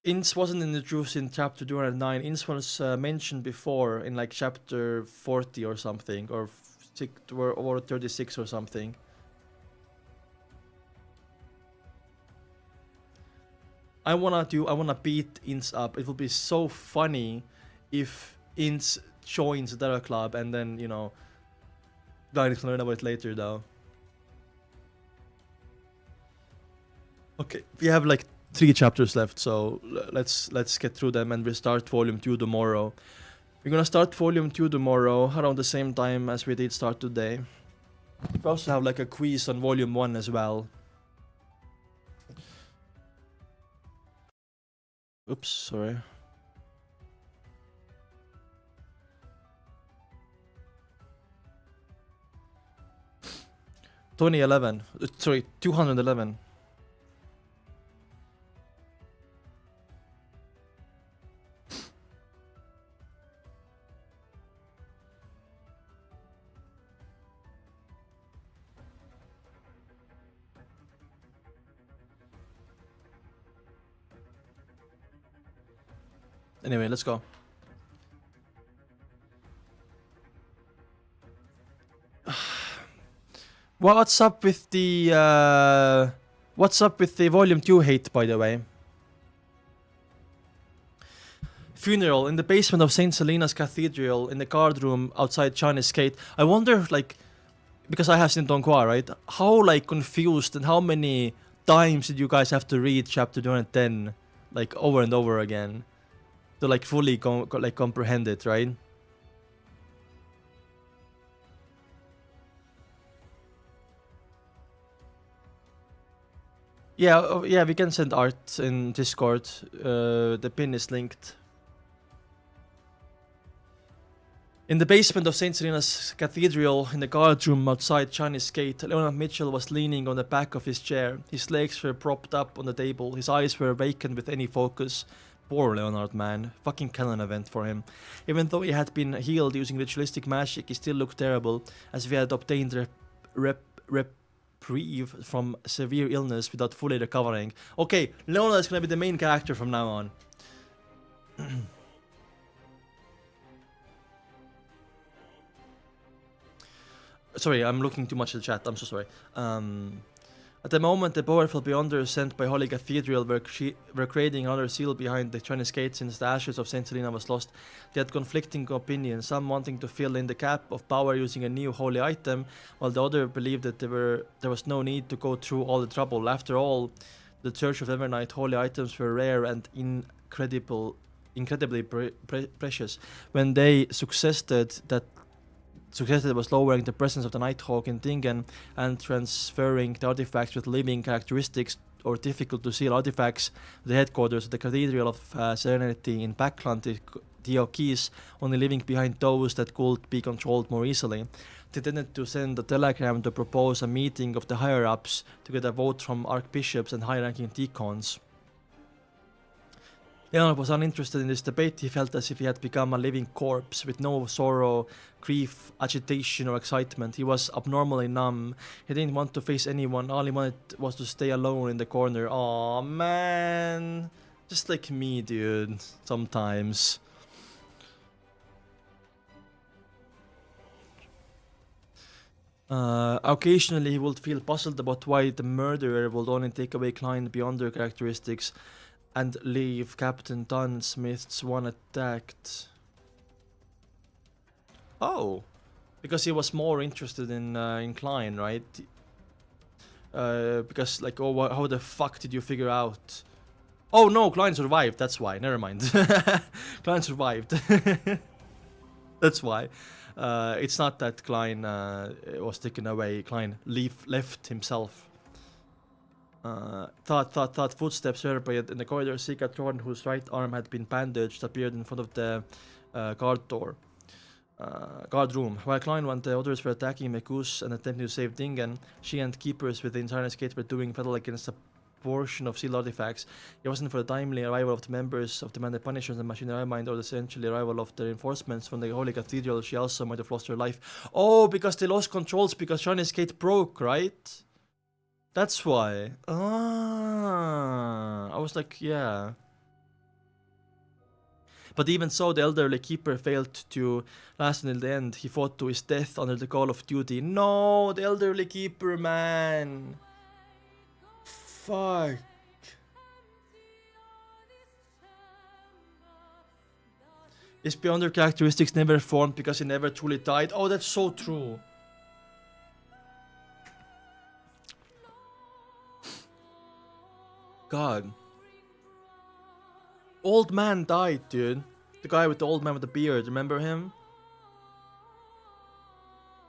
Ince wasn't introduced in chapter 209. Ince was mentioned before in like chapter 40 or something, or 36 or something. I wanna beat Ince up. It will be so funny if Ince joins the Tarot Club, and then, you know, Klein can learn about it later though. Okay, we have like 3 chapters left, so let's get through them, and we start volume 2 tomorrow. We're gonna start volume 2 tomorrow around the same time as we did start today. We also have like a quiz on volume 1 as well. Oops, sorry. Sorry, 211. Anyway, let's go. What's up with the volume 2 hate, by the way? Funeral in the basement of St. Selena's Cathedral, in the card room outside Chinese Gate. I wonder, like, because I have seen donghua, right? How, like, confused and how many times did you guys have to read chapter 210, like, over and over again to, like, fully comprehend it, right? Yeah, we can send art in Discord. The pin is linked. In the basement of St. Selena's Cathedral, in the guard room outside Chinese Gate, Leonard Mitchell was leaning on the back of his chair. His legs were propped up on the table. His eyes were vacant with any focus. Poor Leonard, man. Fucking canon event for him. Even though he had been healed using ritualistic magic, he still looked terrible, as if he had obtained reprieve from severe illness without fully recovering. Okay, Leonard is gonna be the main character from now on. Sorry, I'm looking too much at the chat. I'm so sorry. At the moment, the powerful Beyonders sent by Holy Cathedral were creating another seal behind the Chinese Gate since the ashes of Saint Selena was lost. They had conflicting opinions, some wanting to fill in the gap of power using a new holy item, while the other believed that there was no need to go through all the trouble. After all, the Church of Evernight holy items were rare and incredibly precious. When they succeeded was lowering the presence of the Nighthawk in Tingen and transferring the artifacts with living characteristics or difficult to seal artifacts to the headquarters of the Cathedral of Serenity in Backland, the keys only leaving behind those that could be controlled more easily. They intended to send a telegram to propose a meeting of the higher-ups to get a vote from archbishops and high-ranking deacons. Leonard was uninterested in this debate. He felt as if he had become a living corpse with no sorrow, grief, agitation or excitement. He was abnormally numb. He didn't want to face anyone. All he wanted was to stay alone in the corner. Aw, man. Just like me, dude. Sometimes. Occasionally he would feel puzzled about why the murderer would only take away Klein beyond their characteristics and leave Captain Dunn Smith's one attacked. Oh, Because he was more interested in Klein, right? Because like, oh, how the fuck did you figure out? Oh no, Klein survived. That's why. Never mind. Klein survived. That's why. It's not that Klein was taken away. Klein left himself. Thought footsteps heard in the corridor. Zika Thorn, whose right arm had been bandaged, appeared in front of the guard door. Guard room. While Klein and the others were attacking Meus and attempting to save Tingen, she and keepers within Silence Gate were doing battle against a portion of sealed artifacts. It wasn't for the timely arrival of the members of the Mandate Punishers and Machinery Mind or the essentially arrival of the reinforcements from the Holy Cathedral, she also might have lost her life. Oh, because they lost controls because Silence Gate broke, right? That's why. Ah, I was like, yeah. But even so, the elderly keeper failed to last until the end. He fought to his death under the call of duty. No, the elderly keeper, man. Fuck. His beyonder characteristics never formed because he never truly died. Oh, that's so true. God. Old man died, dude. The guy with the old man with the beard, remember him?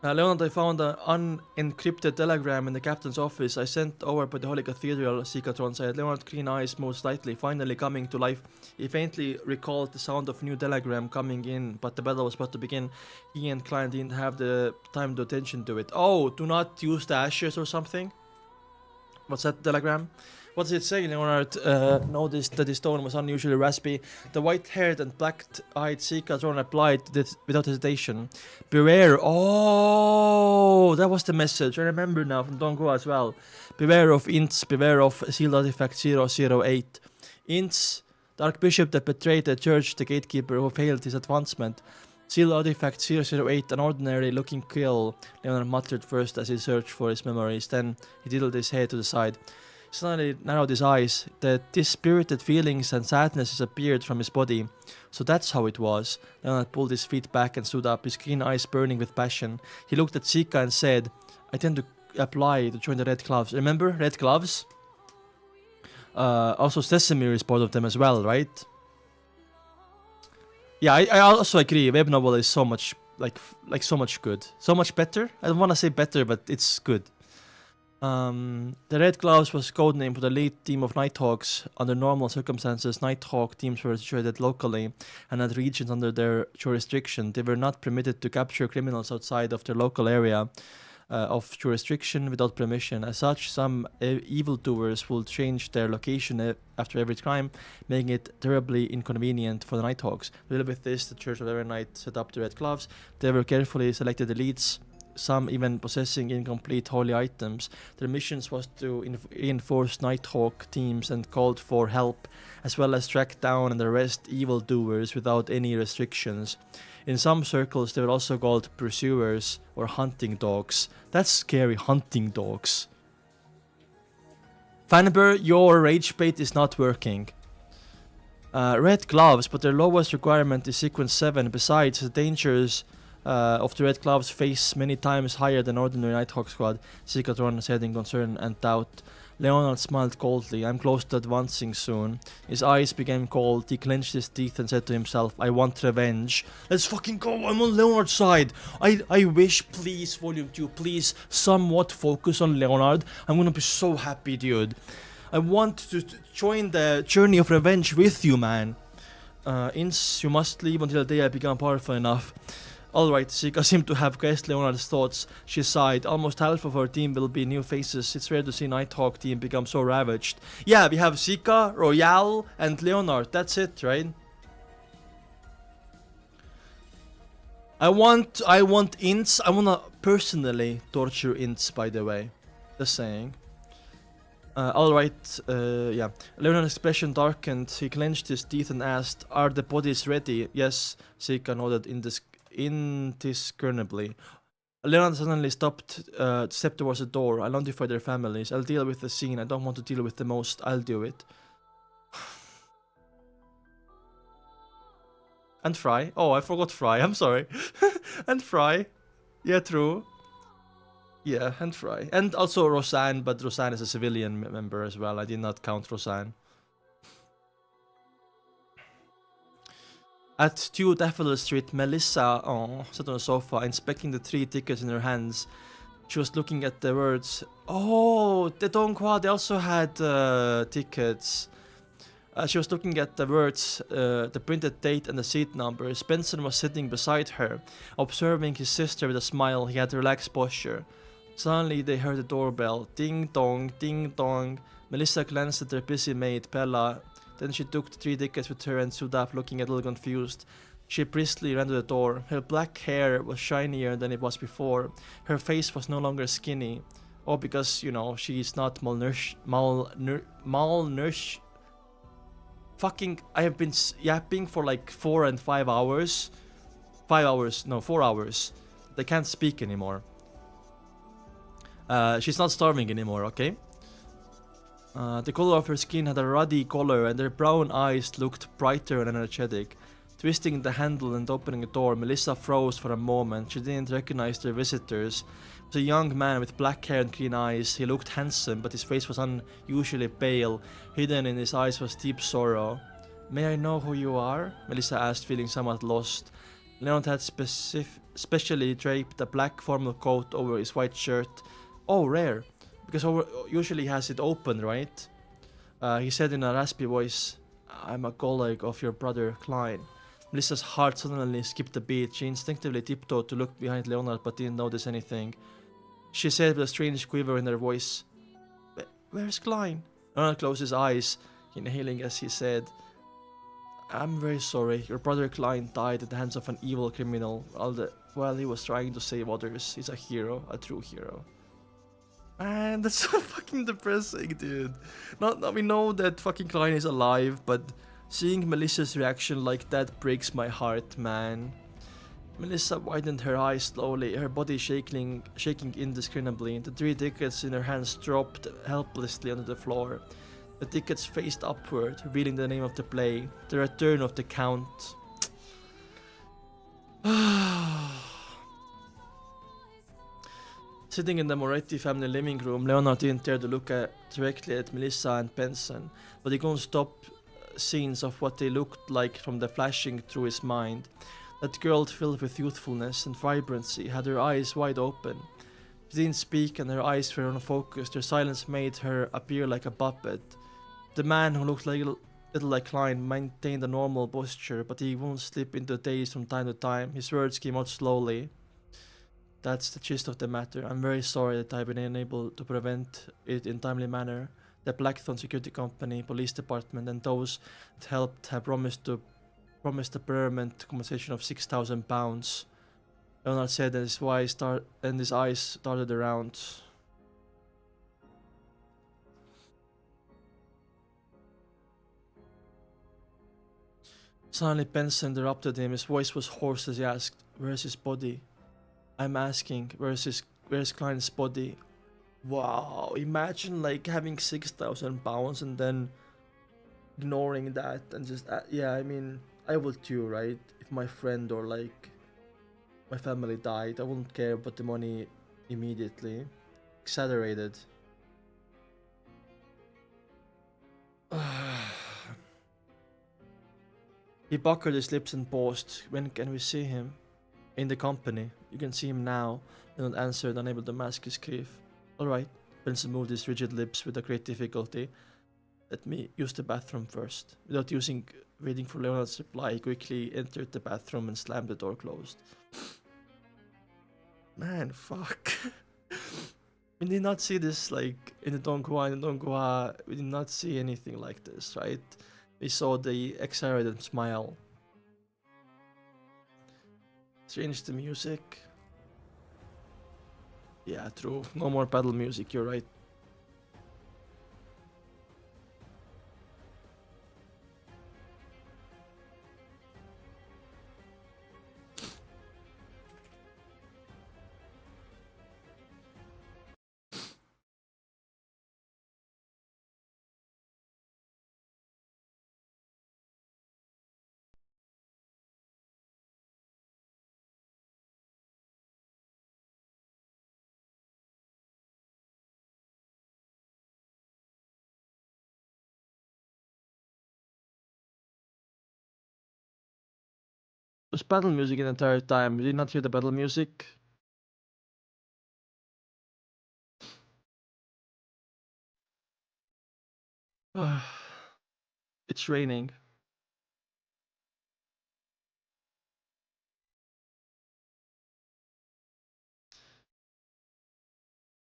Leonard, I found an unencrypted telegram in the captain's office. I sent over by the Holy Cathedral, Zikatron said. Leonard's green eyes moved slightly, finally coming to life. He faintly recalled the sound of new telegram coming in, but the battle was about to begin. He and Klein didn't have the time to attention to it. Oh, do not use the ashes or something? What's that telegram? What does it say? Leonard noticed that his tone was unusually raspy. The white-haired and black-eyed Zikatron replied without hesitation. Beware. Oh, that was the message. I remember now from donghua as well. Beware of Ints. Beware of sealed artifact 008. Ints, the archbishop that betrayed the church, the gatekeeper who failed his advancement. Sealed artifact 008, an ordinary-looking quill, Leonard muttered first as he searched for his memories. Then he diddled his head to the side. Suddenly narrowed his eyes. The dispirited feelings and sadness disappeared from his body. So that's how it was. Leonard pulled his feet back and stood up, his green eyes burning with passion. He looked at Zika and said, I tend to apply to join the Red Gloves. Remember Red Gloves? Also Sesame is part of them as well, right? Yeah, I also agree. Web novel is so much like so much good. So much better. I don't want to say better, but it's good. The Red Gloves was codename for the lead team of Nighthawks. Under normal circumstances, Nighthawk teams were situated locally and had regions under their jurisdiction. They were not permitted to capture criminals outside of their local area of jurisdiction without permission. As such, some evildoers will change their location after every crime, making it terribly inconvenient for the Nighthawks. To deal with this, the Church of Every Night set up the Red Gloves. They were carefully selected elites, some even possessing incomplete holy items. Their missions was to reinforce Nighthawk teams and called for help, as well as track down and arrest evildoers without any restrictions. In some circles, they were also called pursuers or hunting dogs. That's scary, hunting dogs. Fanber, your rage bait is not working. Red Gloves, but their lowest requirement is sequence 7. Besides, the dangers of the Red Gloves face many times higher than ordinary Nighthawk squad, Zikatron said in concern and doubt. Leonard smiled coldly. I'm close to advancing soon. His eyes became cold. He clenched his teeth and said to himself, I want revenge. Let's fucking go. I'm on Leonard's side. I wish, please, Volume 2, please somewhat focus on Leonard. I'm gonna be so happy, dude. I want to join the journey of revenge with you, man. Ince, you must leave until the day I become powerful enough. Alright, Zika seemed to have guessed Leonard's thoughts. She sighed. Almost half of our team will be new faces. It's rare to see Nighthawk team become so ravaged. Yeah, we have Zika, Royale, and Leonard. That's it, right? I want Ints. I wanna personally torture Ints, by the way. Just saying. Alright, yeah. Leonard's expression darkened. He clenched his teeth and asked, are the bodies ready? Yes, Zika nodded indiscernibly. Leonard suddenly stepped towards the door. I'll notify their families. I'll deal with the scene. I don't want to deal with the most. I'll do it. And Fry. Oh, I forgot Fry. I'm sorry. And Fry. Yeah, true. Yeah, and Fry. And also Roseanne, but Roseanne is a civilian member as well. I did not count Roseanne. At 2 Daffodil Street, Melissa sat on a sofa, inspecting the 3 tickets in her hands. She was looking at the words. Oh, the donghua, they also had tickets. She was looking at the words, the printed date and the seat number. Spencer was sitting beside her, observing his sister with a smile. He had a relaxed posture. Suddenly they heard the doorbell. Ding dong, ding dong. Melissa glanced at her busy maid, Bella. Then she took the 3 tickets with her and stood up, looking a little confused. She briskly ran to the door. Her black hair was shinier than it was before. Her face was no longer skinny. Oh, because, you know, she's not malnourished. Fucking, I have been yapping for like 4 and 5 hours. 5 hours, no, 4 hours. They can't speak anymore. She's not starving anymore, okay? The color of her skin had a ruddy color and her brown eyes looked brighter and energetic. Twisting the handle and opening the door, Melissa froze for a moment. She didn't recognize their visitors. It was a young man with black hair and green eyes. He looked handsome, but his face was unusually pale. Hidden in his eyes was deep sorrow. May I know who you are? Melissa asked, feeling somewhat lost. Leonard had specially draped a black formal coat over his white shirt. Oh, rare. Because usually he has it open, right? He said in a raspy voice, I'm a colleague of your brother, Klein. Melissa's heart suddenly skipped a beat. She instinctively tiptoed to look behind Leonard but didn't notice anything. She said with a strange quiver in her voice, Where's Klein? Leonard closed his eyes, inhaling as he said, I'm very sorry. Your brother Klein died at the hands of an evil criminal while he was trying to save others. He's a hero, a true hero. Man, that's so fucking depressing, dude. Not we know that fucking Klein is alive, but seeing Melissa's reaction like that breaks my heart, man. Melissa widened her eyes slowly, her body shaking indiscriminately. The 3 tickets in her hands dropped helplessly onto the floor. The tickets faced upward, revealing the name of the play, The Return of the Count. Sitting in the Moretti family living room, Leonard didn't dare to look directly at Melissa and Benson, but he couldn't stop scenes of what they looked like from the flashing through his mind. That girl filled with youthfulness and vibrancy had her eyes wide open. She didn't speak and her eyes were unfocused. Her silence made her appear like a puppet. The man who looked little like Klein maintained a normal posture, but he wouldn't slip into a daze from time to time. His words came out slowly. That's the gist of the matter. I'm very sorry that I've been unable to prevent it in timely manner. The Blackthorn Security Company, Police Department, and those that helped have promised a permanent compensation of £6,000. Leonard said, and his eyes started around. Suddenly Benson interrupted him. His voice was hoarse as he asked, "Where's his body?" I'm asking, where's Klein's body? Wow, imagine like having £6,000 and then ignoring that and just, yeah, I mean, I would too, right? If my friend or like my family died, I wouldn't care about the money immediately. Exaggerated. He puckered his lips and paused. When can we see him? In the company. You can see him now. Leonard answered, unable to mask his grief. Alright. Benson moved his rigid lips with a great difficulty. Let me use the bathroom first. Without waiting for Leonard's reply, he quickly entered the bathroom and slammed the door closed. Man, fuck. We did not see this like in the donghua. In the donghua, we did not see anything like this, right? We saw the exaggerated smile. Change the music. Yeah, true. No more paddle music, you're right. was battle music the entire time. You did not hear the battle music? It's raining.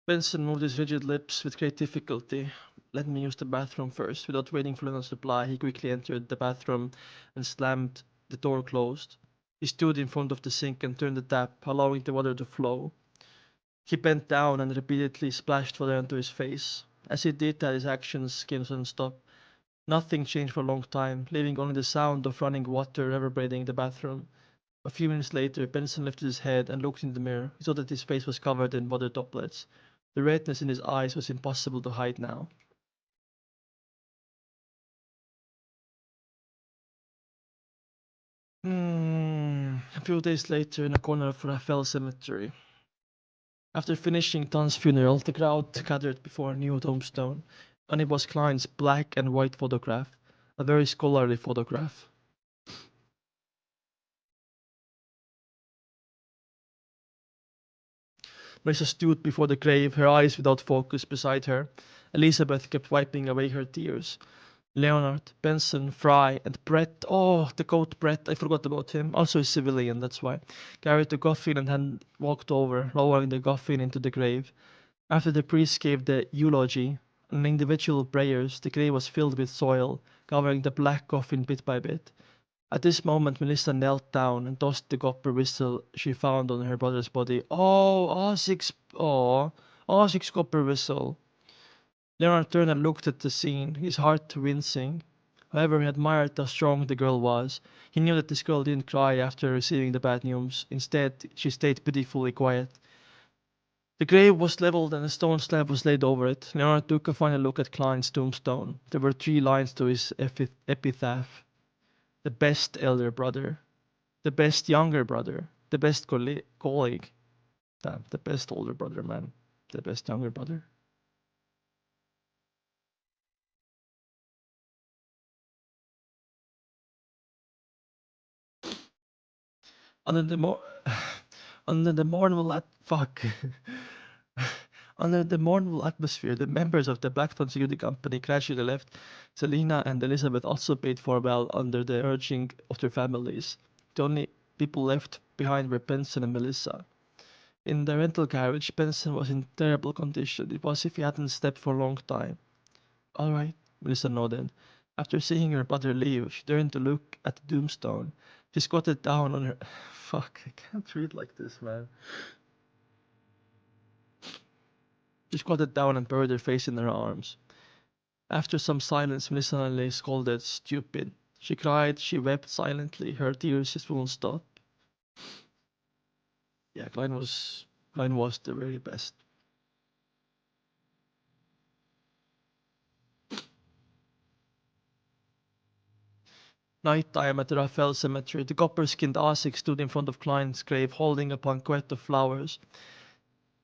Benson moved his rigid lips with great difficulty. Let me use the bathroom first. Without waiting for Leonard's reply, he quickly entered the bathroom and slammed the door closed. He stood in front of the sink and turned the tap, allowing the water to flow. He bent down and repeatedly splashed water onto his face. As he did that, his actions came to a stop. Nothing changed for a long time, leaving only the sound of running water reverberating in the bathroom. A few minutes later, Benson lifted his head and looked in the mirror. He saw that his face was covered in water droplets. The redness in his eyes was impossible to hide now. A few days later, in a corner of Raphael Cemetery. After finishing Dunn's funeral, the crowd gathered before a new tombstone, and it was Klein's black and white photograph, a very scholarly photograph. Marissa stood before the grave, her eyes without focus beside her. Elizabeth kept wiping away her tears. Leonard, Benson, Fry, and Brett. Oh, the goat Brett, I forgot about him. Also a civilian, that's why. Carried the coffin and had walked over, lowering the coffin into the grave. After the priest gave the eulogy and individual prayers, the grave was filled with soil, covering the black coffin bit by bit. At this moment, Melissa knelt down and tossed the copper whistle she found on her brother's body. Azik's copper whistle. Leonard turned and looked at the scene, his heart wincing. However, he admired how strong the girl was. He knew that this girl didn't cry after receiving the bad news. Instead, she stayed pitifully quiet. The grave was leveled and a stone slab was laid over it. Leonard took a final look at Klein's tombstone. There were 3 lines to his epitaph. The best elder brother, the best younger brother, the best colleague. Damn, the best older brother, man. The best younger brother. Under the more under the mournful fuck. Under the mournful atmosphere, the members of the Blackstone Security Company gradually left. Selina and Elizabeth also paid farewell under the urging of their families. The only people left behind were Benson and Melissa. In the rental carriage, Benson was in terrible condition. It was as if he hadn't slept for a long time. All right, Melissa nodded. After seeing her brother leave, she turned to look at the tombstone. She squatted down on her. Fuck, I can't read like this, man. She squatted down and buried her face in her arms. After some silence, Melissa suddenly scolded, "Stupid." She cried, she wept silently. Her tears just wouldn't stop. Yeah, Klein was the very best. Nighttime at the Raphael Cemetery, the copper-skinned Azik stood in front of Klein's grave, holding a bouquet of flowers.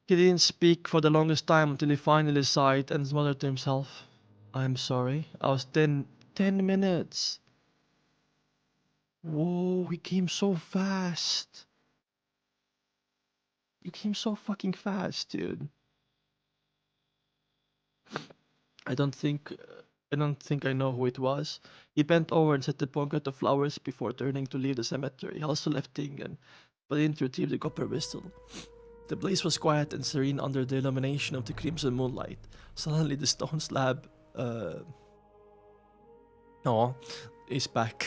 He didn't speak for the longest time until he finally sighed and muttered to himself, "I'm sorry. I was 10 minutes." Whoa, he came so fast. You came so fucking fast, dude. I don't think I don't think I know who it was. He bent over and set the bouquet of flowers before turning to leave the cemetery. He also left Tingen, but didn't retrieve the copper whistle. The place was quiet and serene under the illumination of the crimson moonlight. Suddenly the stone slab oh, is back.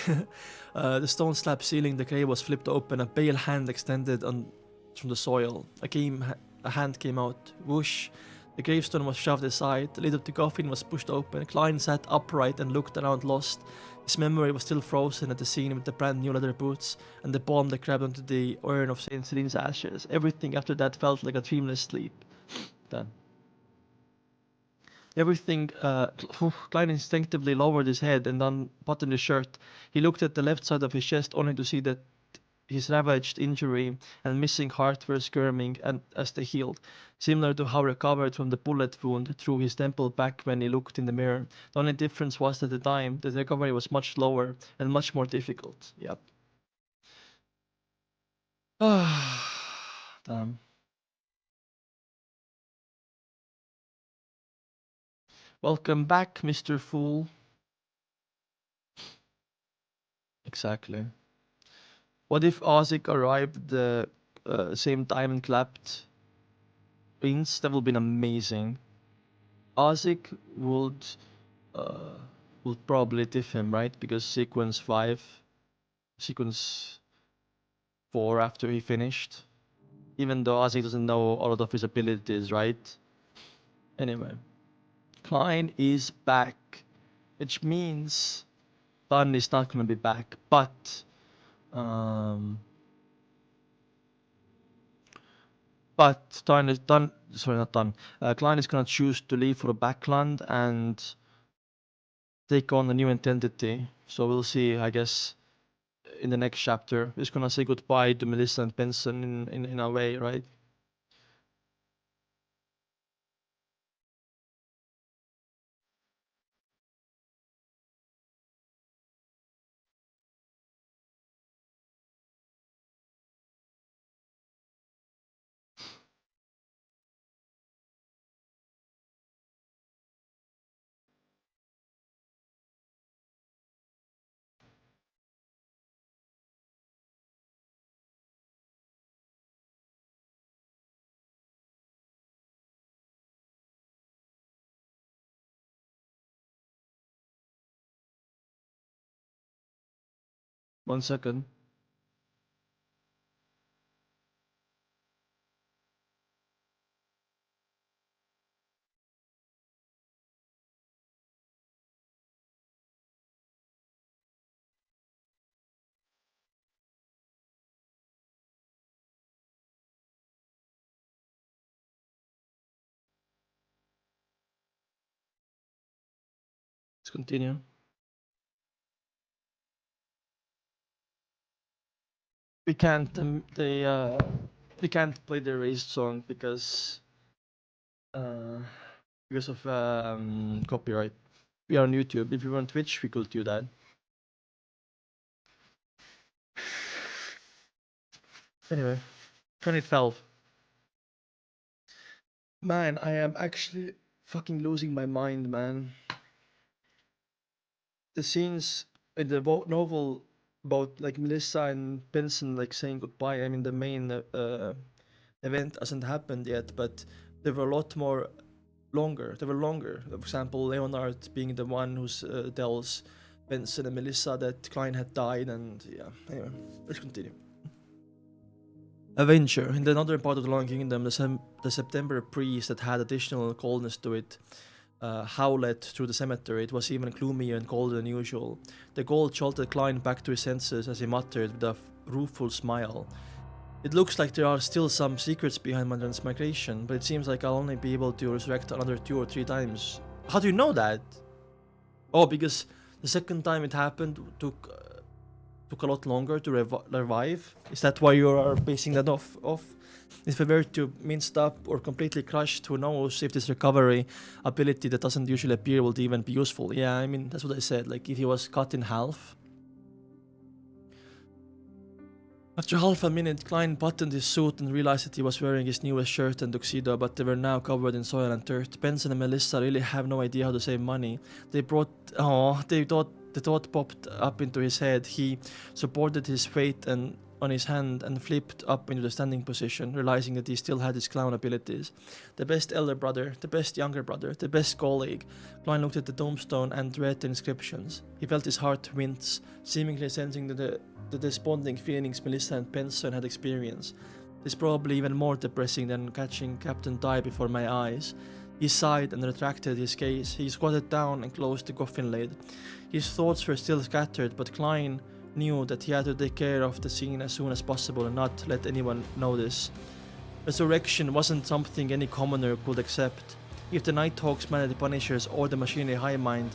The stone slab sealing the grave was flipped open, a pale hand extended from the soil. A hand came out. Whoosh! The gravestone was shoved aside, the lid of the coffin was pushed open. Klein sat upright and looked around lost. His memory was still frozen at the scene with the brand new leather boots and the palm that grabbed onto the urn of Saint Celine's ashes. Everything after that felt like a dreamless sleep. Done. Everything, Klein instinctively lowered his head and unbuttoned his shirt. He looked at the left side of his chest only to see that his ravaged injury and missing heart were skirming and as they healed, similar to how recovered from the bullet wound through his temple back when he looked in the mirror. The only difference was that the time the recovery was much slower and much more difficult. Yep. Damn. Welcome back, Mr. Fool. Exactly. What if Azik arrived the same time and clapped Prince? That would have been amazing. Azik uh, would probably tiff him, right? Because sequence 4 after he finished. Even though Azik doesn't know a lot of his abilities, right? Anyway, Klein is back, which means Dunn is not gonna be back, um, but Dunn, sorry, not Dunn. Klein is gonna choose to leave for a backland and take on a new identity. So we'll see, I guess, in the next chapter. He's gonna say goodbye to Melissa and Benson in a way, right? One second. Let's continue. We can't we can't play the race song uh because of copyright. We are on YouTube. If we were on Twitch, we could do that. Anyway, 2012. Man, I am actually fucking losing my mind, man. The scenes in the novel about like Melissa and Benson like saying goodbye. I mean, the main event hasn't happened yet, but they were a lot more longer. They were longer. For example, Leonard being the one who tells Benson and Melissa that Klein had died, and yeah. Anyway, let's continue. Avenger. In the northern part of the Long Kingdom, the September breeze that had additional coldness to it howled through the cemetery. It was even gloomier and colder than usual. The cold jolted Klein back to his senses as he muttered with a rueful smile. It looks like there are still some secrets behind my transmigration, but it seems like I'll only be able to resurrect another 2 or 3 times. How do you know that? Oh, because the second time it happened took a lot longer to revive. Is that why you are basing that off? If we were to minced up or completely crushed, who knows if this recovery ability that doesn't usually appear would even be useful. Yeah, I mean, that's what I said. Like, if he was cut in half. After half a minute, Klein buttoned his suit and realized that he was wearing his newest shirt and tuxedo, but they were now covered in soil and dirt. Benson and Melissa really have no idea how to save money. The thought popped up into his head. He supported his weight on his hand and flipped up into the standing position, realizing that he still had his clown abilities. The best elder brother, the best younger brother, the best colleague. Klein looked at the tombstone and read the inscriptions. He felt his heart wince, seemingly sensing the desponding feelings Melissa and Benson had experienced. It's probably even more depressing than catching Captain die before my eyes. He sighed and retracted his gaze. He squatted down and closed the coffin lid. His thoughts were still scattered, but Klein knew that he had to take care of the scene as soon as possible and not let anyone know this. Resurrection wasn't something any commoner could accept. If the Nighthawks, Man of the Punishers, or the Machinery High Mind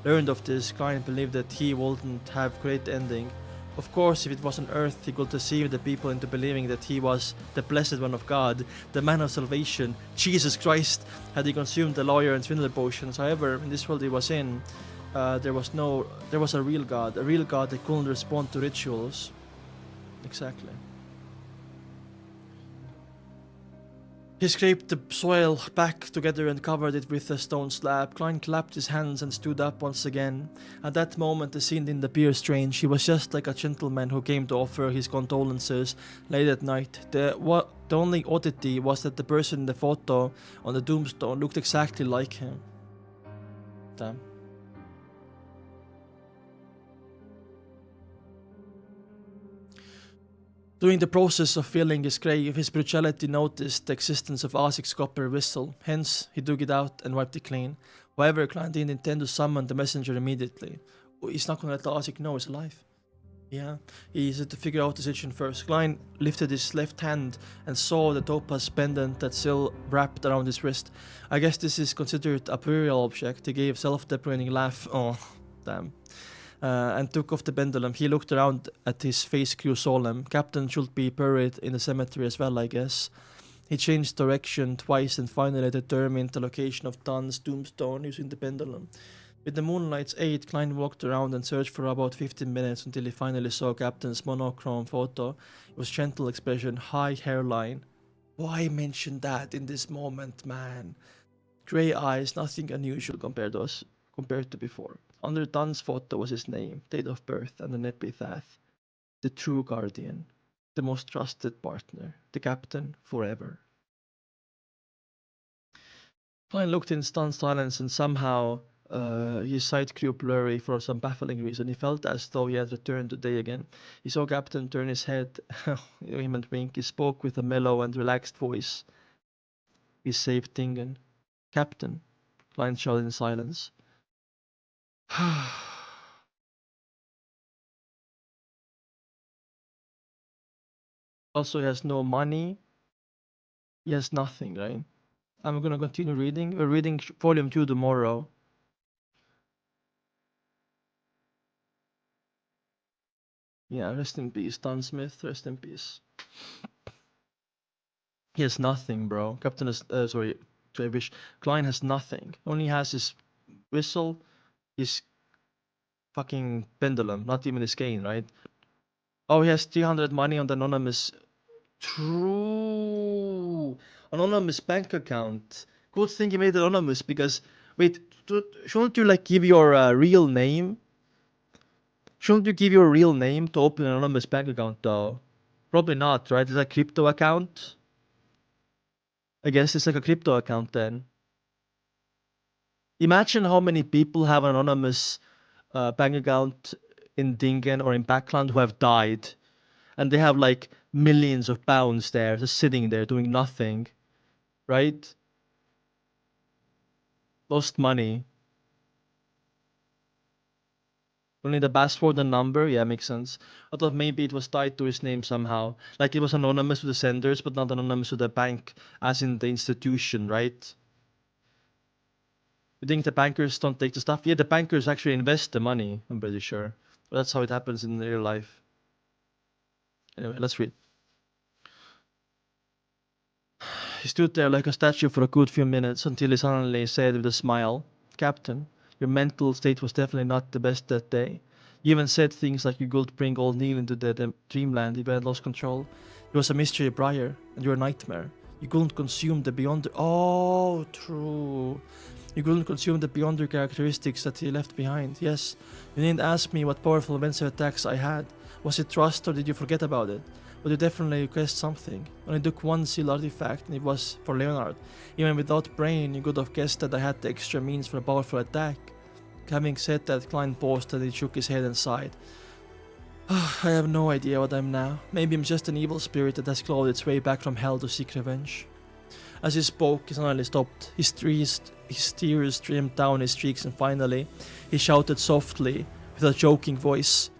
learned of this, Klein believed that he wouldn't have great ending. Of course, if it was on Earth, he could deceive the people into believing that he was the Blessed One of God, the Man of Salvation, Jesus Christ, had he consumed the lawyer and swindler potions. However, in this world he was in, there was a real God that couldn't respond to rituals. Exactly. He scraped the soil back together and covered it with a stone slab. Klein clapped his hands and stood up once again. At that moment the scene didn't appear strange. He was just like a gentleman who came to offer his condolences late at night. The only oddity was that the person in the photo on the tombstone looked exactly like him. Damn. During the process of filling his grave, his spirituality noticed the existence of Azik's copper whistle. Hence, he dug it out and wiped it clean. However, Klein didn't intend to summon the messenger immediately. He's not gonna let Azik know he's alive. Yeah, he had to figure out the situation first. Klein lifted his left hand and saw the topaz pendant that's still wrapped around his wrist. I guess this is considered a burial object. He gave a self-deprecating laugh. Oh, damn. And took off the pendulum. He looked around at his face grew solemn. Captain should be buried in the cemetery as well, I guess. He changed direction twice and finally determined the location of Dunn's tombstone using the pendulum. With the moonlight's aid, Klein walked around and searched for about 15 minutes until he finally saw Captain's monochrome photo. It was gentle expression, high hairline. Why mention that in this moment, man? Grey eyes, nothing unusual compared to before. Under Dunn's photo was his name, date of birth, and an epitaph. The true guardian, the most trusted partner, the captain forever. Klein looked in stunned silence and somehow his sight grew blurry for some baffling reason. He felt as though he had returned today again. He saw Captain turn his head, him and wink. He spoke with a mellow and relaxed voice. We saved Tingen. Captain, Klein shouted in silence. Also, he has no money. He has nothing, right? I'm gonna continue reading. We're reading volume 2 tomorrow. Yeah, rest in peace, Dunn Smith. Rest in peace. He has nothing, bro. Captain has, Klein has nothing. Only has his whistle, his fucking pendulum, not even his cane, right? Oh, he has 300 money on the anonymous. True. Anonymous bank account. Good thing he made it anonymous because, wait, shouldn't you like give your real name? Shouldn't you give your real name to open an anonymous bank account though? Probably not, right? It's a crypto account. I guess it's like a crypto account then. Imagine how many people have an anonymous bank account in Tingen or in Backland who have died. And they have like millions of pounds there, just sitting there doing nothing. Right? Lost money. Only the password and number? Yeah, makes sense. I thought maybe it was tied to his name somehow. Like it was anonymous with the senders, but not anonymous with the bank, as in the institution, right? You think the bankers don't take the stuff? Yeah, the bankers actually invest the money, I'm pretty sure. But that's how it happens in real life. Anyway, let's read. He stood there like a statue for a good few minutes until he suddenly said with a smile, Captain, your mental state was definitely not the best that day. You even said things like you could bring old Neil into the dreamland if you had lost control. He was a mystery prior, and you're a nightmare. You couldn't consume the beyond... Oh, true. You couldn't consume the beyonder characteristics that he left behind. Yes, you didn't ask me what powerful Venser attacks I had. Was it trust or did you forget about it? But you definitely request something. Only took one seal artifact and it was for Leonard. Even without brain, you could have guessed that I had the extra means for a powerful attack. Having said that, Klein paused and he shook his head and sighed. I have no idea what I am now. Maybe I'm just an evil spirit that has clawed its way back from hell to seek revenge. As he spoke, he suddenly stopped. His tears streamed down his cheeks and finally, he shouted softly with a choking voice,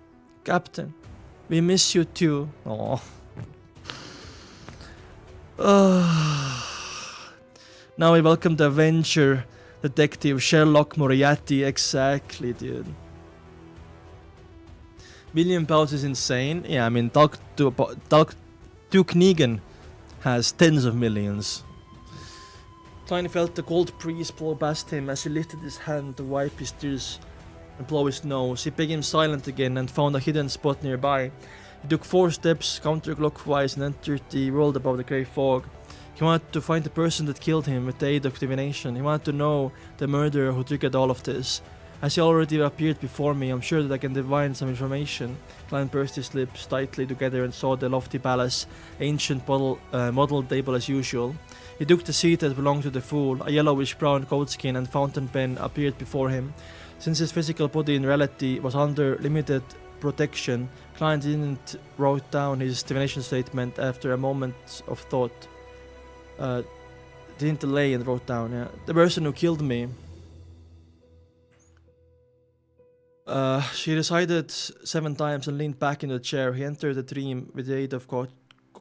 Captain, we miss you too. Aww. Now we welcome the Avenger Detective Sherlock Moriarty. Exactly, dude. Million pounds is insane. Yeah, I mean, Duke Negan has tens of millions. Klein felt the cold breeze blow past him as he lifted his hand to wipe his tears and blow his nose. He became silent again and found a hidden spot nearby. He took 4 steps counterclockwise and entered the world above the grey fog. He wanted to find the person that killed him with the aid of divination. He wanted to know the murderer who triggered all of this. As he already appeared before me, I'm sure that I can divine some information. Klein pursed his lips tightly together and saw the lofty palace, ancient model table as usual. He took the seat that belonged to the fool. A yellowish-brown coatskin and fountain pen appeared before him. Since his physical body in reality was under limited protection, Klein didn't write down his divination statement after a moment of thought. Didn't delay and wrote down, yeah. The person who killed me. She recited 7 times and leaned back in the chair. He entered the dream with the aid of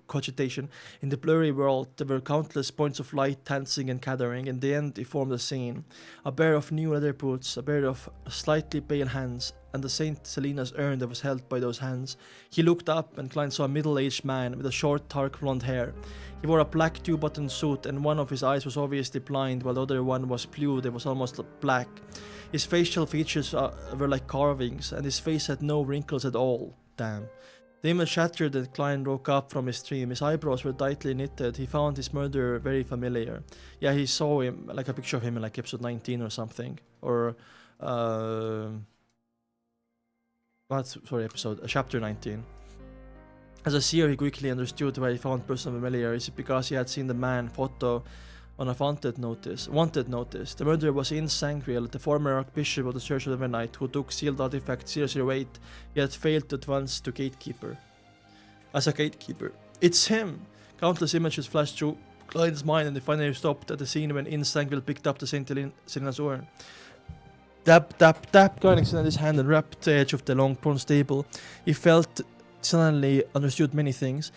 cogitation. In the blurry world, there were countless points of light dancing and gathering. In the end, he formed a scene. A pair of new leather boots, a pair of slightly pale hands, and the Saint Selena's urn that was held by those hands. He looked up, and Klein saw a middle-aged man with a short, dark blonde hair. He wore a black 2-button suit, and one of his eyes was obviously blind, while the other one was blue that was almost black. His facial features were like carvings, and his face had no wrinkles at all. Damn. The image shattered and Klein woke up from his dream. His eyebrows were tightly knitted. He found his murderer very familiar. Yeah, he saw him, like a picture of him in like episode 19 or something. Or, chapter 19. As a seer, he quickly understood why he found person familiar. Is it because he had seen the man photo on a wanted notice? The murderer was in Sangreal, the former archbishop of the Church of the Night, who took sealed artifacts seriously weight, yet failed to advance to gatekeeper. As a gatekeeper. It's him! Countless images flashed through Klein's mind, and they finally stopped at the scene when in Sangreal picked up the Saint Selena's urn. Tap, tap, tap. Klein extended his hand and wrapped the edge of the long bronze table. He felt suddenly understood many things.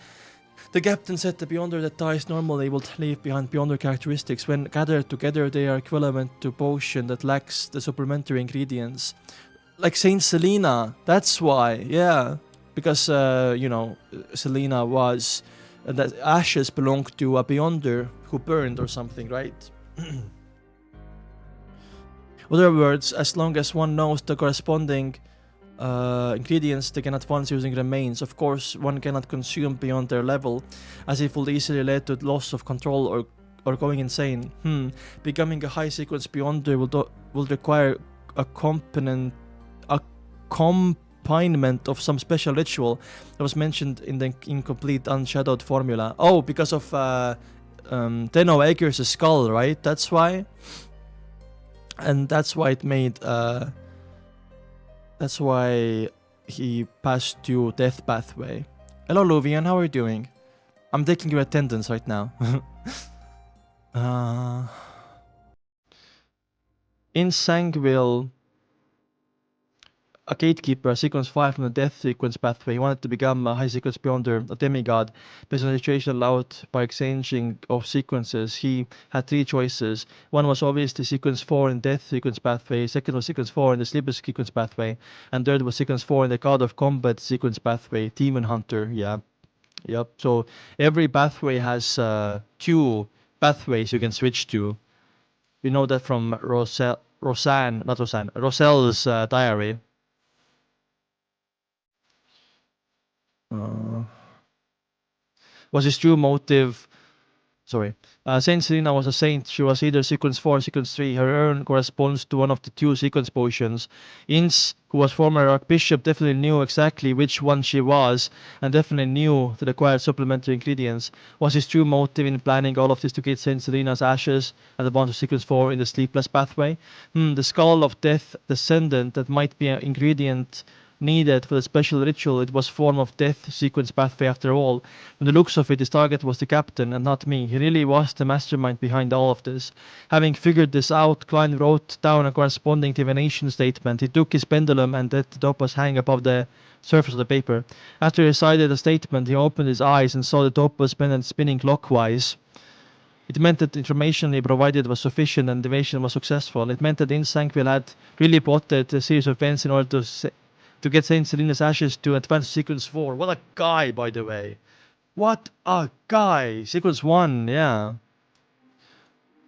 The captain said that Beyonder that dies normally will leave behind Beyonder characteristics. When gathered together, they are equivalent to potion that lacks the supplementary ingredients. Like Saint Selena, that's why, yeah. Because, Selena was... that ashes belonged to a Beyonder who burned or something, right? In other words, as long as one knows the corresponding ingredients, they can advance using remains. Of course, one cannot consume beyond their level, as it will easily lead to loss of control or going insane. Becoming a high sequence beyonder will require accompaniment of some special ritual that was mentioned in the incomplete unshadowed formula. Oh, because of Tenno Egger's skull, right? That's why. And that's why it made that's why he passed through death pathway. Hello Luvian, how are you doing? I'm taking your attendance right now. In Sangreal, a gatekeeper, sequence 5 from the death sequence pathway, he wanted to become a high sequence beyonder, a demigod. Based on the situation allowed by exchanging of sequences, he had 3 choices. One was obviously sequence 4 in death sequence pathway, second was sequence 4 in the sleepless sequence pathway, and third was sequence 4 in the god of combat sequence pathway, demon hunter. Yeah, yep. So every pathway has 2 pathways you can switch to. You know that from Roselle's diary. Was his true motive... Saint Selena was a saint. She was either sequence 4 or sequence 3. Her urn corresponds to one of the 2 sequence potions. Ince, who was former archbishop, definitely knew exactly which one she was, and definitely knew the required supplementary ingredients. Was his true motive in planning all of this to get Saint Selena's ashes and the bond of sequence 4 in the sleepless pathway? The skull of death descendant, that might be an ingredient needed for the special ritual. It was form of death sequence pathway after all. From the looks of it, his target was the captain and not me. He really was the mastermind behind all of this. Having figured this out, Klein wrote down a corresponding divination statement. He took his pendulum and let the topaz hang above the surface of the paper. After he recited the statement, he opened his eyes and saw the topaz pendant spinning clockwise. It meant that the information he provided was sufficient and divination was successful. It meant that Insangville had really plotted a series of events in order to get Saint Selena's ashes to advance sequence 4. What a guy, by the way. What a guy. Sequence 1, yeah.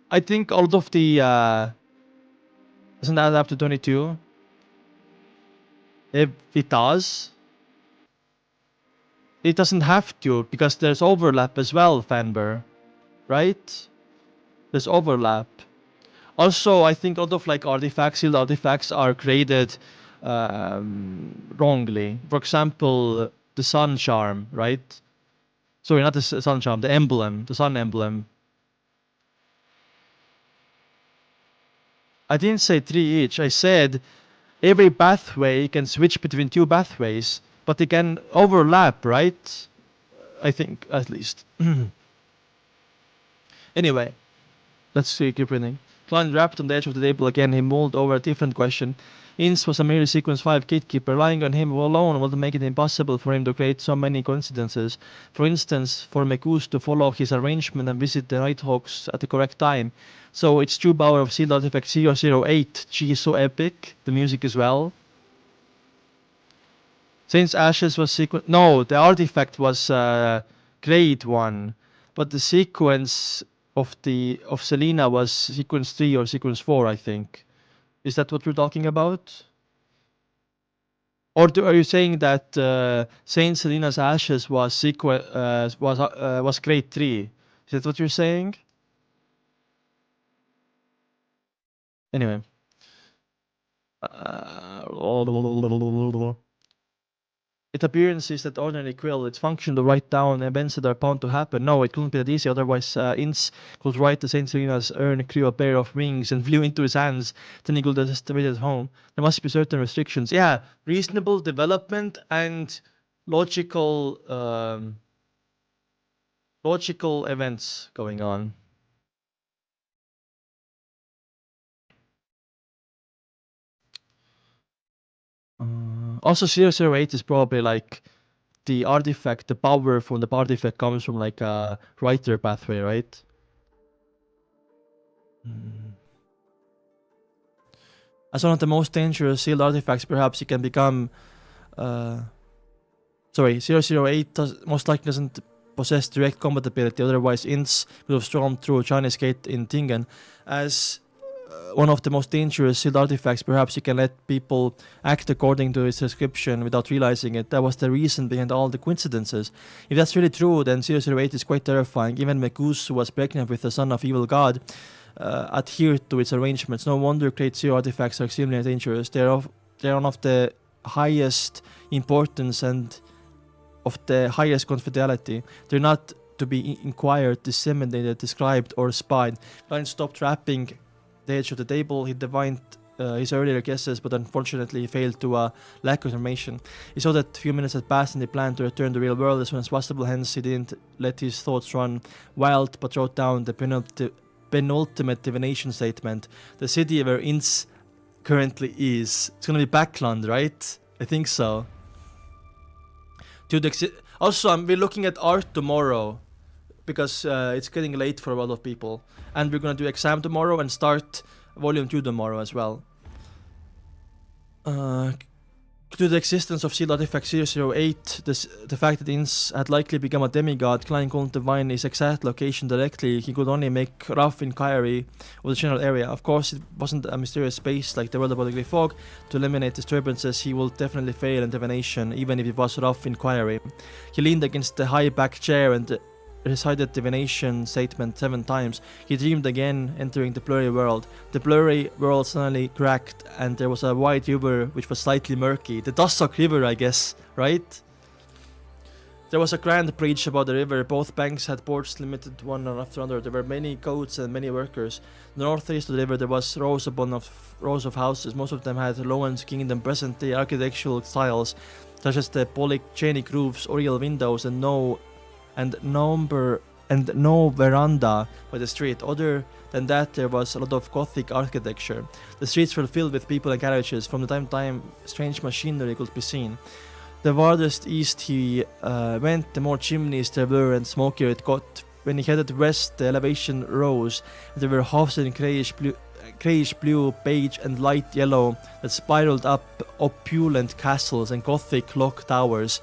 I think all of the... doesn't that add up to 22? If it does... It doesn't have to, because there's overlap as well, Fanber. right? There's overlap. Also, I think a lot of like artifacts, sealed artifacts, are created wrongly. For example, the sun charm, right? Sorry, not the sun charm, the emblem, the sun emblem. I didn't say 3 each. I said every pathway can switch between 2 pathways, but they can overlap, right? I think, at least. Anyway, let's see, keep reading. Klein rapped on the edge of the table again. He mulled over a different question. Ince was a merely sequence 5 gatekeeper. Relying on him alone would make it impossible for him to create so many coincidences. For instance, for Meus to follow his arrangement and visit the Nighthawks at the correct time. So its true power of sealed artifact 008. She is so epic. The music as well. Saint's Ashes was sequence. No, the artifact was grade 1. But the sequence of Selena was sequence 3 or sequence 4, I think. Is that what we're talking about? Or are you saying that Saint Selena's Ashes was was grade 3? Is that what you're saying? Anyway. It appearances that ordinary quill, its function to write down events that are bound to happen. No, it couldn't be that easy, otherwise Ince could write the Saint Selena's urn grew a pair of wings and flew into his hands, then he could have just waited at home. There must be certain restrictions. Yeah, reasonable development and logical logical events going on. Also 008 is probably like the artifact, the power from the artifact comes from like a writer pathway, right? As one of the most dangerous sealed artifacts, perhaps it can become. Sorry, 008 most likely doesn't possess direct combat ability, otherwise Ince would have stormed through Chinese Gate in Tingen. As one of the most dangerous sealed artifacts, perhaps you can let people act according to its description without realizing it. That was the reason behind all the coincidences. If that's really true, then 008 is quite terrifying. Even Meus, who was pregnant with the son of evil god, adhered to its arrangements. No wonder Grade 0 artifacts are extremely dangerous. They're one of the highest importance and of the highest confidentiality. They're not to be inquired, disseminated, described, or spied. Klein stopped rapping the edge of the table. He divined his earlier guesses, but unfortunately he failed to lack of information. He saw that few minutes had passed and he planned to return to the real world as soon as possible, hence he didn't let his thoughts run wild, but wrote down the penultimate divination statement. The city where Ince currently is. It's gonna be Backland, right? I think so. Also, we're looking at art tomorrow because it's getting late for a lot of people, and we're gonna do exam tomorrow and start volume 2 tomorrow as well. To the existence of sealed artifact 008, the fact that Ince had likely become a demigod, Klein couldn't divine his exact location directly. He could only make rough inquiry of the general area. Of course, it wasn't a mysterious space like the world above the grey fog. To eliminate disturbances, he will definitely fail in divination, even if it was rough inquiry. He leaned against the high back chair and recited divination statement 7 times. He dreamed again, entering the blurry world. The blurry world suddenly cracked, and there was a wide river which was slightly murky. The Dussock River, I guess, right? There was a grand bridge above the river. Both banks had boards limited one after another. There were many goats and many workers. Northeast of the river there was rows upon rows of houses. Most of them had Lowen's kingdom present-day architectural styles, such as the polychanic roofs, oriel windows, and no veranda by the street. Other than that, there was a lot of Gothic architecture. The streets were filled with people and carriages. From time to time, strange machinery could be seen. The farthest east he went, the more chimneys there were and smokier it got. When he headed west, the elevation rose. There were houses in grayish blue, beige, and light yellow that spiraled up opulent castles and Gothic clock towers.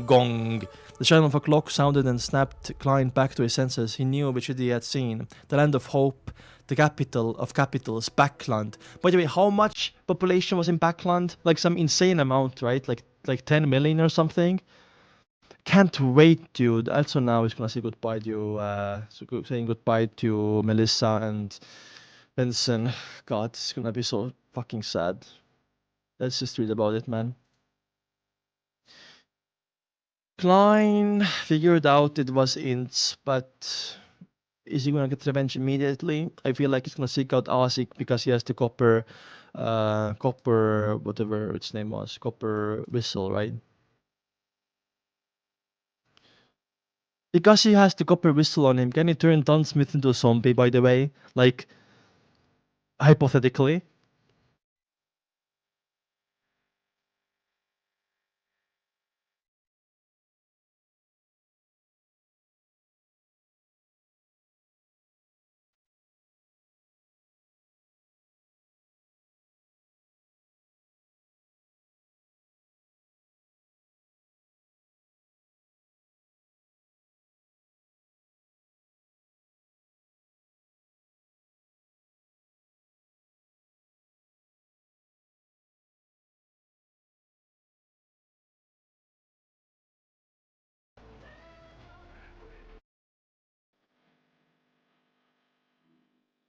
Gong. The chime of a clock sounded and snapped Klein back to his senses. He knew which city he had seen. The land of hope, the capital of capitals, Backland. By the way, how much population was in Backland? Like some insane amount, right? Like 10 million or something? Can't wait, dude. Also now he's gonna say goodbye to saying goodbye to Melissa and Benson. God, it's gonna be so fucking sad. Let's just read about it, man. Klein figured out it was Ints, but is he gonna get revenge immediately? I feel like he's gonna seek out Azik because he has the copper, whatever its name was, copper whistle, right? Because he has the copper whistle on him, can he turn Dunn Smith into a zombie, by the way? Like, hypothetically?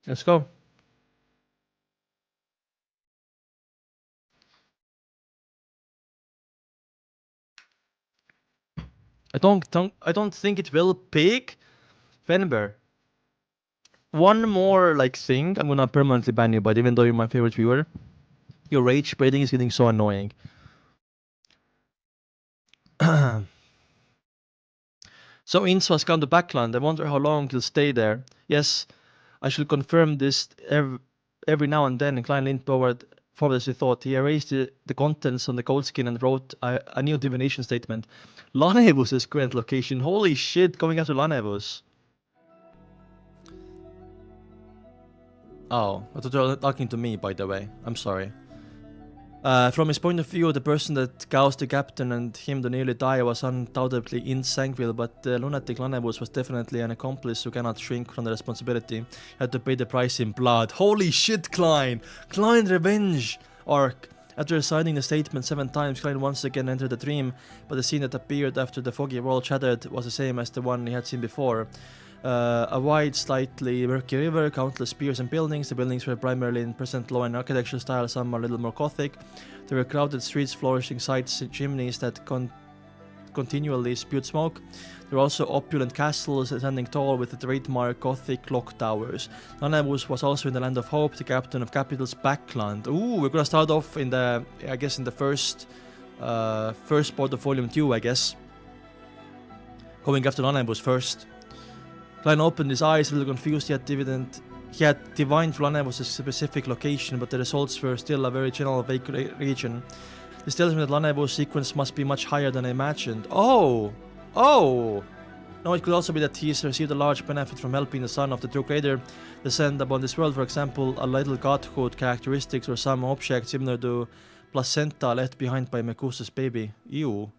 Let's go. I don't think it will pick Venber. One more like thing, I'm gonna permanently ban you, but even though you're my favorite viewer, your rage baiting is getting so annoying. So Inns was come to backland. I wonder how long he'll stay there. Yes, I should confirm this every now and then. Klein leaned forward as he thought. He erased the contents on the cold skin and wrote a new divination statement. Lanevus' current location. Holy shit, going after Lanevus. Oh, I thought you were talking to me, by the way. I'm sorry. From his point of view, the person that goused the captain and him to nearly die was undoubtedly Sanguil, but the lunatic Lanevus was definitely an accomplice who cannot shrink from the responsibility. He had to pay the price in blood. Holy shit, Klein! Klein revenge arc. After signing the statement 7 times, Klein once again entered the dream, but the scene that appeared after the foggy world shattered was the same as the one he had seen before. A wide, slightly murky river, countless piers and buildings. The buildings were primarily in present law and architecture style, some a little more Gothic. There were crowded streets, flourishing sites, chimneys that continually spewed smoke. There were also opulent castles standing tall with the trademark Gothic clock towers. Lanevus was also in the Land of Hope, the captain of Capital's backland. Ooh, we're gonna start off in the, I guess, in the first part of Volume 2, I guess. Going after Lanevus first. Klein opened his eyes, a little confused. He had divined Lanevus' specific location, but the results were still a very general vague region. This tells me that Lanevus' sequence must be much higher than I imagined. Oh! No, it could also be that he's received a large benefit from helping the son of the true creator descend upon this world. For example, a little godhood characteristics or some object similar to placenta left behind by Meus' baby. Ew.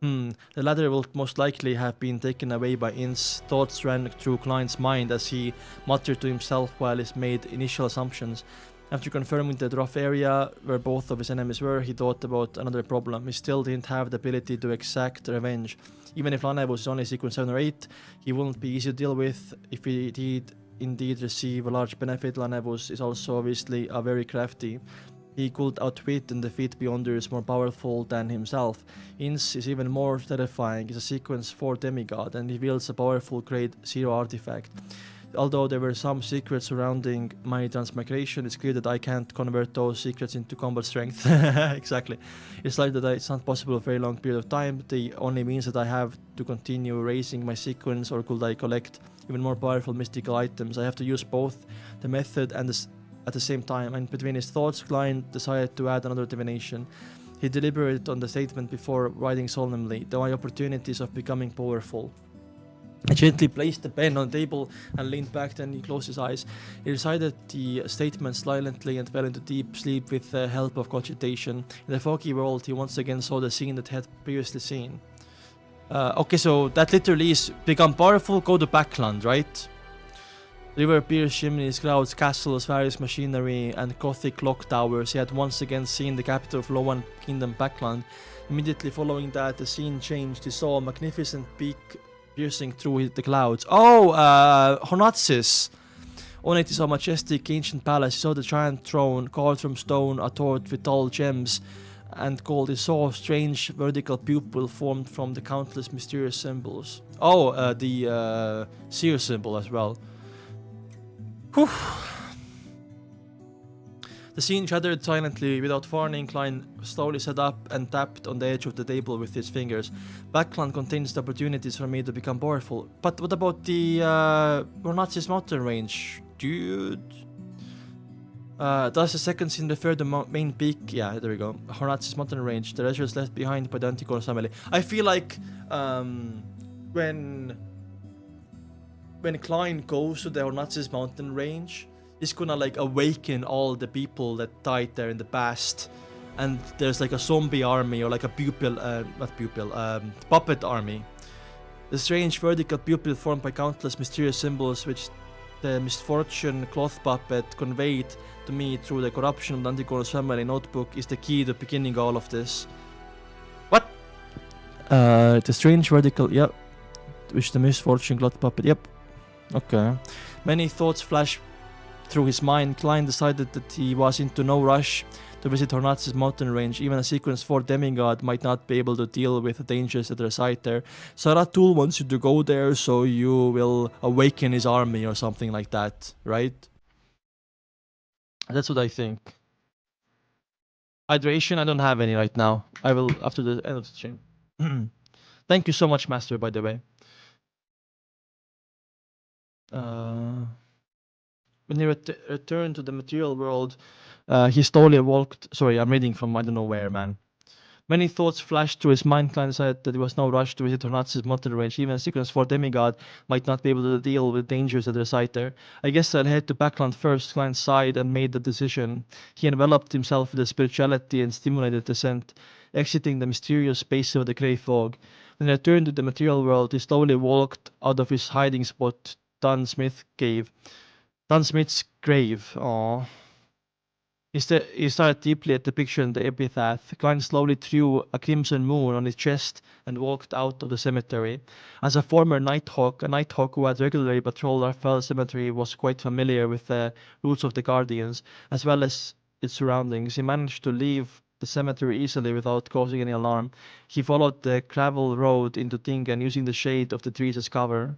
The latter will most likely have been taken away by Inns. Thoughts ran through Klein's mind as he muttered to himself while he made initial assumptions. After confirming the rough area where both of his enemies were, he thought about another problem. He still didn't have the ability to exact revenge. Even if Lanevus was only sequence 7 or 8, he wouldn't be easy to deal with. If he did indeed receive a large benefit, Lanevus is also obviously a very crafty. He could outwit and defeat Beyonders more powerful than himself. Inns is even more terrifying. He's a sequence 4 demigod and he wields a powerful grade 0 artifact. Although there were some secrets surrounding my transmigration, it's clear that I can't convert those secrets into combat strength. Exactly. It's like that it's not possible for a very long period of time. They only means that I have to continue raising my sequence, or could I collect even more powerful mystical items? I have to use both the method and at the same time, and between his thoughts, Klein decided to add another divination. He deliberated on the statement before writing solemnly, "My opportunities of becoming powerful." He gently placed the pen on the table and leaned back, then he closed his eyes. He recited the statement silently and fell into deep sleep with the help of cogitation. In the foggy world, he once again saw the scene that he had previously seen. Okay, so that literally is become powerful, go to backland, right? River appears, chimneys, clouds, castles, various machinery, and Gothic clock towers. He had once again seen the capital of Loan Kingdom, Backland. Immediately following that, the scene changed. He saw a magnificent peak piercing through the clouds. Oh, Hornatsis! On it he saw a majestic ancient palace. He saw the giant throne, carved from stone, adorned with tall gems, and gold. He saw a strange vertical pupil formed from the countless mysterious symbols. Oh, the seer symbol as well. Whew. The scene shuddered silently. Without warning, Klein slowly sat up and tapped on the edge of the table with his fingers. Backland contains the opportunities for me to become powerful. But what about the Hornatsis mountain range, dude? Does the second scene refer to the main peak? Yeah, there we go. Hornatsis mountain range. The treasures left behind by the Anticorn family. I feel like when Klein goes to the Hornatsis mountain range, he's gonna like awaken all the people that died there in the past, and there's like a zombie army or like a puppet army. The strange vertical pupil formed by countless mysterious symbols which the misfortune cloth puppet conveyed to me through the corruption of the Anticorn's family notebook is the key to beginning all of this. What? The strange vertical, yep. Which the misfortune cloth puppet, yep. Okay. Many thoughts flashed through his mind. Klein decided that he was into no rush to visit Hornatsis mountain range. Even a sequence 4 demigod might not be able to deal with the dangers that reside there. Saratul wants you to go there so you will awaken his army or something like that, right? That's what I think. Hydration, I don't have any right now. I will after the end of the stream. Thank you so much, Master, by the way. When he returned to the material world, he slowly walked. Sorry, I'm reading from I don't know where, man. Many thoughts flashed through his mind. Klein said that there was no rush to visit Hornatsis mountain range. Even a sequence 4 demigod might not be able to deal with dangers that reside there. I guess I'll head to Backland first. Klein sighed and made the decision. He enveloped himself with the spirituality and stimulated descent, exiting the mysterious space of the grey fog. When he returned to the material world, he slowly walked out of his hiding spot, Dunn Smith's grave. Aww. He stared deeply at the picture in the epitaph. Klein slowly threw a crimson moon on his chest and walked out of the cemetery. As a former Nighthawk, a Nighthawk who had regularly patrolled Arfel Cemetery was quite familiar with the rules of the Guardians, as well as its surroundings. He managed to leave the cemetery easily without causing any alarm. He followed the gravel road into Tingen, using the shade of the trees as cover.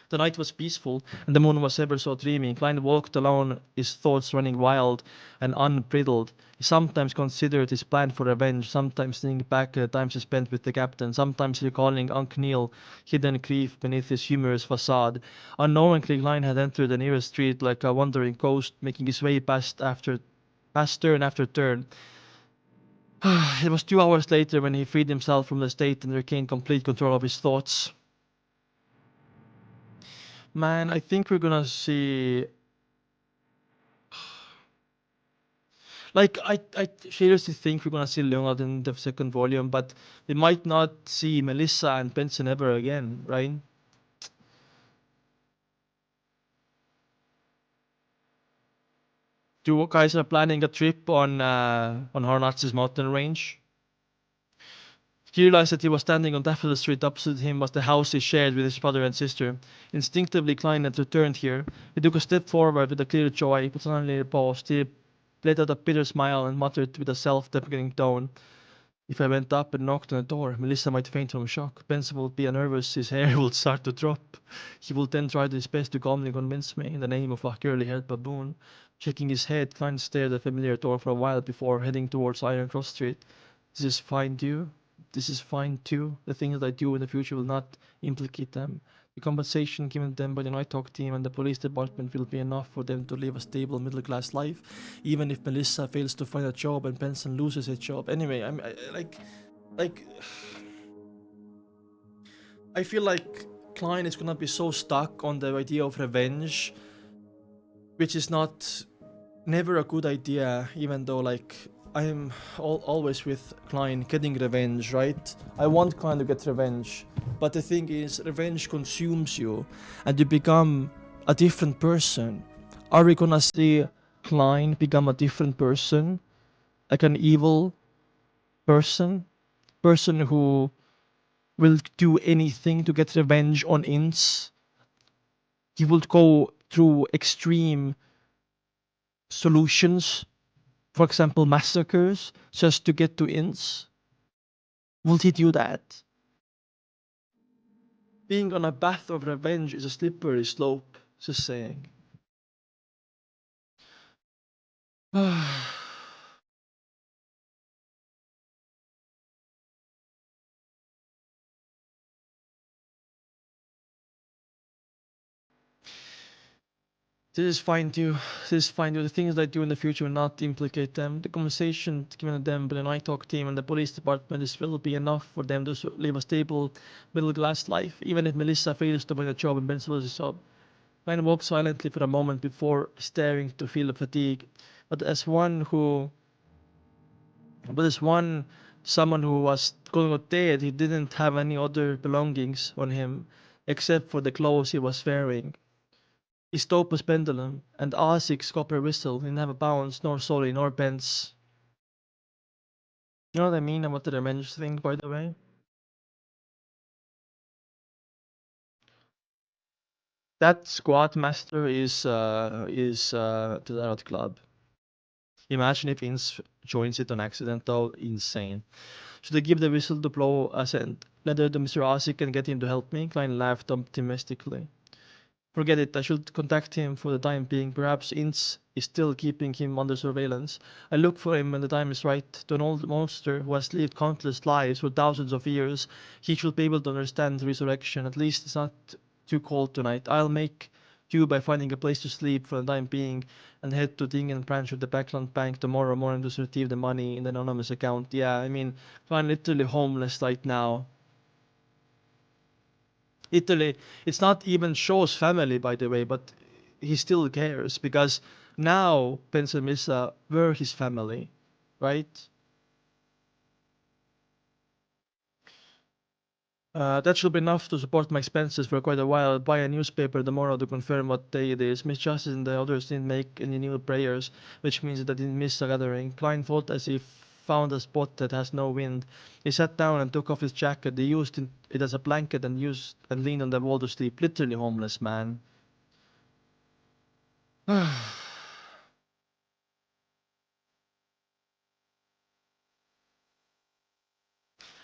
The night was peaceful, and the moon was ever so dreamy. Klein walked alone, his thoughts running wild and unbridled. He sometimes considered his plan for revenge, sometimes thinking back at the times he spent with the captain, sometimes recalling Unc Neil, hidden grief beneath his humorous facade. Unknowingly, Klein had entered the nearest street like a wandering ghost, making his way past turn after turn. It was 2 hours later when he freed himself from the state and regained complete control of his thoughts. Man, I think we're gonna see. Like, I seriously think we're gonna see Leonard in the second volume, but we might not see Melissa and Benson ever again, right? You guys are planning a trip on Hornatsis mountain range? He realized that he was standing on Daffodil Street. Opposite him was the house he shared with his brother and sister. Instinctively, Klein had returned here. He took a step forward with a clear joy, but suddenly paused. He let out a bitter smile and muttered with a self-deprecating tone, "If I went up and knocked on the door, Melissa might faint from shock. Benson would be nervous, his hair would start to drop. He would then try his best to calmly convince me in the name of a curly-haired baboon." Shaking his head, Klein stared at the familiar door for a while before heading towards Iron Cross Street. "This is fine too. This is fine too. The things that I do in the future will not implicate them. The compensation given them by the Nighthawk team and the police department will be enough for them to live a stable middle-class life, even if Melissa fails to find a job and Benson loses his job." Anyway, I feel like Klein is gonna be so stuck on the idea of revenge, which is never a good idea, even though like I'm always with Klein getting revenge, right? I want Klein to get revenge, but the thing is, revenge consumes you, and you become a different person? Are we gonna see Klein become a different person? Like an evil person? Person who will do anything to get revenge on Ints? He will go through extreme solutions, for example, massacres, just to get to Ints? Will he do that? Being on a path of revenge is a slippery slope, just saying. This is fine too. This is fine too. The things I do in the future will not implicate them. The conversation given to them by the Night Talk team and the police department will be enough for them to live a stable, middle class life, even if Melissa fails to find a job and Ben loses a job. Klein walked silently for a moment before staring to feel the fatigue. But as one who but as one someone who was quote dead, he didn't have any other belongings on him except for the clothes he was wearing. His topaz pendulum and Azik's copper whistle didn't have a bounce, nor Solly, nor Ben's. You know what I mean about the revenge thing, by the way? That squad master is the Leonard Club. Imagine if Ince joins it on accident though, insane. Should I give the whistle to blow a scent? Leonard to Mr. Azik and get him to help me? Klein laughed optimistically. Forget it, I should contact him for the time being. Perhaps Ince is still keeping him under surveillance. I look for him when the time is right. To an old monster who has lived countless lives for thousands of years, he should be able to understand resurrection. At least it's not too cold tonight. I'll make do by finding a place to sleep for the time being and head to Tingen branch of the Backland Bank tomorrow morning to retrieve the money in the anonymous account. Yeah, I mean, I'm literally homeless right now. Italy, it's not even Shaw's family, by the way, but he still cares because now Pensamissa were his family, right? That should be enough to support my expenses for quite a while. I'll buy a newspaper tomorrow to confirm what day it is. Miss Justice and the others didn't make any new prayers, which means that I didn't miss the gathering. Klein thought as he found a spot that has no wind. He sat down and took off his jacket. He used it as a blanket and leaned on the wall to sleep. Literally homeless man.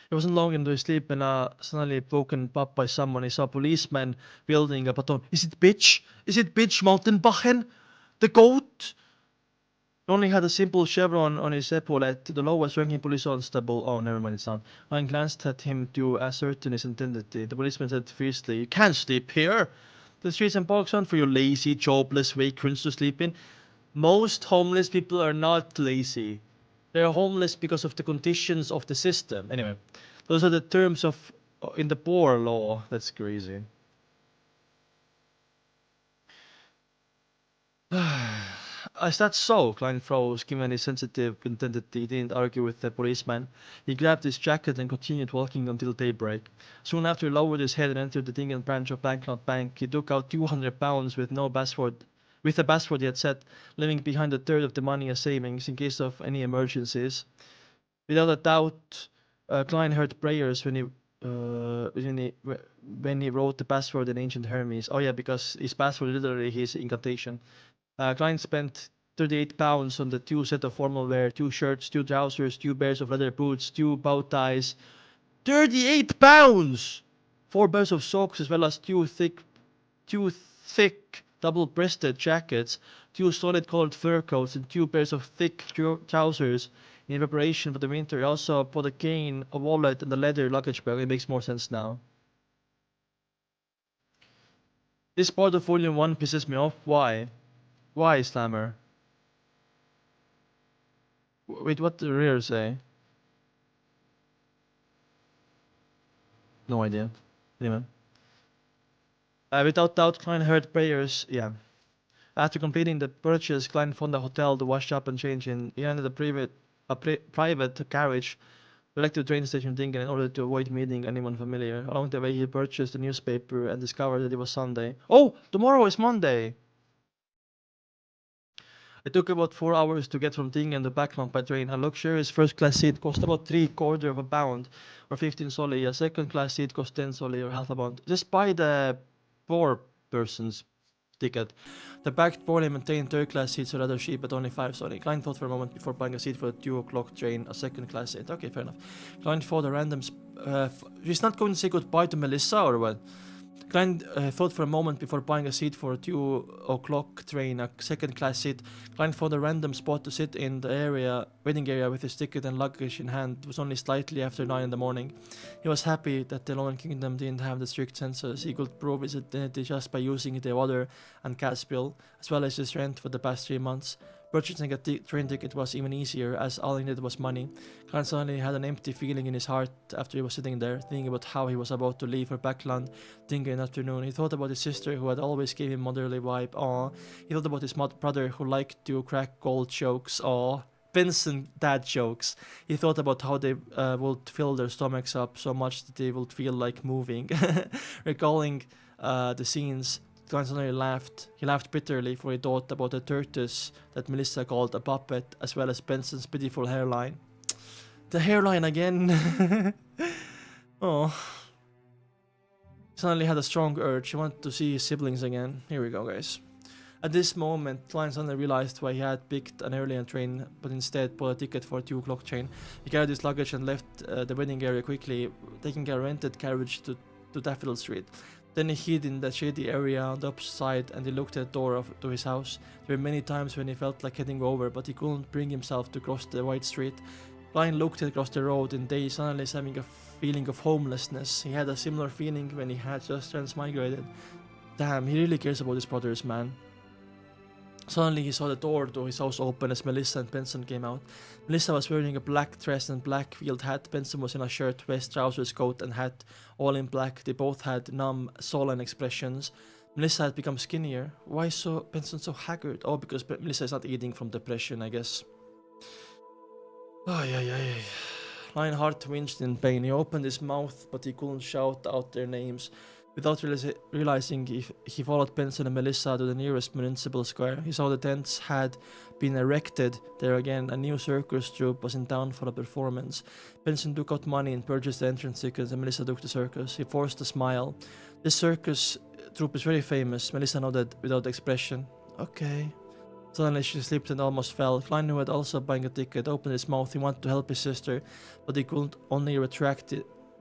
He wasn't long into his sleep when suddenly woken up by someone. He saw a policeman wielding a baton. Is it Bitch? Is it Bitch Mountainbachen? The goat? He only had a simple chevron on his epaulette. The lowest ranking police constable. Oh, never mind, it's not. Ryan glanced at him to ascertain his identity. The policeman said fiercely, "You can't sleep here. The streets and parks aren't for your lazy, jobless vagrants to sleep in." Most homeless people are not lazy. They're homeless because of the conditions of the system. Anyway, those are the terms of in the poor law. That's crazy. Is that so? Klein froze, given his sensitive identity. He didn't argue with the policeman. He grabbed his jacket and continued walking until daybreak. Soon after, he lowered his head and entered the Tingen branch of Banknote Bank. He took out £200 with no password, with a password he had set, leaving behind a third of the money as savings in case of any emergencies. Without a doubt, Klein heard prayers when he wrote the password in ancient Hermes. Oh yeah, because his password literally his incantation. Klein spent £38 on the two set of formal wear, two shirts, two trousers, two pairs of leather boots, two bow ties. £38! Four pairs of socks as well as two thick double-breasted jackets, two solid colored fur coats, and two pairs of thick trousers in preparation for the winter. He also bought a cane, a wallet, and a leather luggage bag. It makes more sense now. This part of Volume 1 pisses me off. Why? Why, Slammer? Wait, what did the rear say? No idea. Anyway. Without doubt, Klein heard prayers. Yeah. After completing the purchase, Klein found a hotel to wash up and change in. He rented a private carriage Back to the train station Tingen in order to avoid meeting anyone familiar. Along the way, he purchased a newspaper and discovered that it was Sunday. Oh, tomorrow is Monday! It took about 4 hours to get from Tingen to Backmount by train. A luxurious first-class seat cost about 3/4 of a pound, or 15 solly. A second-class seat cost 10 solly, or half a pound. Just buy the poor person's ticket. The packed, poorly maintained third-class seats are rather cheap, but only 5 solly. Klein thought for a moment before buying a seat for the 2 o'clock train, a second-class seat. Okay, fair enough. Klein thought a random... he's not going to say goodbye to Melissa, or what? Klein thought for a moment before buying a seat for a 2 o'clock train, a second-class seat. Klein found a random spot to sit in the waiting area with his ticket and luggage in hand. It was only slightly after 9 in the morning. He was happy that the Lone Kingdom didn't have the strict census. He could prove his identity just by using the water and gas bill, as well as his rent for the past 3 months. Purchasing a train ticket was even easier, as all he needed was money. Klein suddenly had an empty feeling in his heart after he was sitting there, thinking about how he was about to leave for Backland Tingen in the afternoon. He thought about his sister, who had always gave him motherly vibe. Aww. He thought about his brother, who liked to crack gold jokes. Aww. Vincent dad jokes. He thought about how they would fill their stomachs up so much that they would feel like moving. Recalling the scenes, Klein suddenly laughed. He laughed bitterly, for he thought about the tortoise that Melissa called a puppet, as well as Benson's pitiful hairline. The hairline again! Oh. He suddenly had a strong urge. He wanted to see his siblings again. Here we go, guys. At this moment, Klein suddenly realized why he had picked an earlier train, but instead bought a ticket for a 2 o'clock train. He carried his luggage and left the waiting area quickly, taking a rented carriage to Daffodil Street. Then he hid in the shady area on the opposite side, and he looked at the door to his house. There were many times when he felt like heading over, but he couldn't bring himself to cross the wide street. Klein looked across the road in days, suddenly having a feeling of homelessness. He had a similar feeling when he had just transmigrated. Damn, he really cares about his brothers, man. Suddenly he saw the door to his house open as Melissa and Benson came out. Melissa was wearing a black dress and black field hat. Benson was in a shirt, vest, trousers, coat and hat, all in black. They both had numb, sullen expressions. Melissa had become skinnier. Why is Benson so haggard? Oh, because Melissa is not eating from depression, I guess. Ay, ay, ay. Lionheart winced in pain. He opened his mouth, but he couldn't shout out their names. Without realizing, he followed Benson and Melissa to the nearest municipal square. He saw the tents had been erected there again. A new circus troupe was in town for a performance. Benson took out money and purchased the entrance tickets, and Melissa took the circus. He forced a smile. This circus troupe is very famous. Melissa nodded without expression. Okay. Suddenly she slipped and almost fell. Klein, who had also buying a ticket, opened his mouth. He wanted to help his sister, but he couldn't, only retract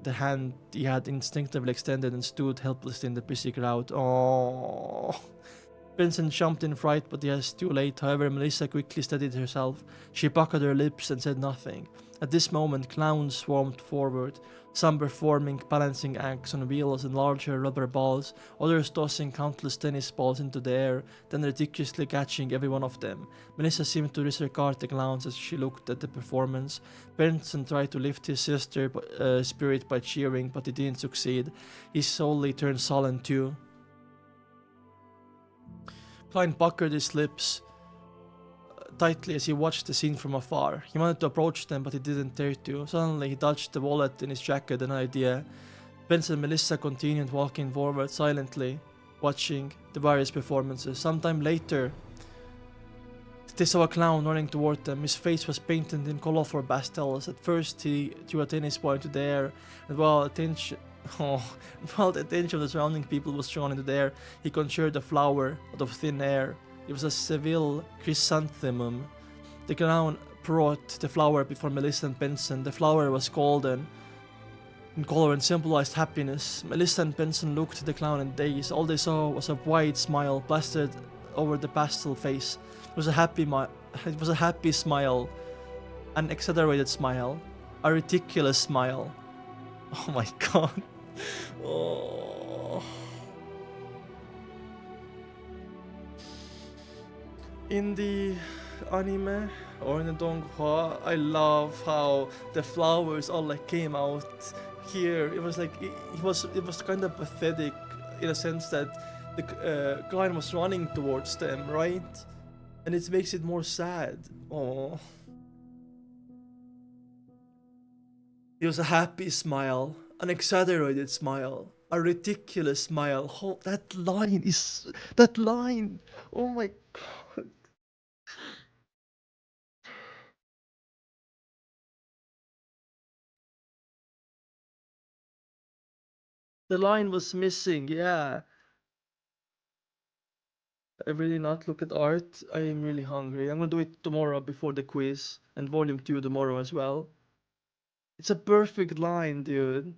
the hand he had instinctively extended and stood helplessly in the busy crowd. Oh. Benson jumped in fright, but he was too late. However, Melissa quickly steadied herself. She puckered her lips and said nothing. At this moment, clowns swarmed forward, some performing balancing acts on wheels and larger rubber balls, others tossing countless tennis balls into the air, then ridiculously catching every one of them. Melissa seemed to disregard the clowns as she looked at the performance. Benson tried to lift his sister's spirit by cheering, but he didn't succeed. He slowly turned sullen too. Klein puckered his lips tightly as he watched the scene from afar. He wanted to approach them, but he didn't dare to. Suddenly, he dodged the wallet in his jacket, an idea. Benson and Melissa continued walking forward silently, watching the various performances. Sometime later, they saw a clown running toward them. His face was painted in colorful pastels. At first, he threw a tennis ball into the air, and while the attention of the surrounding people was drawn into the air, he conjured a flower out of thin air. It was a Seville chrysanthemum. The clown brought the flower before Melissa and Benson. The flower was golden in color and symbolized happiness. Melissa and Benson looked at the clown in daze. All they saw was a wide smile plastered over the pastel face. It was a happy smile, an exaggerated smile, a ridiculous smile. Oh my god. Oh. In the anime or in the donghua, I love how the flowers all like came out here. It was like it was kind of pathetic in a sense that the Klein was running towards them, right? And it makes it more sad. Oh. It was a happy smile, an exaggerated smile, a ridiculous smile. Oh, that line. Oh my god. The line was missing. Yeah. I really not look at art. I am really hungry. I'm gonna do it tomorrow before the quiz and volume 2 tomorrow as well. It's a perfect line, dude.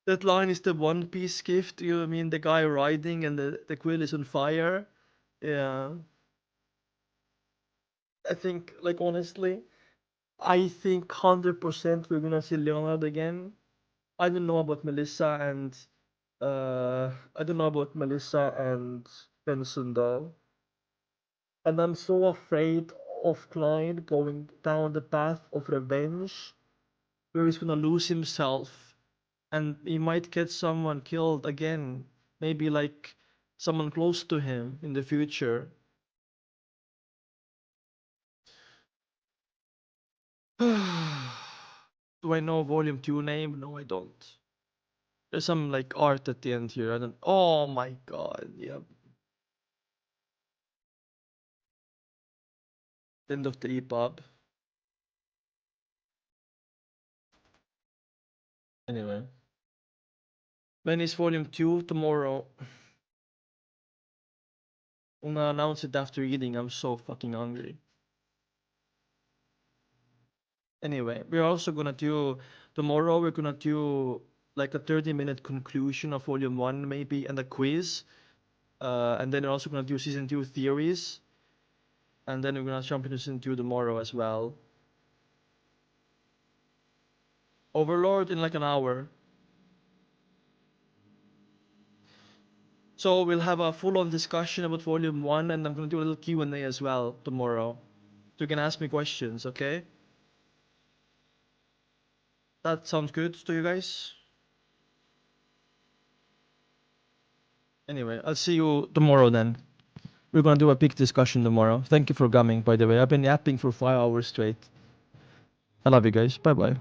That line is the One Piece gift. You know what I mean the guy riding and the quill is on fire? Yeah. I think, like, honestly, I think 100% we're gonna see Leonard again. I don't know about Melissa and I don't know about Melissa and Benson though. And I'm so afraid of Klein going down the path of revenge, where he's gonna lose himself and he might get someone killed again. Maybe like someone close to him in the future. Do I know volume 2 name? No, I don't. There's some like art at the end here. I don't. Oh my god. Yeah. End of the EPUB. Anyway. When is volume 2? Tomorrow. I'm gonna announce it after eating. I'm so fucking hungry. Anyway, we're also gonna do tomorrow. We're gonna do like a 30-minute conclusion of volume 1 maybe and a quiz. And then we're also gonna do season 2 theories. And then we're gonna jump into season 2 tomorrow as well. Overlord in like an hour. So we'll have a full-on discussion about volume 1 and I'm gonna do a little Q&A as well tomorrow. So you can ask me questions, okay? That sounds good to you guys? Anyway, I'll see you tomorrow then. We're gonna do a big discussion tomorrow. Thank you for coming, by the way. I've been yapping for 5 hours straight. I love you guys. Bye bye.